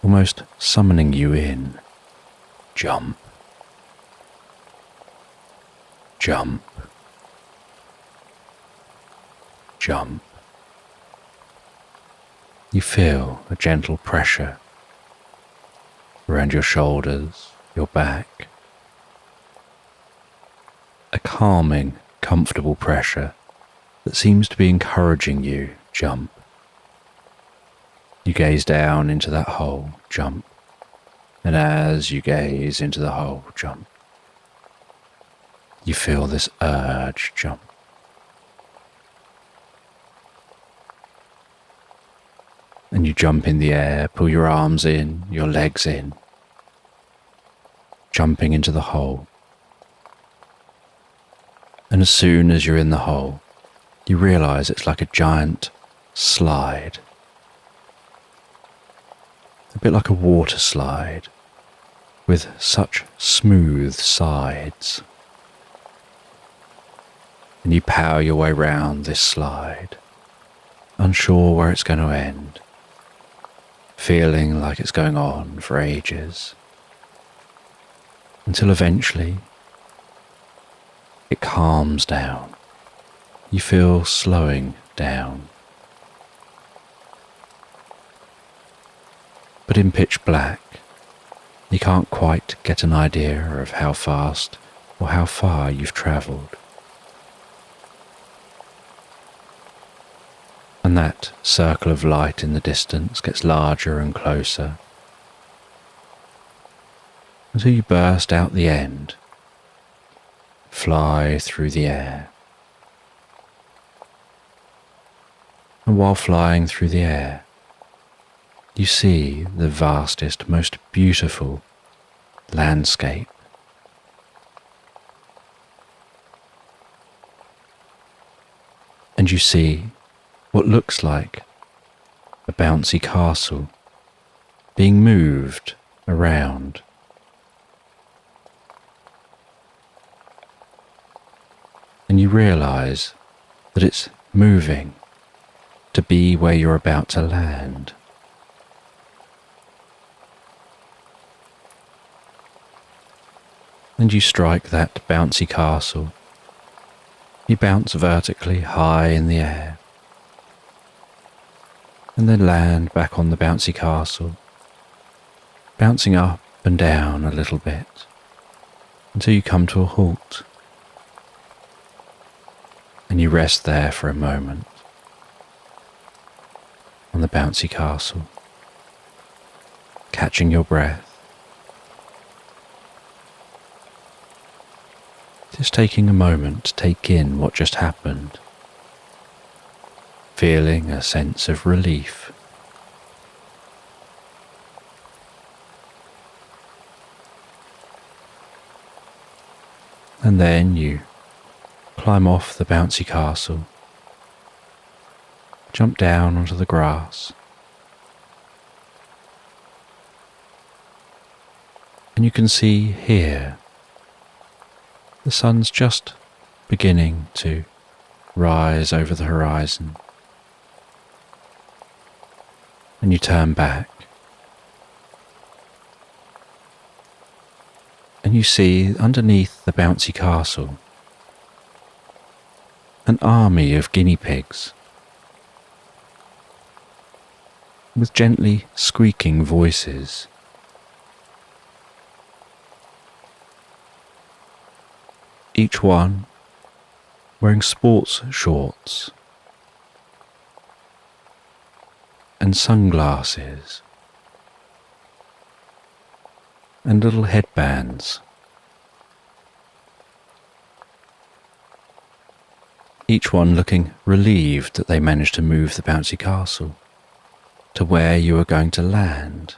S1: almost summoning you in. Jump. Jump. Jump. You feel a gentle pressure around your shoulders, your back. A calming, comfortable pressure that seems to be encouraging you. Jump. You gaze down into that hole. Jump. And as you gaze into the hole, jump. You feel this urge. Jump. And you jump in the air, pull your arms in, your legs in, jumping into the hole. And as soon as you're in the hole, you realise it's like a giant slide, a bit like a water slide with such smooth sides. And you power your way round this slide, unsure where it's going to end, feeling like it's going on for ages, until eventually it calms down. You feel slowing down. But in pitch black, you can't quite get an idea of how fast or how far you've travelled. And that circle of light in the distance gets larger and closer, until you burst out the end, fly through the air. And while flying through the air, you see the vastest, most beautiful landscape. And you see what looks like a bouncy castle being moved around. And you realize that it's moving to be where you're about to land. And you strike that bouncy castle. You bounce vertically high in the air, and then land back on the bouncy castle, bouncing up and down a little bit until you come to a halt. And you rest there for a moment on the bouncy castle, catching your breath, just taking a moment to take in what just happened, feeling a sense of relief. And then you climb off the bouncy castle, jump down onto the grass, and you can see here the sun's just beginning to rise over the horizon. And you turn back and you see underneath the bouncy castle an army of guinea pigs with gently squeaking voices. Each one wearing sports shorts and sunglasses and little headbands. Each one looking relieved that they managed to move the bouncy castle to where you were going to land.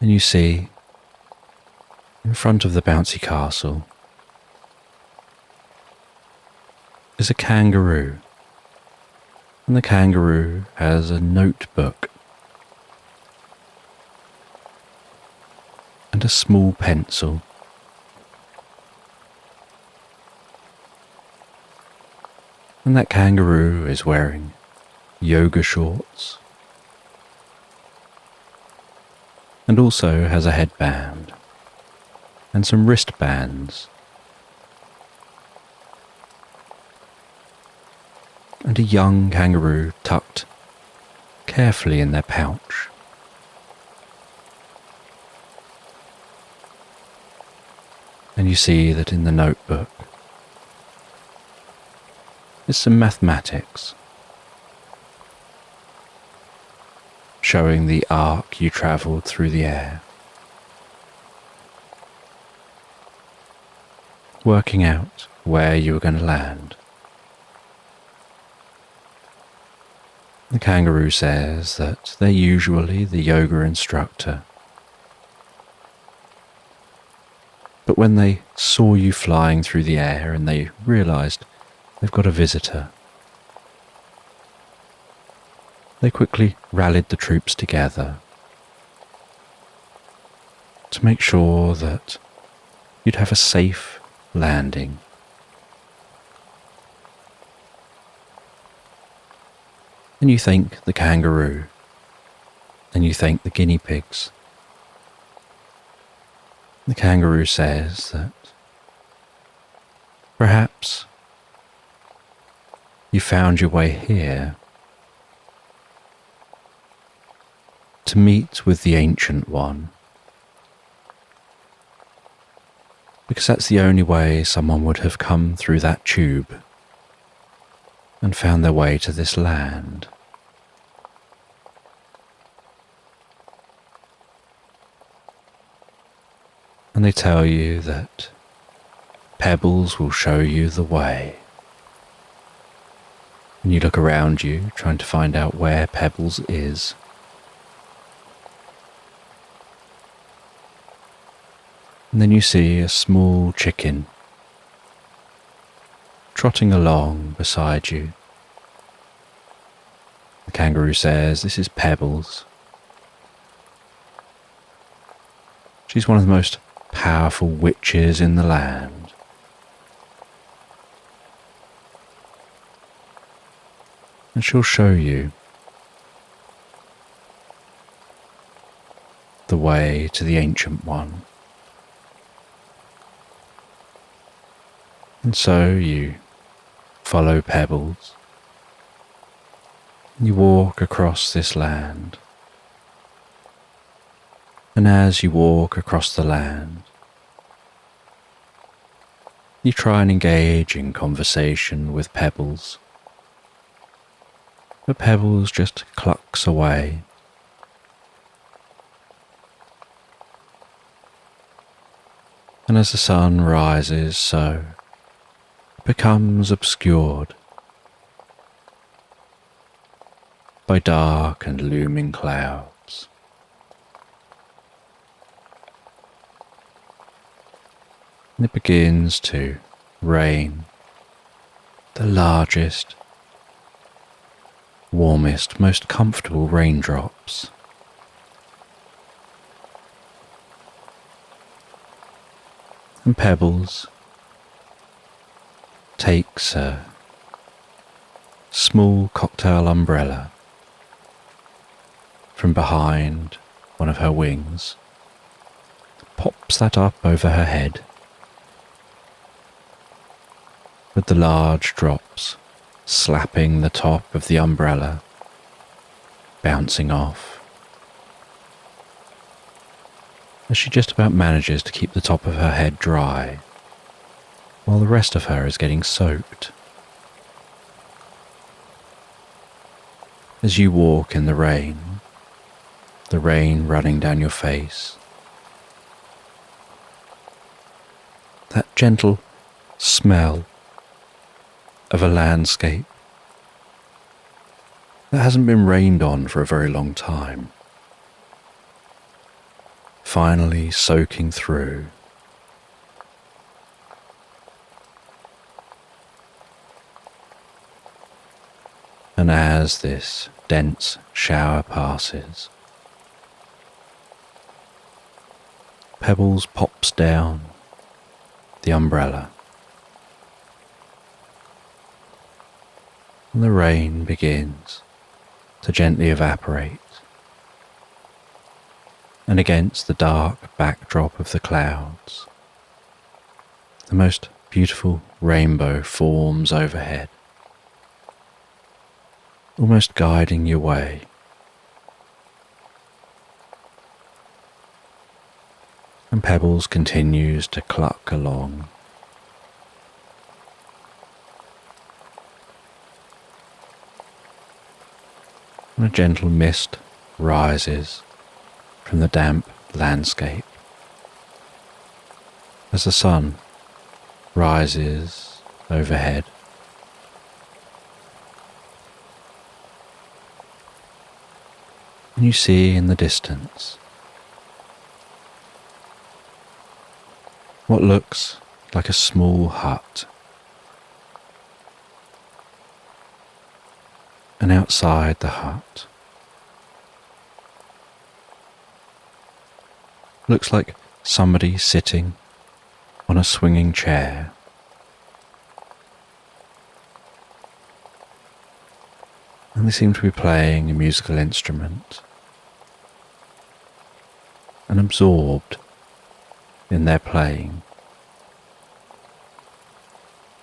S1: And you see, in front of the bouncy castle, is a kangaroo. And the kangaroo has a notebook and a small pencil. And that kangaroo is wearing yoga shorts and also has a headband and some wristbands and a young kangaroo tucked carefully in their pouch. And you see that in the notebook is some mathematics showing the arc you travelled through the air, working out where you were going to land. The kangaroo says that they're usually the yoga instructor, but when they saw you flying through the air and they realised they've got a visitor, they quickly rallied the troops together to make sure that you'd have a safe landing. And you thank the kangaroo, and you thank the guinea pigs. The kangaroo says that perhaps you found your way here to meet with the Ancient One, because that's the only way someone would have come through that tube and found their way to this land. And they tell you that pebbles will show you the way. And you look around you, trying to find out where Pebbles is. And then you see a small chicken trotting along beside you. The kangaroo says, "This is Pebbles. She's one of the most powerful witches in the land. And she'll show you the way to the Ancient One." And so you follow Pebbles. You walk across this land. And as you walk across the land, you try and engage in conversation with Pebbles. But Pebbles just clucks away. And as the sun rises, so it becomes obscured by dark and looming clouds. And it begins to rain, the largest, warmest, most comfortable raindrops. And Pebbles takes a small cocktail umbrella from behind one of her wings, pops that up over her head, with the large drops slapping the top of the umbrella, bouncing off, as she just about manages to keep the top of her head dry, while the rest of her is getting soaked. As you walk in the rain running down your face, that gentle smell of a landscape that hasn't been rained on for a very long time, finally soaking through. And as this dense shower passes, Pebbles pops down the umbrella, and the rain begins to gently evaporate, and against the dark backdrop of the clouds, the most beautiful rainbow forms overhead, almost guiding your way. And Pebbles continues to cluck along. And a gentle mist rises from the damp landscape as the sun rises overhead. And you see in the distance what looks like a small hut. And outside the hut looks like somebody sitting on a swinging chair. And they seem to be playing a musical instrument and absorbed in their playing,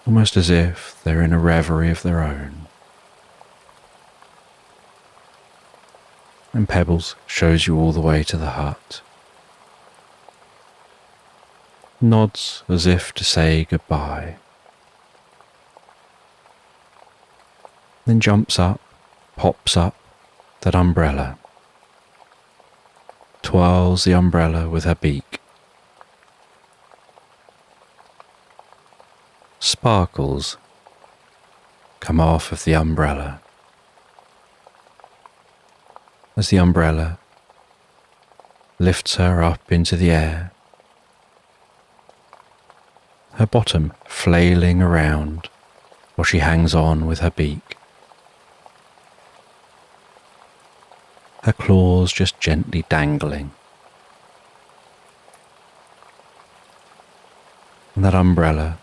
S1: almost as if they're in a reverie of their own. And Pebbles shows you all the way to the hut, nods as if to say goodbye, then jumps up, pops up that umbrella, twirls the umbrella with her beak, sparkles come off of the umbrella as the umbrella lifts her up into the air, her bottom flailing around while she hangs on with her beak, her claws just gently dangling. And that umbrella,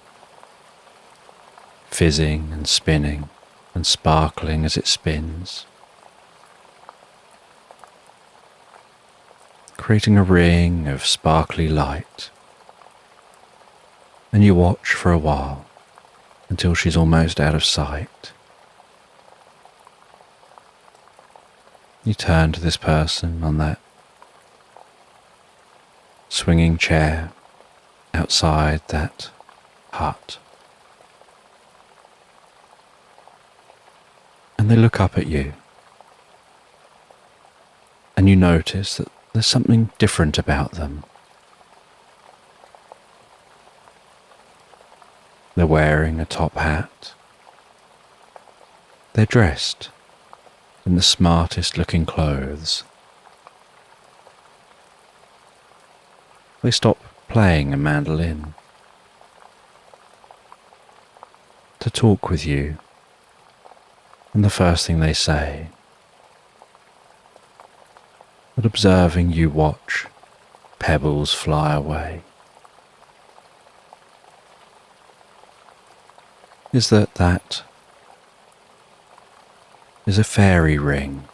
S1: fizzing and spinning and sparkling as it spins, creating a ring of sparkly light. And you watch for a while until she's almost out of sight. You turn to this person on that swinging chair outside that hut, and they look up at you, and you notice that there's something different about them. They're wearing a top hat. They're dressed in the smartest looking clothes. They stop playing a mandolin to talk with you, and the first thing they say, but observing you watch pebbles fly away, is that is a fairy ring,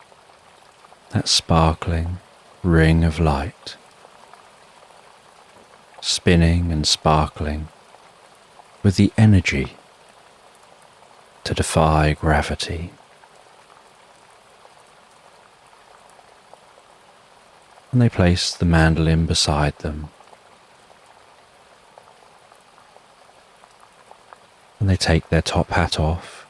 S1: that sparkling ring of light, spinning and sparkling with the energy to defy gravity. And they place the mandolin beside them, and they take their top hat off,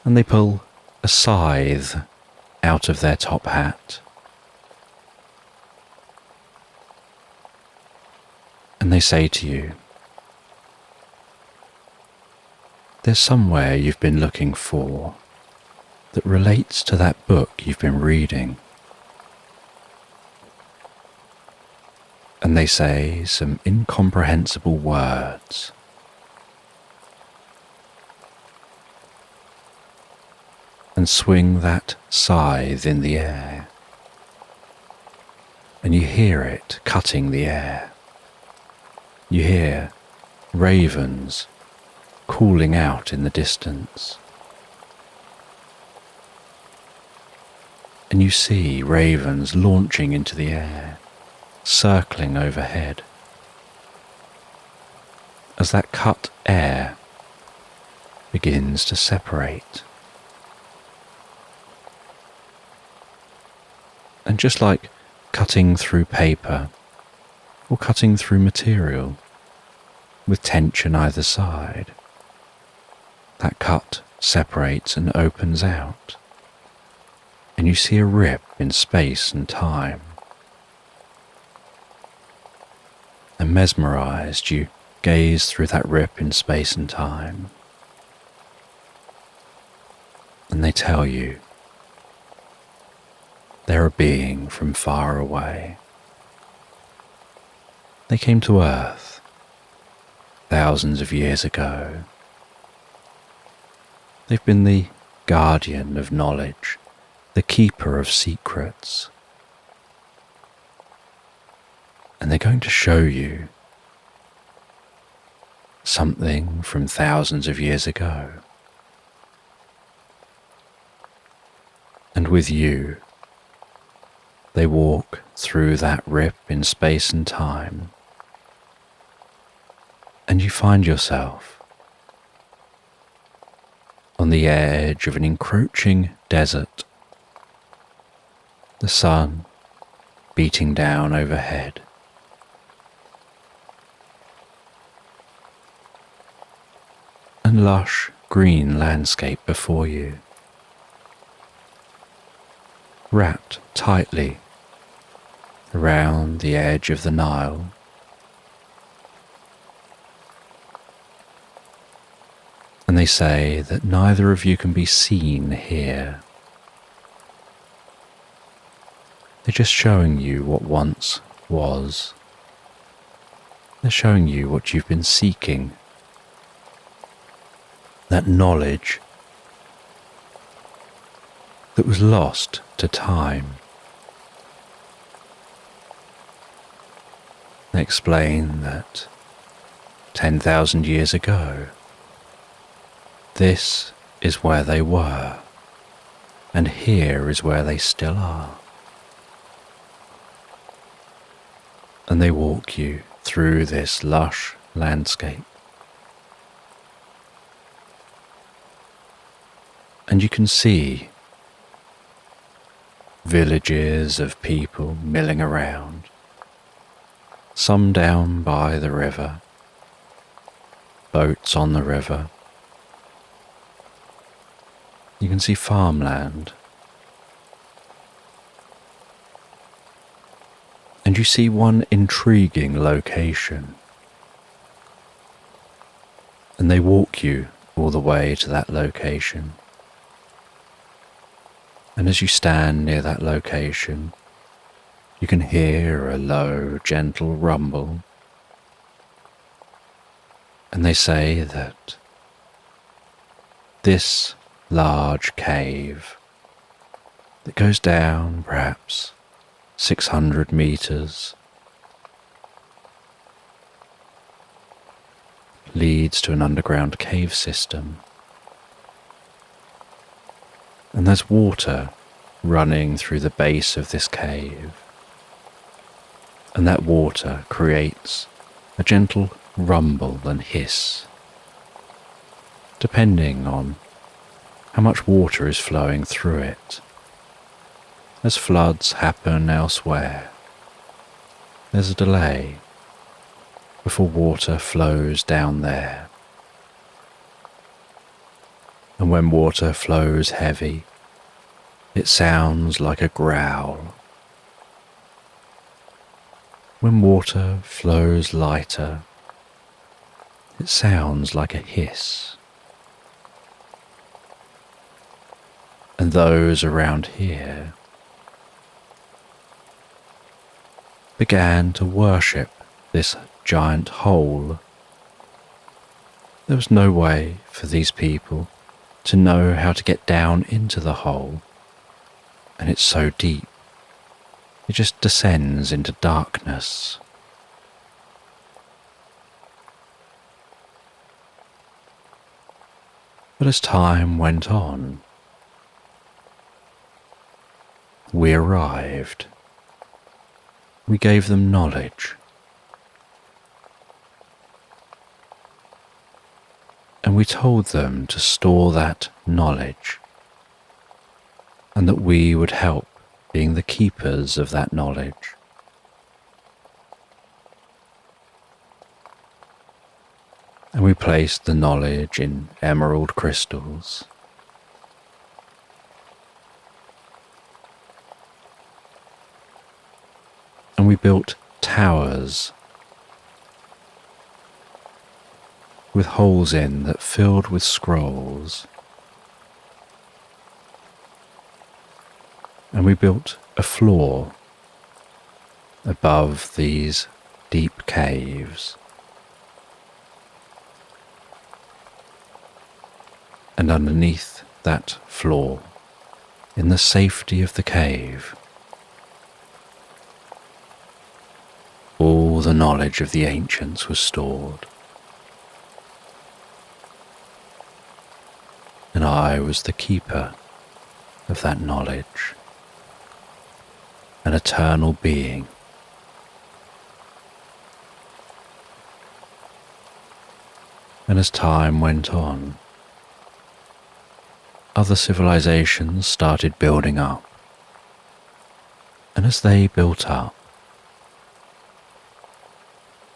S1: and they pull a scythe out of their top hat, and they say to you, there's somewhere you've been looking for that relates to that book you've been reading. And they say some incomprehensible words. And swing that scythe in the air. And you hear it cutting the air. You hear ravens calling out in the distance. And you see ravens launching into the air, circling overhead. As that cut air begins to separate. And just like cutting through paper or cutting through material with tension either side, that cut separates and opens out, and you see a rip in space and time. And mesmerized, you gaze through that rip in space and time, and they tell you they're a being from far away. They came to Earth thousands of years ago. They've been the guardian of knowledge, the keeper of secrets. And they're going to show you something from thousands of years ago. And with you, they walk through that rip in space and time, and you find yourself on the edge of an encroaching desert, the sun beating down overhead. And lush green landscape before you, wrapped tightly around the edge of the Nile. And they say that neither of you can be seen here. They're just showing you what once was. They're showing you what you've been seeking. That knowledge that was lost to time. They explain that 10,000 years ago, this is where they were, and here is where they still are. And they walk you through this lush landscape. And you can see villages of people milling around, some down by the river, boats on the river. You can see farmland. And you see one intriguing location. And they walk you all the way to that location. And as you stand near that location, you can hear a low, gentle rumble. And they say that this large cave that goes down perhaps 600 meters leads to an underground cave system. And there's water running through the base of this cave. And that water creates a gentle rumble and hiss, depending on how much water is flowing through it. As floods happen elsewhere, there's a delay before water flows down there. And when water flows heavy, it sounds like a growl. When water flows lighter, it sounds like a hiss. And those around here began to worship this giant hole. There was no way for these people to know how to get down into the hole, and it's so deep, it just descends into darkness. But as time went on, we arrived. We gave them knowledge. And we told them to store that knowledge, and that we would help being the keepers of that knowledge. And we placed the knowledge in emerald crystals. And we built towers with holes in that filled with scrolls. And we built a floor above these deep caves. And underneath that floor, in the safety of the cave, all the knowledge of the ancients was stored. And I was the keeper of that knowledge, an eternal being. And as time went on, other civilizations started building up. And as they built up,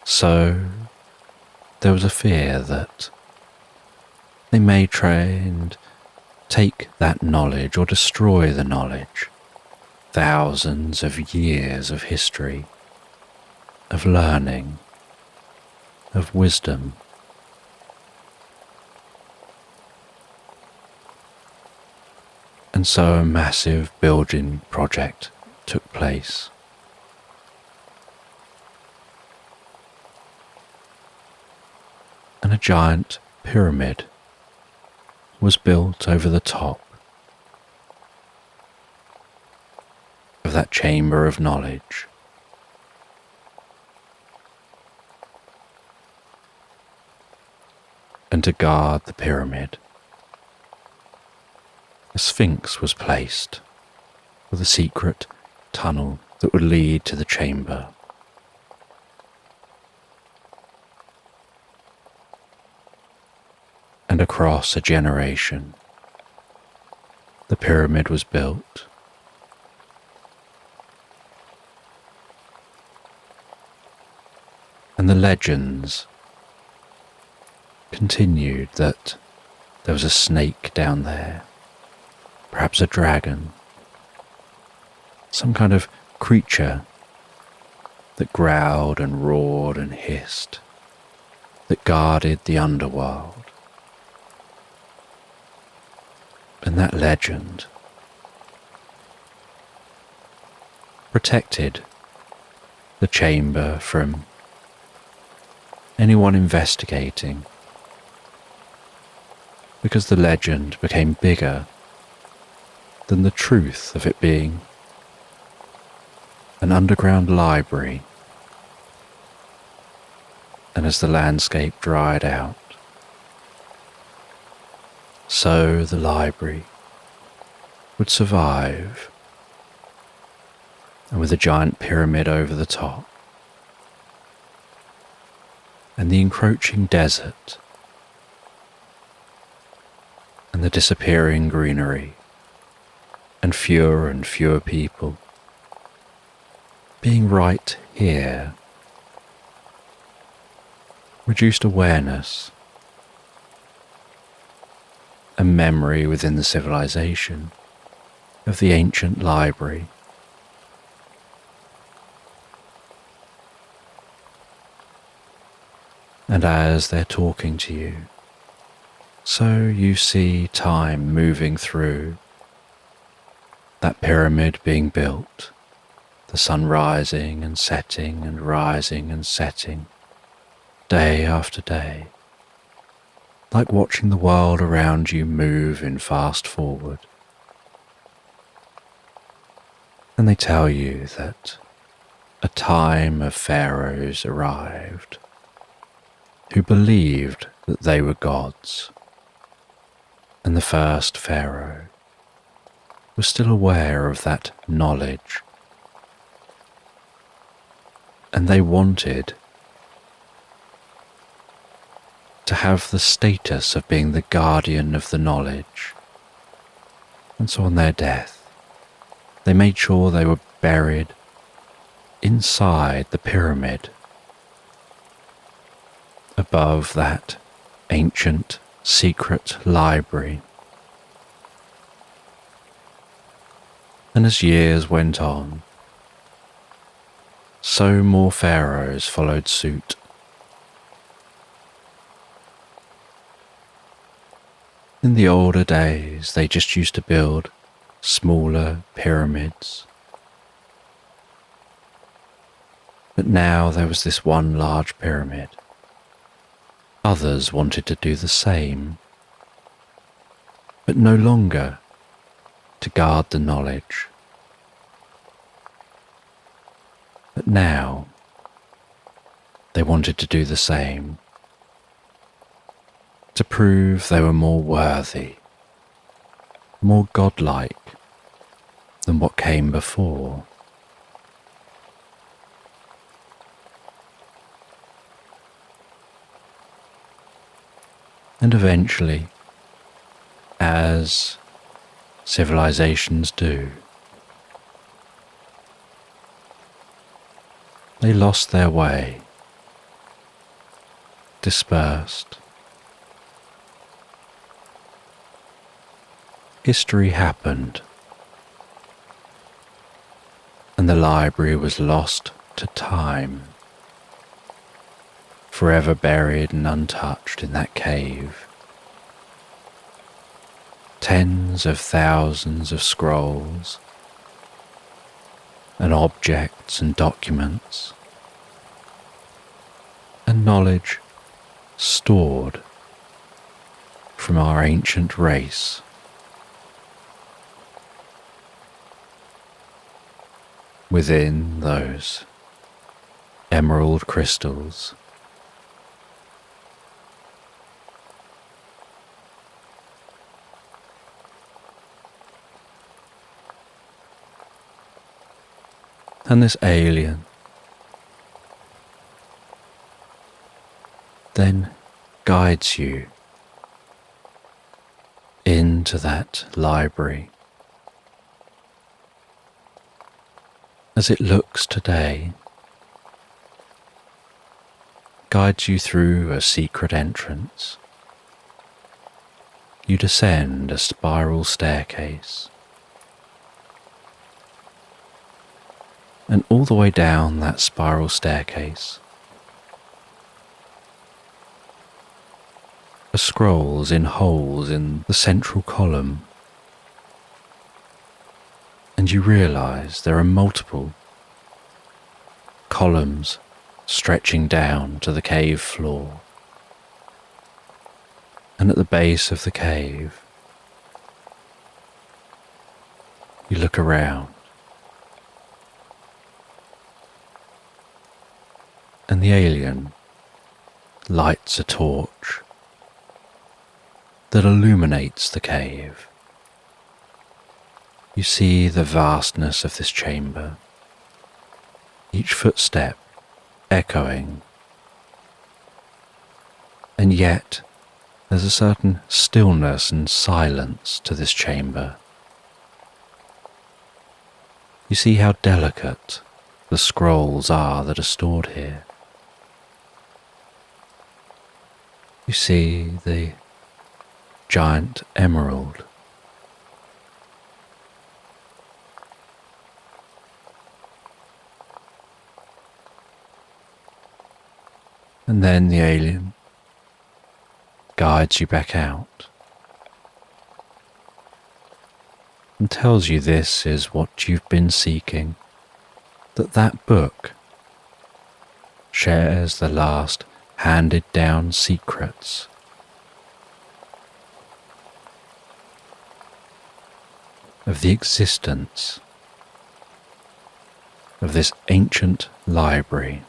S1: so there was a fear that they may try and take that knowledge or destroy the knowledge thousands of years of history, of learning, of wisdom. And so a massive building project took place. And a giant pyramid was built over the top of that chamber of knowledge. And to guard the pyramid, a sphinx was placed with a secret tunnel that would lead to the chamber. And across a generation, the pyramid was built. And the legends continued that there was a snake down there, perhaps a dragon, some kind of creature that growled and roared and hissed, that guarded the underworld. And that legend protected the chamber from anyone investigating, because the legend became bigger than the truth of it being an underground library. And as the landscape dried out, so the library would survive, and with a giant pyramid over the top, and the encroaching desert, and the disappearing greenery, and fewer people, being right here, reduced awareness, a memory within the civilization of the ancient library. And as they're talking to you, so you see time moving through, that pyramid being built, the sun rising and setting and rising and setting, day after day, like watching the world around you move in fast forward. And they tell you that a time of pharaohs arrived who believed that they were gods, and the first pharaoh was still aware of that knowledge, and they wanted to have the status of being the guardian of the knowledge. And so on their death, they made sure they were buried inside the pyramid, above that ancient secret library. And as years went on, so more pharaohs followed suit. In the older days, they just used to build smaller pyramids. But now there was this one large pyramid. Others wanted to do the same, but no longer to guard the knowledge. But now they wanted to do the same, to prove they were more worthy, more godlike than what came before. And eventually, as civilizations do, they lost their way, dispersed. History happened. and the library was lost to time, forever buried and untouched in that cave. Tens of thousands of scrolls and objects and documents and knowledge stored from our ancient race. Within those emerald crystals. And this alien then guides you into that library as it looks today, guides you through a secret entrance. You descend a spiral staircase, and all the way down that spiral staircase are scrolls in holes in the central column, and you realise there are multiple columns stretching down to the cave floor. And at the base of the cave, you look around, and the alien lights a torch that illuminates the cave. You see the vastness of this chamber, each footstep echoing, and yet there's a certain stillness and silence to this chamber. You see how delicate the scrolls are that are stored here. You see the giant emerald. And then the alien guides you back out and tells you this is what you've been seeking, that that book shares the last handed down secrets of the existence of this ancient library.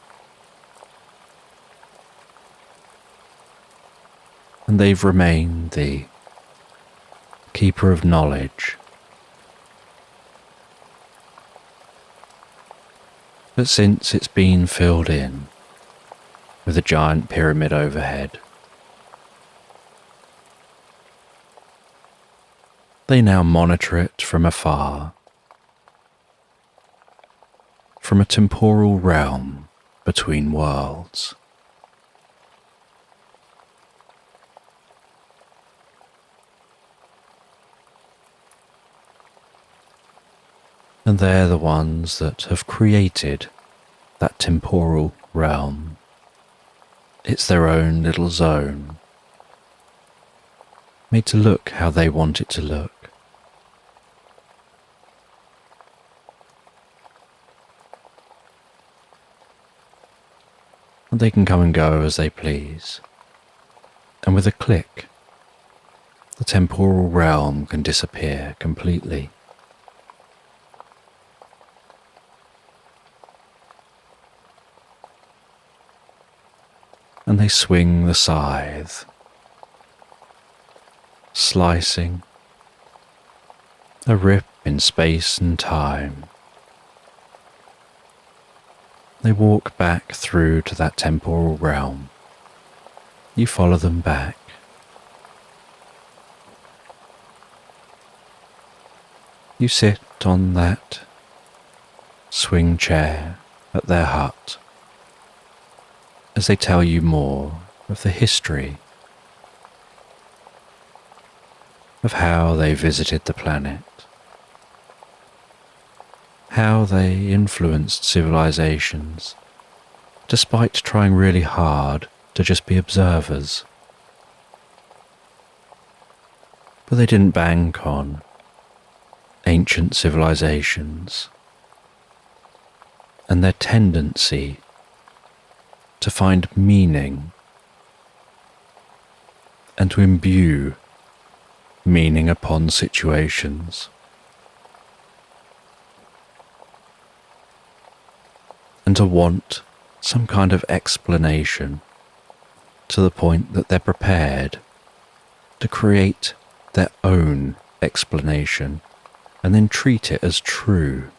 S1: And they've remained the keeper of knowledge. But since it's been filled in with a giant pyramid overhead, they now monitor it from afar, from a temporal realm between worlds. And they're the ones that have created that temporal realm. It's their own little zone, made to look how they want it to look. And they can come and go as they please, and with a click, the temporal realm can disappear completely. And they swing the scythe, slicing a rip in space and time. They walk back through to that temporal realm. You follow them back. You sit on that swing chair at their hut as they tell you more of the history of how they visited the planet. how they influenced civilizations, despite trying really hard to just be observers. But they didn't bank on ancient civilizations and their tendency to find meaning and to imbue meaning upon situations. And to want some kind of explanation to the point that they're prepared to create their own explanation and then treat it as true.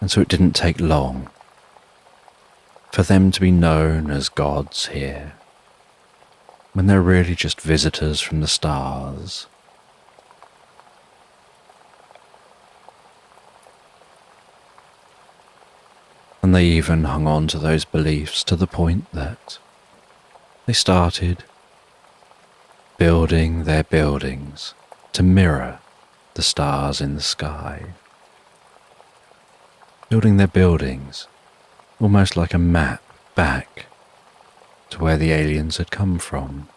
S1: And so it didn't take long for them to be known as gods here, when they're really just visitors from the stars. And they even hung on to those beliefs to the point that they started building their buildings to mirror the stars in the sky. Building their buildings almost like a map back to where the aliens had come from.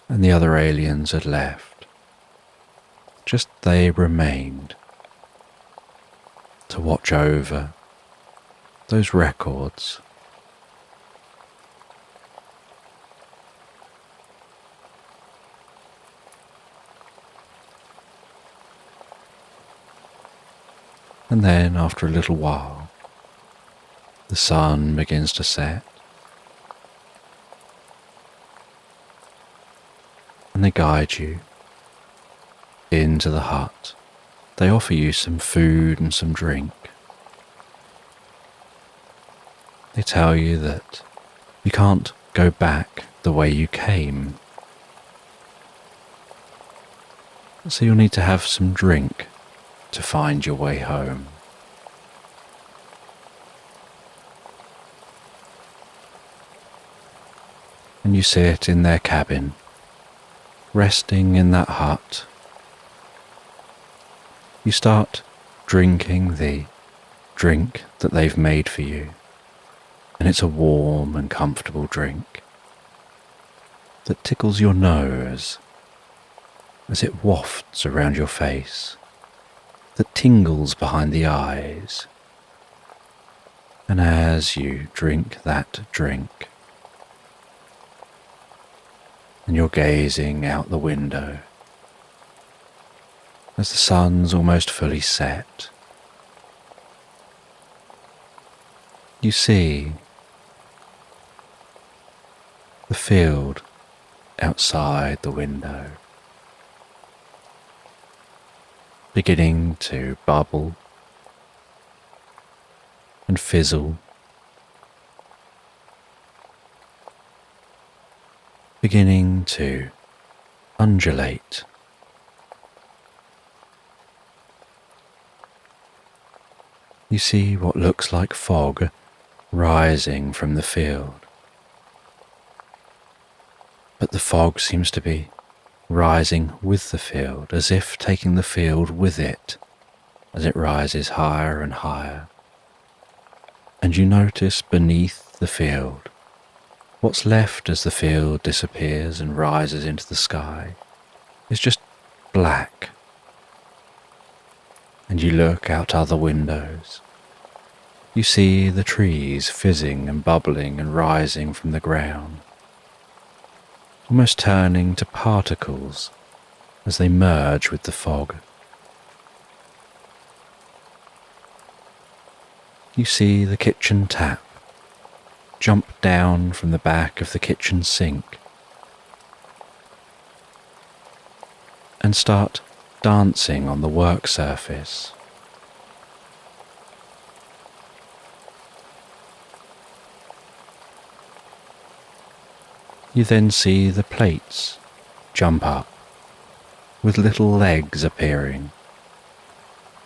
S1: And the other aliens had left. Just they remained to watch over those records. And then, after a little while, the sun begins to set, and they guide you into the hut. They offer you some food and some drink. They tell you that you can't go back the way you came, so you'll need to have some drink to find your way home. And you sit in their cabin, resting in that hut. You start drinking the drink that they've made for you, and it's a warm and comfortable drink that tickles your nose as it wafts around your face, that tingles behind the eyes. And as you drink that drink, and you're gazing out the window, as the sun's almost fully set, you see the field outside the window beginning to bubble and fizzle, beginning to undulate. You see what looks like fog rising from the field, but the fog seems to be rising with the field, as if taking the field with it as it rises higher and higher. And you notice beneath the field, what's left as the field disappears and rises into the sky is just black. And you look out other windows. You see the trees fizzing and bubbling and rising from the ground, almost turning to particles as they merge with the fog. You see the kitchen tap jump down from the back of the kitchen sink and start dancing on the work surface. You then see the plates jump up with little legs appearing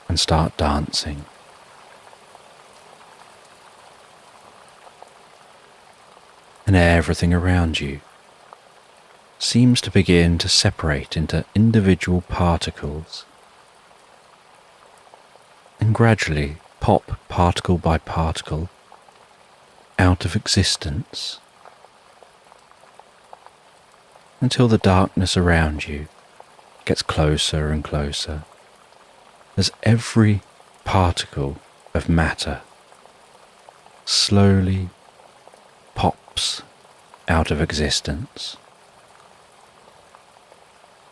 S1: and start dancing. And everything around you seems to begin to separate into individual particles and gradually pop particle by particle out of existence until the darkness around you gets closer and closer as every particle of matter slowly pops out of existence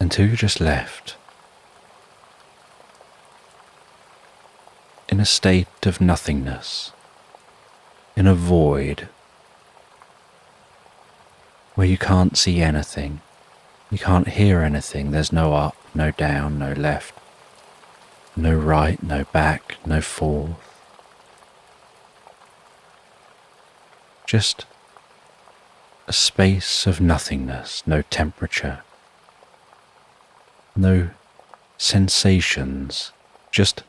S1: until you're just left in a state of nothingness, in a void where you can't see anything, you can't hear anything, there's no up, no down, no left, no right, no back, no forth. Just a space of nothingness, no temperature, no sensations, just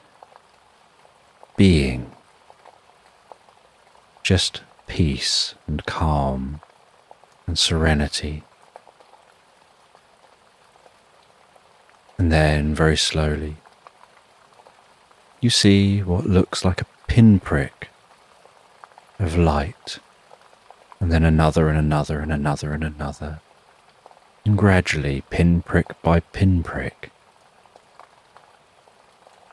S1: being, just peace and calm and serenity. And then, very slowly, you see what looks like a pinprick of light, and then another and another and another and another, and gradually, pinprick by pinprick,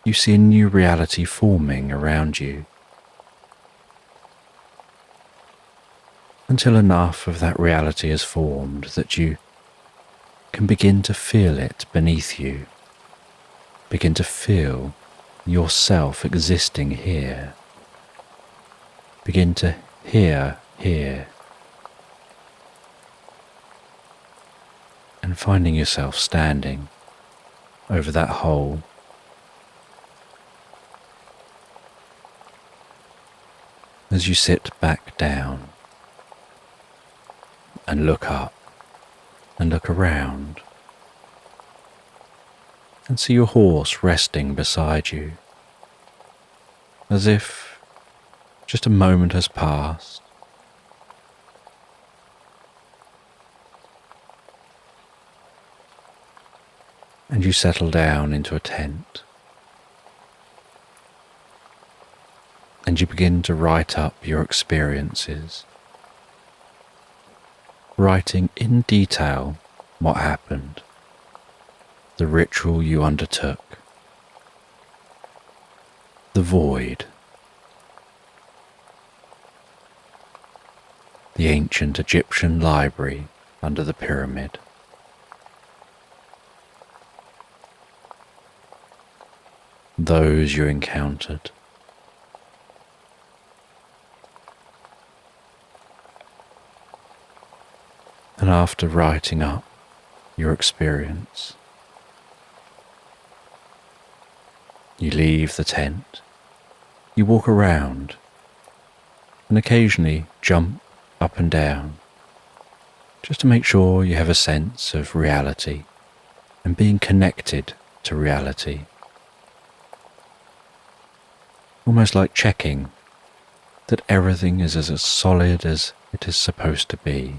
S1: you see a new reality forming around you, until enough of that reality is formed that you can begin to feel it beneath you, begin to feel yourself existing here, begin to hear here, and finding yourself standing over that hole. As you sit back down and look up and look around and see your horse resting beside you, as if just a moment has passed, and you settle down into a tent and you begin to write up your experiences, writing in detail what happened, the ritual you undertook, the void, the ancient Egyptian library under the pyramid, those you encountered, and after writing up your experience, you leave the tent, you walk around, and occasionally jump up and down, just to make sure you have a sense of reality and being connected to reality. Almost like checking that everything is as solid as it is supposed to be.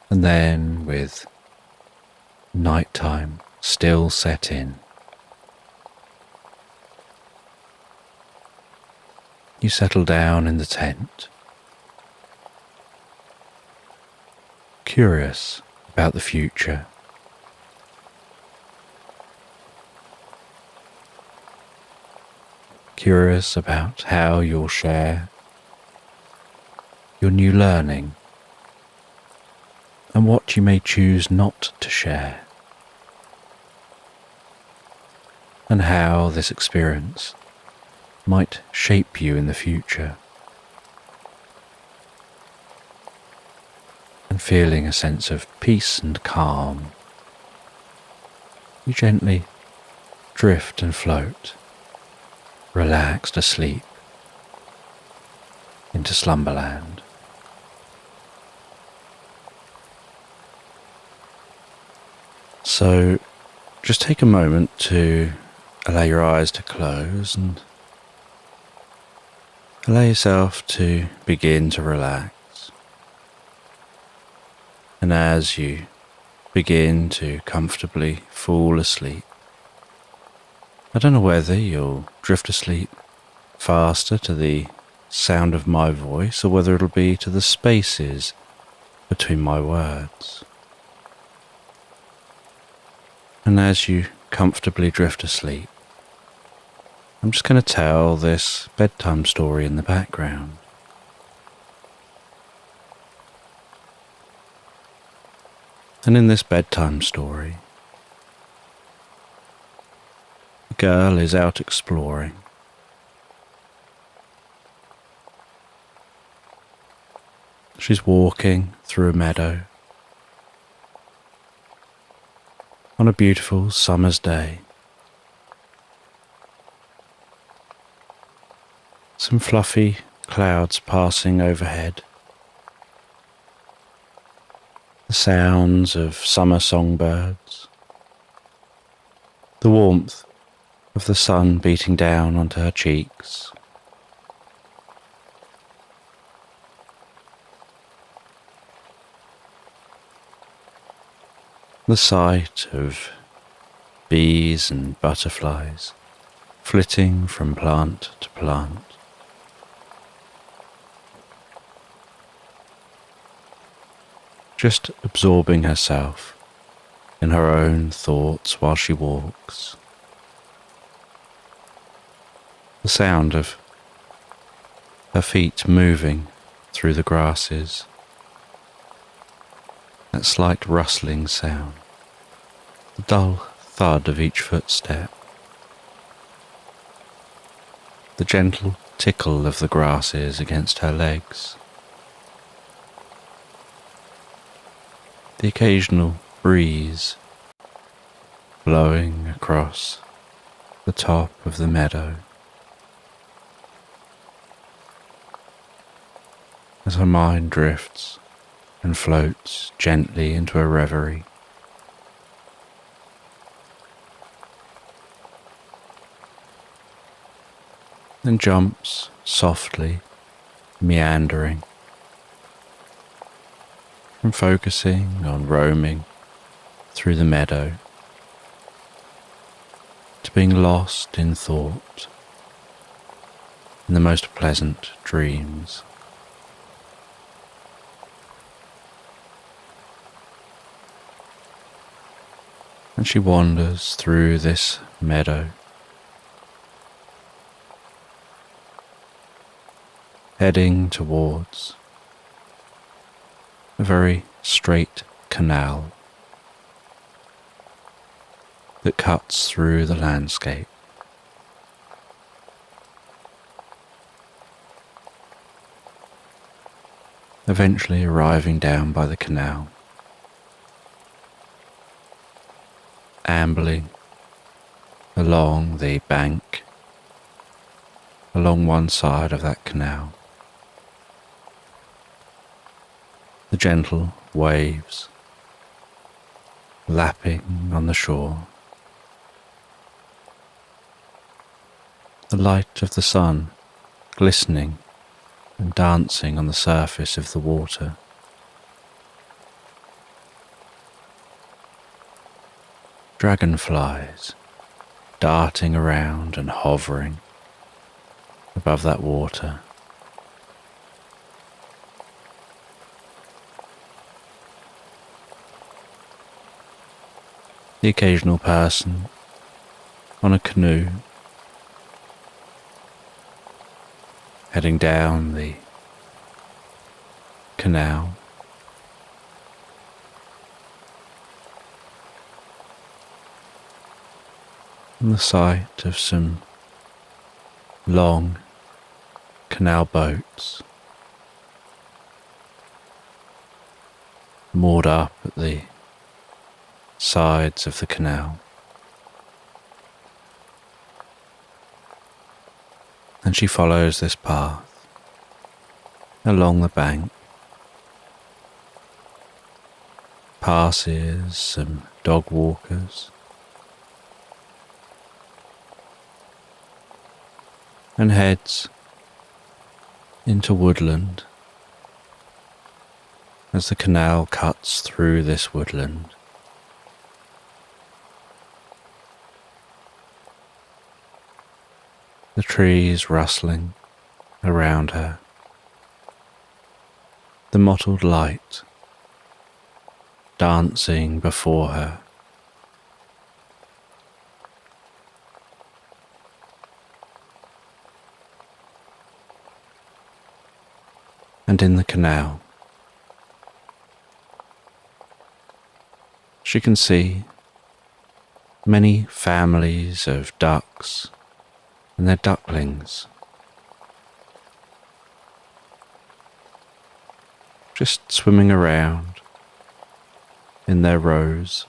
S1: And then, with nighttime still set in, you settle down in the tent, curious about the future, curious about how you'll share your new learning and what you may choose not to share, and how this experience might shape you in the future, and feeling a sense of peace and calm, you gently drift and float, relaxed asleep, into Slumberland. So just take a moment to allow your eyes to close and Allow yourself to begin to relax. And as you begin to comfortably fall asleep, I don't know whether you'll drift asleep faster to the sound of my voice or whether it'll be to the spaces between my words. And as you comfortably drift asleep, I'm just going to tell this bedtime story in the background. And in this bedtime story, the girl is out exploring. She's walking through a meadow on a beautiful summer's day. Some fluffy clouds passing overhead. The sounds of summer songbirds. The warmth of the sun beating down onto her cheeks. The sight of bees and butterflies flitting from plant to plant. Just absorbing herself in her own thoughts while she walks. The sound of her feet moving through the grasses. That slight rustling sound. The dull thud of each footstep. The gentle tickle of the grasses against her legs. The occasional breeze blowing across the top of the meadow. As her mind drifts and floats gently into a reverie. Then jumps softly, meandering, from focusing on roaming through the meadow to being lost in thought, in the most pleasant dreams. And she wanders through this meadow, heading towards a very straight canal that cuts through the landscape. Eventually arriving down by the canal, ambling along the bank, along one side of that canal. The gentle waves lapping on the shore. The light of the sun glistening and dancing on the surface of the water. Dragonflies darting around and hovering above that water. The occasional person on a canoe heading down the canal. And the sight of some long canal boats moored up at the sides of the canal. And she follows this path along the bank, passes some dog walkers, and heads into woodland. As the canal cuts through this woodland, the trees rustling around her, the mottled light dancing before her. And in the canal, she can see many families of ducks and their ducklings just swimming around in their rows.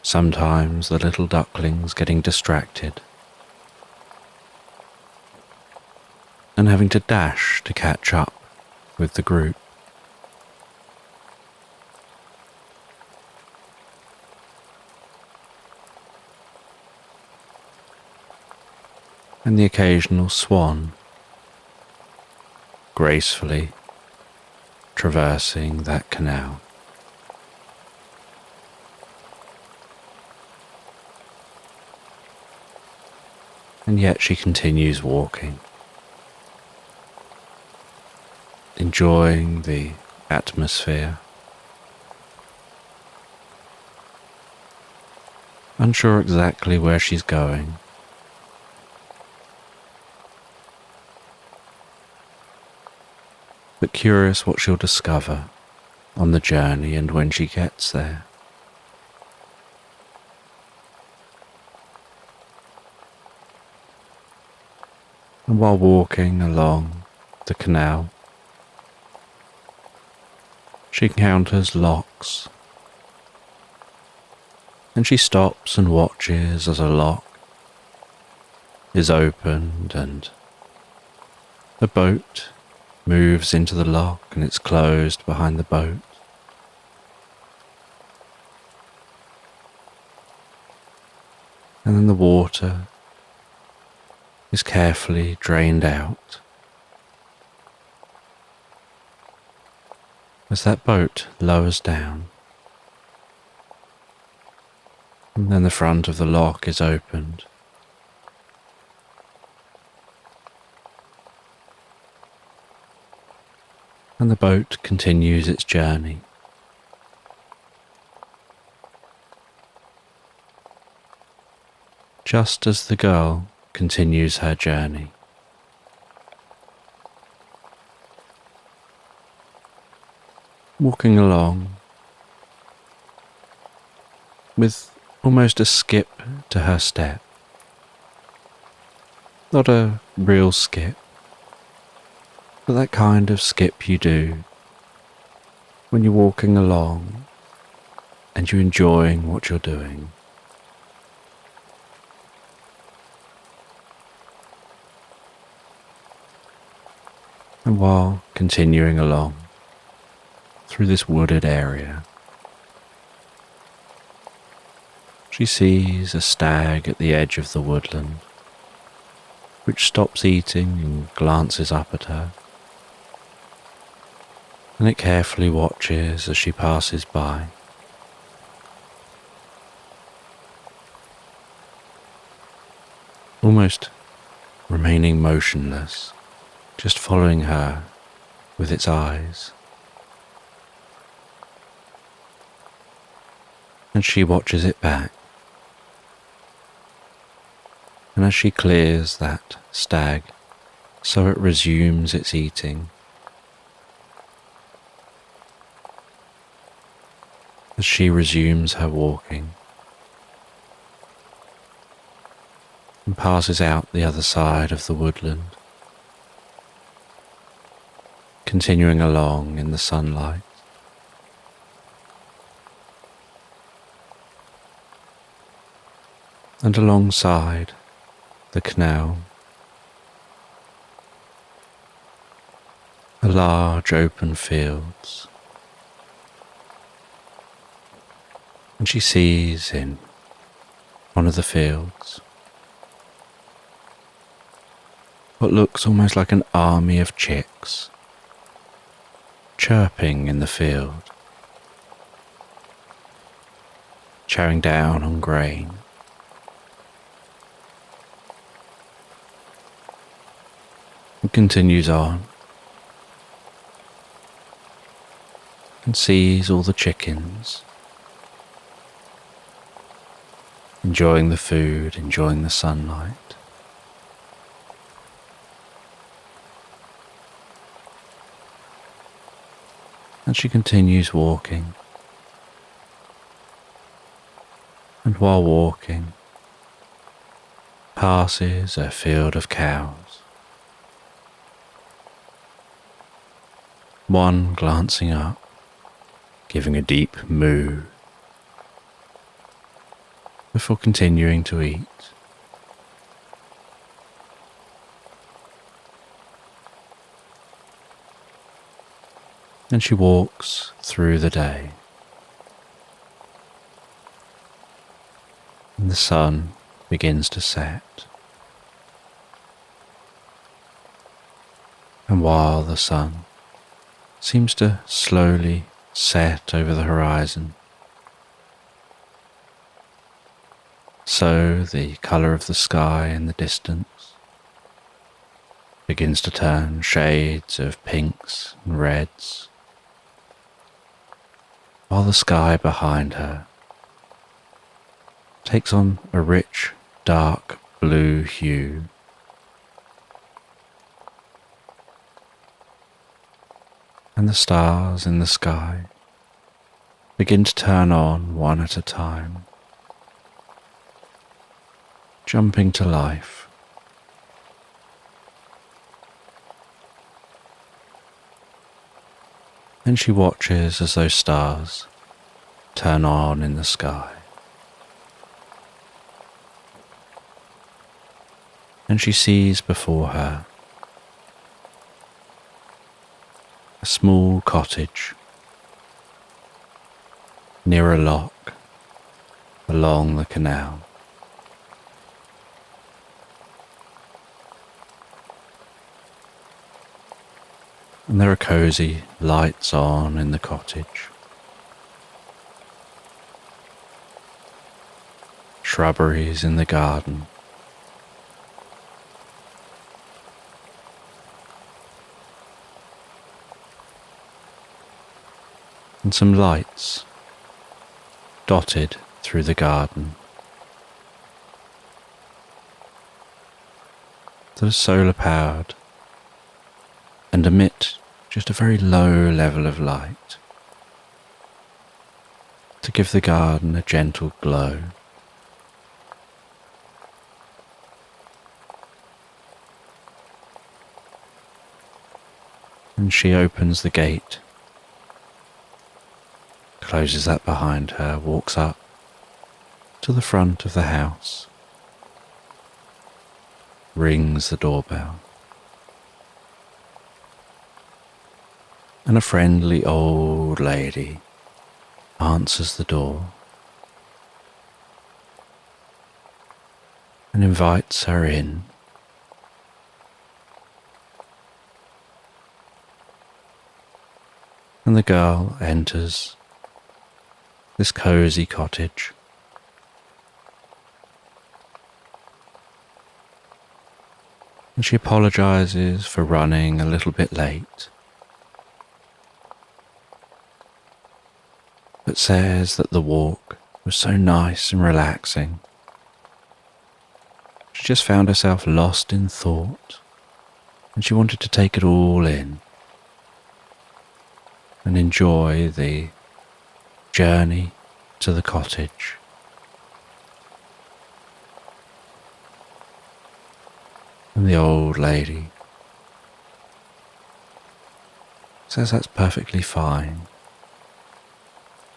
S1: Sometimes the little ducklings getting distracted and having to dash to catch up with the group. And the occasional swan gracefully traversing that canal. And yet she continues walking, enjoying the atmosphere, unsure exactly where she's going. But curious what she'll discover on the journey and when she gets there. And while walking along the canal, she encounters locks, and she stops and watches as a lock is opened and a boat moves into the lock and it's closed behind the boat. And then the water is carefully drained out as that boat lowers down. And then the front of the lock is opened. And the boat continues its journey. Just as the girl continues her journey, walking along with almost a skip to her step. Not a real skip, but that kind of skip you do when you're walking along and you're enjoying what you're doing. And while continuing along through this wooded area, she sees a stag at the edge of the woodland, which stops eating and glances up at her. And it carefully watches as she passes by. Almost remaining motionless, just following her with its eyes. And she watches it back. And as she clears that stag, so it resumes its eating. As she resumes her walking and passes out the other side of the woodland, continuing along in the sunlight. And alongside the canal, are large open fields. And she sees in one of the fields what looks almost like an army of chicks chirping in the field, chowing down on grain. It continues on and sees all the chickens enjoying the food, enjoying the sunlight. And she continues walking. And while walking, passes a field of cows. One glancing up, giving a deep moo, before continuing to eat. And she walks through the day. And the sun begins to set. And while the sun seems to slowly set over the horizon, so the colour of the sky in the distance begins to turn shades of pinks and reds, while the sky behind her takes on a rich, dark blue hue. And the stars in the sky begin to turn on one at a time, jumping to life. And she watches as those stars turn on in the sky. And she sees before her a small cottage near a lock along the canal. And there are cosy lights on in the cottage. Shrubberies in the garden. And some lights dotted through the garden that are solar powered and emit just a very low level of light to give the garden a gentle glow. And she opens the gate, closes that behind her, walks up to the front of the house, rings the doorbell. And a friendly old lady answers the door and invites her in. And the girl enters this cosy cottage. And she apologizes for running a little bit late, but says that the walk was so nice and relaxing. She just found herself lost in thought, and she wanted to take it all in and enjoy the journey to the cottage. And the old lady says that's perfectly fine.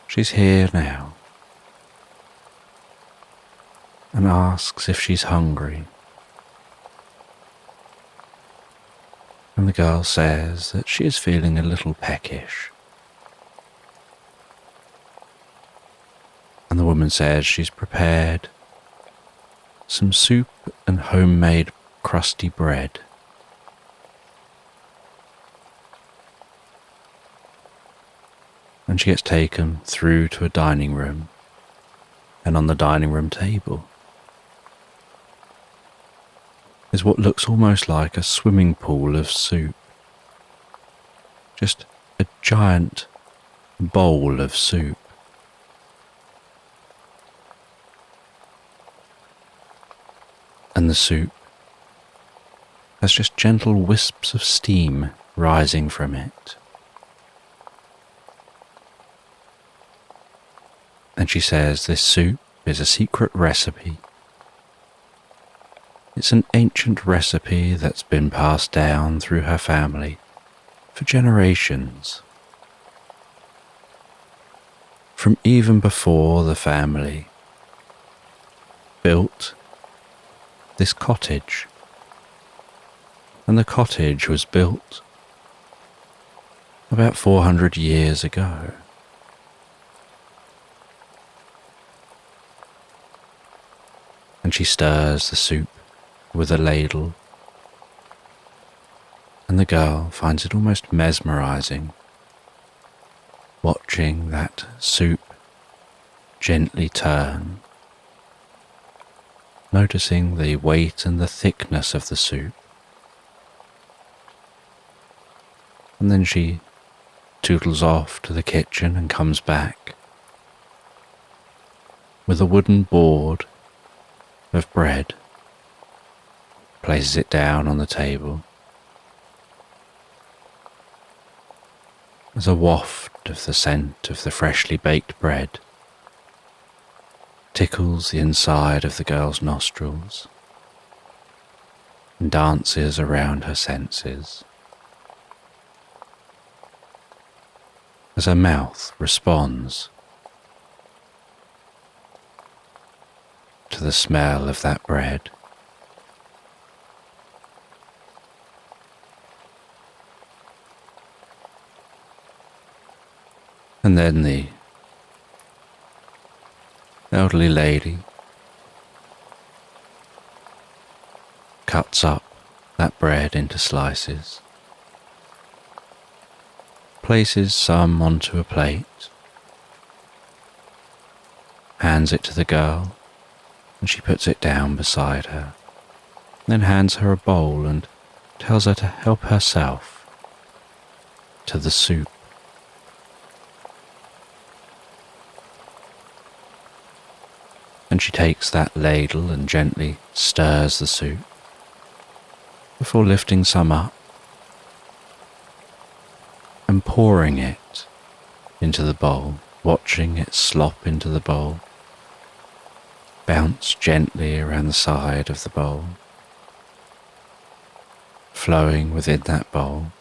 S1: She's here now, and asks if she's hungry. And the girl says that she is feeling a little peckish. And the woman says she's prepared some soup and homemade crusty bread and she gets taken through to a dining room, and on the dining room table is what looks almost like a swimming pool of soup. Just a giant bowl of soup. And the soup has just gentle wisps of steam rising from it. And she says this soup is a secret recipe. It's an ancient recipe that's been passed down through her family for generations. From even before the family built this cottage. And the cottage was built about 400 years ago. And she stirs the soup with a ladle, and the girl finds it almost mesmerizing, watching that soup gently turn, noticing the weight and the thickness of the soup. And then she tootles off to the kitchen and comes back with a wooden board of bread, places it down on the table. There's a waft of the scent of the freshly baked bread tickles the inside of the girl's nostrils and dances around her senses as her mouth responds to the smell of that bread. And then the elderly lady cuts up that bread into slices, places some onto a plate, hands it to the girl, and she puts it down beside her, then hands her a bowl and tells her to help herself to the soup. And she takes that ladle and gently stirs the soup before lifting some up and pouring it into the bowl, watching it slop into the bowl, bounce gently around the side of the bowl, flowing within that bowl,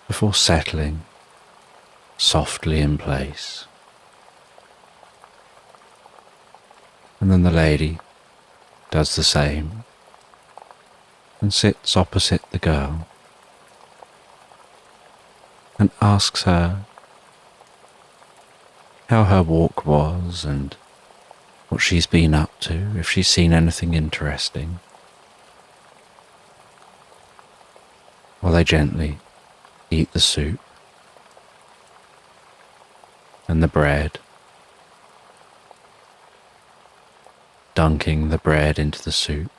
S1: before settling softly in place. And then the lady does the same and sits opposite the girl and asks her how her walk was and what she's been up to, if she's seen anything interesting, while they gently eat the soup and the bread, dunking the bread into the soup,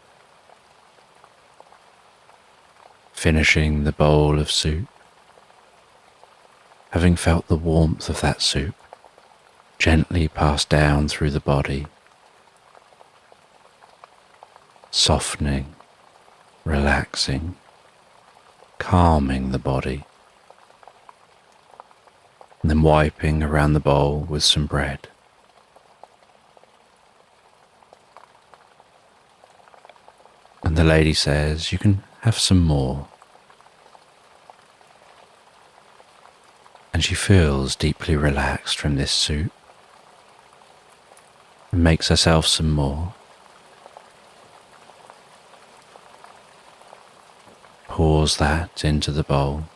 S1: finishing the bowl of soup, having felt the warmth of that soup gently pass down through the body, softening, relaxing, calming the body, and then wiping around the bowl with some bread. And the lady says, "You can have some more." And she feels deeply relaxed from this soup and makes herself some more. Pours that into the bowl.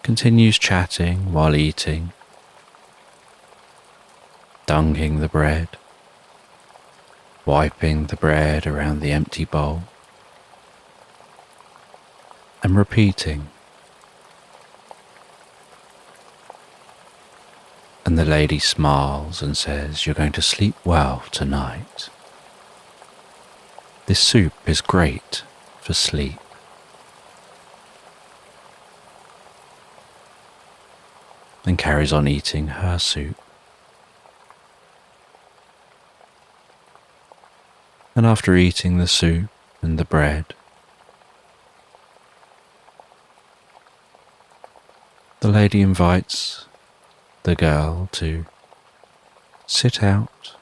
S1: Continues chatting while eating, dunking the bread, wiping the bread around the empty bowl, and repeating. And the lady smiles and says, "You're going to sleep well tonight. This soup is great for sleep." And carries on eating her soup. And after eating the soup and the bread, the lady invites the girl to sit out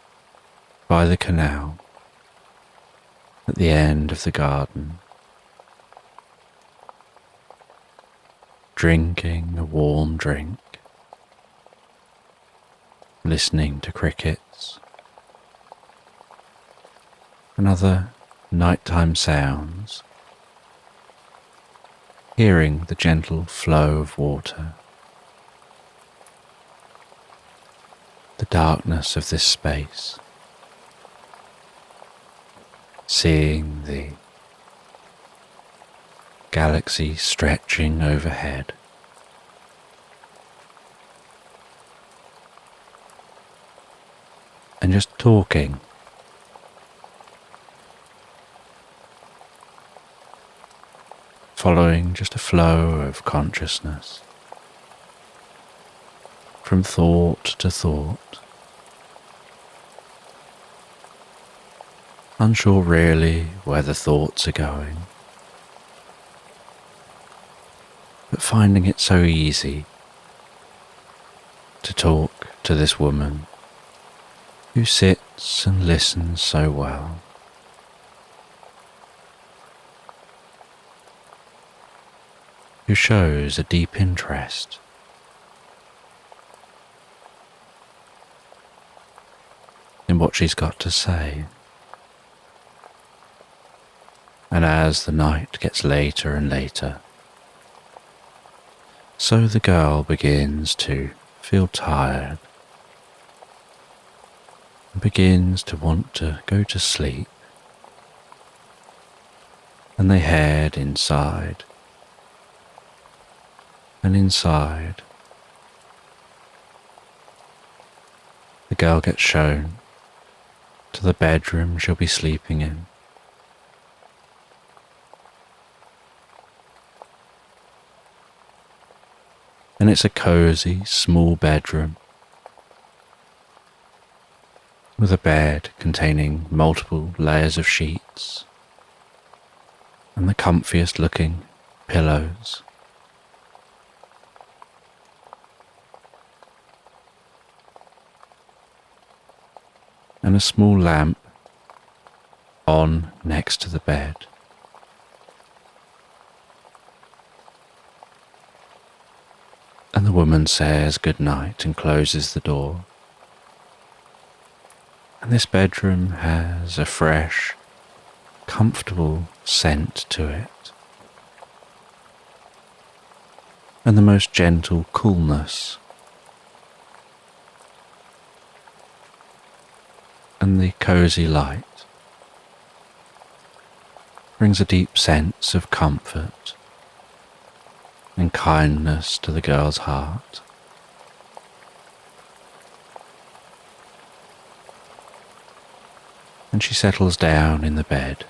S1: by the canal at the end of the garden, drinking a warm drink, listening to crickets and other nighttime sounds, hearing the gentle flow of water, the darkness of this space, seeing the galaxy stretching overhead. And just talking, following just a flow of consciousness from thought to thought, unsure really where the thoughts are going, but finding it so easy to talk to this woman who sits and listens so well. Who shows a deep interest in what she's got to say. And as the night gets later and later, so the girl begins to feel tired and begins to want to go to sleep, and they head inside. And inside, the girl gets shown to the bedroom she'll be sleeping in. And it's a cozy, small bedroom with a bed containing multiple layers of sheets and the comfiest looking pillows. And a small lamp on next to the bed. And the woman says good night and closes the door. And this bedroom has a fresh, comfortable scent to it, and the most gentle coolness. And the cozy light brings a deep sense of comfort and kindness to the girl's heart. And she settles down in the bed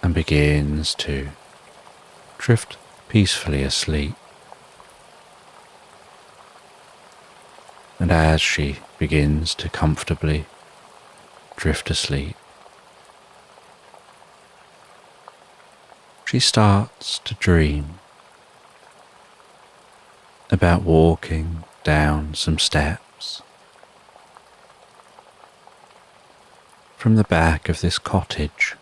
S1: and begins to drift peacefully asleep. And as she begins to comfortably drift asleep, she starts to dream about walking down some steps from the back of this cottage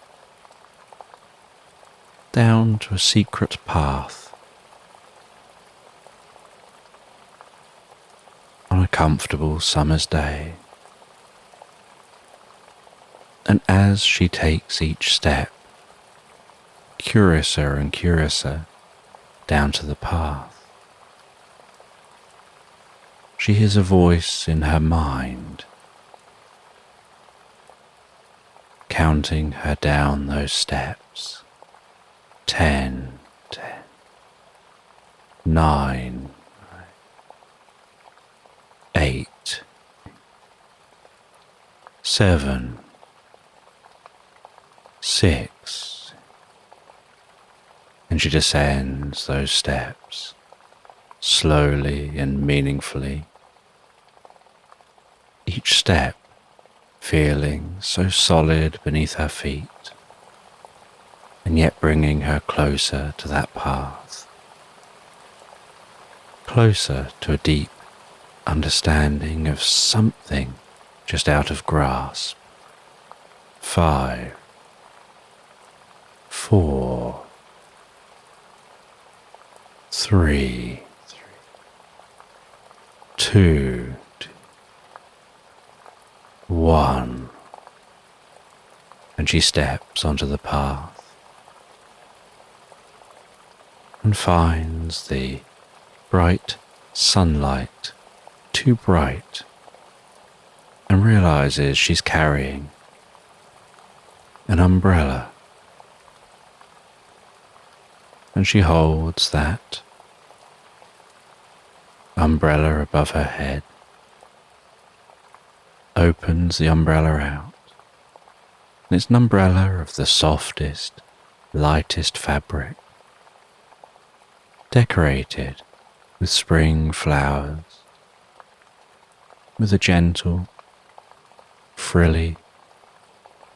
S1: down to a secret path on a comfortable summer's day. And as she takes each step, curiouser and curiouser, down to the path, she hears a voice in her mind. counting her down those steps. 10, 10, 9, 8, 7, 6, and she descends those steps slowly and meaningfully, each step feeling so solid beneath her feet, and yet bringing her closer to that path, closer to a deep understanding of something just out of grasp. 5, 4, 3, 2, 1, and she steps onto the path and finds the bright sunlight too bright, and realizes she's carrying an umbrella, and she holds that umbrella above her head, opens the umbrella out, and it's an umbrella of the softest, lightest fabric, decorated with spring flowers, with a gentle, frilly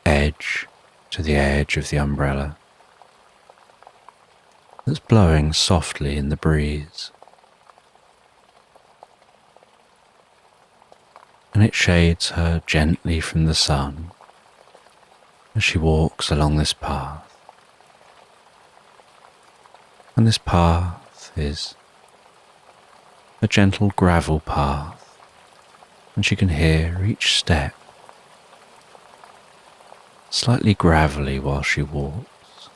S1: edge to the edge of the umbrella that's blowing softly in the breeze. And it shades her gently from the sun as she walks along this path. And this path is a gentle gravel path, and she can hear each step slightly gravelly while she walks,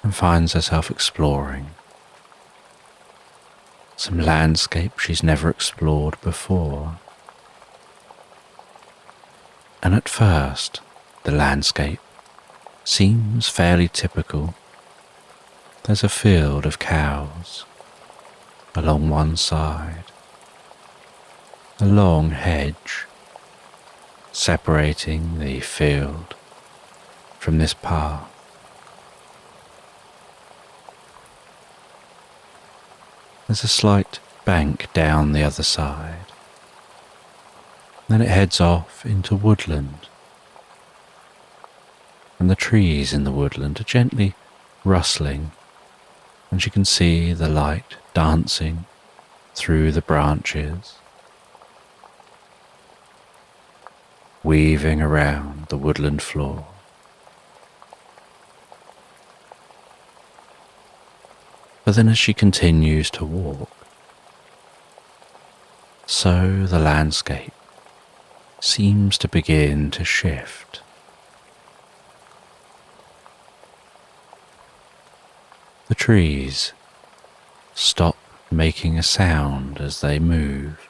S1: and finds herself exploring some landscape she's never explored before. And at first, the landscape seems fairly typical. There's a field of cows along one side, a long hedge separating the field from this path. There's a slight bank down the other side. Then it heads off into woodland, and the trees in the woodland are gently rustling, and she can see the light dancing through the branches, weaving around the woodland floor. But then as she continues to walk, so the landscape seems to begin to shift. The trees stop making a sound as they move.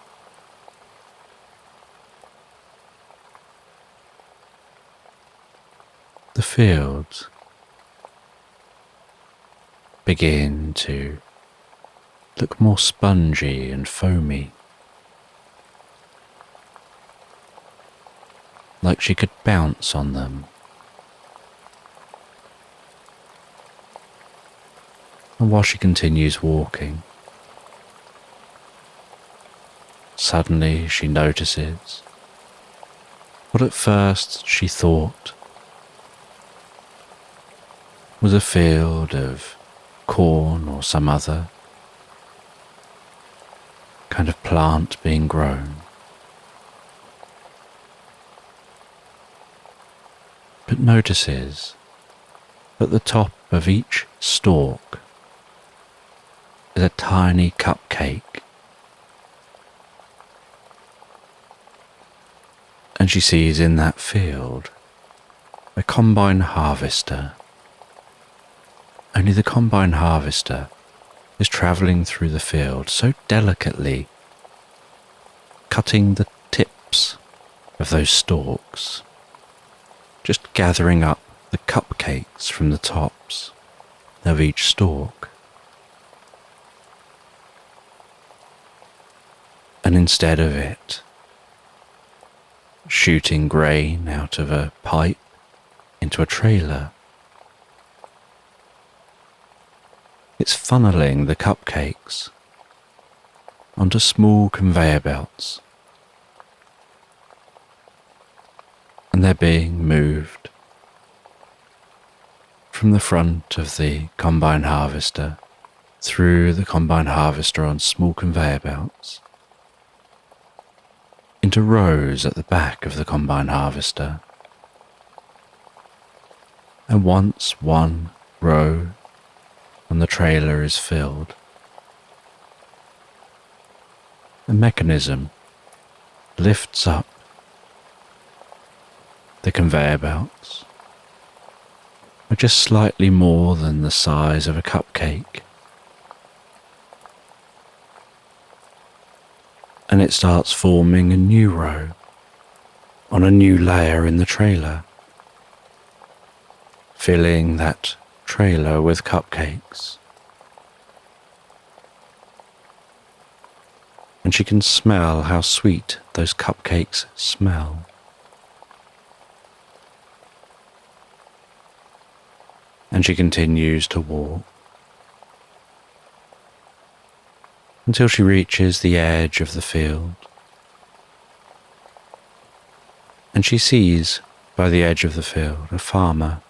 S1: The fields begin to look more spongy and foamy, like she could bounce on them. And while she continues walking, suddenly she notices what at first she thought was a field of corn or some other kind of plant being grown. But notices at the top of each stalk is a tiny cupcake, and she sees in that field a combine harvester. Only the combine harvester is travelling through the field so delicately, cutting the tips of those stalks, just gathering up the cupcakes from the tops of each stalk. And instead of it shooting grain out of a pipe into a trailer, it's funneling the cupcakes onto small conveyor belts, and they're being moved from the front of the combine harvester through the combine harvester on small conveyor belts into rows at the back of the combine harvester. And once one row on the trailer is filled, the mechanism lifts up the conveyor belts are just slightly more than the size of a cupcake, and it starts forming a new row on a new layer in the trailer, filling that trailer with cupcakes. And she can smell how sweet those cupcakes smell. And she continues to walk until she reaches the edge of the field. And she sees by the edge of the field a farmer.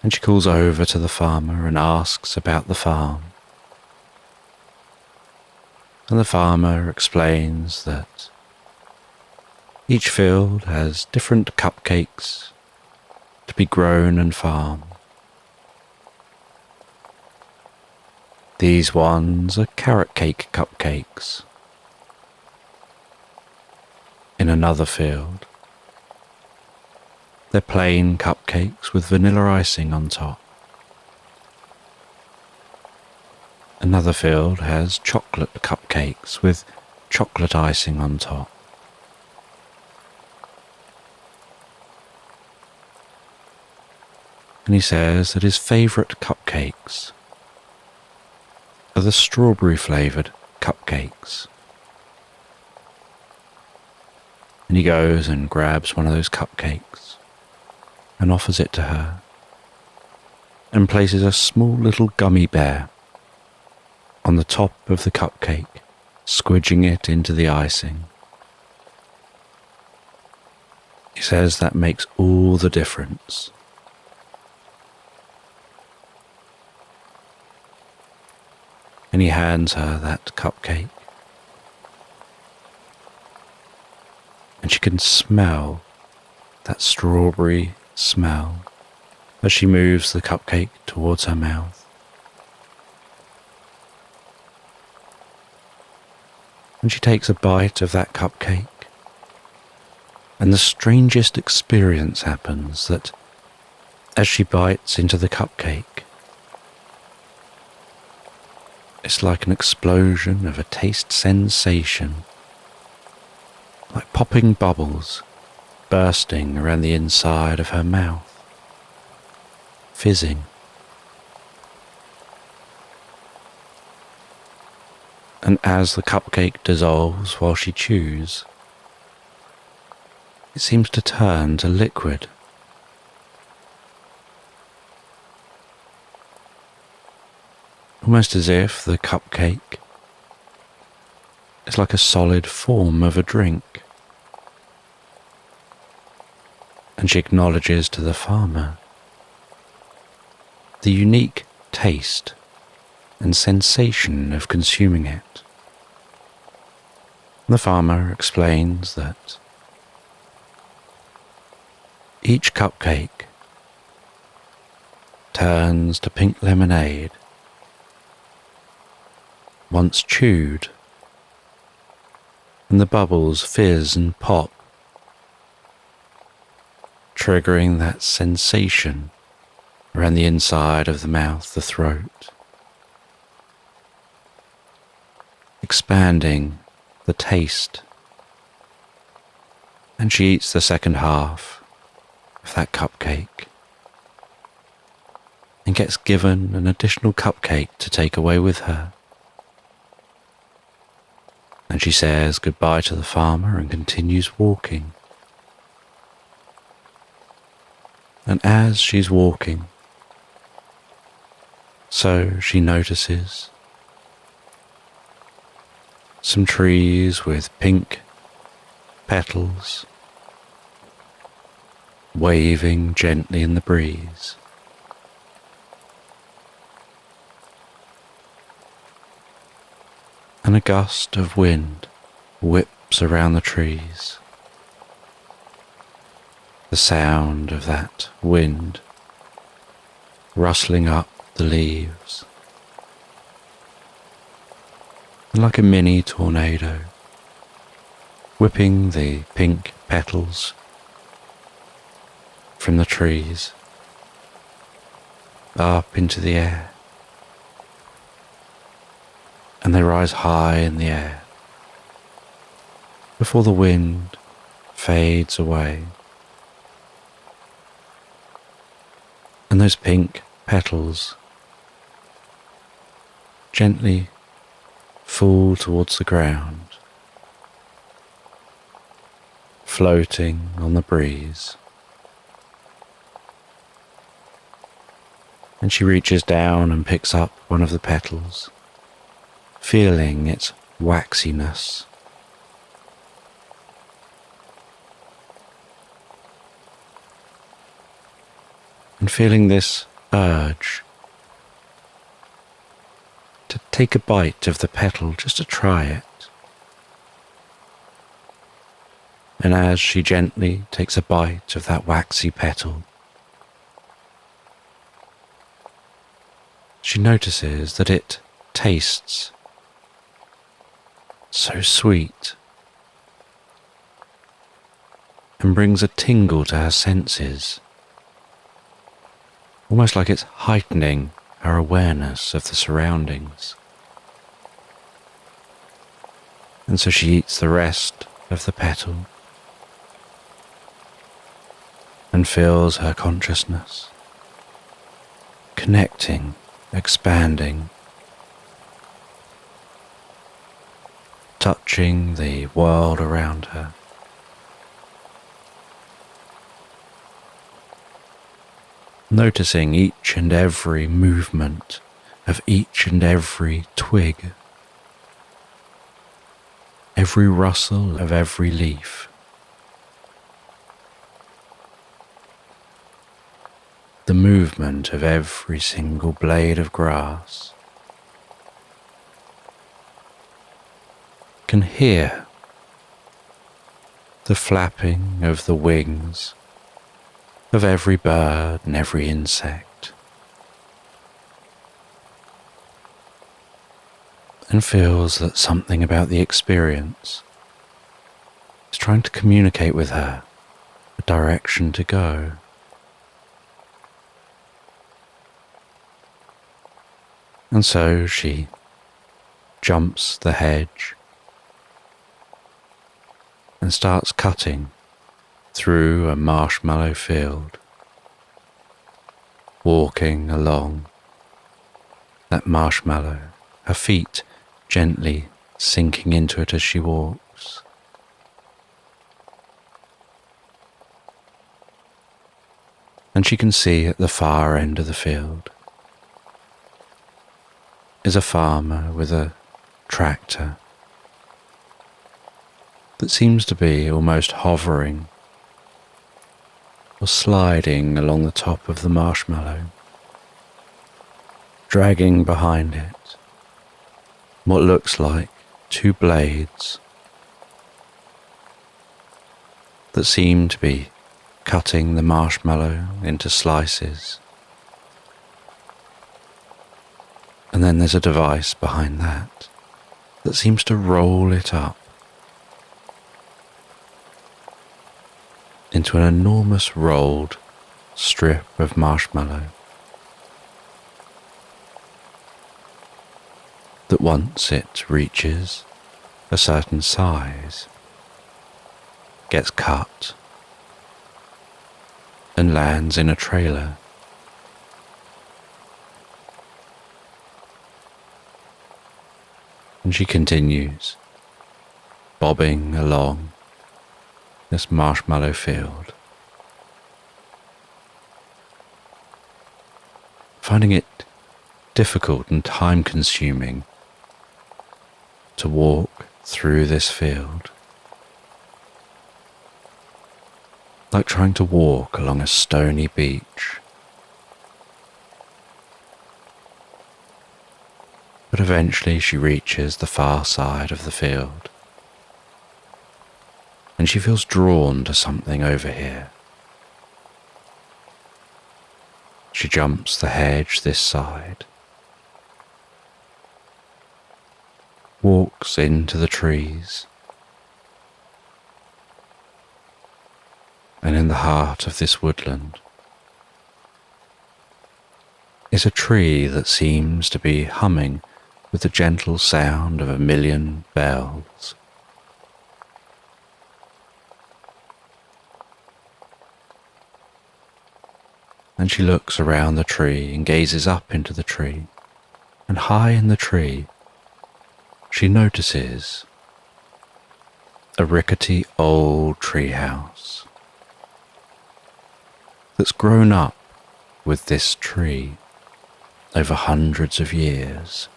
S1: And she calls over to the farmer and asks about the farm. And the farmer explains that each field has different cupcakes to be grown and farmed. These ones are carrot cake cupcakes. In another field, they're plain cupcakes with vanilla icing on top. Another field has chocolate cupcakes with chocolate icing on top. And he says that his favourite cupcakes are the strawberry flavoured cupcakes. And he goes and grabs one of those cupcakes and offers it to her and places a small little gummy bear on the top of the cupcake, squidging it into the icing. He says that makes all the difference. And he hands her that cupcake. And she can smell that strawberry smell as she moves the cupcake towards her mouth. And she takes a bite of that cupcake, and the strangest experience happens, that as she bites into the cupcake, it's like an explosion of a taste sensation, like popping bubbles bursting around the inside of her mouth, fizzing. And as the cupcake dissolves while she chews, it seems to turn to liquid. Almost as if the cupcake is like a solid form of a drink. And she acknowledges to the farmer the unique taste and sensation of consuming it. The farmer explains that each cupcake turns to pink lemonade once chewed, and the bubbles fizz and pop, triggering that sensation around the inside of the mouth, the throat, expanding the taste And she eats the second half of that cupcake and gets given an additional cupcake to take away with her. And she says goodbye to the farmer and continues walking. And as she's walking, so she notices some trees with pink petals waving gently in the breeze. And a gust of wind whips around the trees. The sound of that wind rustling up the leaves. And like a mini tornado, whipping the pink petals from the trees up into the air. And they rise high in the air before the wind fades away. And those pink petals gently fall towards the ground, floating on the breeze. And she reaches down and picks up one of the petals, feeling its waxiness. And feeling this urge to take a bite of the petal just to try it. And as she gently takes a bite of that waxy petal, she notices that it tastes so sweet and brings a tingle to her senses, almost like it's heightening her awareness of the surroundings. And so she eats the rest of the petal and feels her consciousness connecting, expanding, touching the world around her. Noticing each and every movement of each and every twig, every rustle of every leaf, the movement of every single blade of grass. Can hear the flapping of the wings of every bird and every insect, and feels that something about the experience is trying to communicate with her a direction to go. And so she jumps the hedge and starts cutting through a marshmallow field, walking along that marshmallow, her feet gently sinking into it as she walks. And she can see at the far end of the field is a farmer with a tractor that seems to be almost hovering or sliding along the top of the marshmallow, dragging behind it what looks like two blades that seem to be cutting the marshmallow into slices. And then there's a device behind that that seems to roll it up into an enormous rolled strip of marshmallow that once it reaches a certain size gets cut and lands in a trailer. And she continues bobbing along this marshmallow field, finding it difficult and time-consuming to walk through this field, like trying to walk along a stony beach. But eventually she reaches the far side of the field, and she feels drawn to something over here. She jumps the hedge this side, walks into the trees, and in the heart of this woodland is a tree that seems to be humming with the gentle sound of a million bells. And she looks around the tree and gazes up into the tree, and high in the tree she notices a rickety old tree house that's grown up with this tree over hundreds of years.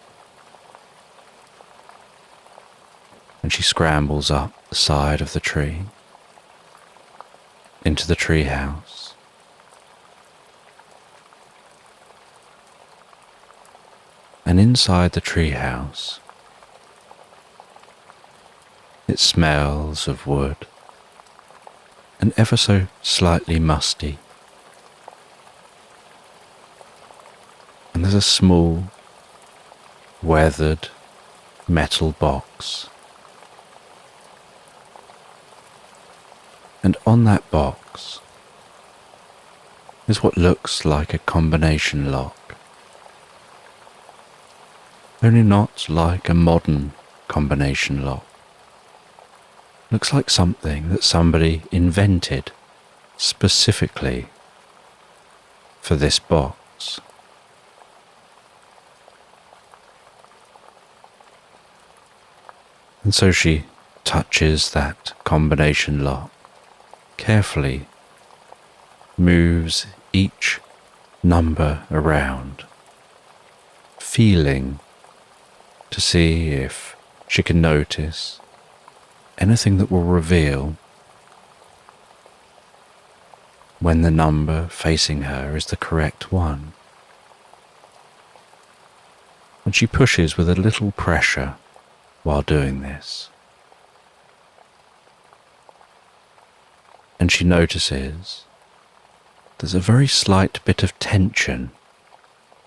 S1: And she scrambles up the side of the tree into the tree house. And inside the tree house, it smells of wood and ever so slightly musty. And there's a small, weathered metal box. And on that box is what looks like a combination lock, only not like a modern combination lock. Looks like something that somebody invented specifically for this box. And so she touches that combination lock, carefully moves each number around, feeling to see if she can notice anything that will reveal when the number facing her is the correct one. And she pushes with a little pressure while doing this. And she notices there's a very slight bit of tension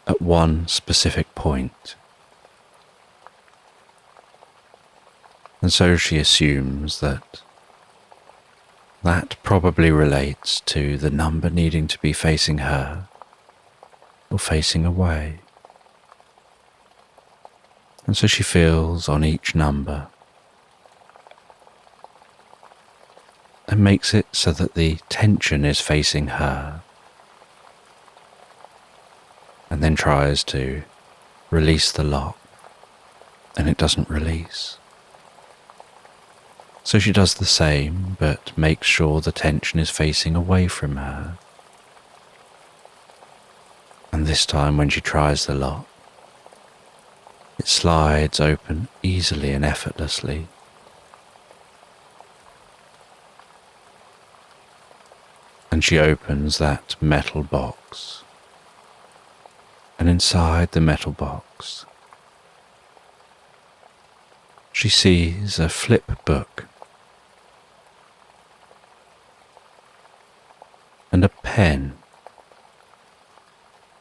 S1: at one specific point. And so she assumes that that probably relates to the number needing to be facing her or facing away. And so she feels on each number and makes it so that the tension is facing her, and then tries to release the lock, and it doesn't release. So she does the same, but makes sure the tension is facing away from her. And this time when she tries the lock, it slides open easily and effortlessly. And she opens that metal box. And inside the metal box, she sees a flip book and a pen,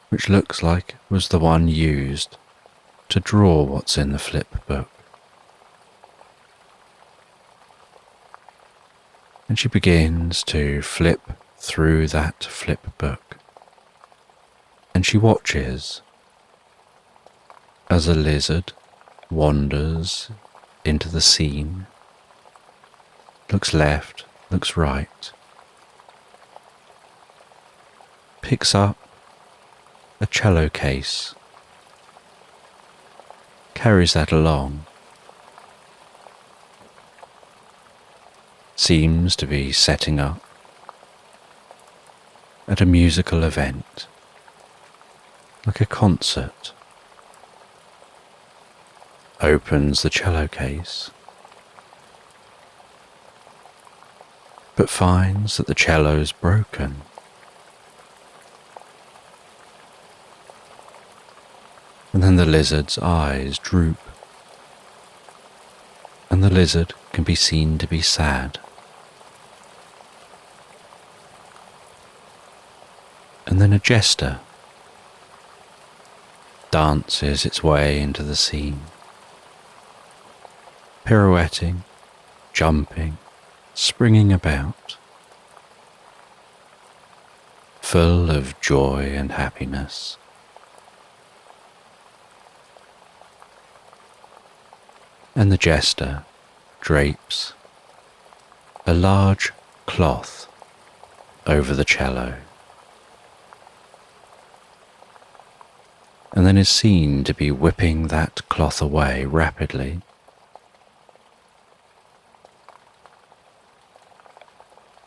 S1: which looks like was the one used to draw what's in the flip book. And she begins to flip through that flip book, and she watches as a lizard wanders into the scene, looks left, looks right. Picks up a cello case, carries that along, seems to be setting up at a musical event, like a concert. Opens the cello case, but finds that the cello's broken. And then the lizard's eyes droop, and the lizard can be seen to be sad. And then a jester dances its way into the scene, pirouetting, jumping, springing about, full of joy and happiness. And the jester drapes a large cloth over the cello, and then is seen to be whipping that cloth away rapidly.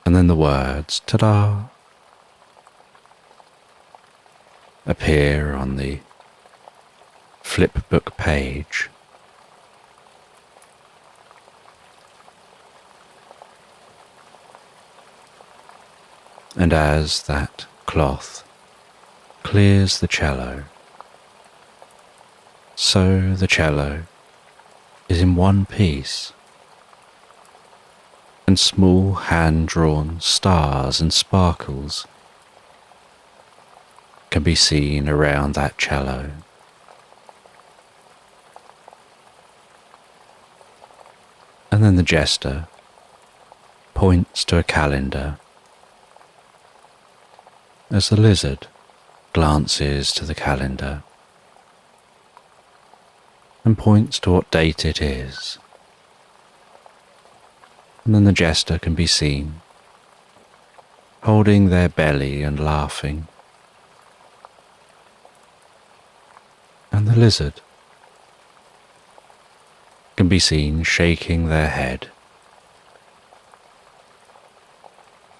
S1: And then the words, ta-da, appear on the flipbook page. And as that cloth clears the cello, so the cello is in one piece, and small hand-drawn stars and sparkles can be seen around that cello. And then the jester points to a calendar as the lizard glances to the calendar and points to what date it is. And then the jester can be seen holding their belly and laughing. And the lizard can be seen shaking their head.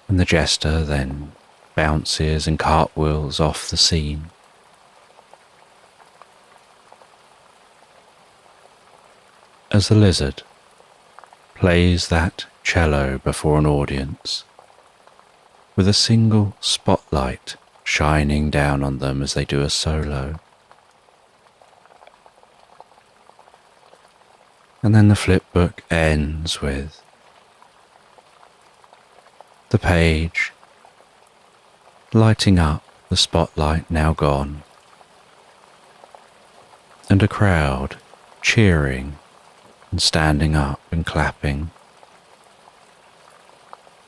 S1: And the jester then bounces and cartwheels off the scene. As the lizard plays that cello before an audience, with a single spotlight shining down on them as they do a solo. And then the flipbook ends with the page lighting up, the spotlight now gone, and a crowd cheering and standing up and clapping,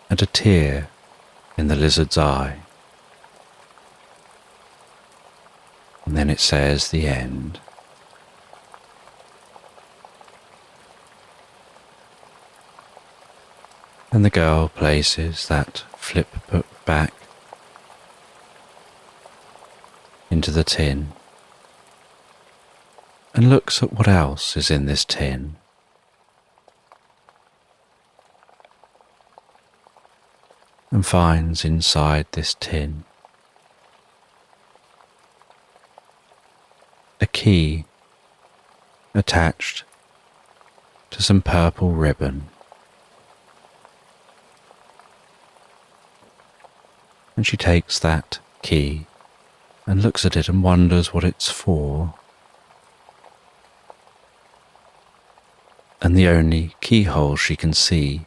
S1: and a tear in the lizard's eye. And then it says the end. And the girl places that flipbook back into the tin and looks at what else is in this tin. And finds inside this tin a key attached to some purple ribbon. And she takes that key and looks at it and wonders what it's for. And the only keyhole she can see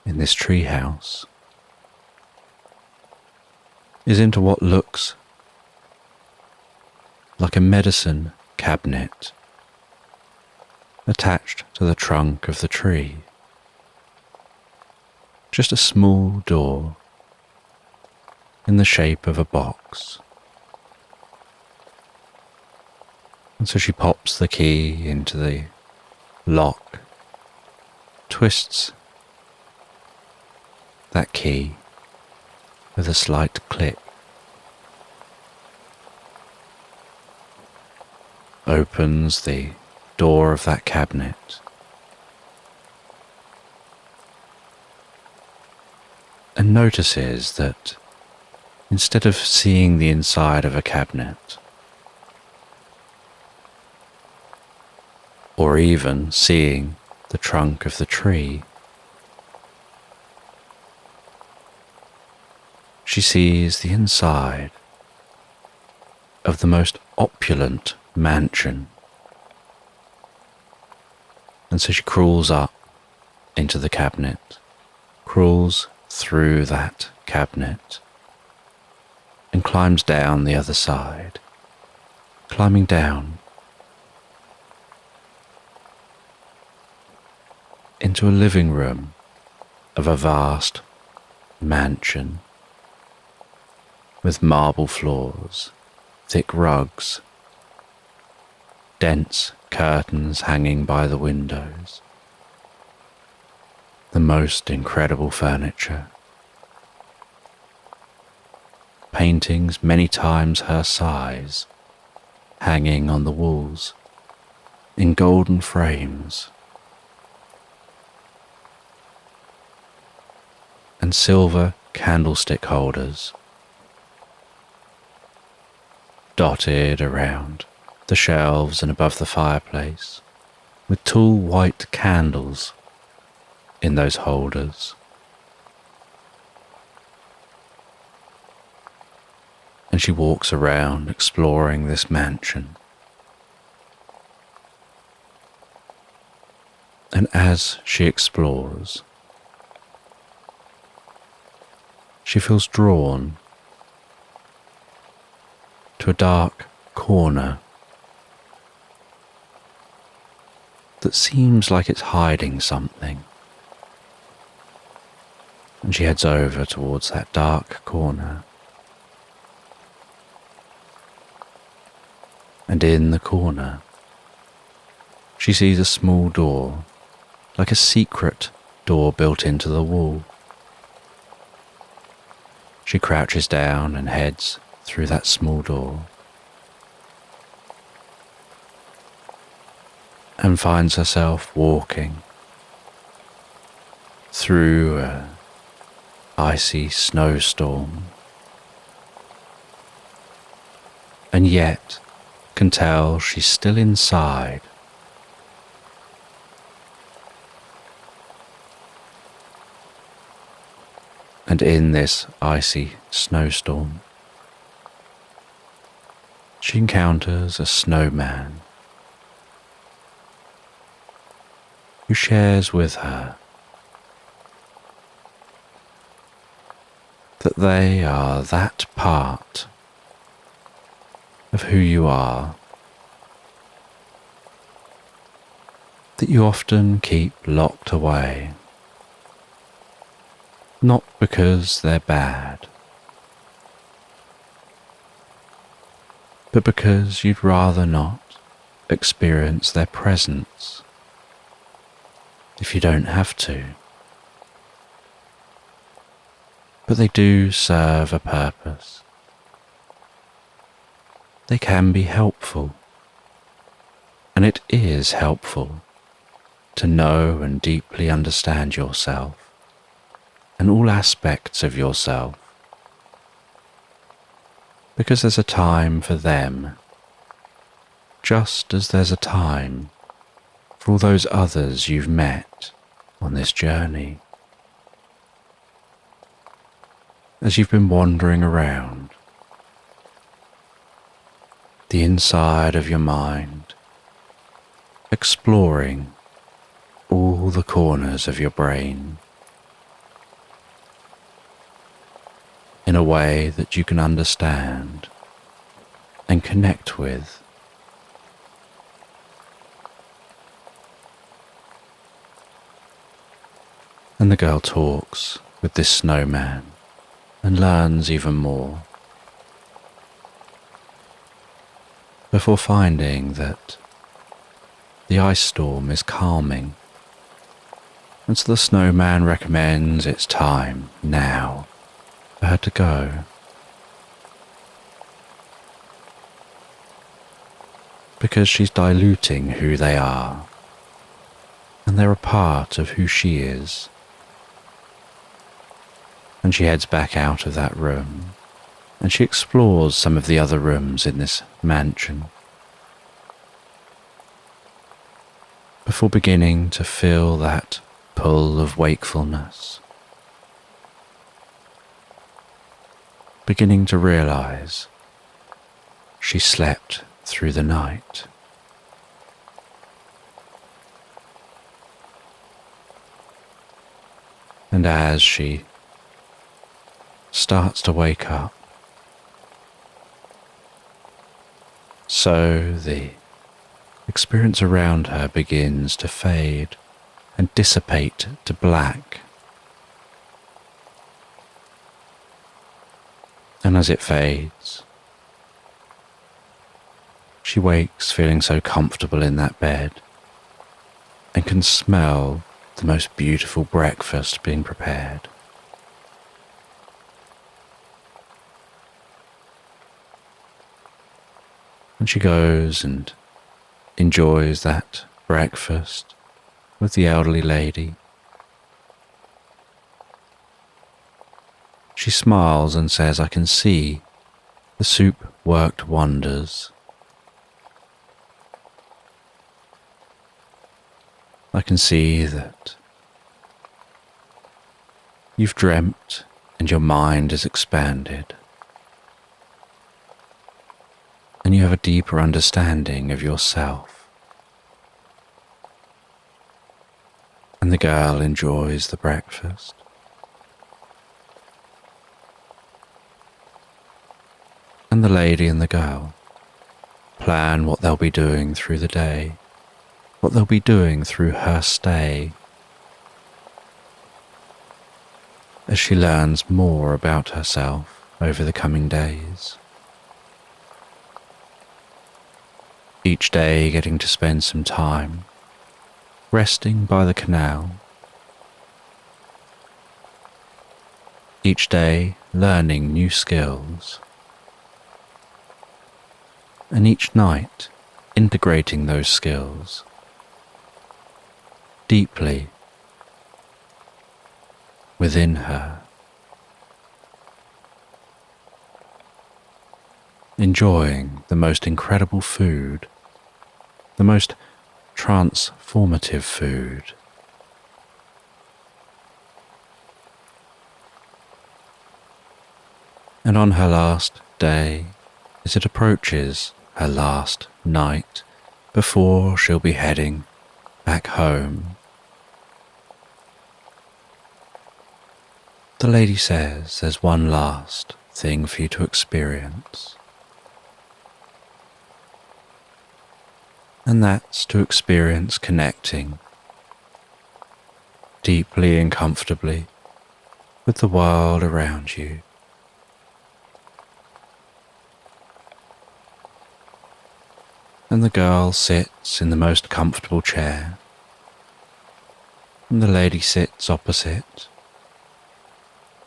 S1: in this treehouse is into what looks like a medicine cabinet attached to the trunk of the tree. Just a small door in the shape of a box. And so she pops the key into the lock, twists that key with a slight click, opens the door of that cabinet, and notices that instead of seeing the inside of a cabinet, or even seeing the trunk of the tree, she sees the inside of the most opulent mansion. And so she crawls up into the cabinet, crawls through that cabinet, and climbs down the other side, climbing down into a living room of a vast mansion with marble floors, thick rugs, dense curtains hanging by the windows, the most incredible furniture, paintings many times her size hanging on the walls in golden frames, and silver candlestick holders dotted around the shelves and above the fireplace, with tall white candles in those holders. And she walks around exploring this mansion. And as she explores, she feels drawn to a dark corner that seems like it's hiding something. And she heads over towards that dark corner. And in the corner, she sees a small door, like a secret door built into the wall. She crouches down and heads through that small door, and finds herself walking through an icy snowstorm, and yet can tell she's still inside. And in this icy snowstorm, she encounters a snowman who shares with her that they are that part of who you are that you often keep locked away, not because they're bad, but because you'd rather not experience their presence if you don't have to. But they do serve a purpose. They can be helpful, and it is helpful to know and deeply understand yourself and all aspects of yourself, because there's a time for them, just as there's a time for all those others you've met on this journey. As you've been wandering around the inside of your mind, exploring all the corners of your brain in a way that you can understand and connect with. And the girl talks with this snowman and learns even more, before finding that the ice storm is calming And so the snowman recommends it's time now for her to go. Because she's diluting who they are, and they're a part of who she is. And she heads back out of that room, and she explores some of the other rooms in this mansion, before beginning to feel that pull of wakefulness, beginning to realize she slept through the night. And as she starts to wake up, so the experience around her begins to fade and dissipate to black. And as it fades, she wakes feeling so comfortable in that bed and can smell the most beautiful breakfast being prepared. And she goes and enjoys that breakfast with the elderly lady. She smiles and says, "I can see the soup worked wonders. I can see that you've dreamt and your mind is expanded, and you have a deeper understanding of yourself." And the girl enjoys the breakfast. And the lady and the girl plan what they'll be doing through the day, what they'll be doing through her stay, as she learns more about herself over the coming days. Each day getting to spend some time resting by the canal. Each day learning new skills. And each night integrating those skills deeply within her. Enjoying the most incredible food, the most transformative food. And on her last day, as it approaches her last night before she'll be heading back home, the lady says there's one last thing for you to experience. And that's to experience connecting deeply and comfortably with the world around you. And the girl sits in the most comfortable chair, and the lady sits opposite,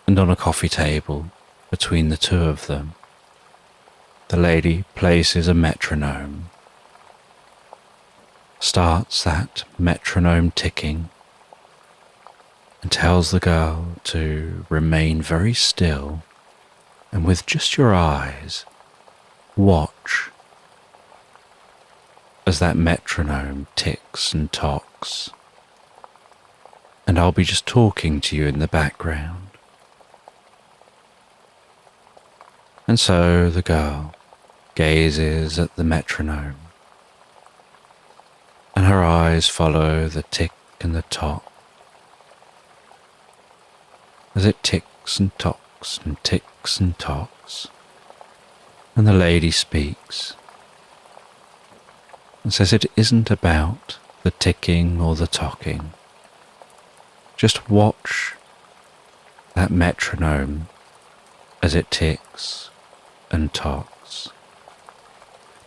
S1: and on a coffee table between the two of them, the lady places a metronome, starts that metronome ticking, and tells the girl to remain very still and with just your eyes watch as that metronome ticks and tocks, and I'll be just talking to you in the background. And so the girl gazes at the metronome, and her eyes follow the tick and the tock, as it ticks and tocks and ticks and tocks, and the lady speaks and says it isn't about the ticking or the tocking. Just watch that metronome as it ticks and tocks,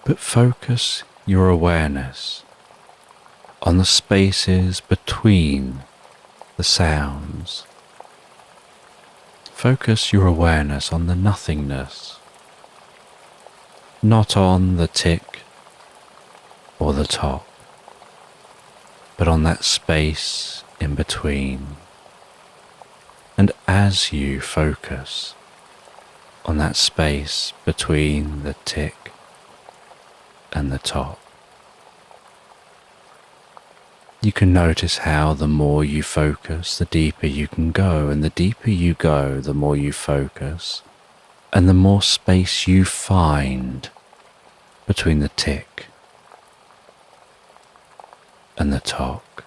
S1: but focus your awareness on the spaces between the sounds. Focus your awareness on the nothingness, not on the tick or the tock, but on that space in between. And as you focus on that space between the tick and the tock, you can notice how the more you focus, the deeper you can go, and the deeper you go, the more you focus, and the more space you find between the tick and the tock,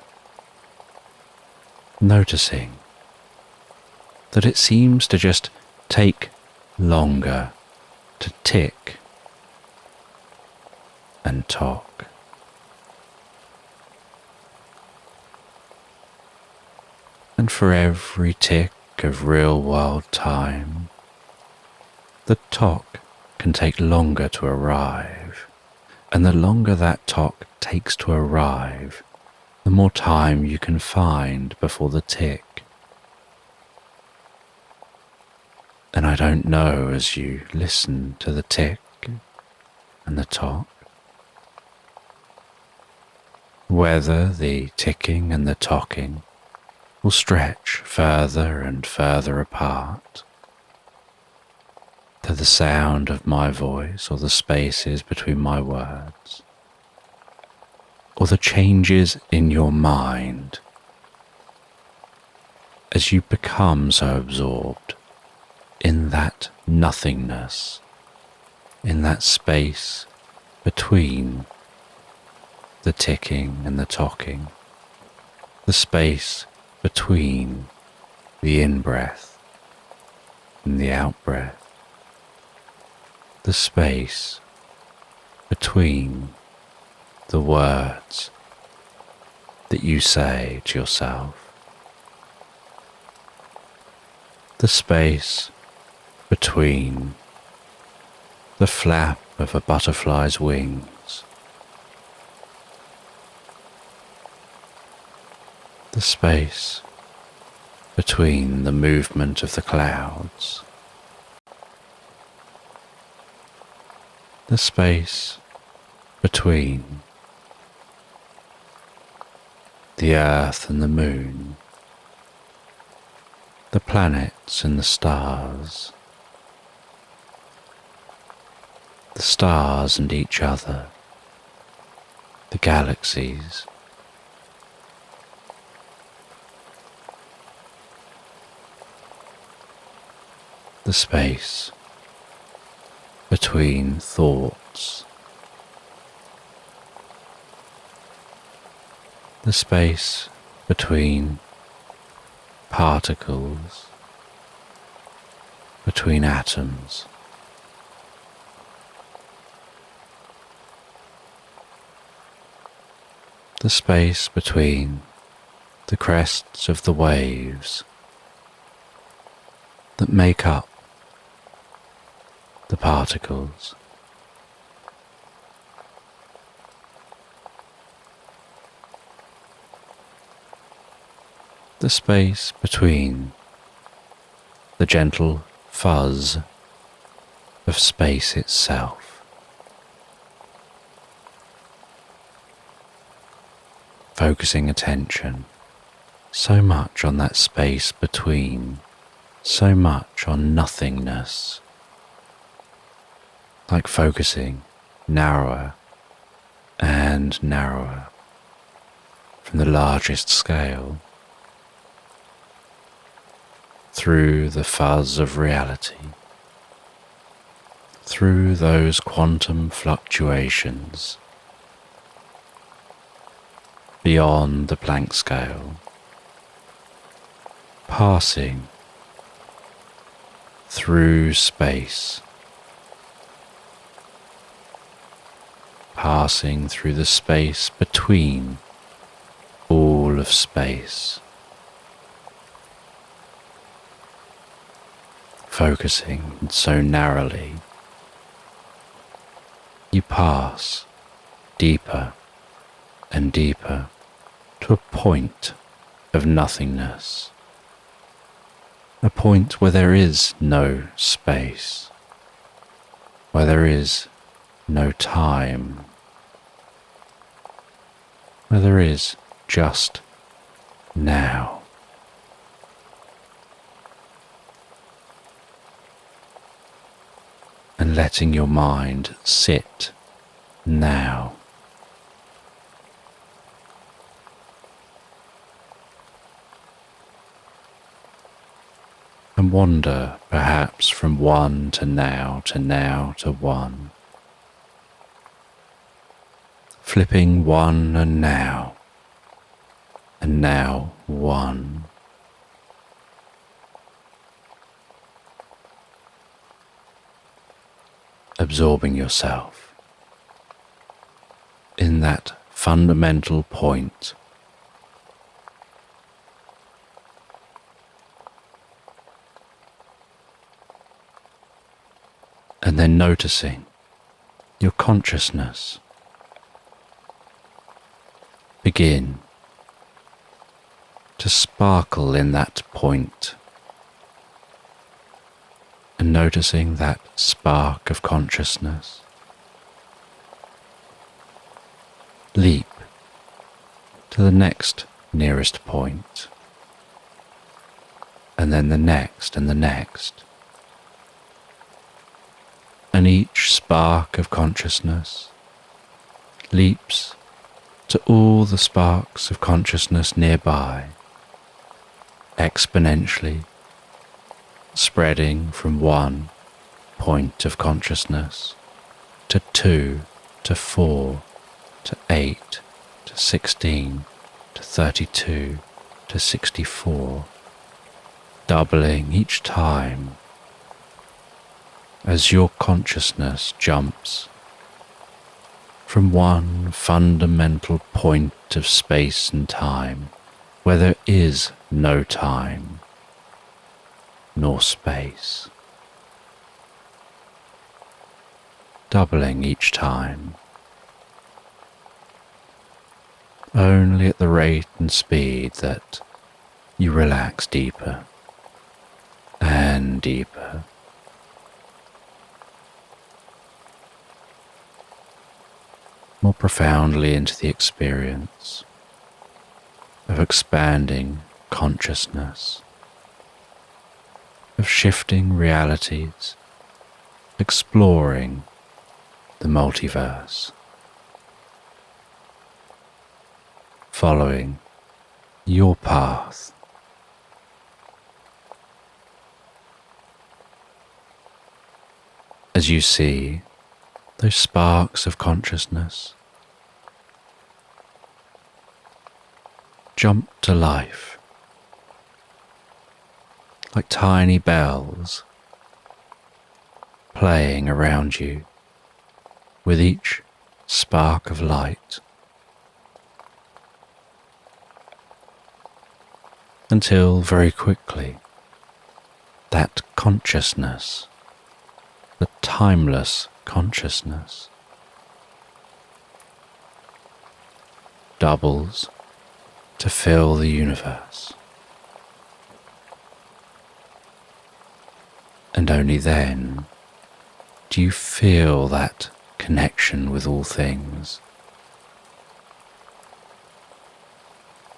S1: noticing that it seems to just take longer to tick and tock. And for every tick of real-world time, the tock can take longer to arrive, and the longer that tock takes to arrive, the more time you can find before the tick. And I don't know, as you listen to the tick and the tock, whether the ticking and the tocking will stretch further and further apart to the sound of my voice or the spaces between my words, or the changes in your mind as you become so absorbed in that nothingness, in that space between the ticking and the tocking, the space between the in-breath and the out-breath, the space between the words that you say to yourself, the space between the flap of a butterfly's wings, the space between the movement of the clouds, the space between the earth and the moon, the planets and the stars and each other, the galaxies, the space between thoughts, the space between particles, between atoms, the space between the crests of the waves that make up the particles, the space between the gentle fuzz of space itself. Focusing attention so much on that space between, so much on nothingness, like focusing narrower and narrower from the largest scale through the fuzz of reality, through those quantum fluctuations beyond the Planck scale, passing through space, passing through the space between all of space, focusing so narrowly, you pass deeper and deeper to a point of nothingness, a point where there is no space, where there is no time, where there is just now. And letting your mind sit now. And wander perhaps from one to now to now to one. Flipping one and now one. Absorbing yourself in that fundamental point. And then noticing your consciousness begin to sparkle in that point, and noticing that spark of consciousness leap to the next nearest point, and then the next and the next. And each spark of consciousness leaps to all the sparks of consciousness nearby, exponentially spreading from one point of consciousness to 2, to 4, to 8, to 16, to 32, to 64, doubling each time as your consciousness jumps from one fundamental point of space and time where there is no time nor space, doubling each time, only at the rate and speed that you relax deeper and deeper. More profoundly into the experience of expanding consciousness, of shifting realities, exploring the multiverse, following your path. As you see those sparks of consciousness jump to life like tiny bells playing around you with each spark of light, until very quickly that consciousness, the timeless consciousness, doubles to fill the universe. And only then do you feel that connection with all things,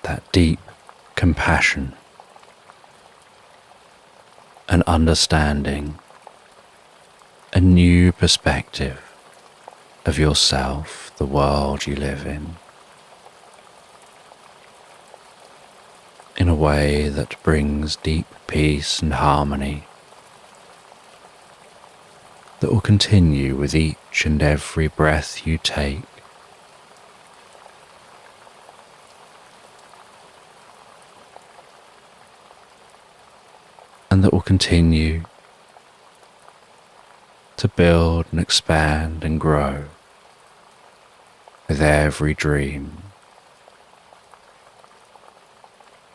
S1: that deep compassion and understanding, a new perspective of yourself, the world you live in a way that brings deep peace and harmony that will continue with each and every breath you take. And that will continue to build and expand and grow with every dream,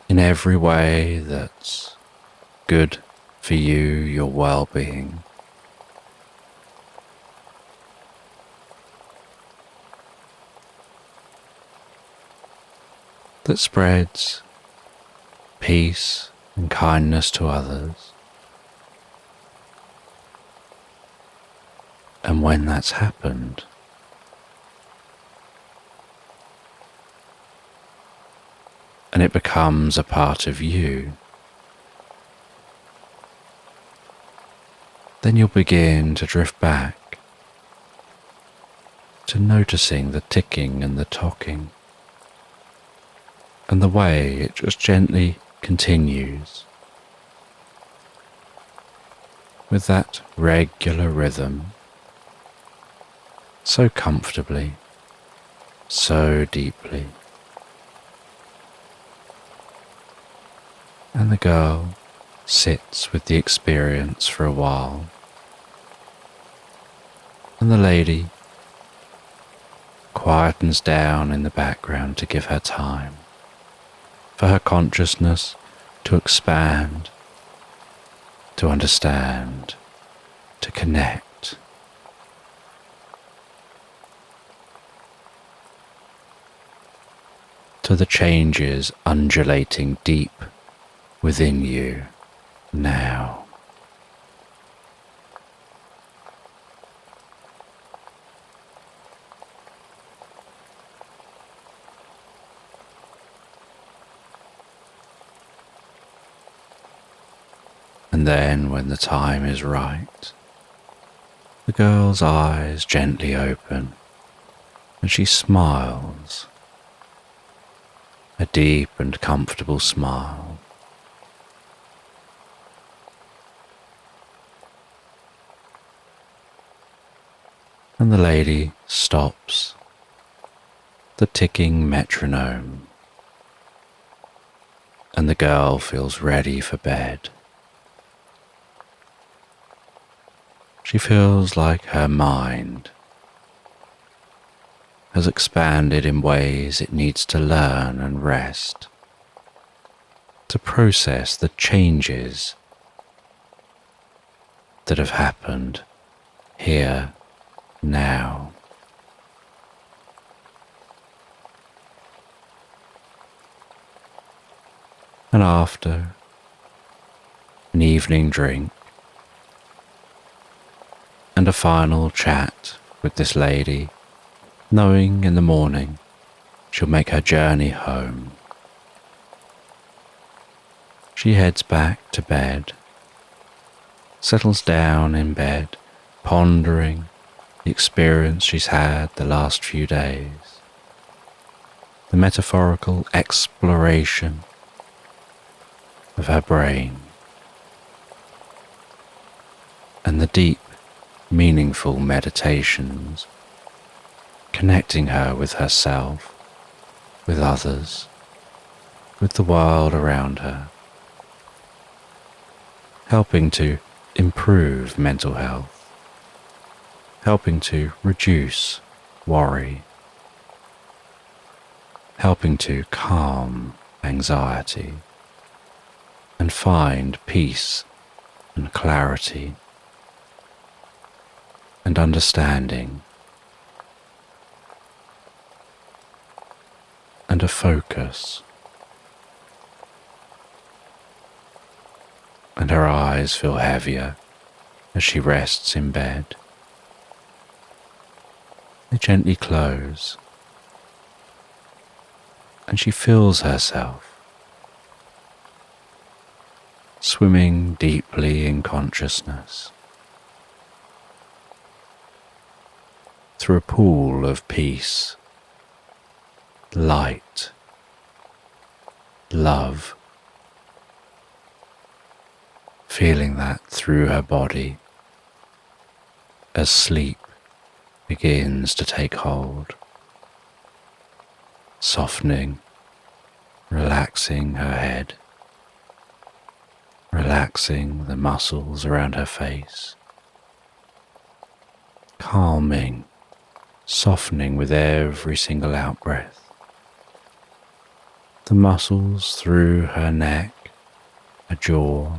S1: in every way that's good for you, your well-being. That spreads peace and kindness to others. And when that's happened, and it becomes a part of you, then you'll begin to drift back to noticing the ticking and the tocking, and the way it just gently continues with that regular rhythm, so comfortably, so deeply. And the girl sits with the experience for a while, and the lady quietens down in the background to give her time for her consciousness to expand, to understand, to connect. To the changes undulating deep within you now. And then, when the time is right, the girl's eyes gently open and she smiles, a deep and comfortable smile. And the lady stops the ticking metronome, and the girl feels ready for bed. She feels like her mind has expanded in ways it needs to learn and rest, to process the changes that have happened here, now. And after an evening drink and a final chat with this lady, knowing in the morning she'll make her journey home, she heads back to bed, settles down in bed, pondering the experience she's had the last few days, the metaphorical exploration of her brain, and the deep, meaningful meditations connecting her with herself, with others, with the world around her, helping to improve mental health, helping to reduce worry, helping to calm anxiety and find peace and clarity and understanding and a focus. And her eyes feel heavier as she rests in bed. They gently close, and she feels herself swimming deeply in consciousness through a pool of peace, light, love, feeling that through her body as sleep begins to take hold, softening, relaxing her head, relaxing the muscles around her face, calming, softening with every single out-breath. The muscles through her neck, her jaw,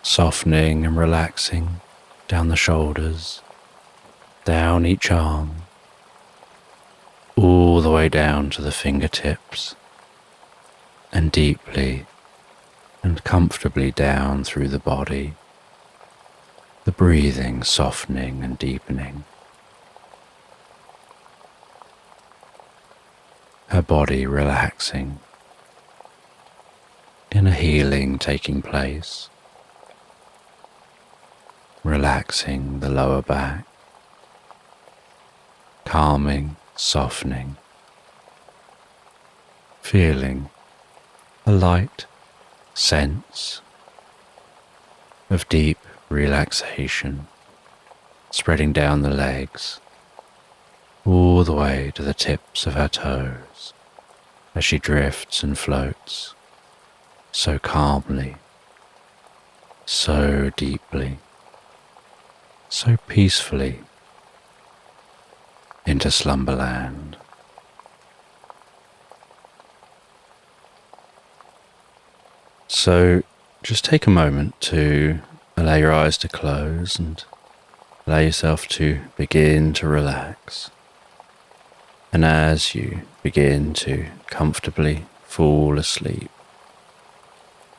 S1: softening and relaxing down the shoulders, down each arm, all the way down to the fingertips, and deeply and comfortably down through the body, the breathing softening and deepening. Her body relaxing, inner healing taking place, relaxing the lower back, calming, softening, feeling a light sense of deep relaxation spreading down the legs all the way to the tips of her toes as she drifts and floats so calmly, so deeply, so peacefully into Slumberland. So just take a moment to allow your eyes to close and allow yourself to begin to relax. And as you begin to comfortably fall asleep,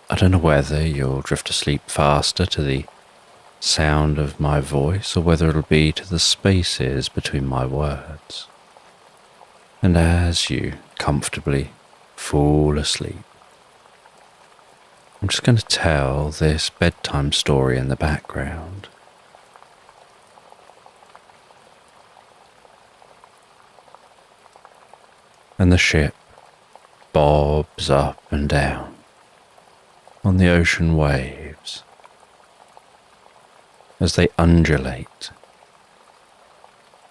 S1: I don't know whether you'll drift asleep faster to the sound of my voice or whether it'll be to the spaces between my words. And as you comfortably fall asleep, I'm just going to tell this bedtime story in the background. And the ship bobs up and down on the ocean waves as they undulate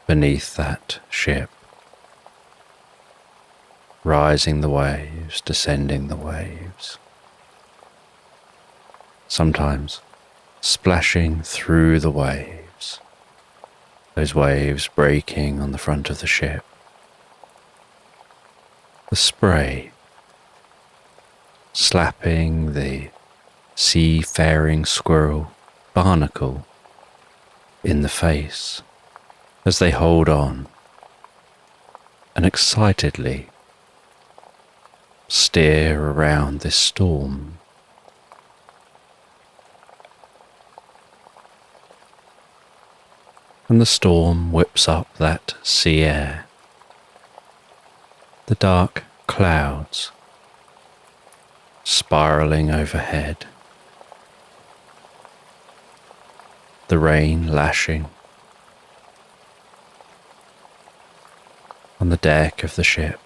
S1: beneath that ship, rising the waves, descending the waves, sometimes splashing through the waves, those waves breaking on the front of the ship, the spray slapping the seafaring squirrel barnacle in the face as they hold on and excitedly steer around this storm. And the storm whips up that sea air, the dark clouds spiraling overhead, the rain lashing on the deck of the ship.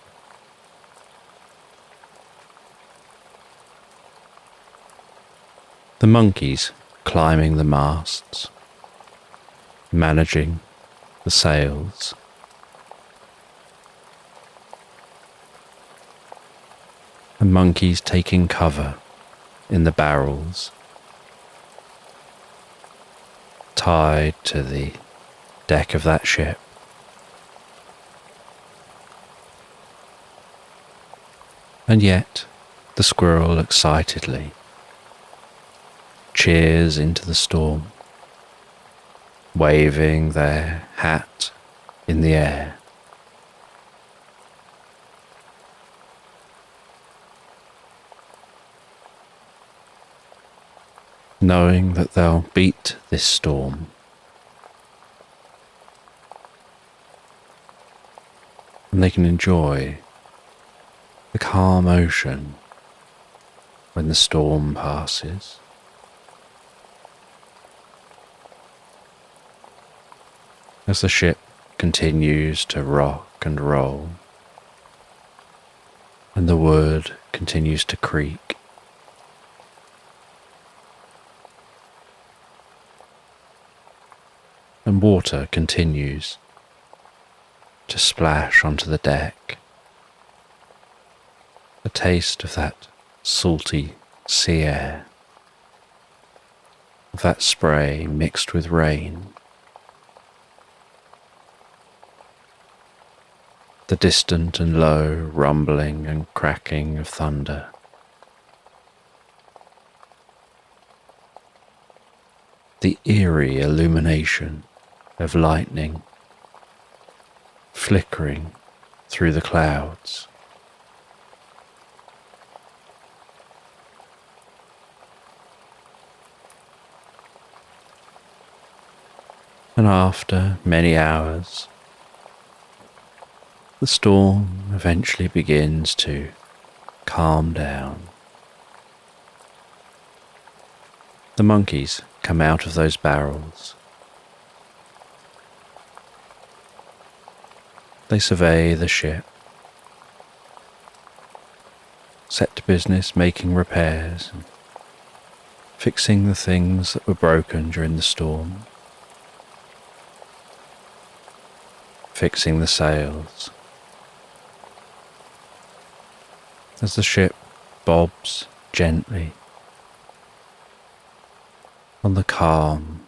S1: The monkeys climbing the masts, managing the sails, and monkeys taking cover in the barrels, tied to the deck of that ship. And yet the squirrel excitedly cheers into the storm, waving their hat in the air. Knowing that they'll beat this storm, and they can enjoy the calm ocean when the storm passes. As the ship continues to rock and roll, and the wood continues to creak, and water continues to splash onto the deck, a taste of that salty sea air, of that spray mixed with rain, the distant and low rumbling and cracking of thunder, the eerie illumination of lightning flickering through the clouds. And after many hours, the storm eventually begins to calm down. The monkeys come out of those barrels. They survey the ship, set to business making repairs and fixing the things that were broken during the storm, fixing the sails. As the ship bobs gently on the calm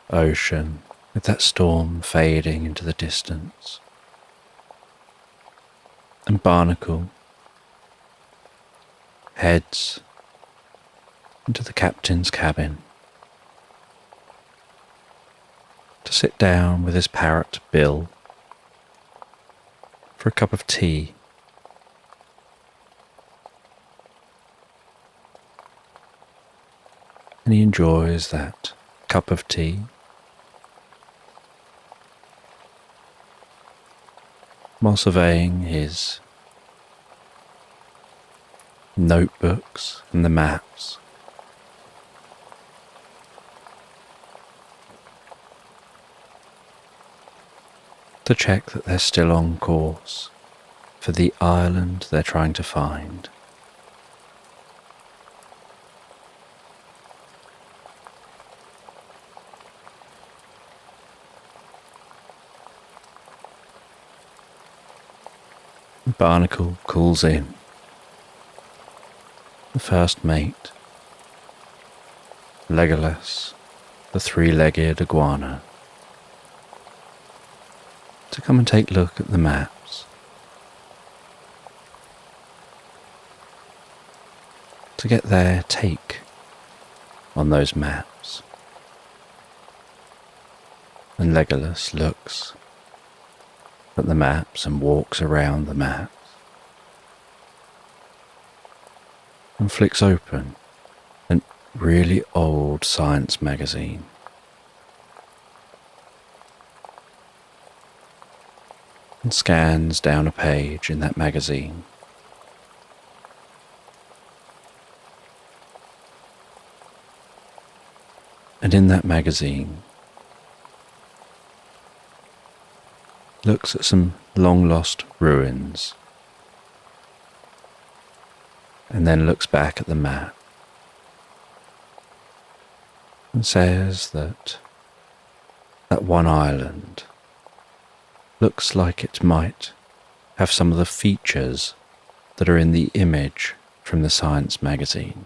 S1: ocean, with that storm fading into the distance. And Barnacle heads into the captain's cabin to sit down with his parrot Bill for a cup of tea. And he enjoys that cup of tea while surveying his notebooks and the maps. To check that they're still on course for the island they're trying to find. Barnacle calls in the first mate, Legolas, the three-legged iguana, to come and take a look at the maps, to get their take on those maps. And Legolas looks at the maps and walks around the maps and flicks open an really old science magazine. And scans down a page in that magazine. And in that magazine looks at some long-lost ruins, and then looks back at the map and says that that one island looks like it might have some of the features that are in the image from the science magazine.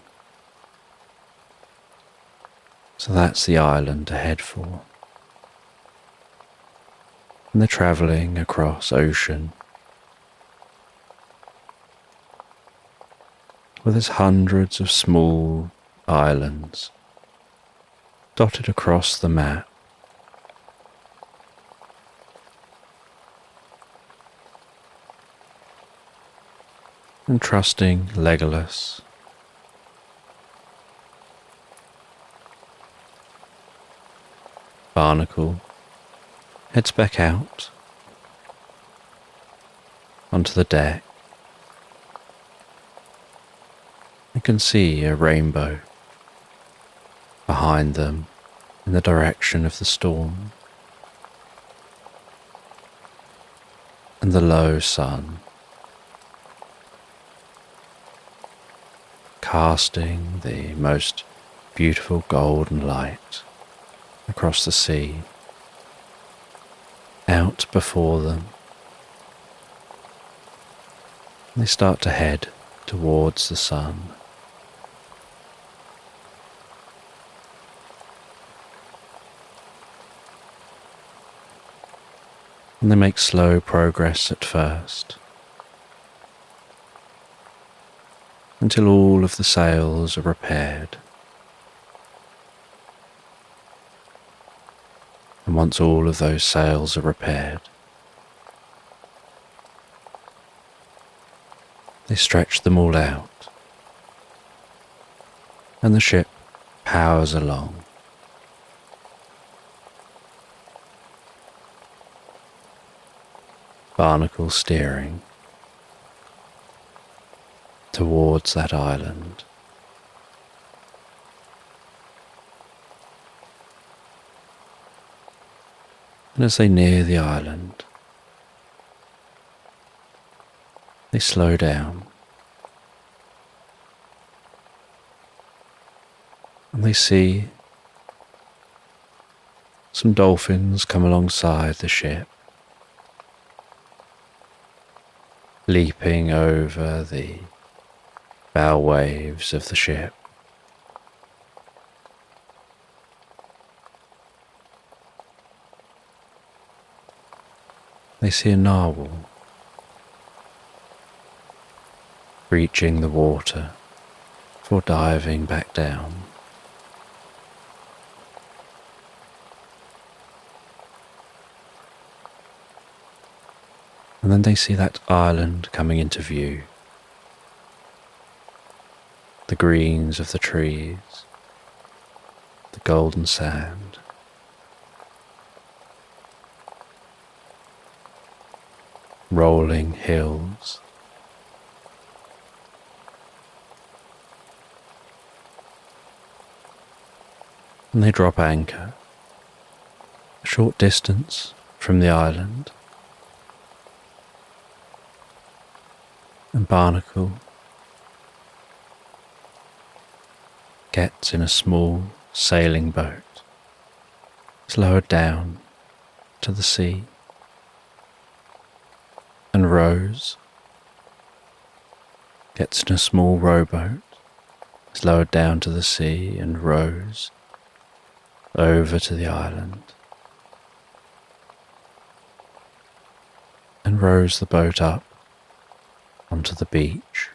S1: So that's the island to head for. And they're travelling across ocean where there's hundreds of small islands dotted across the map. And trusting Legolas, Barnacle heads back out onto the deck. You can see a rainbow behind them in the direction of the storm, and the low sun casting the most beautiful golden light across the sea out before them. They start to head towards the sun. And they make slow progress at first, until all of the sails are repaired. And once all of those sails are repaired, they stretch them all out, and the ship powers along. Barnacle steering towards that island. And as they near the island, they slow down and they see some dolphins come alongside the ship, leaping over the bow waves of the ship. They see a narwhal breaching the water before diving back down. And then they see that island coming into view. The greens of the trees, the golden sand. Rolling hills. And they drop anchor a short distance from the island. And Barnacle gets in a small sailing boat. It's lowered down to the sea. And Rose gets in a small rowboat. It's lowered down to the sea and rows over to the island. And rows the boat up onto the beach,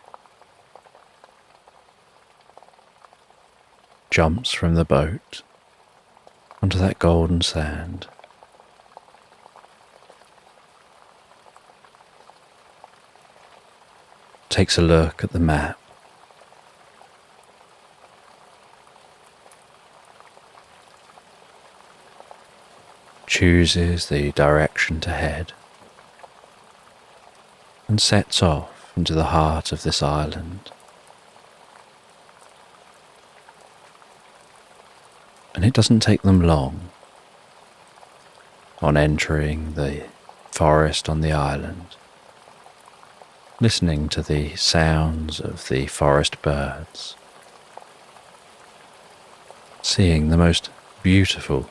S1: jumps from the boat onto that golden sand, takes a look at the map, chooses the direction to head, and sets off into the heart of this island. And it doesn't take them long on entering the forest on the island, listening to the sounds of the forest birds, seeing the most beautiful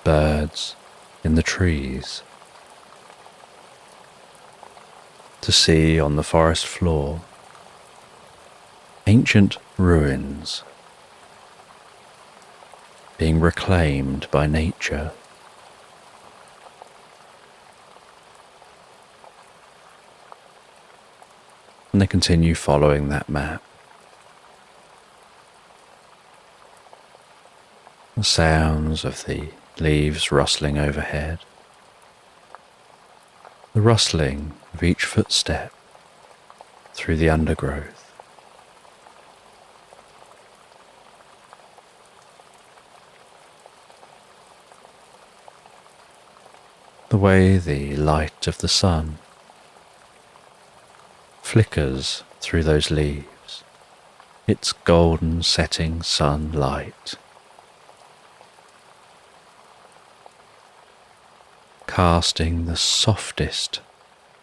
S1: birds in the trees, to see on the forest floor ancient ruins being reclaimed by nature. And they continue following that map. The sounds of the leaves rustling overhead, the rustling of each footstep through the undergrowth. The way the light of the sun flickers through those leaves, its golden setting sunlight, casting the softest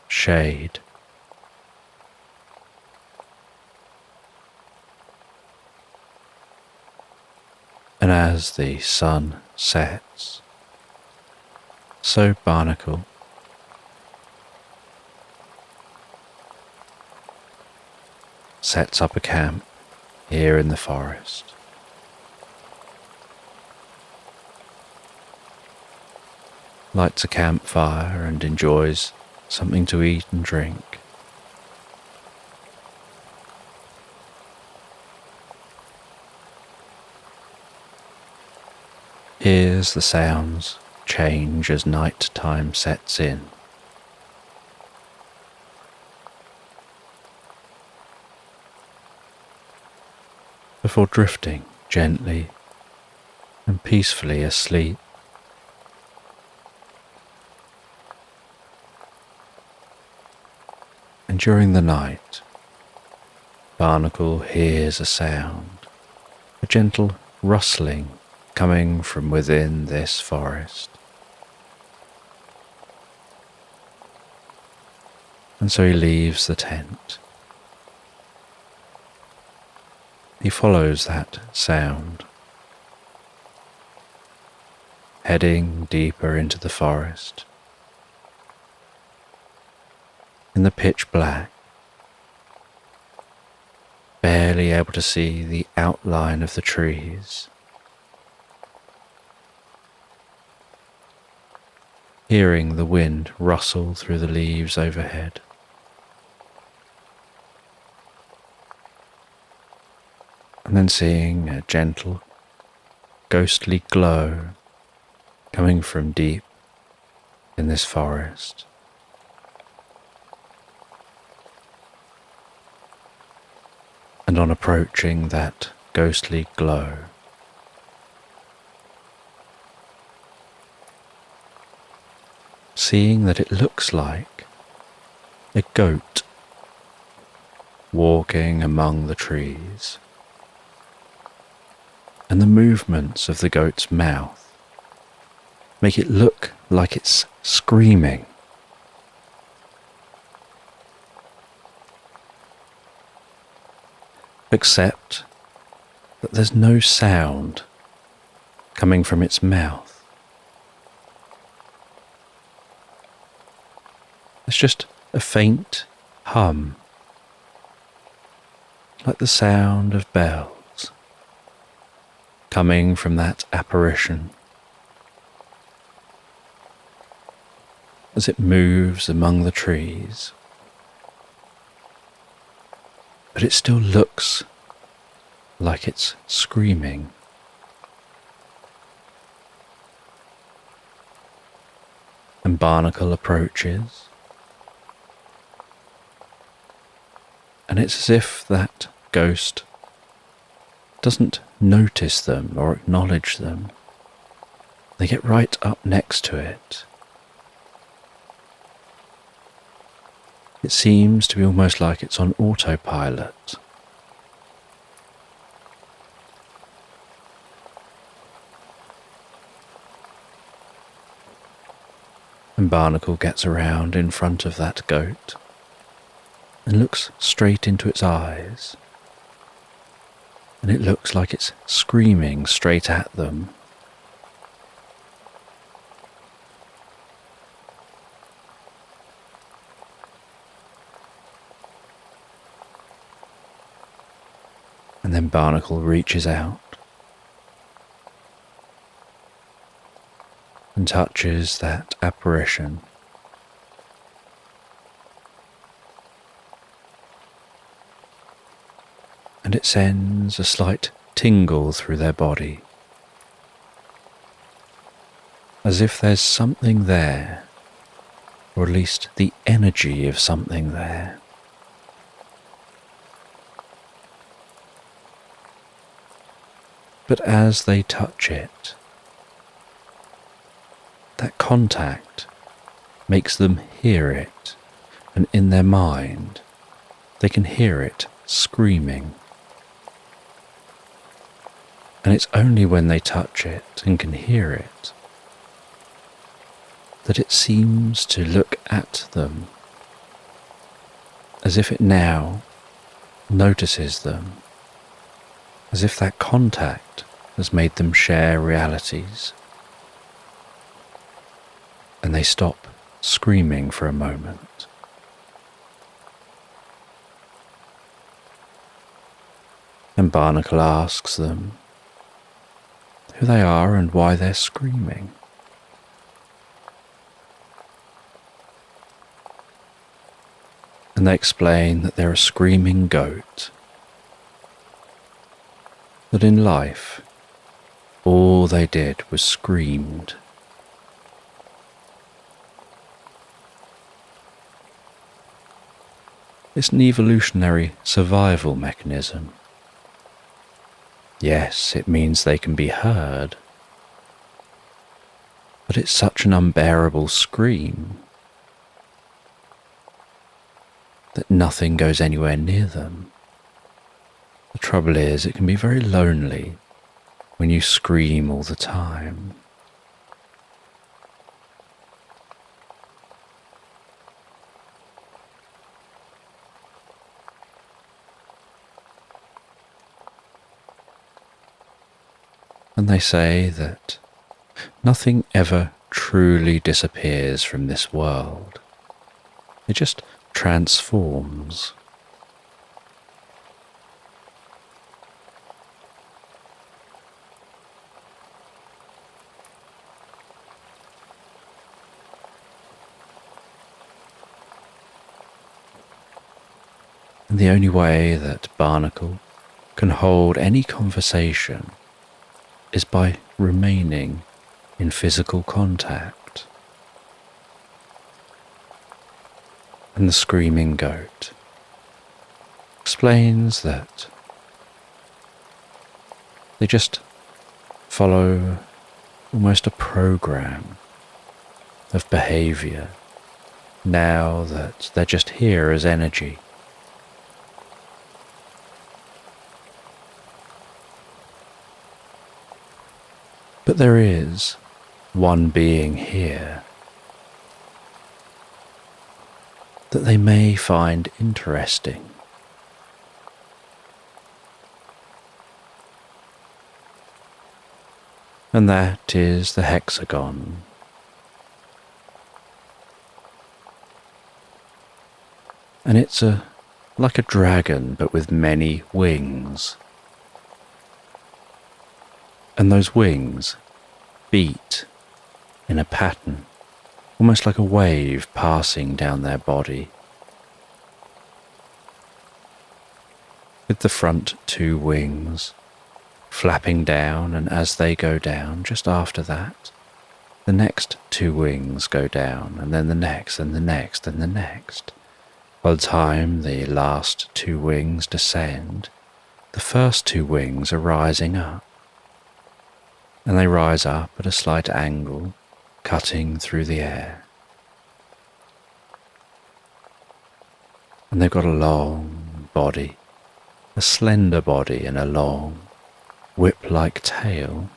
S1: shade. And as the sun sets, so Barnacle sets up a camp here in the forest. Lights a campfire and enjoys something to eat and drink. hears the sounds change as night time sets in. Before drifting gently and peacefully asleep. And during the night, Barnacle hears a sound, a gentle rustling coming from within this forest. And so he leaves the tent. He follows that sound, heading deeper into the forest. In the pitch black, barely able to see the outline of the trees. Hearing the wind rustle through the leaves overhead. And then seeing a gentle, ghostly glow coming from deep in this forest. And on approaching that ghostly glow, seeing that it looks like a goat walking among the trees, and the movements of the goat's mouth make it look like it's screaming. Except that there's no sound coming from its mouth. It's just a faint hum, like the sound of bells, coming from that apparition as it moves among the trees. But it still looks like it's screaming. And Barnacle approaches, and it's as if that ghost doesn't notice them or acknowledge them. They get right up next to it. It seems to be almost like it's on autopilot. And Barnacle gets around in front of that goat and looks straight into its eyes. And it looks like it's screaming straight at them. And then Barnacle reaches out and touches that apparition. And it sends a slight tingle through their body, as if there's something there, or at least the energy of something there. But as they touch it, that contact makes them hear it, and in their mind, they can hear it screaming. And it's only when they touch it and can hear it that it seems to look at them, as if it now notices them, as if that contact has made them share realities. And they stop screaming for a moment. And Barnacle asks them who they are and why they're screaming. And they explain that they're a screaming goat, that in life, all they did was screamed. It's an evolutionary survival mechanism. Yes, it means they can be heard, but it's such an unbearable scream that nothing goes anywhere near them. The trouble is, it can be very lonely when you scream all the time. And they say that nothing ever truly disappears from this world. It just transforms. And the only way that Barnacle can hold any conversation is by remaining in physical contact. And the screaming goat explains that they just follow almost a program of behavior now that they're just here as energy. But there is one being here that they may find interesting. And that is the hexagon. And it's like a dragon, but with many wings. And those wings beat in a pattern, almost like a wave passing down their body. With the front two wings flapping down, and as they go down, just after that, the next two wings go down, and then the next, and the next, and the next. By the time the last two wings descend, the first two wings are rising up. And they rise up at a slight angle, cutting through the air. And they've got a long body, a slender body and a long, whip-like tail.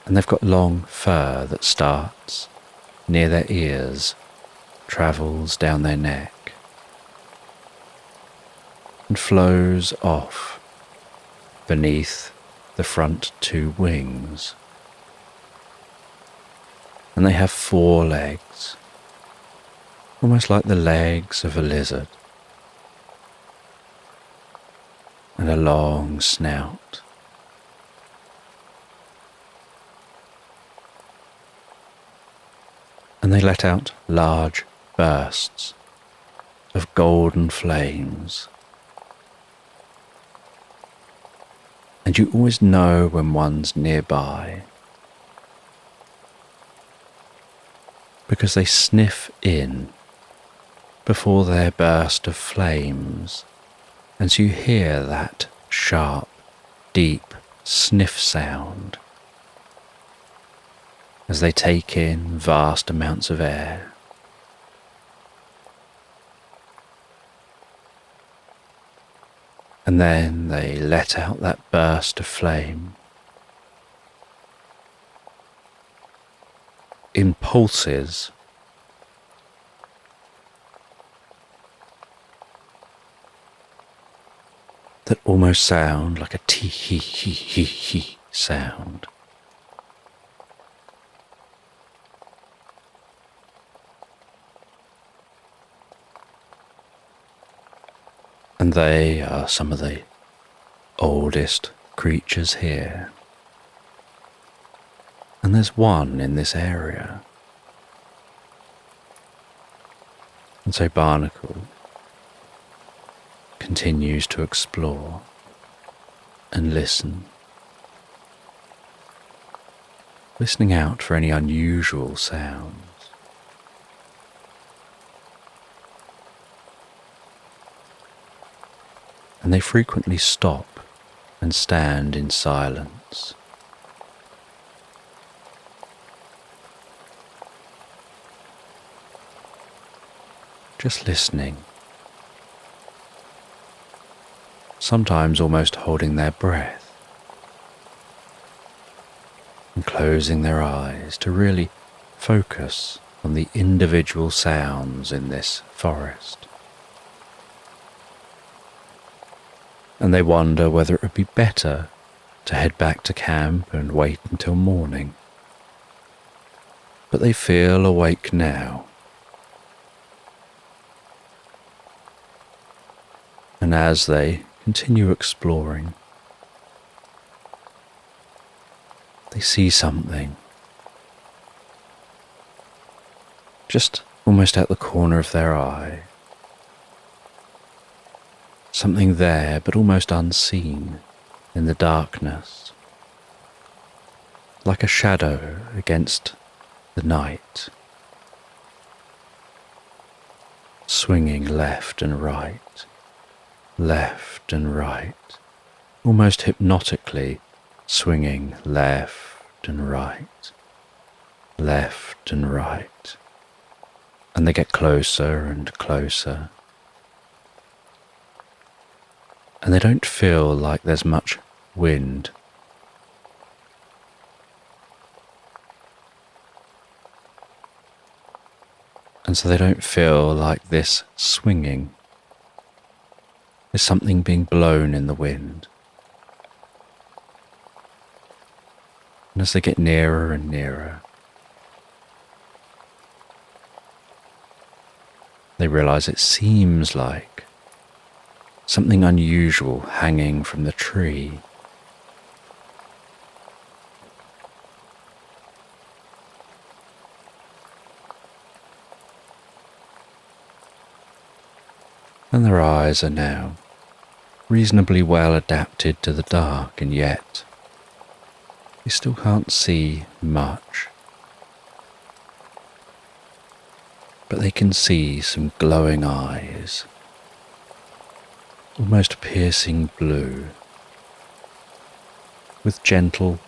S1: And they've got long fur that starts near their ears, travels down their neck, and flows off beneath the front two wings. And they have 4 legs, almost like the legs of a lizard, and a long snout. And they let out large bursts of golden flames. And you always know when one's nearby, because they sniff in before their burst of flames, and so you hear that sharp, deep sniff sound as they take in vast amounts of air. And then they let out that burst of flame in pulses, that almost sound like a tee-hee-hee-hee-hee sound. And they are some of the oldest creatures here. And there's one in this area. And so Barnacle continues to explore. and listening out for any unusual sounds. And they frequently stop and stand in silence. Just listening, sometimes almost holding their breath and closing their eyes to really focus on the individual sounds in this forest. And they wonder whether it would be better to head back to camp and wait until morning. But they feel awake now. And as they continue exploring, they see something just almost at the corner of their eye. Something there, but almost unseen in the darkness, like a shadow against the night, swinging left and right, almost hypnotically swinging left and right. And they get closer and closer. And they don't feel like there's much wind. And so they don't feel like this swinging is something being blown in the wind. And as they get nearer and nearer, they realize it seems like something unusual hanging from the tree. And their eyes are now reasonably well adapted to the dark, and yet they still can't see much. But they can see some glowing eyes, almost piercing blue, with gentle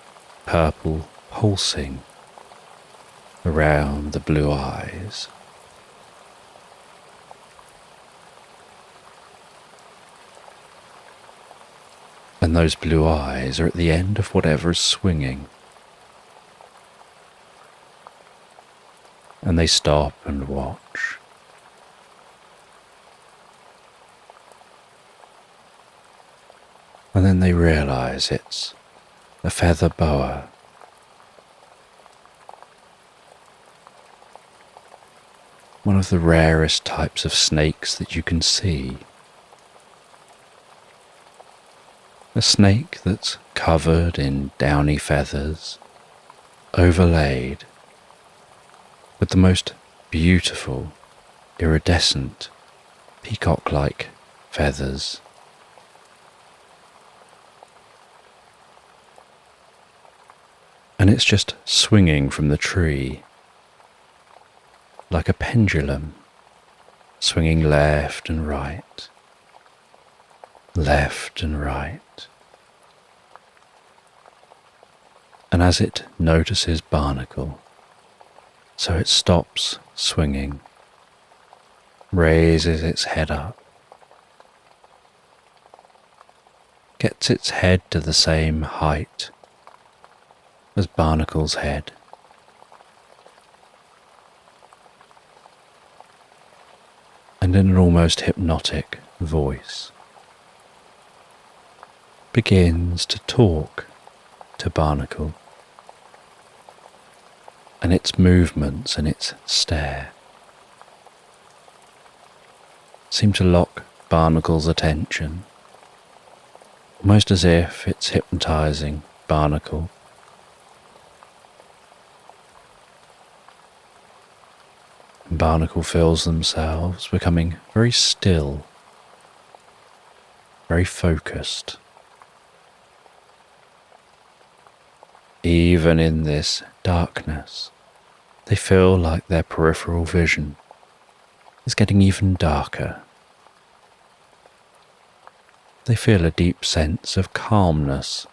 S1: purple pulsing around the blue eyes. And those blue eyes are at the end of whatever is swinging. And they stop and watch. And then they realize it's a feather boa. One of the rarest types of snakes that you can see. A snake that's covered in downy feathers, overlaid with the most beautiful, iridescent, peacock-like feathers. And it's just swinging from the tree like a pendulum, swinging left and right, left and right. And as it notices Barnacle, so it stops swinging, raises its head up, gets its head to the same height as Barnacle's head, and in an almost hypnotic voice begins to talk to Barnacle, and its movements and its stare seem to lock Barnacle's attention, almost as if it's hypnotizing Barnacle. And Barnacle feels themselves becoming very still, very focused, even in this darkness, they feel like their peripheral vision is getting even darker. They feel a deep sense of calmness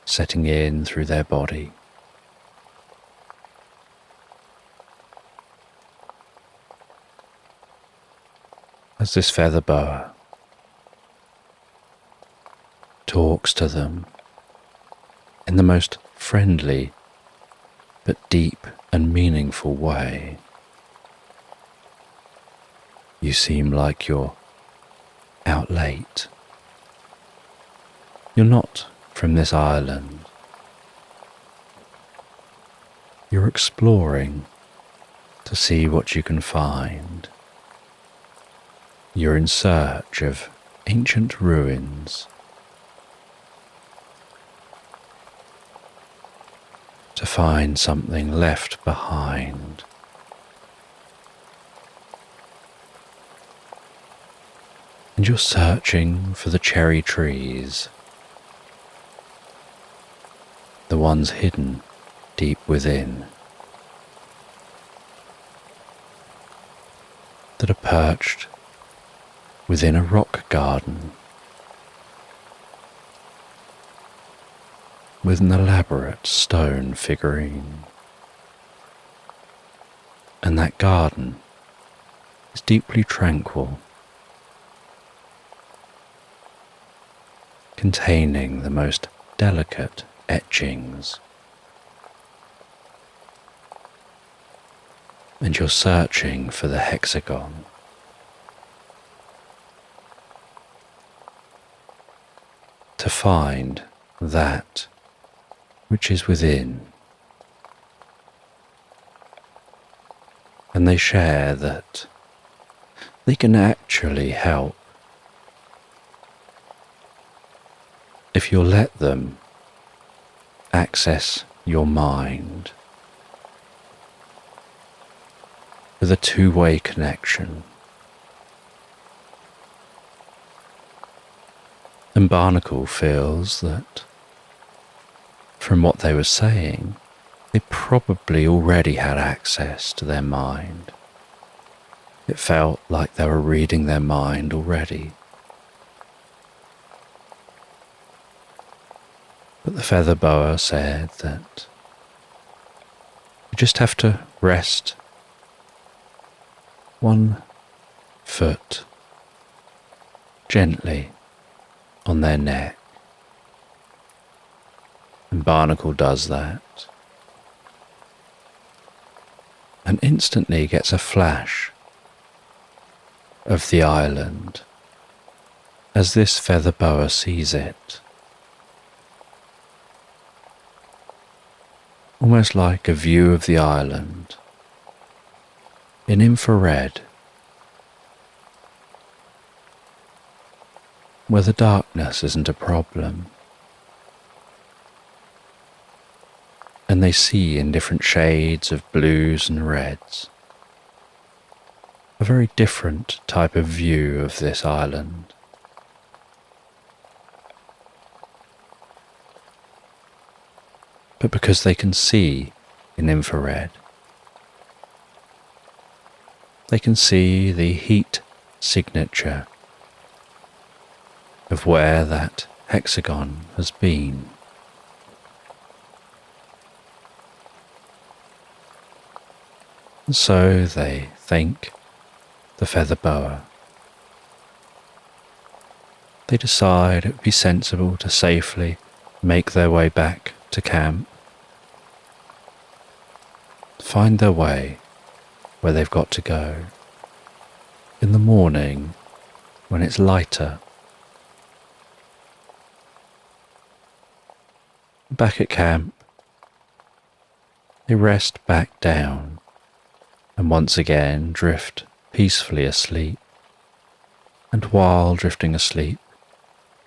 S1: setting in through their body. As this feather boa talks to them in the most friendly but deep and meaningful way. You seem like you're out late. You're not from this island. You're exploring to see what you can find. You're in search of ancient ruins, to find something left behind. And you're searching for the cherry trees, the ones hidden deep within, that are perched within a rock garden with an elaborate stone figurine. And that garden is deeply tranquil, containing the most delicate etchings. And you're searching for the hexagon. To find that which is within. And they share that they can actually help if you'll let them access your mind with a two-way connection. And Barnacle feels that, from what they were saying, they probably already had access to their mind. It felt like they were reading their mind already. But the feather boa said that you just have to rest one foot gently on their neck. And Barnacle does that, and instantly gets a flash of the island as this feather boa sees it. Almost like a view of the island in infrared, where the darkness isn't a problem. And they see in different shades of blues and reds a very different type of view of this island. But because they can see in infrared, they can see the heat signature of where that hexagon has been. And so they thank the feather boa. They decide it would be sensible to safely make their way back to camp, find their way where they've got to go in the morning when it's lighter. Back at camp, they rest back down and once again drift peacefully asleep. And while drifting asleep,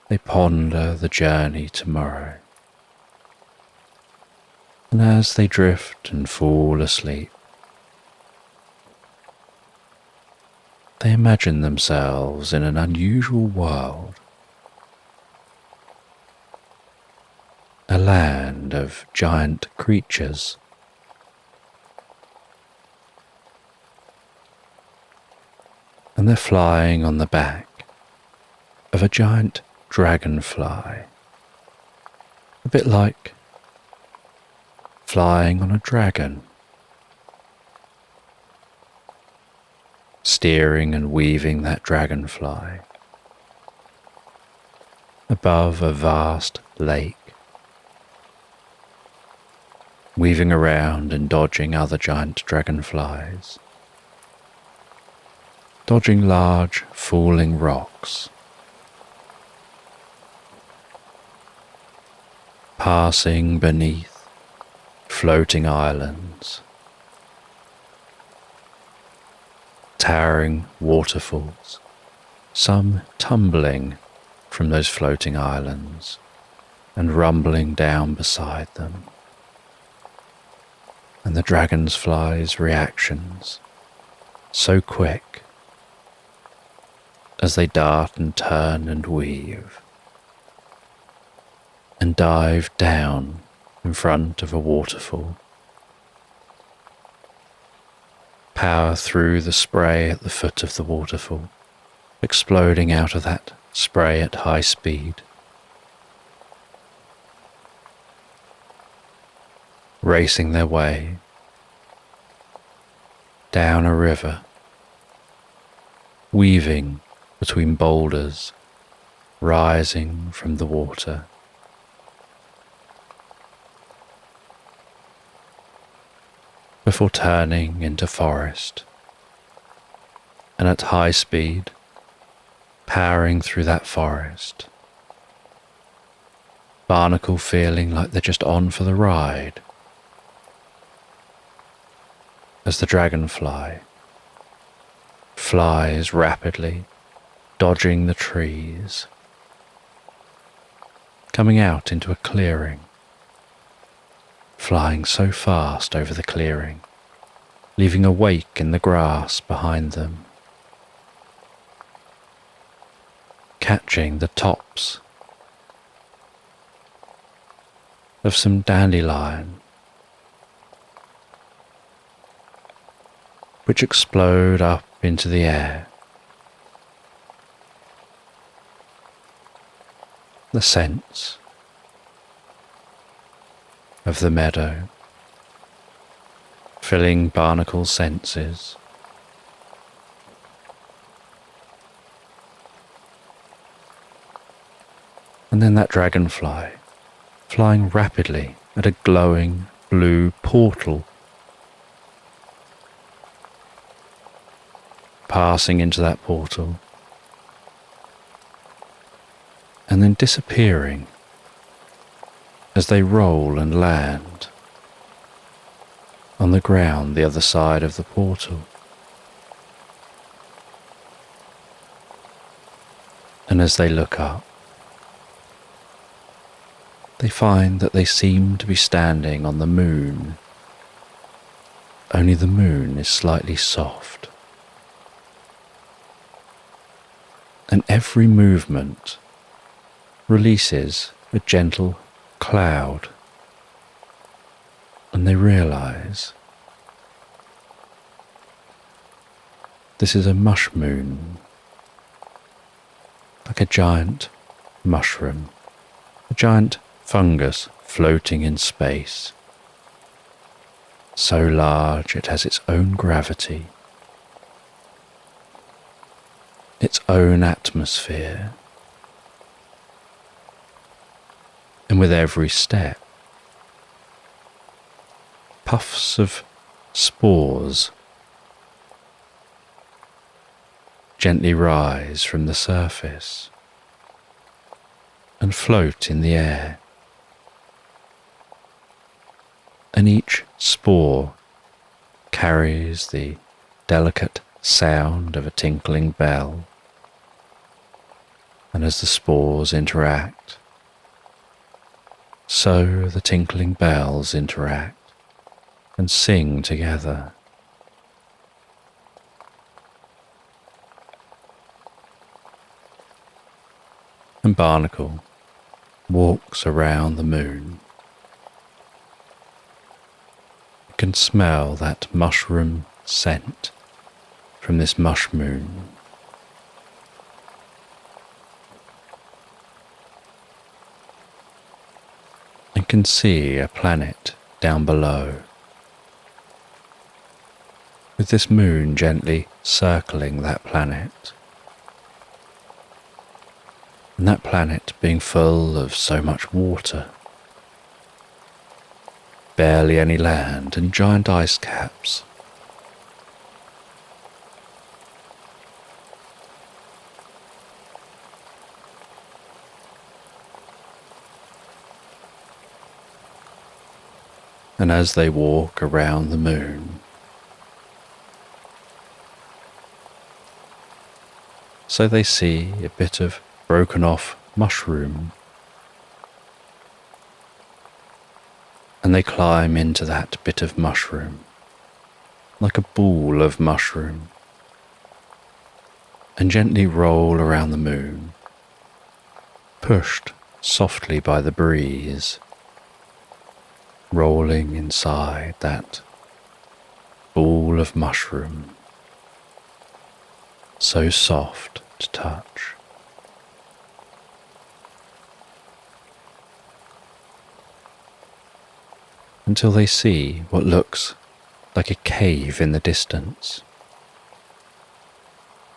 S1: they ponder the journey tomorrow. And as they drift and fall asleep, they imagine themselves in an unusual world, a land band of giant creatures. And they're flying on the back of a giant dragonfly, a bit like flying on a dragon, steering and weaving that dragonfly above a vast lake, weaving around and dodging other giant dragonflies, dodging large falling rocks, passing beneath floating islands, towering waterfalls, some tumbling from those floating islands and rumbling down beside them, and the dragonfly's reactions so quick as they dart and turn and weave and dive down in front of a waterfall, power through the spray at the foot of the waterfall, exploding out of that spray at high speed, racing their way down a river, weaving between boulders rising from the water, before turning into forest, and at high speed powering through that forest, barnacle feeling like they're just on for the ride, as the dragonfly flies rapidly, dodging the trees, coming out into a clearing, flying so fast over the clearing, leaving a wake in the grass behind them, catching the tops of some dandelion, which explode up into the air. The scents of the meadow filling Barnacle's senses. And then that dragonfly, flying rapidly at a glowing blue portal, passing into that portal, and then disappearing as they roll and land on the ground the other side of the portal. And as they look up, they find that they seem to be standing on the moon, only the moon is slightly soft. And every movement releases a gentle cloud, and they realize this is a mush moon, like a giant mushroom, a giant fungus floating in space, so large it has its own gravity, its own atmosphere, and with every step, puffs of spores gently rise from the surface and float in the air. And each spore carries the delicate sound of a tinkling bell. And as the spores interact, so the tinkling bells interact and sing together. And Barnacle walks around the moon, can smell that mushroom scent from this mush moon. And can see a planet down below, with this moon gently circling that planet. And that planet being full of so much water. Barely any land and giant ice caps. And as they walk around the moon, so they see a bit of broken off mushroom, and they climb into that bit of mushroom, like a ball of mushroom, and gently roll around the moon, pushed softly by the breeze, rolling inside that ball of mushroom, so soft to touch. Until they see what looks like a cave in the distance,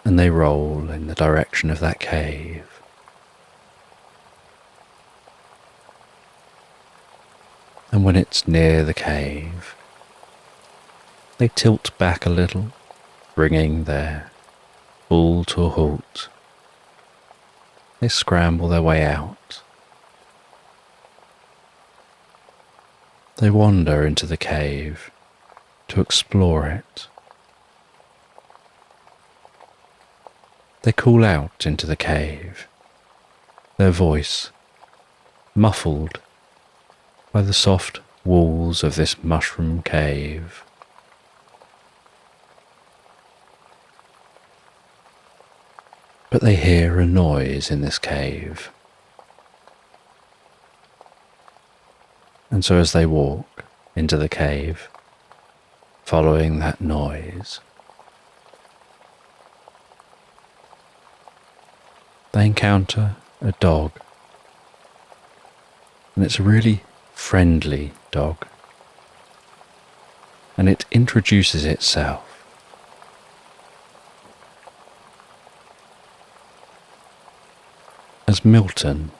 S1: and they roll in the direction of that cave. And when it's near the cave, they tilt back a little, bringing their bull to a halt. They scramble their way out. They wander into the cave to explore it. They call out into the cave, their voice muffled by the soft walls of this mushroom cave. But they hear a noise in this cave. And so as they walk into the cave, following that noise, they encounter a dog. And it's a really friendly dog. And it introduces itself as Milton.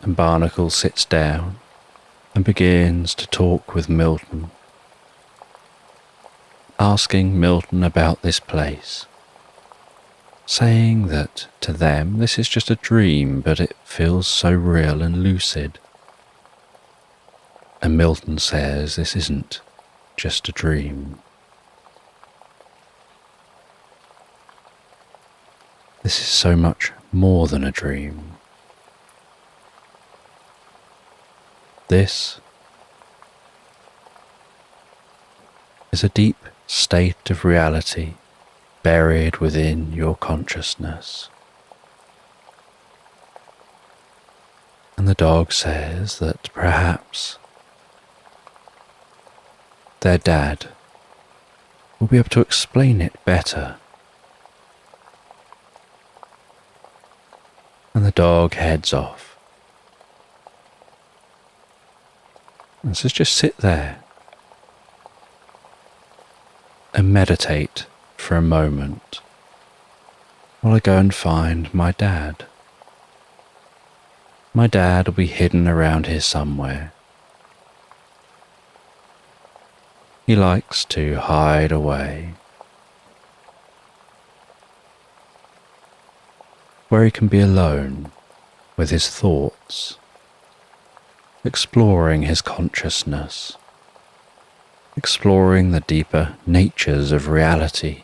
S1: And Barnacle sits down and begins to talk with Milton, asking Milton about this place, saying that to them this is just a dream, but it feels so real and lucid. And Milton says this isn't just a dream. This is so much more than a dream. This is a deep state of reality buried within your consciousness. And the dog says that perhaps their dad will be able to explain it better. And the dog heads off. And says, just sit there and meditate for a moment while I go and find my dad. My dad will be hidden around here somewhere. He likes to hide away, where he can be alone with his thoughts, exploring his consciousness, exploring the deeper natures of reality.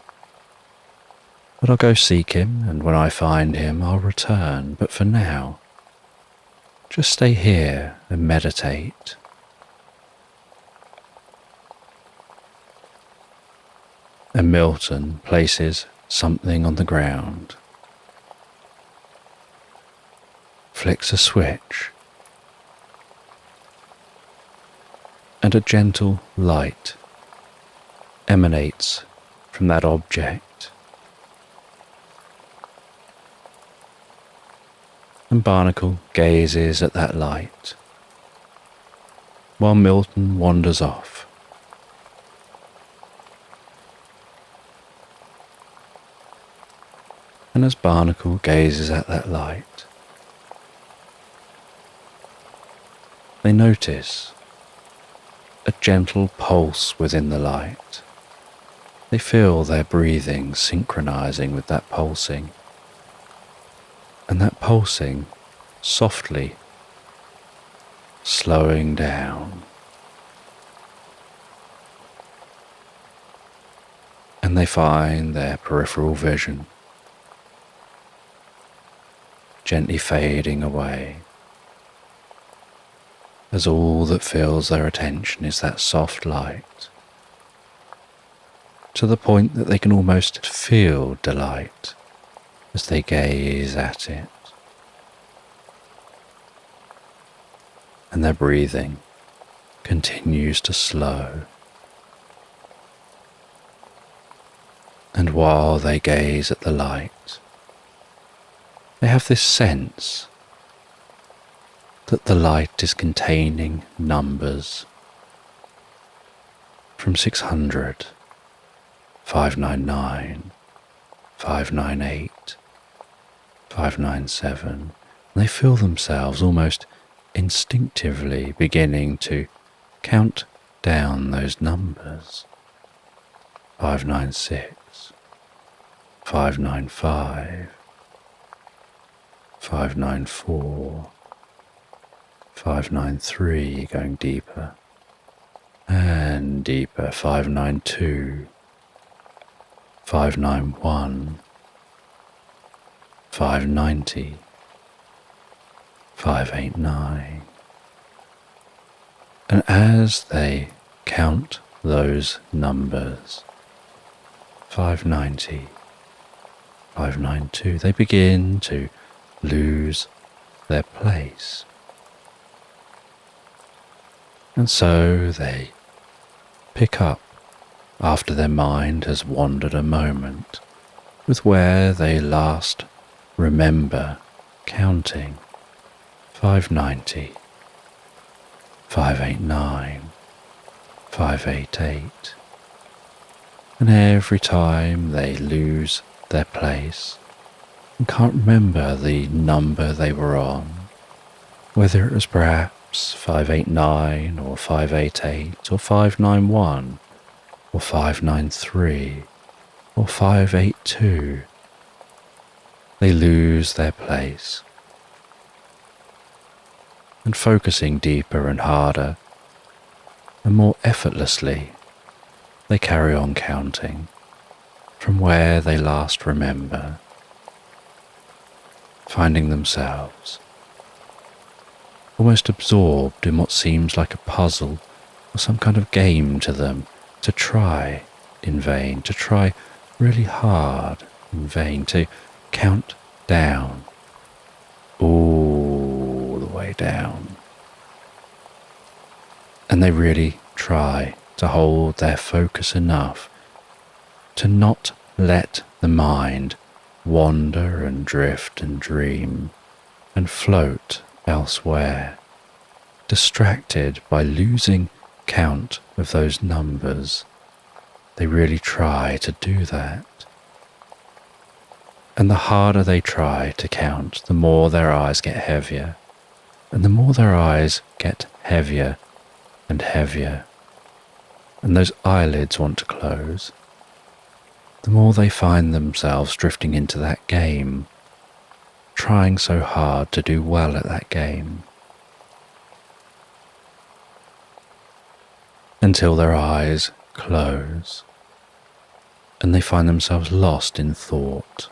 S1: But I'll go seek him, and when I find him, I'll return. But for now, just stay here and meditate. And Milton places something on the ground flicks a switch, and a gentle light emanates from that object. And Barnacle gazes at that light, while Milton wanders off. And as Barnacle gazes at that light, they notice a gentle pulse within the light. They feel their breathing synchronizing with that pulsing, and that pulsing softly slowing down. And they find their peripheral vision gently fading away, as all that fills their attention is that soft light, to the point that they can almost feel delight as they gaze at it. And their breathing continues to slow. And while they gaze at the light, they have this sense that the light is containing numbers from 600, 599, 598, 597. And they feel themselves almost instinctively beginning to count down those numbers. 596, 595, 594, 593, going deeper and deeper, 592, 591, 590, 589. And as they count those numbers, 590, 592, they begin to lose their place. And so they pick up after their mind has wandered a moment with where they last remember counting. 590, 589, 588. And every time they lose their place and can't remember the number they were on, whether it was perhaps 589 or 588 or 591 or 593 or 582, they lose their place. And focusing deeper and harder and more effortlessly, they carry on counting from where they last remember, finding themselves almost absorbed in what seems like a puzzle or some kind of game to them, to try in vain, to try really hard in vain, to count down, all the way down. And they really try to hold their focus enough to not let the mind wander and drift and dream and float elsewhere, distracted by losing count of those numbers. They really try to do that. And the harder they try to count, the more their eyes get heavier. And the more their eyes get heavier and heavier, and those eyelids want to close, the more they find themselves drifting into that game, trying so hard to do well at that game, until their eyes close and they find themselves lost in thought,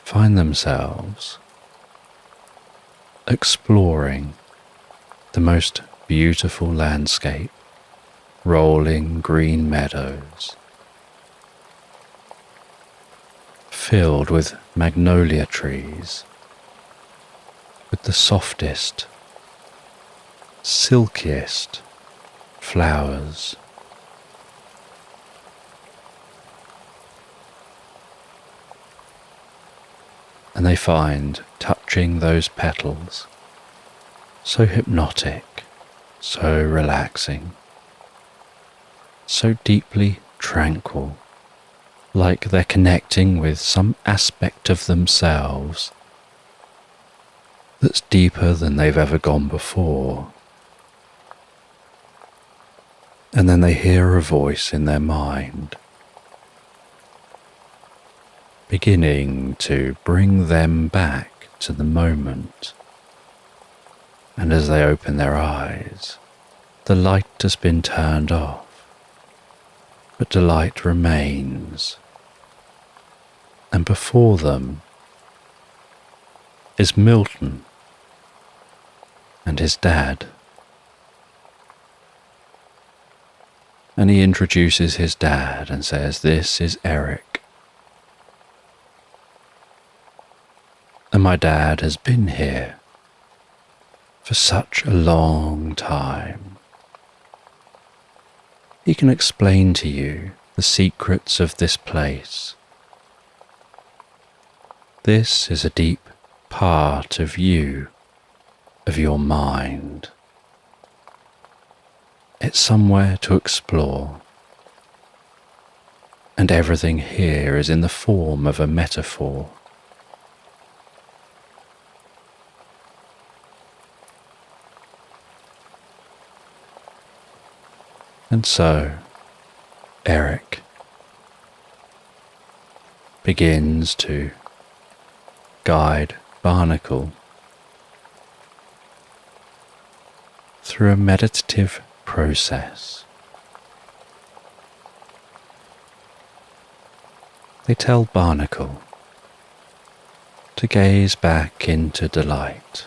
S1: find themselves exploring the most beautiful landscape, rolling green meadows, filled with magnolia trees with the softest, silkiest flowers. And they find touching those petals so hypnotic, so relaxing, so deeply tranquil, like they're connecting with some aspect of themselves that's deeper than they've ever gone before. And then they hear a voice in their mind, beginning to bring them back to the moment. And as they open their eyes, the light has been turned off, but the light remains. And before them is Milton and his dad. And he introduces his dad and says, "This is Eric. And my dad has been here for such a long time. He can explain to you the secrets of this place. This is a deep part of you, of your mind. It's somewhere to explore, and everything here is in the form of a metaphor. And so, Eric begins to guide Barnacle through a meditative process. They tell Barnacle to gaze back into delight,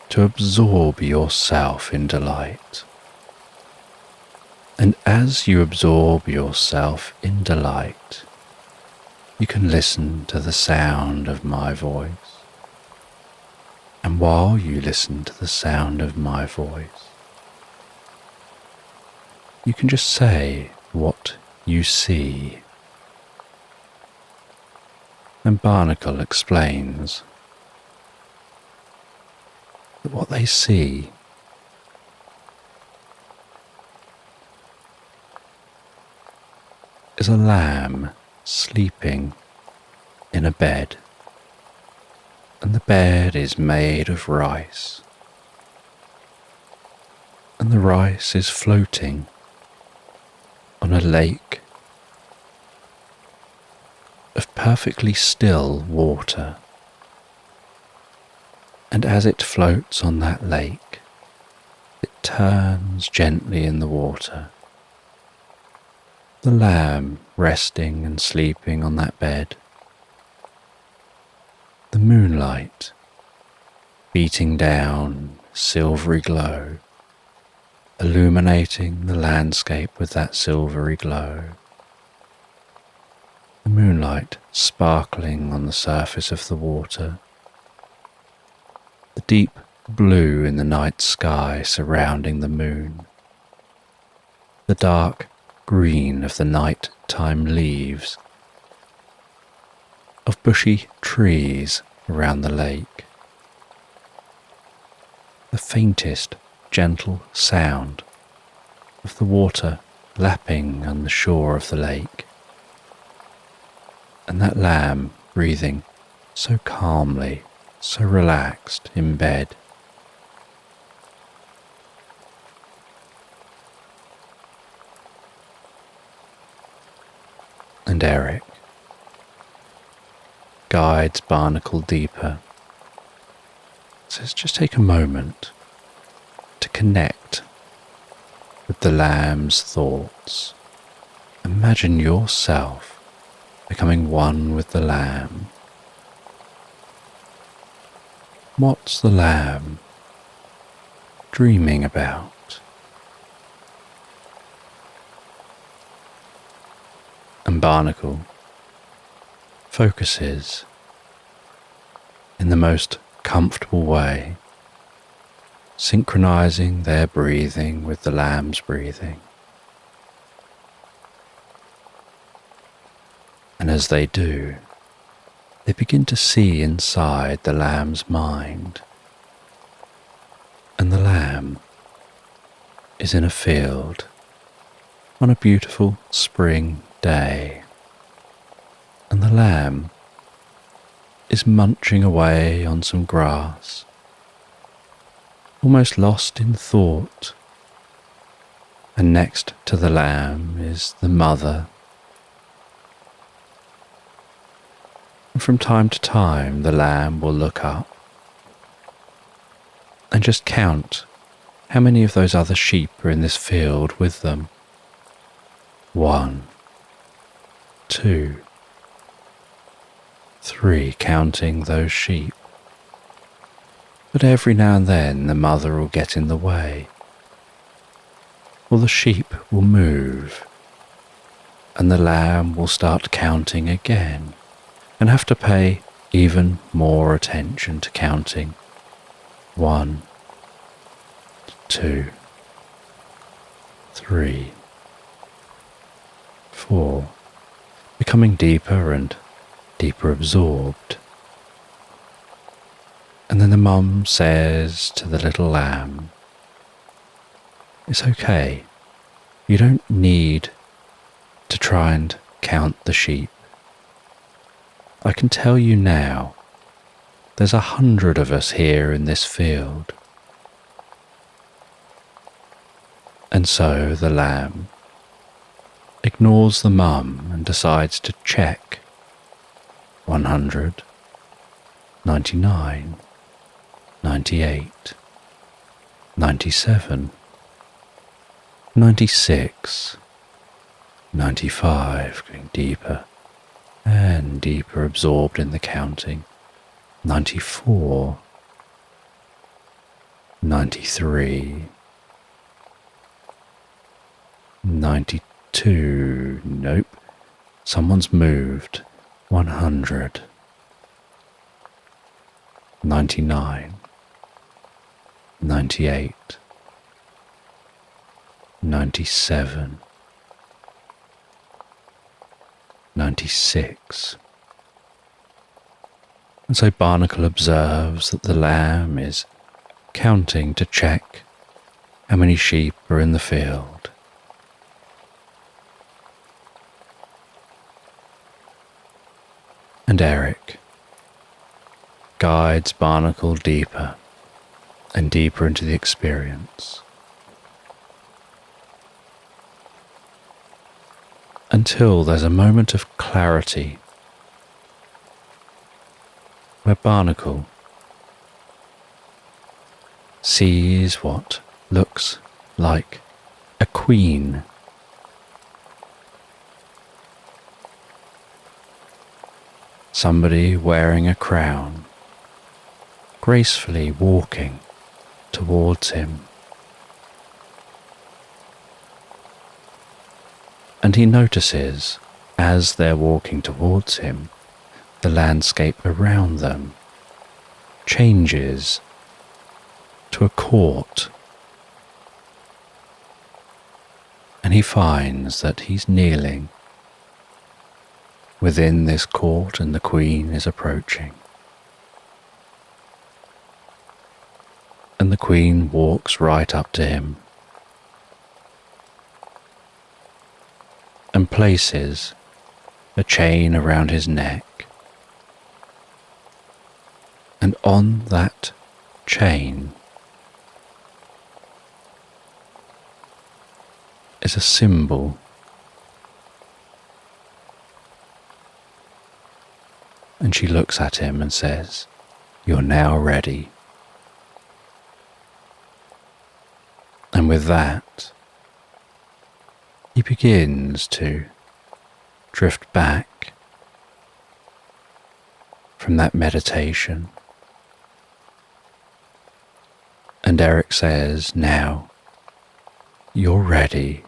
S1: to absorb yourself in delight. And as you absorb yourself in delight, you can listen to the sound of my voice. And while you listen to the sound of my voice, you can just say what you see. And Barnacle explains that what they see is a lamb sleeping in a bed, and the bed is made of rice, and the rice is floating on a lake of perfectly still water. And as it floats on that lake, it turns gently in the water. The lamb resting and sleeping on that bed. The moonlight beating down, silvery glow, illuminating the landscape with that silvery glow. The moonlight sparkling on the surface of the water. The deep blue in the night sky surrounding the moon. The dark green of the night-time leaves, of bushy trees around the lake. The faintest gentle sound of the water lapping on the shore of the lake. And that lamb breathing so calmly, so relaxed in bed. And Eric guides Barnacle deeper. Says just take a moment to connect with the lamb's thoughts. Imagine yourself becoming one with the lamb. What's the lamb dreaming about? And Barnacle focuses in the most comfortable way, synchronizing their breathing with the lamb's breathing. And as they do, they begin to see inside the lamb's mind. And the lamb is in a field on a beautiful spring day. And the lamb is munching away on some grass, almost lost in thought. And next to the lamb is the mother. And from time to time the lamb will look up and just count how many of those other sheep are in this field with them. 1, 2, 3, counting those sheep. But every now and then the mother will get in the way, or the sheep will move, and the lamb will start counting again and have to pay even more attention to counting. 1, 2, 3, 4, becoming deeper and deeper absorbed. And then the mum says to the little lamb, "It's okay, you don't need to try and count the sheep. I can tell you now, there's 100 of us here in this field." And so the lamb ignores the mum and decides to check. 100, 99, 98, 97, 96, 95, going deeper and deeper absorbed in the counting. 94, 93, 92, nope, someone's moved. 100, 99, 98, 97, 96. And so Barnacle observes that the lamb is counting to check how many sheep are in the field. And Eric guides Barnacle deeper and deeper into the experience, until there's a moment of clarity where Barnacle sees what looks like a queen. Somebody wearing a crown, gracefully walking towards him. And he notices, as they're walking towards him, the landscape around them changes to a court. And he finds that he's kneeling within this court and the queen is approaching. And the queen walks right up to him and places a chain around his neck. And on that chain is a symbol. And she looks at him and says, "You're now ready." And with that, he begins to drift back from that meditation. And Eric says, "Now, you're ready.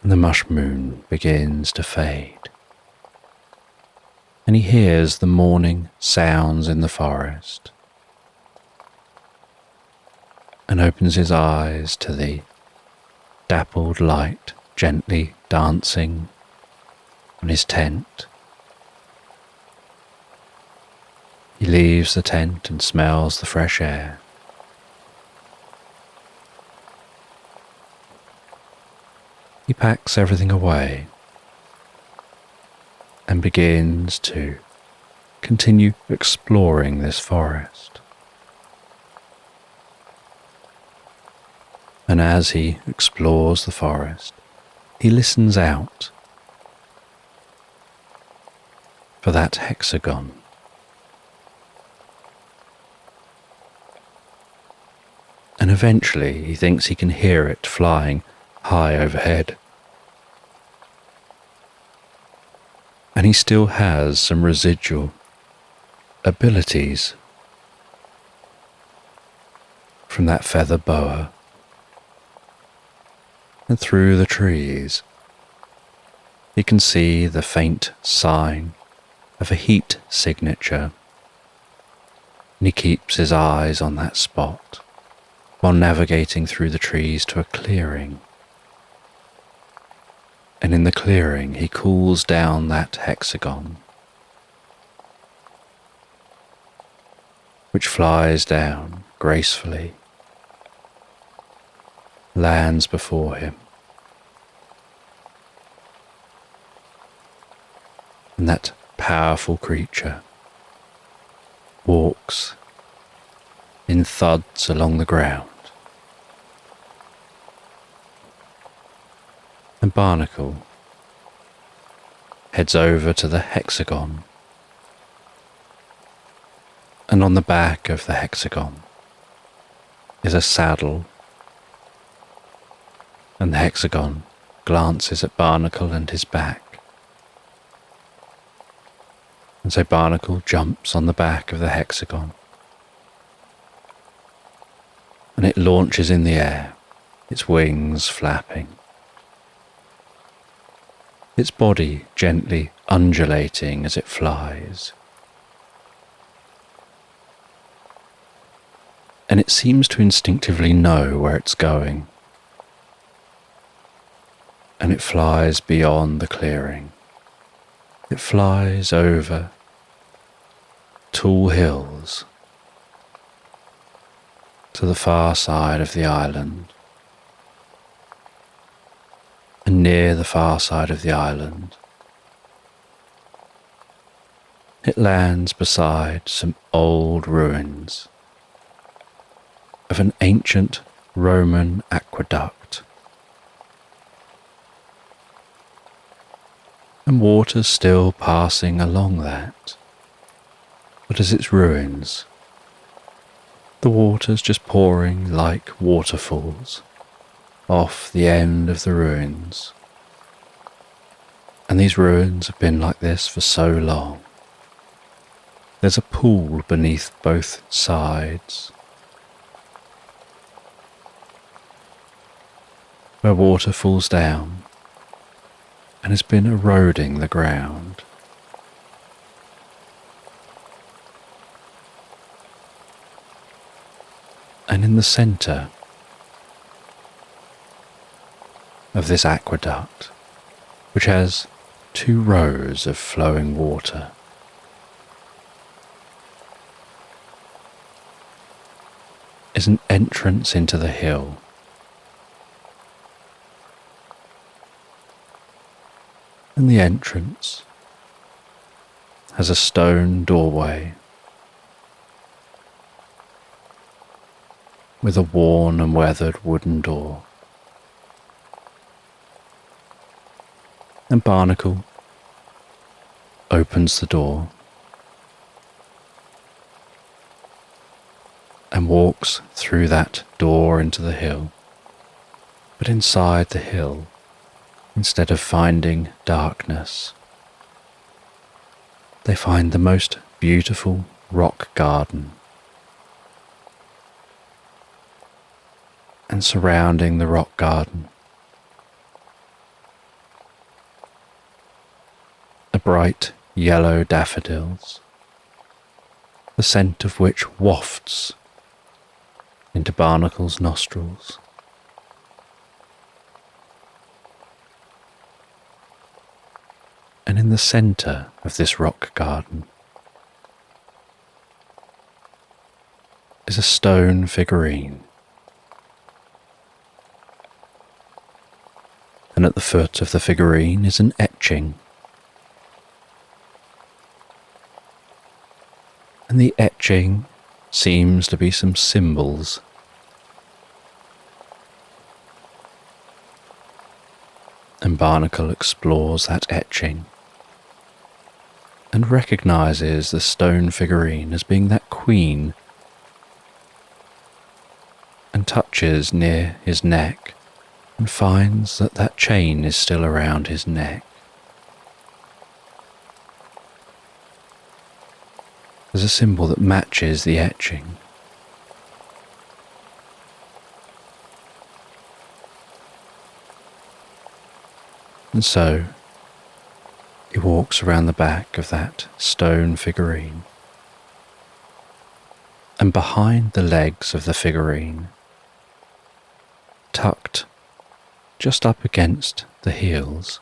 S1: and the mush moon begins to fade, and he hears the morning sounds in the forest, and opens his eyes to the dappled light gently dancing on his tent. He leaves the tent and smells the fresh air. He packs everything away and begins to continue exploring this forest. And as he explores the forest, he listens out for that hexagon. And eventually he thinks he can hear it flying high overhead. And he still has some residual abilities from that feather boa. And through the trees, he can see the faint sign of a heat signature. And he keeps his eyes on that spot while navigating through the trees to a clearing. And in the clearing, he calls down that hexagon, which flies down gracefully, lands before him, and that powerful creature walks in thuds along the ground. And Barnacle heads over to the hexagon, and on the back of the hexagon is a saddle, and the hexagon glances at Barnacle and his back. And so Barnacle jumps on the back of the hexagon, and it launches in the air, its wings flapping, its body gently undulating as it flies. And it seems to instinctively know where it's going. And it flies beyond the clearing. It flies over tall hills to the far side of the island. And near the far side of the island, it lands beside some old ruins of an ancient Roman aqueduct. And water's still passing along that, but as its ruins, the water's just pouring like waterfalls off the end of the ruins. And these ruins have been like this for so long. There's a pool beneath both sides, where water falls down and has been eroding the ground. And in the centre of this aqueduct, which has 2 rows of flowing water, is an entrance into the hill. And the entrance has a stone doorway with a worn and weathered wooden door. And Barnacle opens the door and walks through that door into the hill. But inside the hill, instead of finding darkness, they find the most beautiful rock garden. And surrounding the rock garden bright yellow daffodils, the scent of which wafts into Barnacle's nostrils. And in the centre of this rock garden is a stone figurine, and at the foot of the figurine is an etching, and the etching seems to be some symbols. And Barnacle explores that etching and recognises the stone figurine as being that queen, and touches near his neck and finds that that chain is still around his neck. There's a symbol that matches the etching. And so he walks around the back of that stone figurine, and behind the legs of the figurine, tucked just up against the heels,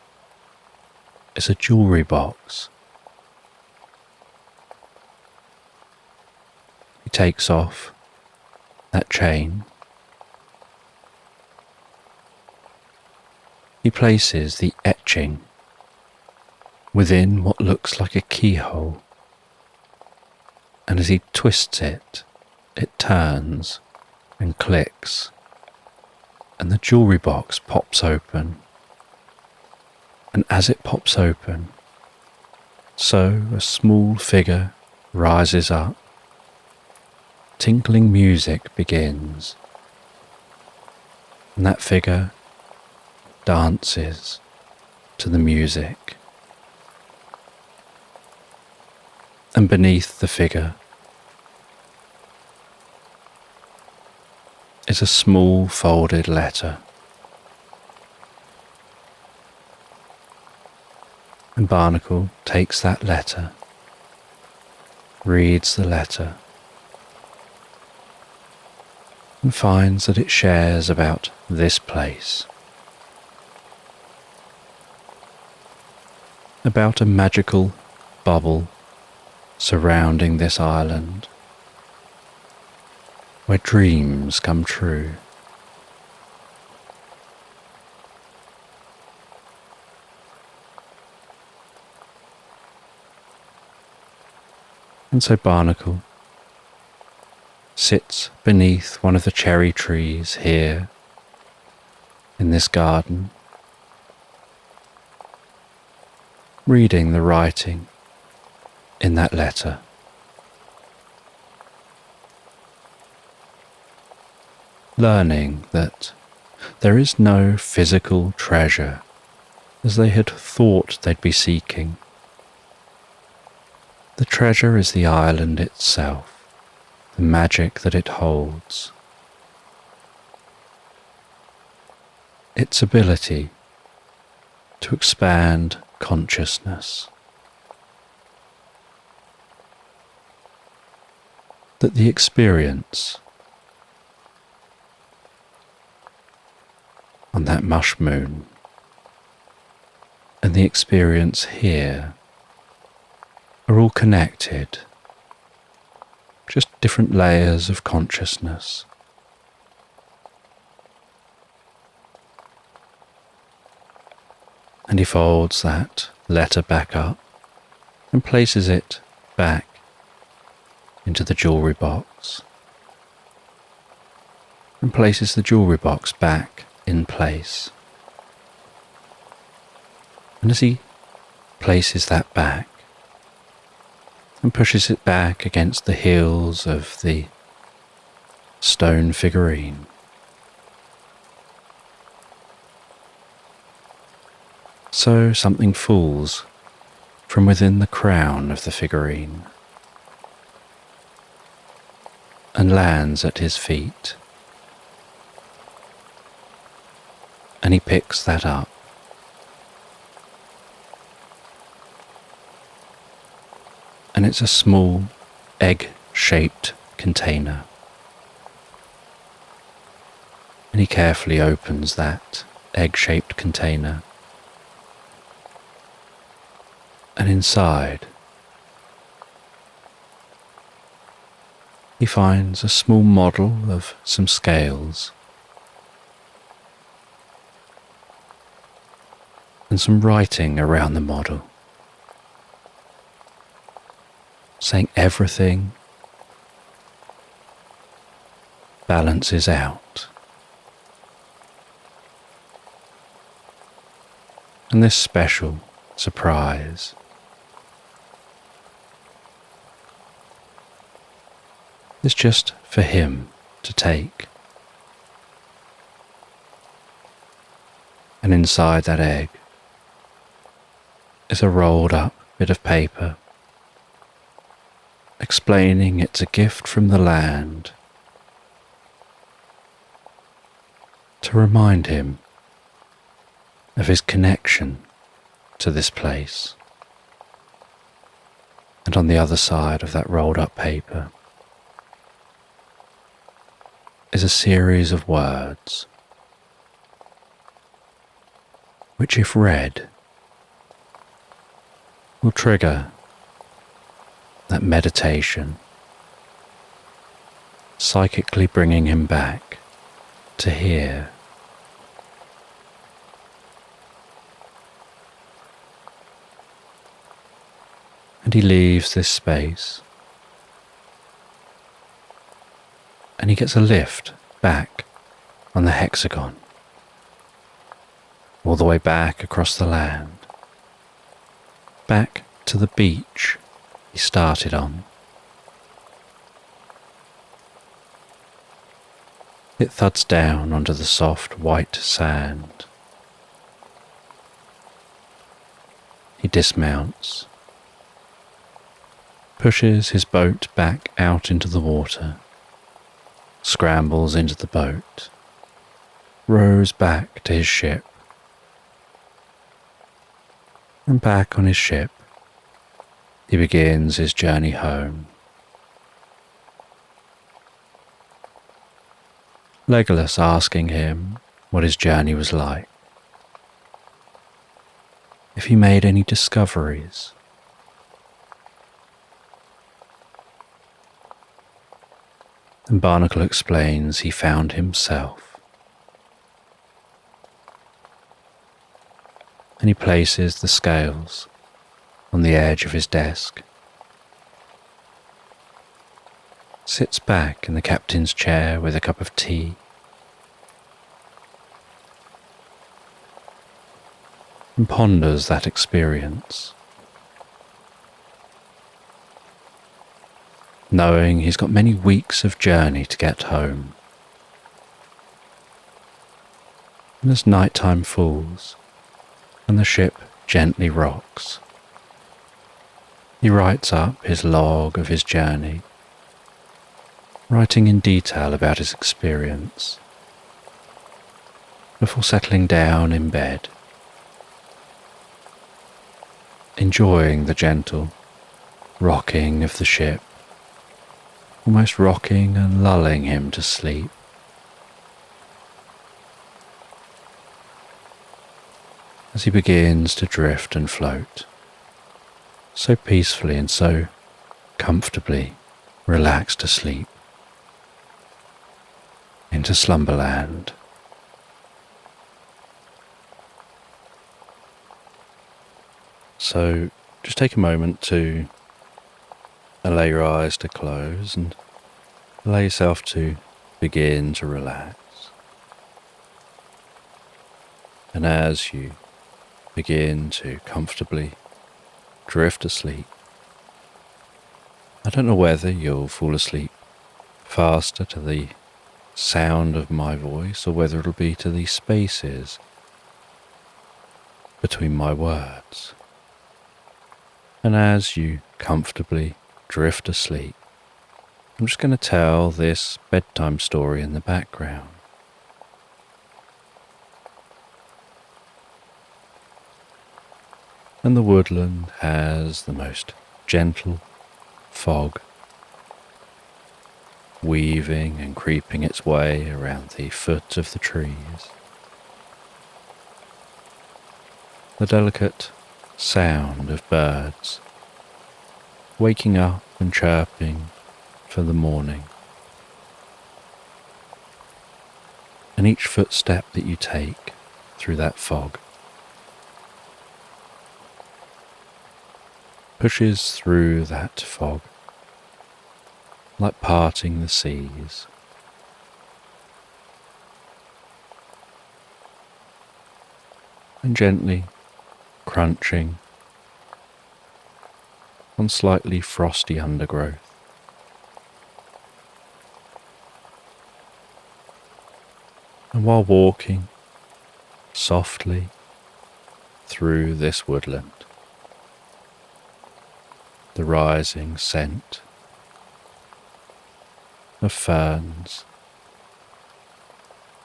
S1: is a jewellery box. He takes off that chain. He places the etching within what looks like a keyhole, and as he twists it, it turns and clicks, and the jewellery box pops open. And as it pops open, so a small figure rises up. Tinkling music begins, and that figure dances to the music. And beneath the figure is a small folded letter. And Barnacle takes that letter, reads the letter, and finds that it shares about this place, about a magical bubble surrounding this island, where dreams come true. And so Barnacle sits beneath one of the cherry trees here in this garden, reading the writing in that letter. Learning that there is no physical treasure as they had thought they'd be seeking. The treasure is the island itself, the magic that it holds, its ability to expand consciousness, that the experience on that mush moon and the experience here are all connected, just different layers of consciousness. And he folds that letter back up and places it back into the jewellery box, and places the jewellery box back in place. And as he places that back and pushes it back against the heels of the stone figurine, so something falls from within the crown of the figurine and lands at his feet. And he picks that up it's a small egg-shaped container. And he carefully opens that egg-shaped container. And inside, he finds a small model of some scales and some writing around the model, saying everything balances out. And this special surprise is just for him to take. And inside that egg is a rolled up bit of paper explaining it's a gift from the land to remind him of his connection to this place. And on the other side of that rolled up paper is a series of words which, if read, will trigger that meditation, psychically bringing him back to here. And he leaves this space, and he gets a lift back on the hexagon, all the way back across the land, back to the beach he started on. It thuds down onto the soft white sand. He dismounts, pushes his boat back out into the water, scrambles into the boat, rows back to his ship, and back on his ship he begins his journey home. Legolas asking him what his journey was like, if he made any discoveries. And Barnacle explains he found himself. And he places the scales on the edge of his desk, sits back in the captain's chair with a cup of tea, and ponders that experience, knowing he's got many weeks of journey to get home. And as nighttime falls and the ship gently rocks, he writes up his log of his journey, writing in detail about his experience, before settling down in bed, enjoying the gentle rocking of the ship, almost rocking and lulling him to sleep. As he begins to drift and float, so peacefully and so comfortably relaxed asleep, into Slumberland. So just take a moment to allow your eyes to close and allow yourself to begin to relax. And as you begin to comfortably drift asleep, I don't know whether you'll fall asleep faster to the sound of my voice or whether it'll be to the spaces between my words. And as you comfortably drift asleep, I'm just going to tell this bedtime story in the background. And the woodland has the most gentle fog, weaving and creeping its way around the foot of the trees. The delicate sound of birds waking up and chirping for the morning. And each footstep that you take through that fog pushes through that fog like parting the seas. And gently crunching on slightly frosty undergrowth. And while walking softly through this woodland, the rising scent of ferns,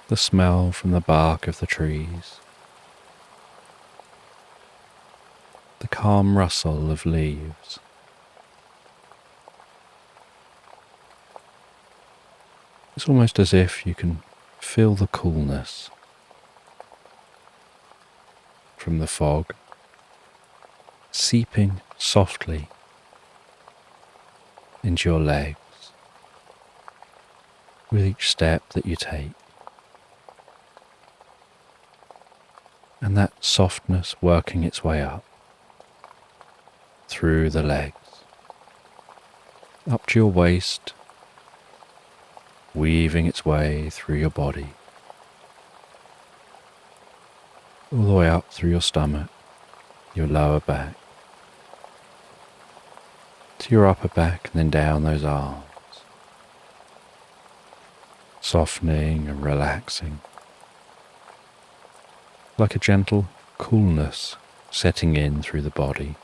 S1: the smell from the bark of the trees, the calm rustle of leaves, it's almost as if you can feel the coolness from the fog seeping softly into your legs with each step that you take, and that softness working its way up through the legs, up to your waist, weaving its way through your body, all the way up through your stomach, your lower back, to your upper back, and then down those arms, softening and relaxing, like a gentle coolness setting in through the body,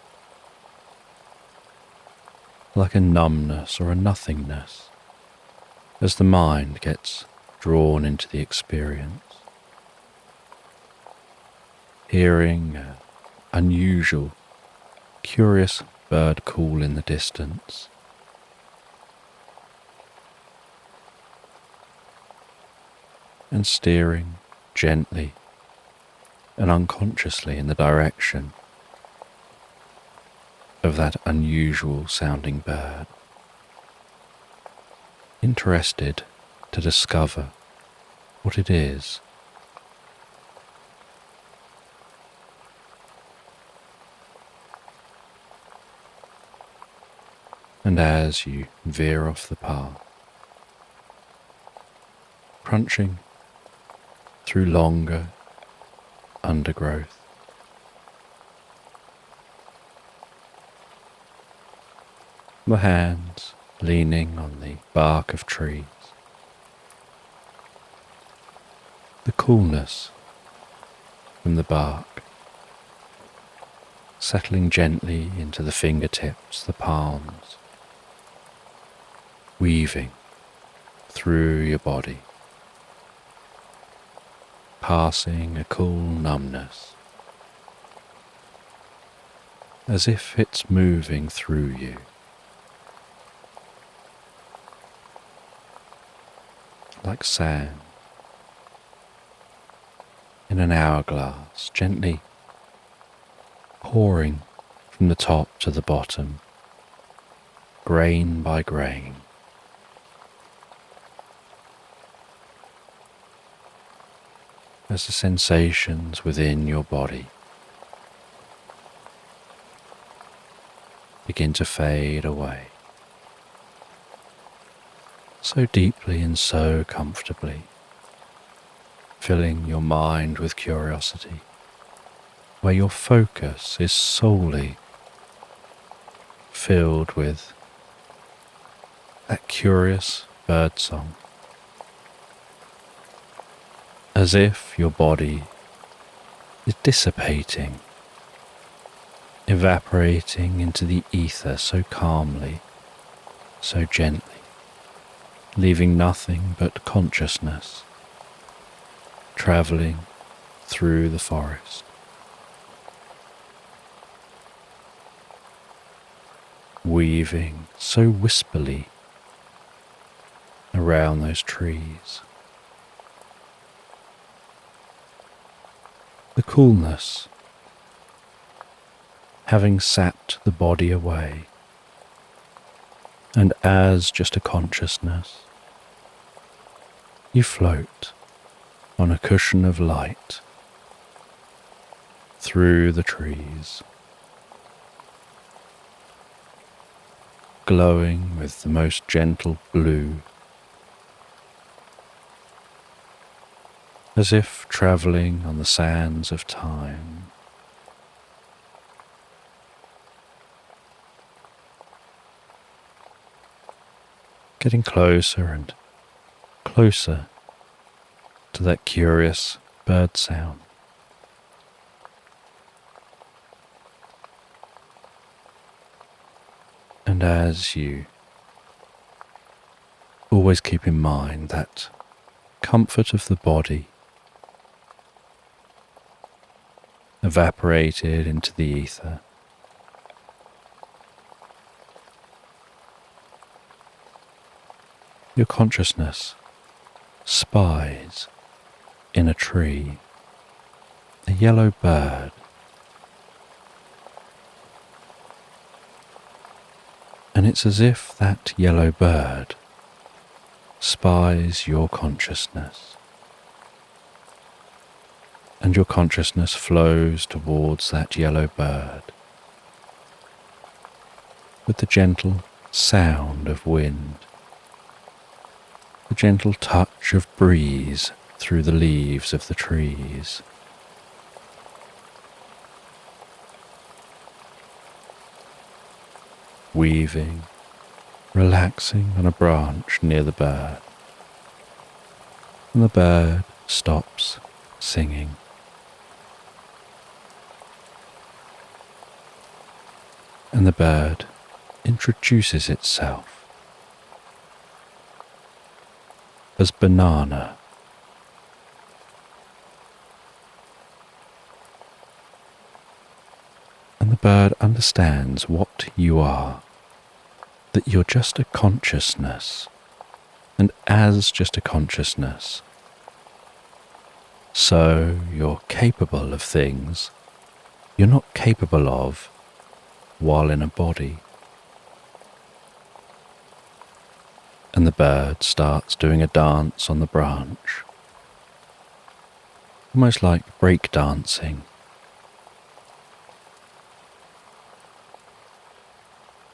S1: like a numbness or a nothingness as the mind gets drawn into the experience. Hearing an unusual, curious bird call in the distance, and steering gently and unconsciously in the direction of that unusual sounding bird, interested to discover what it is. And as you veer off the path, crunching through longer undergrowth, the hands leaning on the bark of trees, the coolness from the bark settling gently into the fingertips, the palms, weaving through your body, passing a cool numbness, as if it's moving through you. Like sand in an hourglass, gently pouring from the top to the bottom, grain by grain. As the sensations within your body begin to fade away, so deeply and so comfortably, filling your mind with curiosity, where your focus is solely filled with that curious birdsong, as if your body is dissipating, evaporating into the ether so calmly, so gently, leaving nothing but consciousness travelling through the forest, weaving so wispily around those trees. The coolness having sapped the body away, and as just a consciousness, you float on a cushion of light through the trees, glowing with the most gentle blue, as if travelling on the sands of time. Getting closer and closer to that curious bird sound. And as you always keep in mind that comfort of the body evaporated into the ether, your consciousness spies in a tree a yellow bird, and it's as if that yellow bird spies your consciousness, and your consciousness flows towards that yellow bird with the gentle sound of wind, the gentle touch of breeze through the leaves of the trees. Weaving, relaxing on a branch near the bird, and the bird stops singing. And the bird introduces itself as banana. And the bird understands what you are, that you're just a consciousness, and as just a consciousness, so you're capable of things you're not capable of while in a body. And the bird starts doing a dance on the branch, almost like break dancing,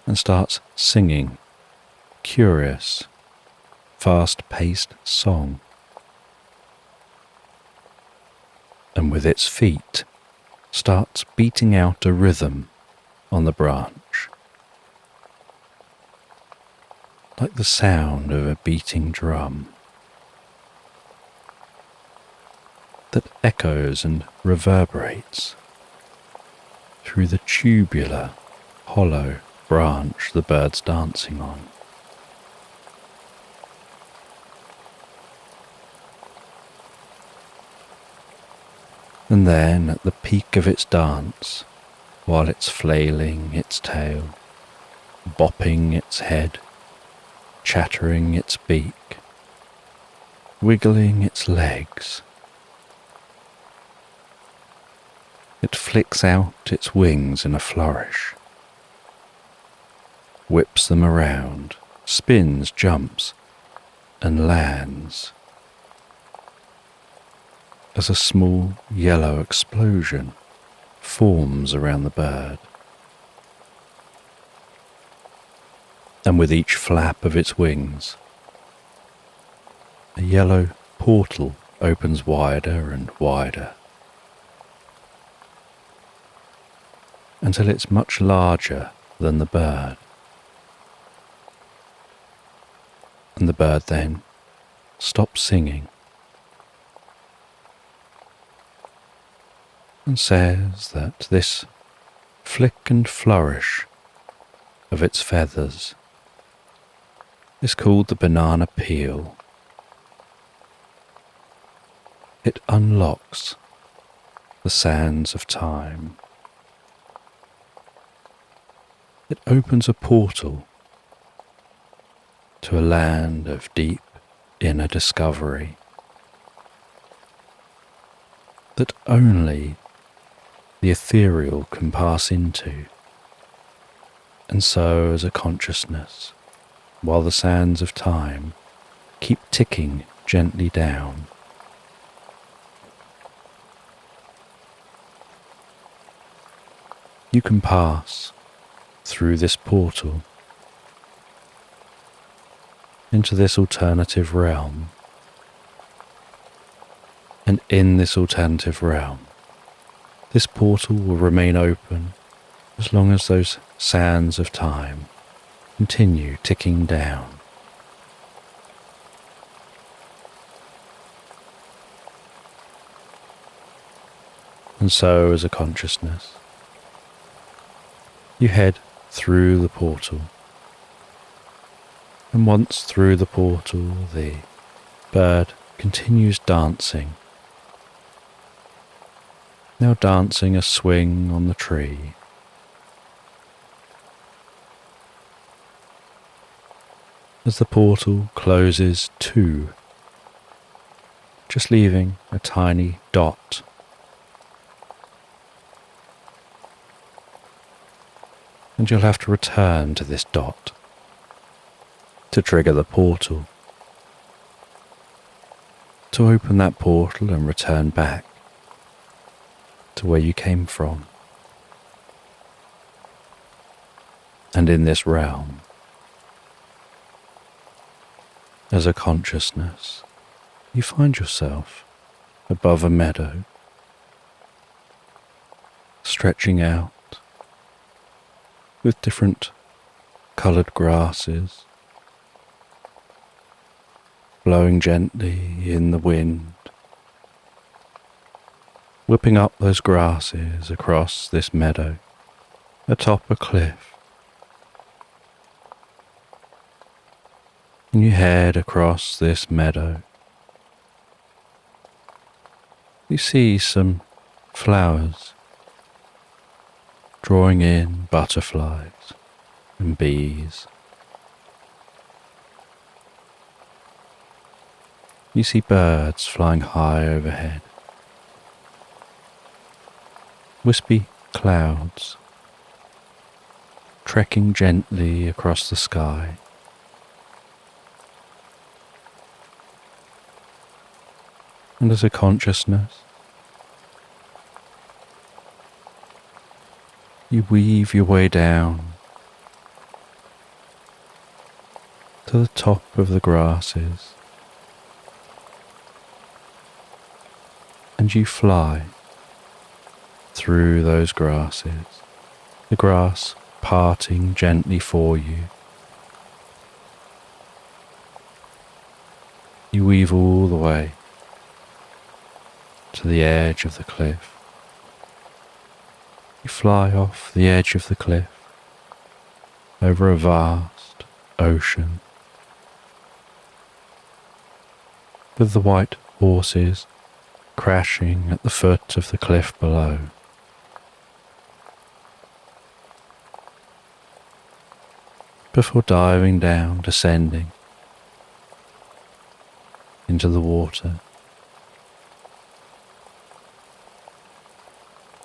S1: and starts singing curious, fast-paced song. And with its feet starts beating out a rhythm on the branch, like the sound of a beating drum that echoes and reverberates through the tubular, hollow branch the bird's dancing on. And then at the peak of its dance, while it's flailing its tail, bopping its head, chattering its beak, wiggling its legs, it flicks out its wings in a flourish, whips them around, spins, jumps, and lands as a small yellow explosion forms around the bird. And with each flap of its wings, a yellow portal opens wider and wider, until it's much larger than the bird. And the bird then stops singing and says that this flick and flourish of its feathers is called the banana peel. It unlocks the sands of time. It opens a portal to a land of deep inner discovery that only the ethereal can pass into, and so as a consciousness, while the sands of time keep ticking gently down, you can pass through this portal into this alternative realm, and in this alternative realm, this portal will remain open as long as those sands of time continue ticking down. And so, as a consciousness, you head through the portal, and once through the portal, the bird continues dancing, now dancing a swing on the tree. As the portal closes too, just leaving a tiny dot. And you'll have to return to this dot to trigger the portal, to open that portal and return back to where you came from. And in this realm, as a consciousness, you find yourself above a meadow, stretching out with different coloured grasses, blowing gently in the wind, whipping up those grasses across this meadow atop a cliff. And you head across this meadow. You see some flowers drawing in butterflies and bees. You see birds flying high overhead, wispy clouds trekking gently across the sky. And as a consciousness, you weave your way down to the top of the grasses, and you fly through those grasses, the grass parting gently for you. You weave all the way to the edge of the cliff. You fly off the edge of the cliff over a vast ocean, with the white horses crashing at the foot of the cliff below. Before diving down, descending into the water.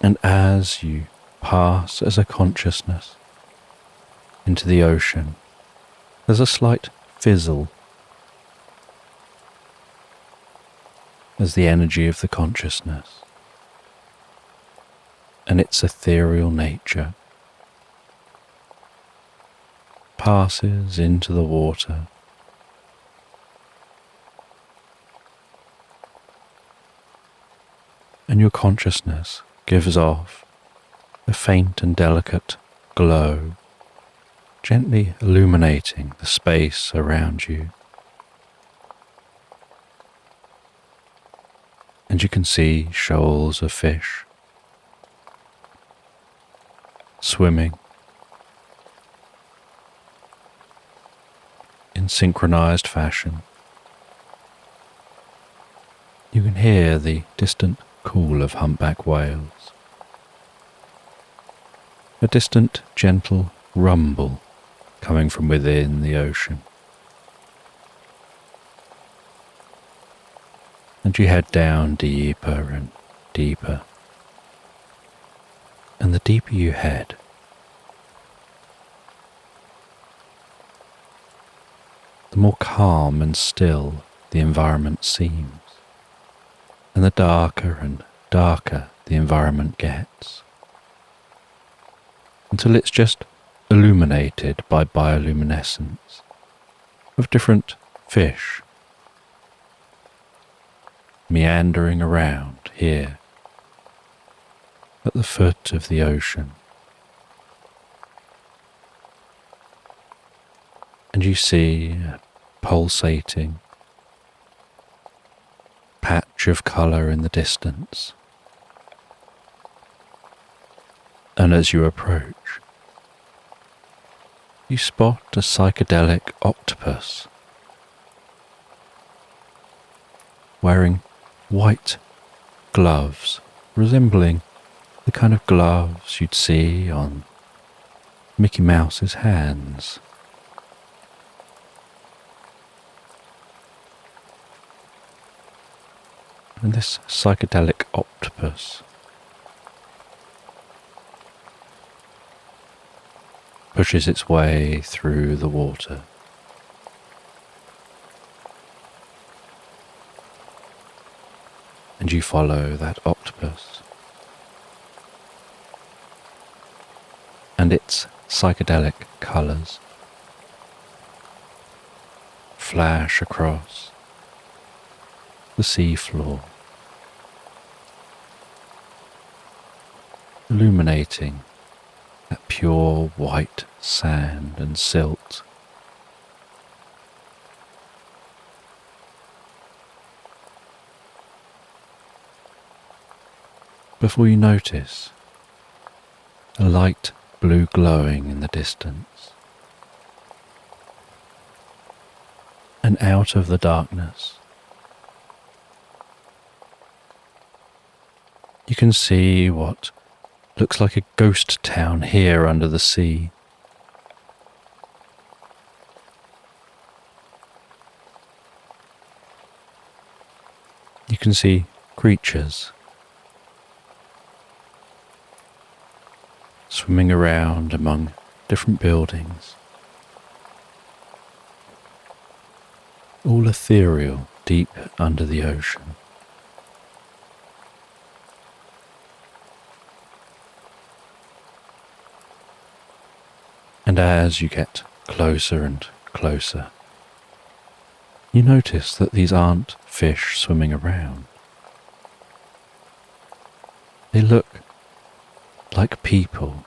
S1: And as you pass as a consciousness into the ocean, there's a slight fizzle as the energy of the consciousness and its ethereal nature passes into the water. And your consciousness gives off a faint and delicate glow, gently illuminating the space around you. And you can see shoals of fish swimming in synchronized fashion. You can hear the distant call of humpback whales, a distant gentle rumble coming from within the ocean. And you head down deeper and deeper. And the deeper you head, the more calm and still the environment seems, and the darker and darker the environment gets, until it's just illuminated by bioluminescence of different fish meandering around here at the foot of the ocean. And you see a pulsating patch of colour in the distance. And as you approach, you spot a psychedelic octopus wearing white gloves resembling the kind of gloves you'd see on Mickey Mouse's hands. And this psychedelic octopus pushes its way through the water. And you follow that octopus. And its psychedelic colours flash across the sea floor, illuminating that pure white sand and silt. Before you notice a light blue glowing in the distance, and out of the darkness you can see what looks like a ghost town here under the sea. You can see creatures swimming around among different buildings, all ethereal deep under the ocean. And as you get closer and closer, you notice that these aren't fish swimming around. They look like people.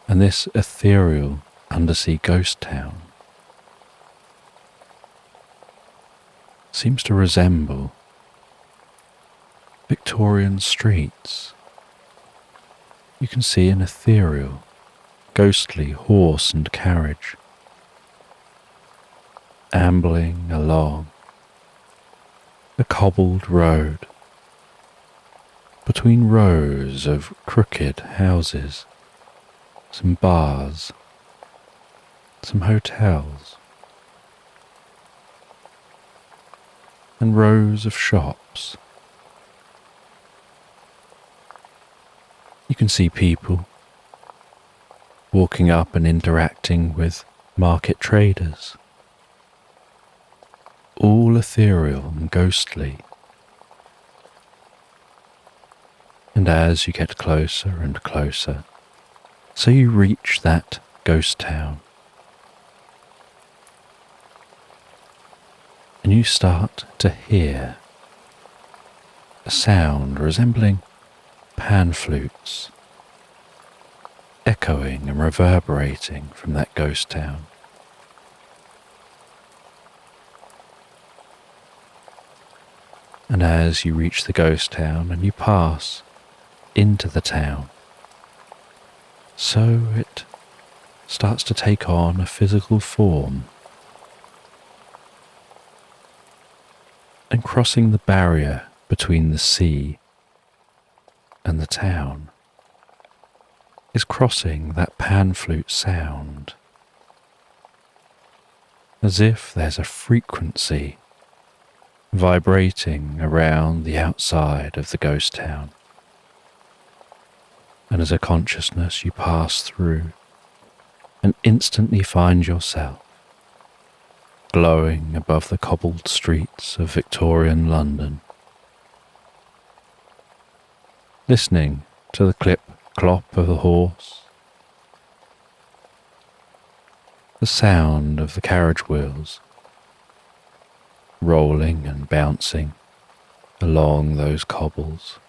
S1: And this ethereal undersea ghost town seems to resemble Victorian streets. You can see an ethereal, ghostly horse and carriage ambling along a cobbled road between rows of crooked houses, some bars, some hotels, and rows of shops. You can see people walking up and interacting with market traders, all ethereal and ghostly. And as you get closer and closer, so you reach that ghost town, and you start to hear a sound resembling pan flutes echoing and reverberating from that ghost town. And as you reach the ghost town and you pass into the town, so it starts to take on a physical form. And crossing the barrier between the sea and the town is crossing that pan flute sound, as if there's a frequency vibrating around the outside of the ghost town. And as a consciousness you pass through and instantly find yourself glowing above the cobbled streets of Victorian London, listening to the clip-clop of the horse, the sound of the carriage wheels rolling and bouncing along those cobbles.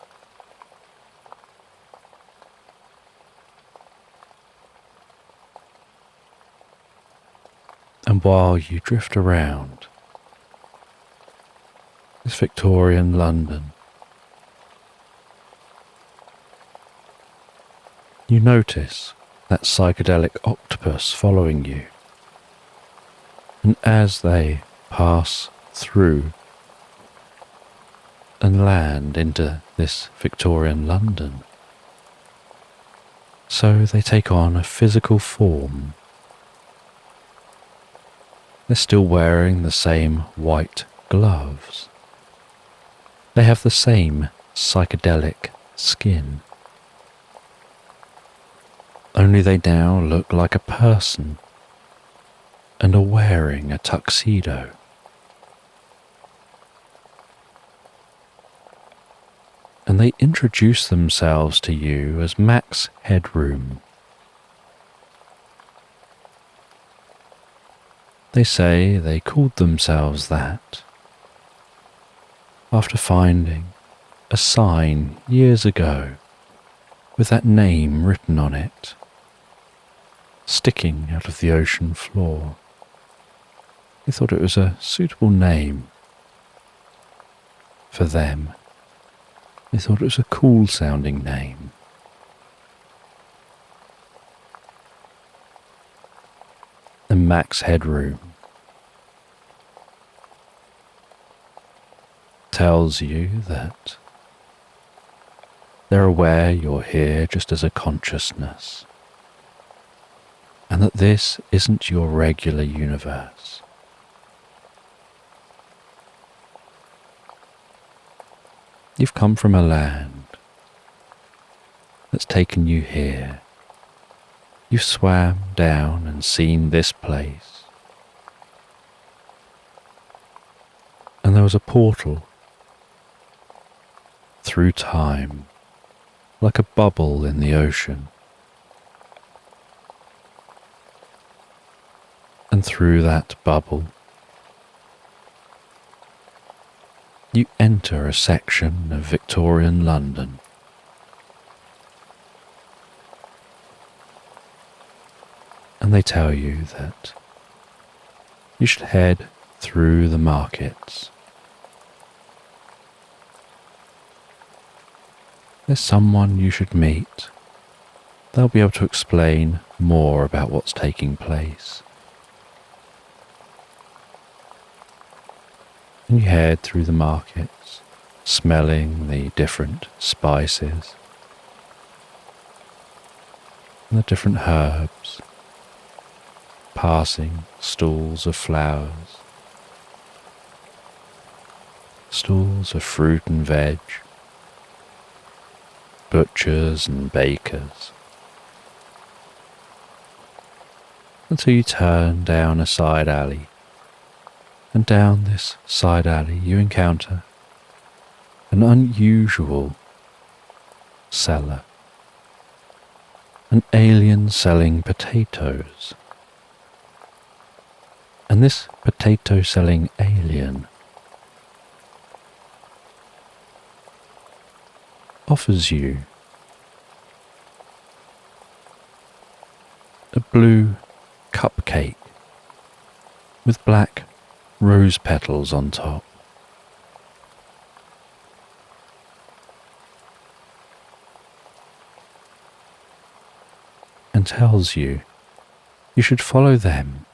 S1: And while you drift around this Victorian London, you notice that psychedelic octopus following you. And as they pass through and land into this Victorian London, so they take on a physical form. They're still wearing the same white gloves. They have the same psychedelic skin. Only they now look like a person and are wearing a tuxedo. And they introduce themselves to you as Max Headroom. They say they called themselves that after finding a sign years ago with that name written on it, sticking out of the ocean floor. They thought it was a suitable name for them. They thought it was a cool sounding name. The Max Headroom tells you that they're aware you're here just as a consciousness, and that this isn't your regular universe. You've come from a land that's taken you here. You've swam down and seen this place. And there was a portal through time, like a bubble in the ocean. And through that bubble, you enter a section of Victorian London. And they tell you that you should head through the markets. There's someone you should meet. They'll be able to explain more about what's taking place. And you head through the markets, smelling the different spices and the different herbs, passing stalls of flowers, stalls of fruit and veg, butchers and bakers, until you turn down a side alley. And down this side alley you encounter an unusual seller, an alien selling potatoes. And this potato selling alien offers you a blue cupcake with black rose petals on top. And tells you should follow them.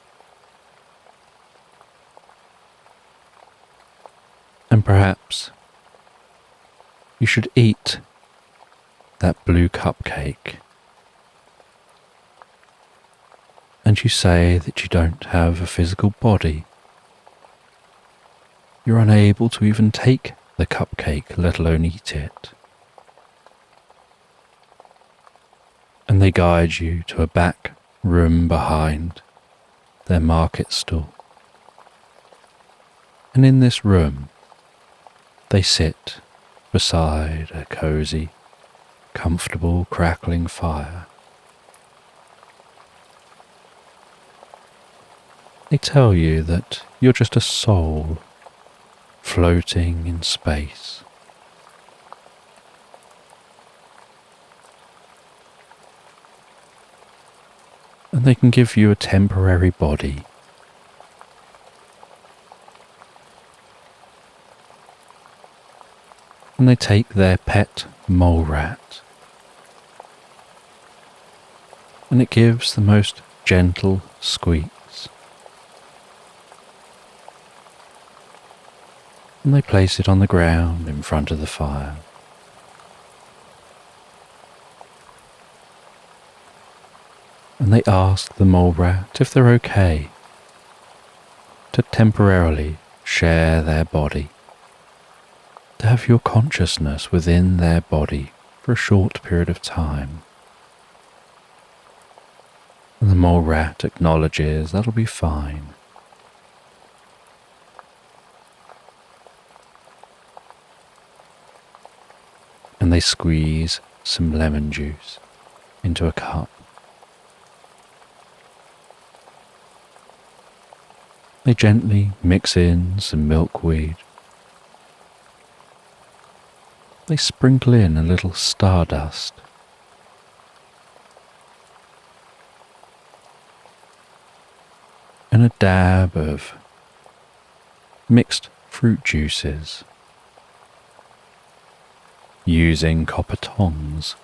S1: And perhaps you should eat that blue cupcake. And you say that you don't have a physical body. You're unable to even take the cupcake, let alone eat it. And they guide you to a back room behind their market stall. And in this room, they sit beside a cosy, comfortable, crackling fire. They tell you that you're just a soul floating in space. And they can give you a temporary body. And they take their pet mole rat. And it gives the most gentle squeaks. And they place it on the ground in front of the fire. And they ask the mole rat if they're okay to temporarily share their body, to have your consciousness within their body for a short period of time. And the mole rat acknowledges that'll be fine. And they squeeze some lemon juice into a cup. They gently mix in some milkweed. They sprinkle in a little stardust. And a dab of mixed fruit juices. Using copper tongs,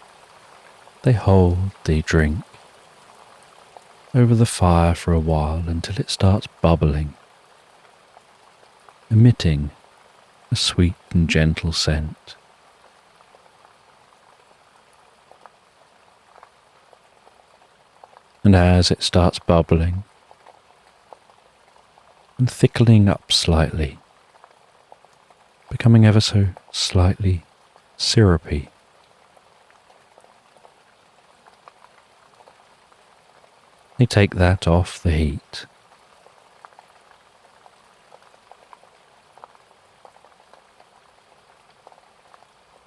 S1: they hold the drink over the fire for a while until it starts bubbling, emitting a sweet and gentle scent. And as it starts bubbling and thickening up slightly, becoming ever so slightly syrupy, they take that off the heat.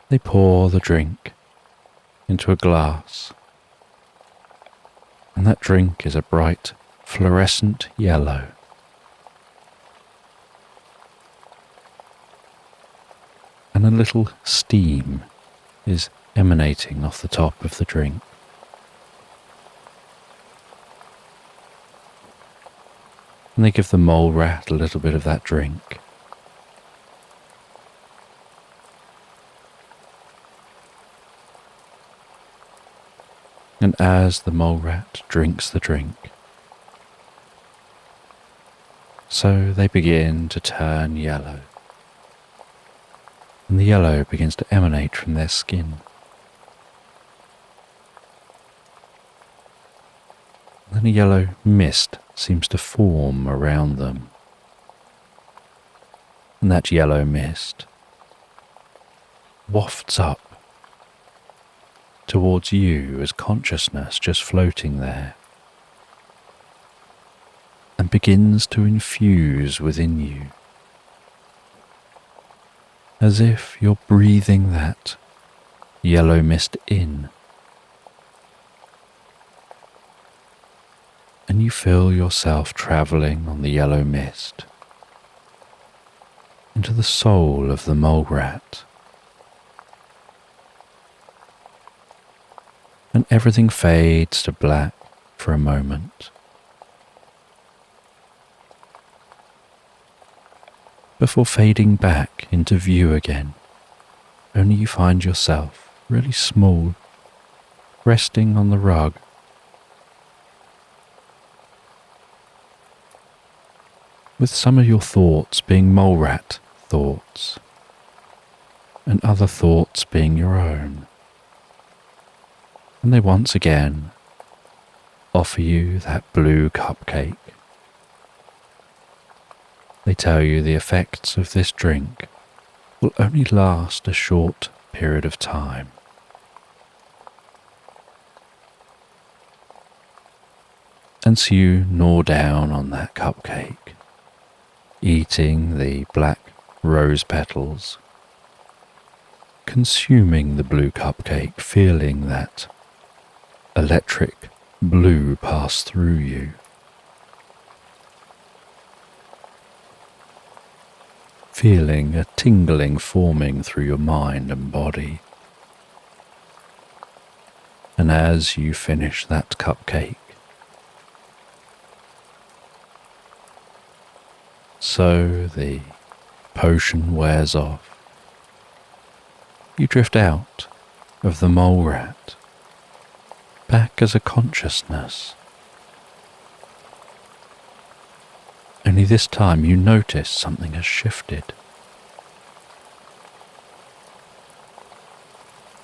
S1: They pour the drink into a glass, and that drink is a bright fluorescent yellow. And a little steam is emanating off the top of the drink. And they give the mole rat a little bit of that drink. And as the mole rat drinks the drink, so they begin to turn yellow. And the yellow begins to emanate from their skin. And then a yellow mist seems to form around them. And that yellow mist wafts up towards you as consciousness just floating there, and begins to infuse within you, as if you're breathing that yellow mist in, and you feel yourself travelling on the yellow mist into the soul of the mole rat, and everything fades to black for a moment, before fading back into view again. Only you find yourself really small, resting on the rug, with some of your thoughts being mole rat thoughts, and other thoughts being your own. And they once again offer you that blue cupcake. They tell you the effects of this drink will only last a short period of time. And so you gnaw down on that cupcake, eating the black rose petals, consuming the blue cupcake, feeling that electric blue pass through you. Feeling a tingling forming through your mind and body. And as you finish that cupcake, so the potion wears off, you drift out of the mole rat, back as a consciousness. Only this time you notice something has shifted.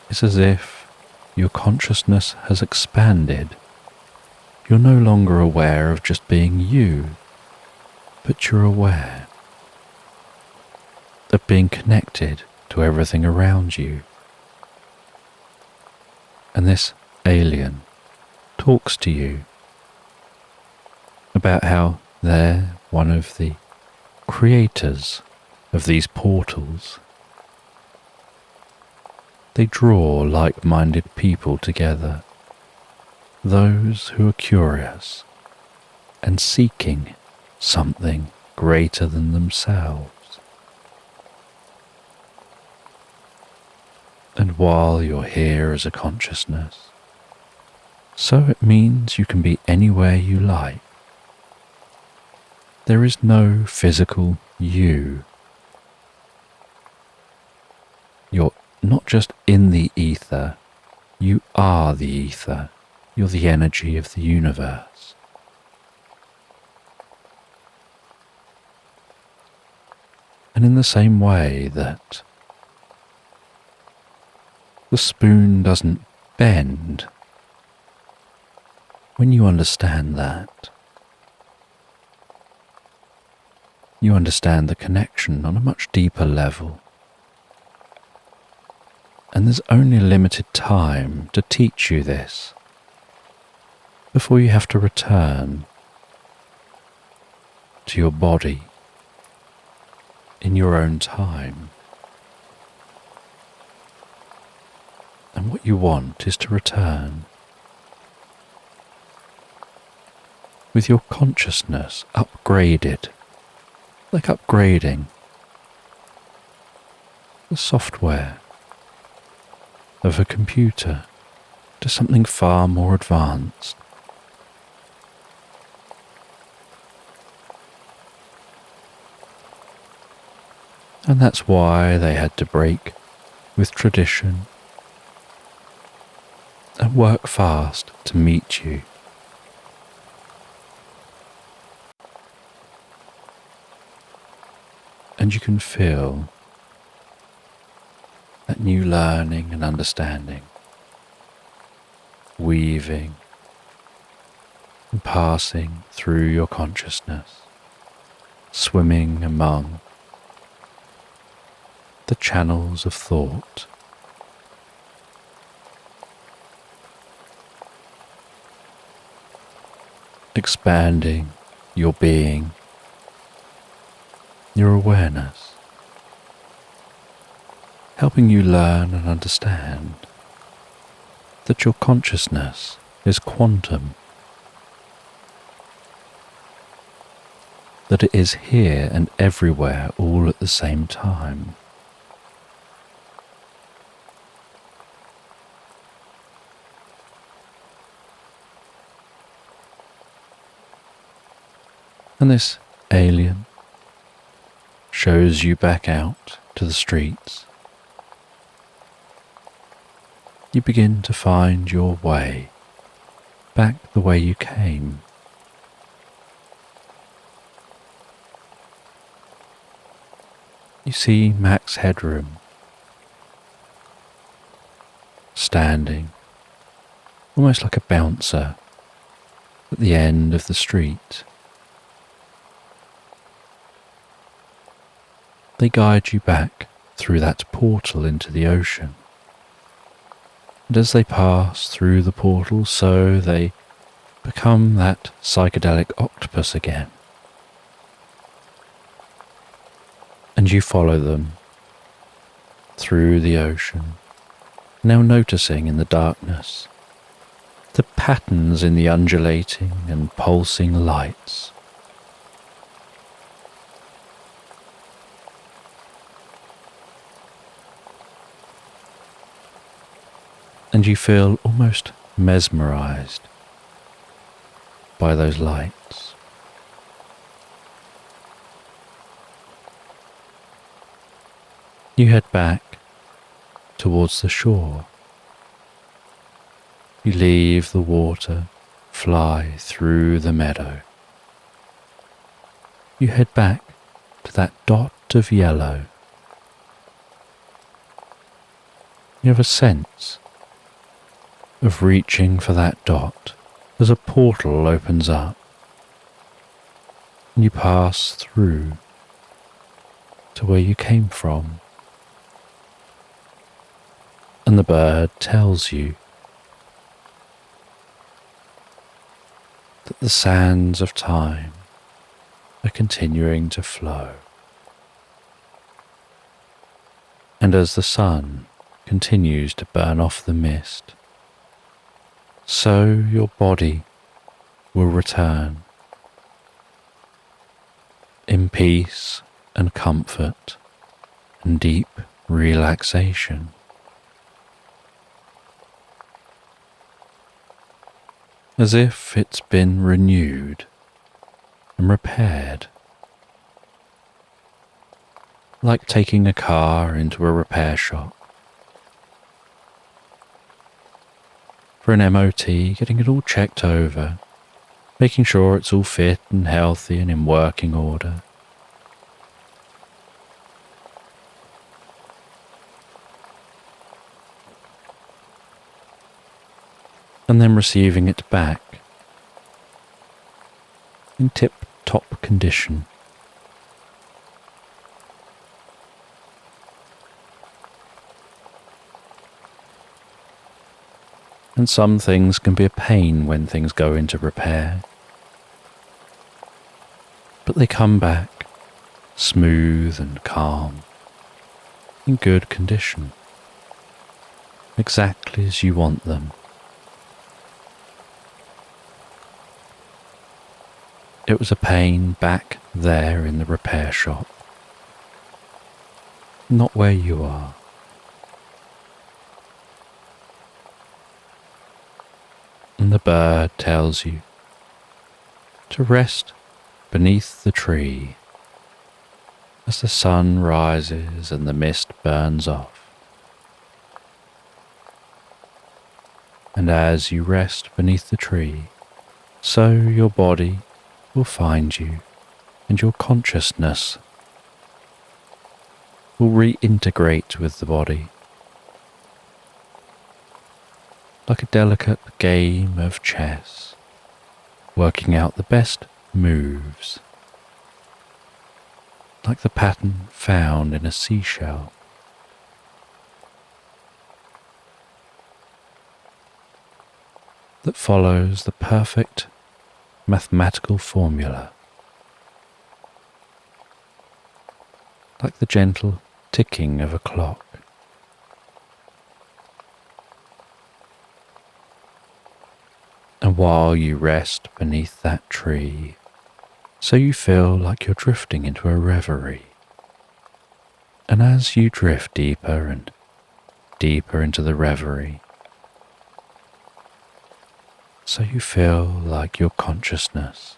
S1: It's as if your consciousness has expanded. You're no longer aware of just being you, but you're aware of being connected to everything around you. And this alien talks to you about how they're one of the creators of these portals. They draw like-minded people together, those who are curious and seeking something greater than themselves. And while you're here as a consciousness, so it means you can be anywhere you like. There is no physical you. You're not just in the ether, you are the ether. You're the energy of the universe. And in the same way that the spoon doesn't bend, when you understand that, you understand the connection on a much deeper level. And there's only a limited time to teach you this before you have to return to your body in your own time. And what you want is to return with your consciousness upgraded, like upgrading the software of a computer to something far more advanced. And that's why they had to break with tradition and work fast to meet you. And you can feel that new learning and understanding, weaving and passing through your consciousness, swimming among the channels of thought. Expanding your being, your awareness, helping you learn and understand that your consciousness is quantum, that it is here and everywhere all at the same time. And this alien shows you back out to the streets. You begin to find your way back the way you came. You see Max Headroom standing almost like a bouncer at the end of the street. They guide you back through that portal into the ocean. And as they pass through the portal, so they become that psychedelic octopus again. And you follow them through the ocean, now noticing in the darkness the patterns in the undulating and pulsing lights. And you feel almost mesmerized by those lights. You head back towards the shore. You leave the water, fly through the meadow. You head back to that dot of yellow. You have a sense of reaching for that dot as a portal opens up, and you pass through to where you came from. And the bird tells you that the sands of time are continuing to flow. And as the sun continues to burn off the mist, so your body will return in peace and comfort and deep relaxation. As if it's been renewed and repaired, like taking a car into a repair shop for an MOT, getting it all checked over, making sure it's all fit and healthy and in working order. And then receiving it back in tip-top condition. And some things can be a pain when things go into repair, but they come back smooth and calm, in good condition, exactly as you want them. It was a pain back there in the repair shop, not where you are. And the bird tells you to rest beneath the tree as the sun rises and the mist burns off. And as you rest beneath the tree, so your body will find you, and your consciousness will reintegrate with the body, like a delicate game of chess, working out the best moves, like the pattern found in a seashell. That follows the perfect mathematical formula, like the gentle ticking of a clock. And while you rest beneath that tree, so you feel like you're drifting into a reverie. And as you drift deeper and deeper into the reverie, so you feel like your consciousness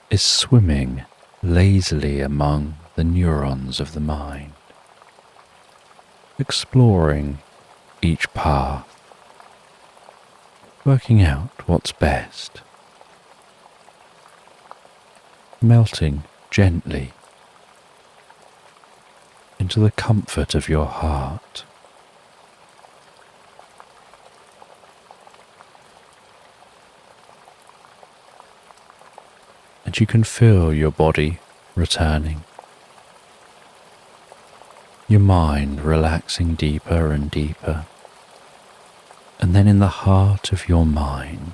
S1: is swimming lazily among the neurons of the mind, exploring each path, working out what's best, melting gently into the comfort of your heart. And you can feel your body returning your mind relaxing deeper and deeper, and then in the heart of your mind,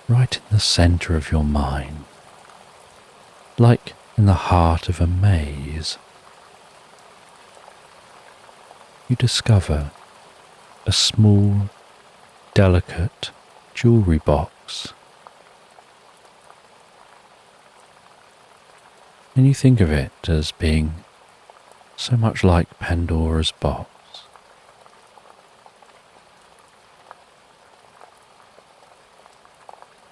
S1: right in the center of your mind, like in the heart of a maze, you discover a small, delicate jewelry box. And you think of it as being so much like Pandora's box.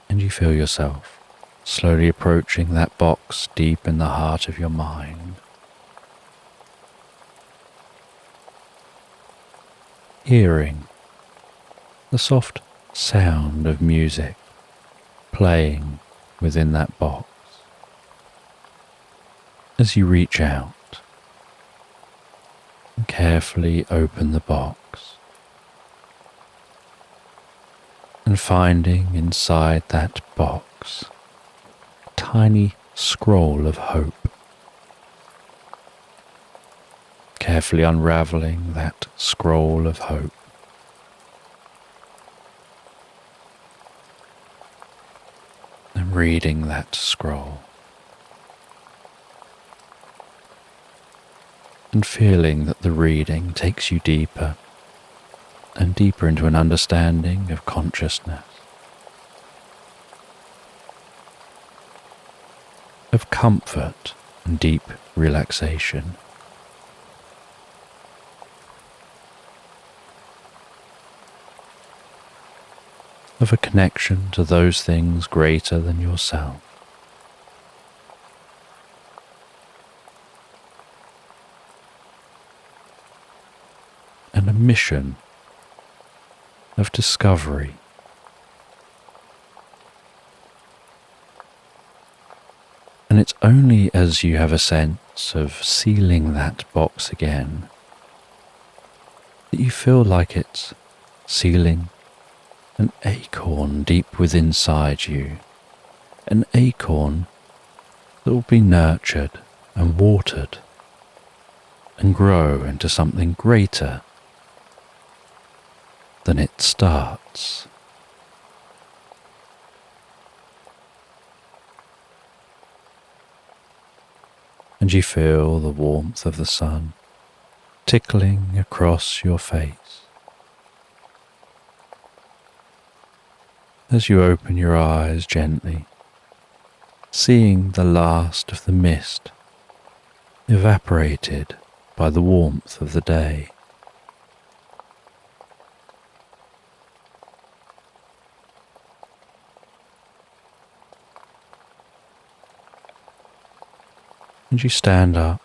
S1: And you feel yourself slowly approaching that box deep in the heart of your mind. Hearing the soft sound of music playing within that box. As you reach out and carefully open the box, and finding inside that box a tiny scroll of hope. Carefully unraveling that scroll of hope, and reading that scroll, and feeling that the reading takes you deeper and deeper into an understanding of consciousness, of comfort and deep relaxation. Of a connection to those things greater than yourself. And a mission of discovery. And it's only as you have a sense of sealing that box again that you feel like it's sealing an acorn deep within inside you, an acorn that will be nurtured and watered and grow into something greater than it starts. And you feel the warmth of the sun tickling across your face. As you open your eyes gently, seeing the last of the mist evaporated by the warmth of the day. And you stand up,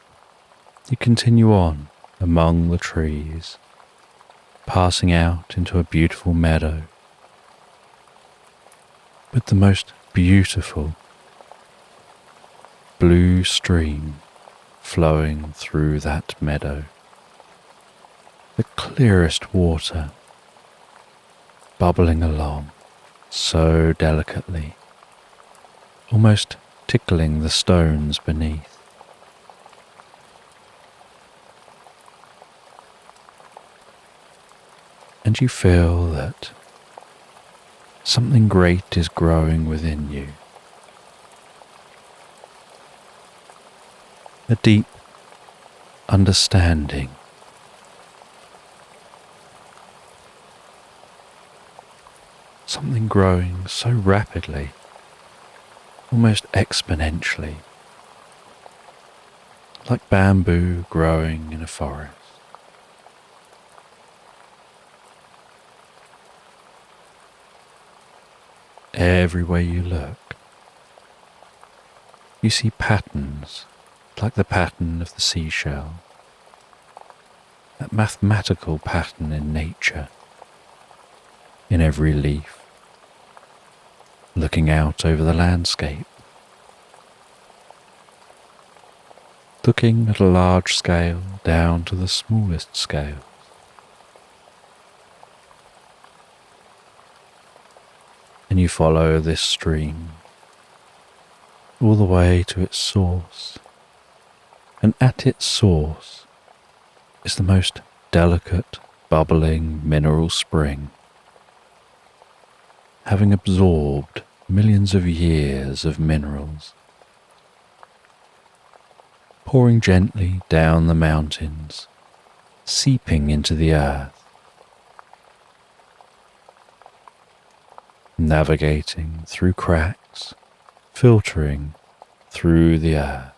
S1: you continue on among the trees, passing out into a beautiful meadow, with the most beautiful blue stream flowing through that meadow, the clearest water bubbling along so delicately, almost tickling the stones beneath. And you feel that something great is growing within you. A deep understanding. Something growing so rapidly, almost exponentially, like bamboo growing in a forest. Everywhere you look, you see patterns like the pattern of the seashell, that mathematical pattern in nature, in every leaf, looking out over the landscape, looking at a large scale down to the smallest scale. And you follow this stream all the way to its source, and at its source is the most delicate, bubbling mineral spring, having absorbed millions of years of minerals, pouring gently down the mountains, seeping into the earth, navigating through cracks, filtering through the earth,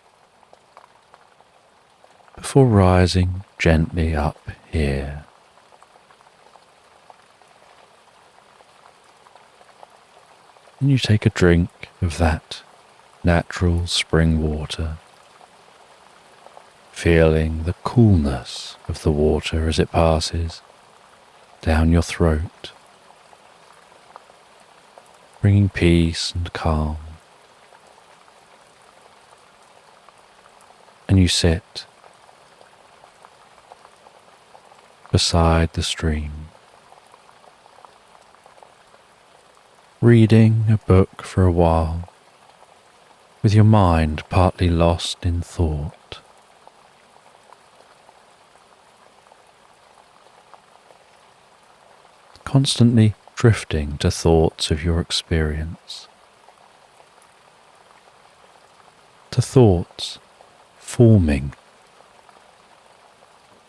S1: before rising gently up here. And you take a drink of that natural spring water, feeling the coolness of the water as it passes down your throat, bringing peace and calm. And you sit beside the stream, reading a book for a while, with your mind partly lost in thought. Constantly drifting to thoughts of your experience, to thoughts forming,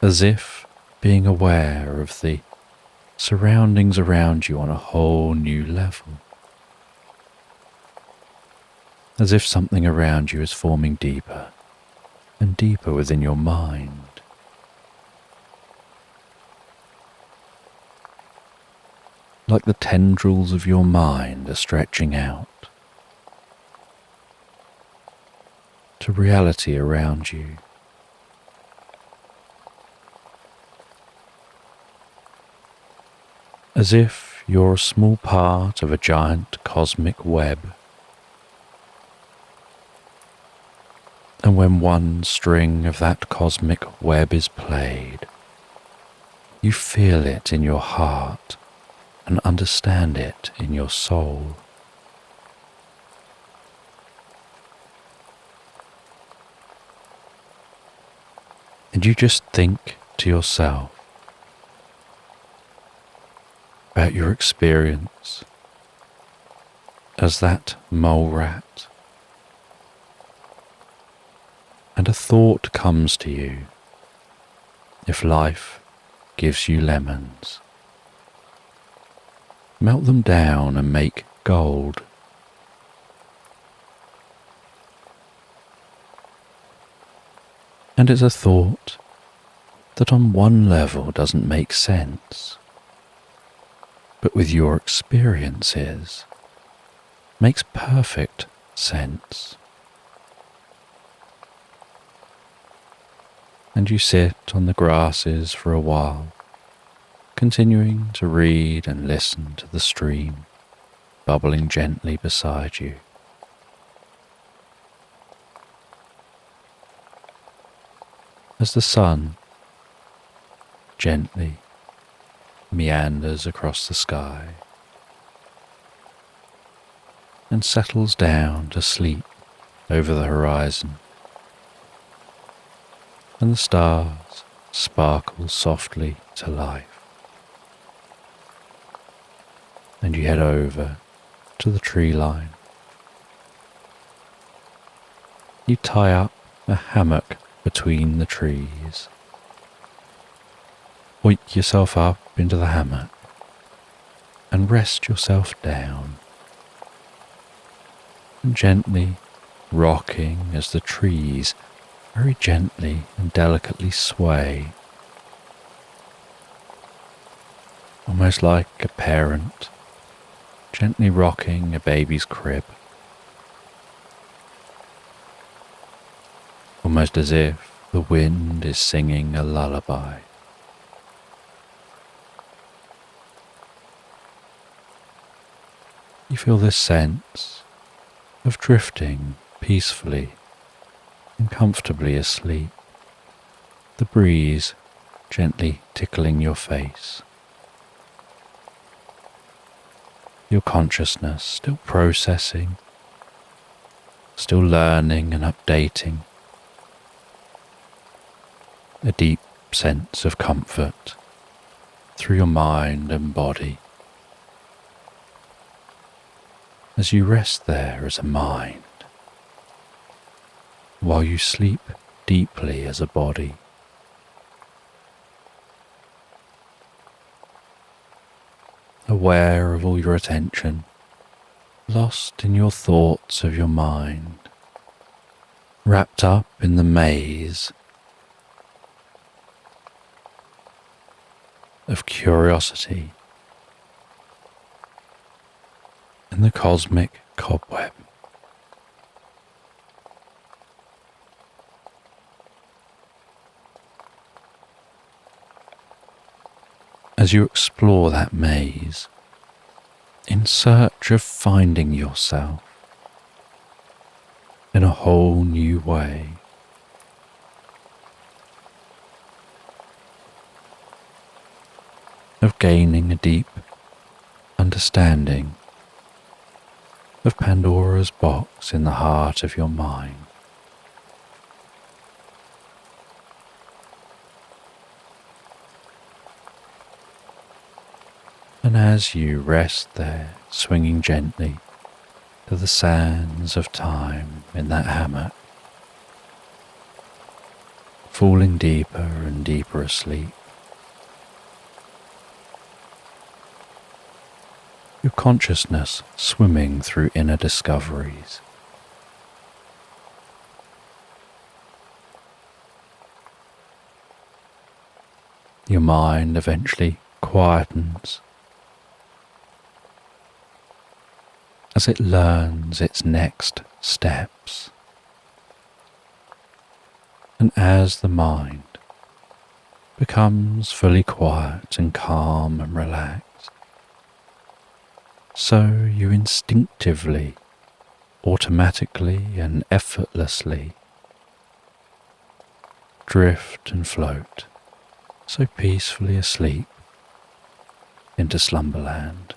S1: as if being aware of the surroundings around you on a whole new level, as if something around you is forming deeper and deeper within your mind. Like the tendrils of your mind are stretching out to reality around you. As if you're a small part of a giant cosmic web. And when one string of that cosmic web is played, you feel it in your heart and understand it in your soul. And you just think to yourself about your experience as that mole rat, and a thought comes to you: if life gives you lemons, melt them down and make gold. And it's a thought that on one level doesn't make sense, but with your experiences makes perfect sense. And you sit on the grasses for a while, continuing to read and listen to the stream bubbling gently beside you. As the sun gently meanders across the sky and settles down to sleep over the horizon, and the stars sparkle softly to life, and you head over to the tree line. You tie up a hammock between the trees, oink yourself up into the hammock and rest yourself down, and gently rocking as the trees very gently and delicately sway, almost like a parent gently rocking a baby's crib, almost as if the wind is singing a lullaby. You feel this sense of drifting peacefully and comfortably asleep, the breeze gently tickling your face. Your consciousness still processing, still learning and updating. A deep deep sense of comfort through your mind and body as you rest there as a mind, while you sleep deeply as a body. Aware of all your attention, lost in your thoughts of your mind, wrapped up in the maze of curiosity and the cosmic cobweb. As you explore that maze, in search of finding yourself in a whole new way, of gaining a deep understanding of Pandora's box in the heart of your mind. And as you rest there, swinging gently to the sands of time in that hammock, falling deeper and deeper asleep, your consciousness swimming through inner discoveries, your mind eventually quietens as it learns its next steps. And as the mind becomes fully quiet and calm and relaxed, so you instinctively, automatically and effortlessly drift and float so peacefully asleep into Slumberland.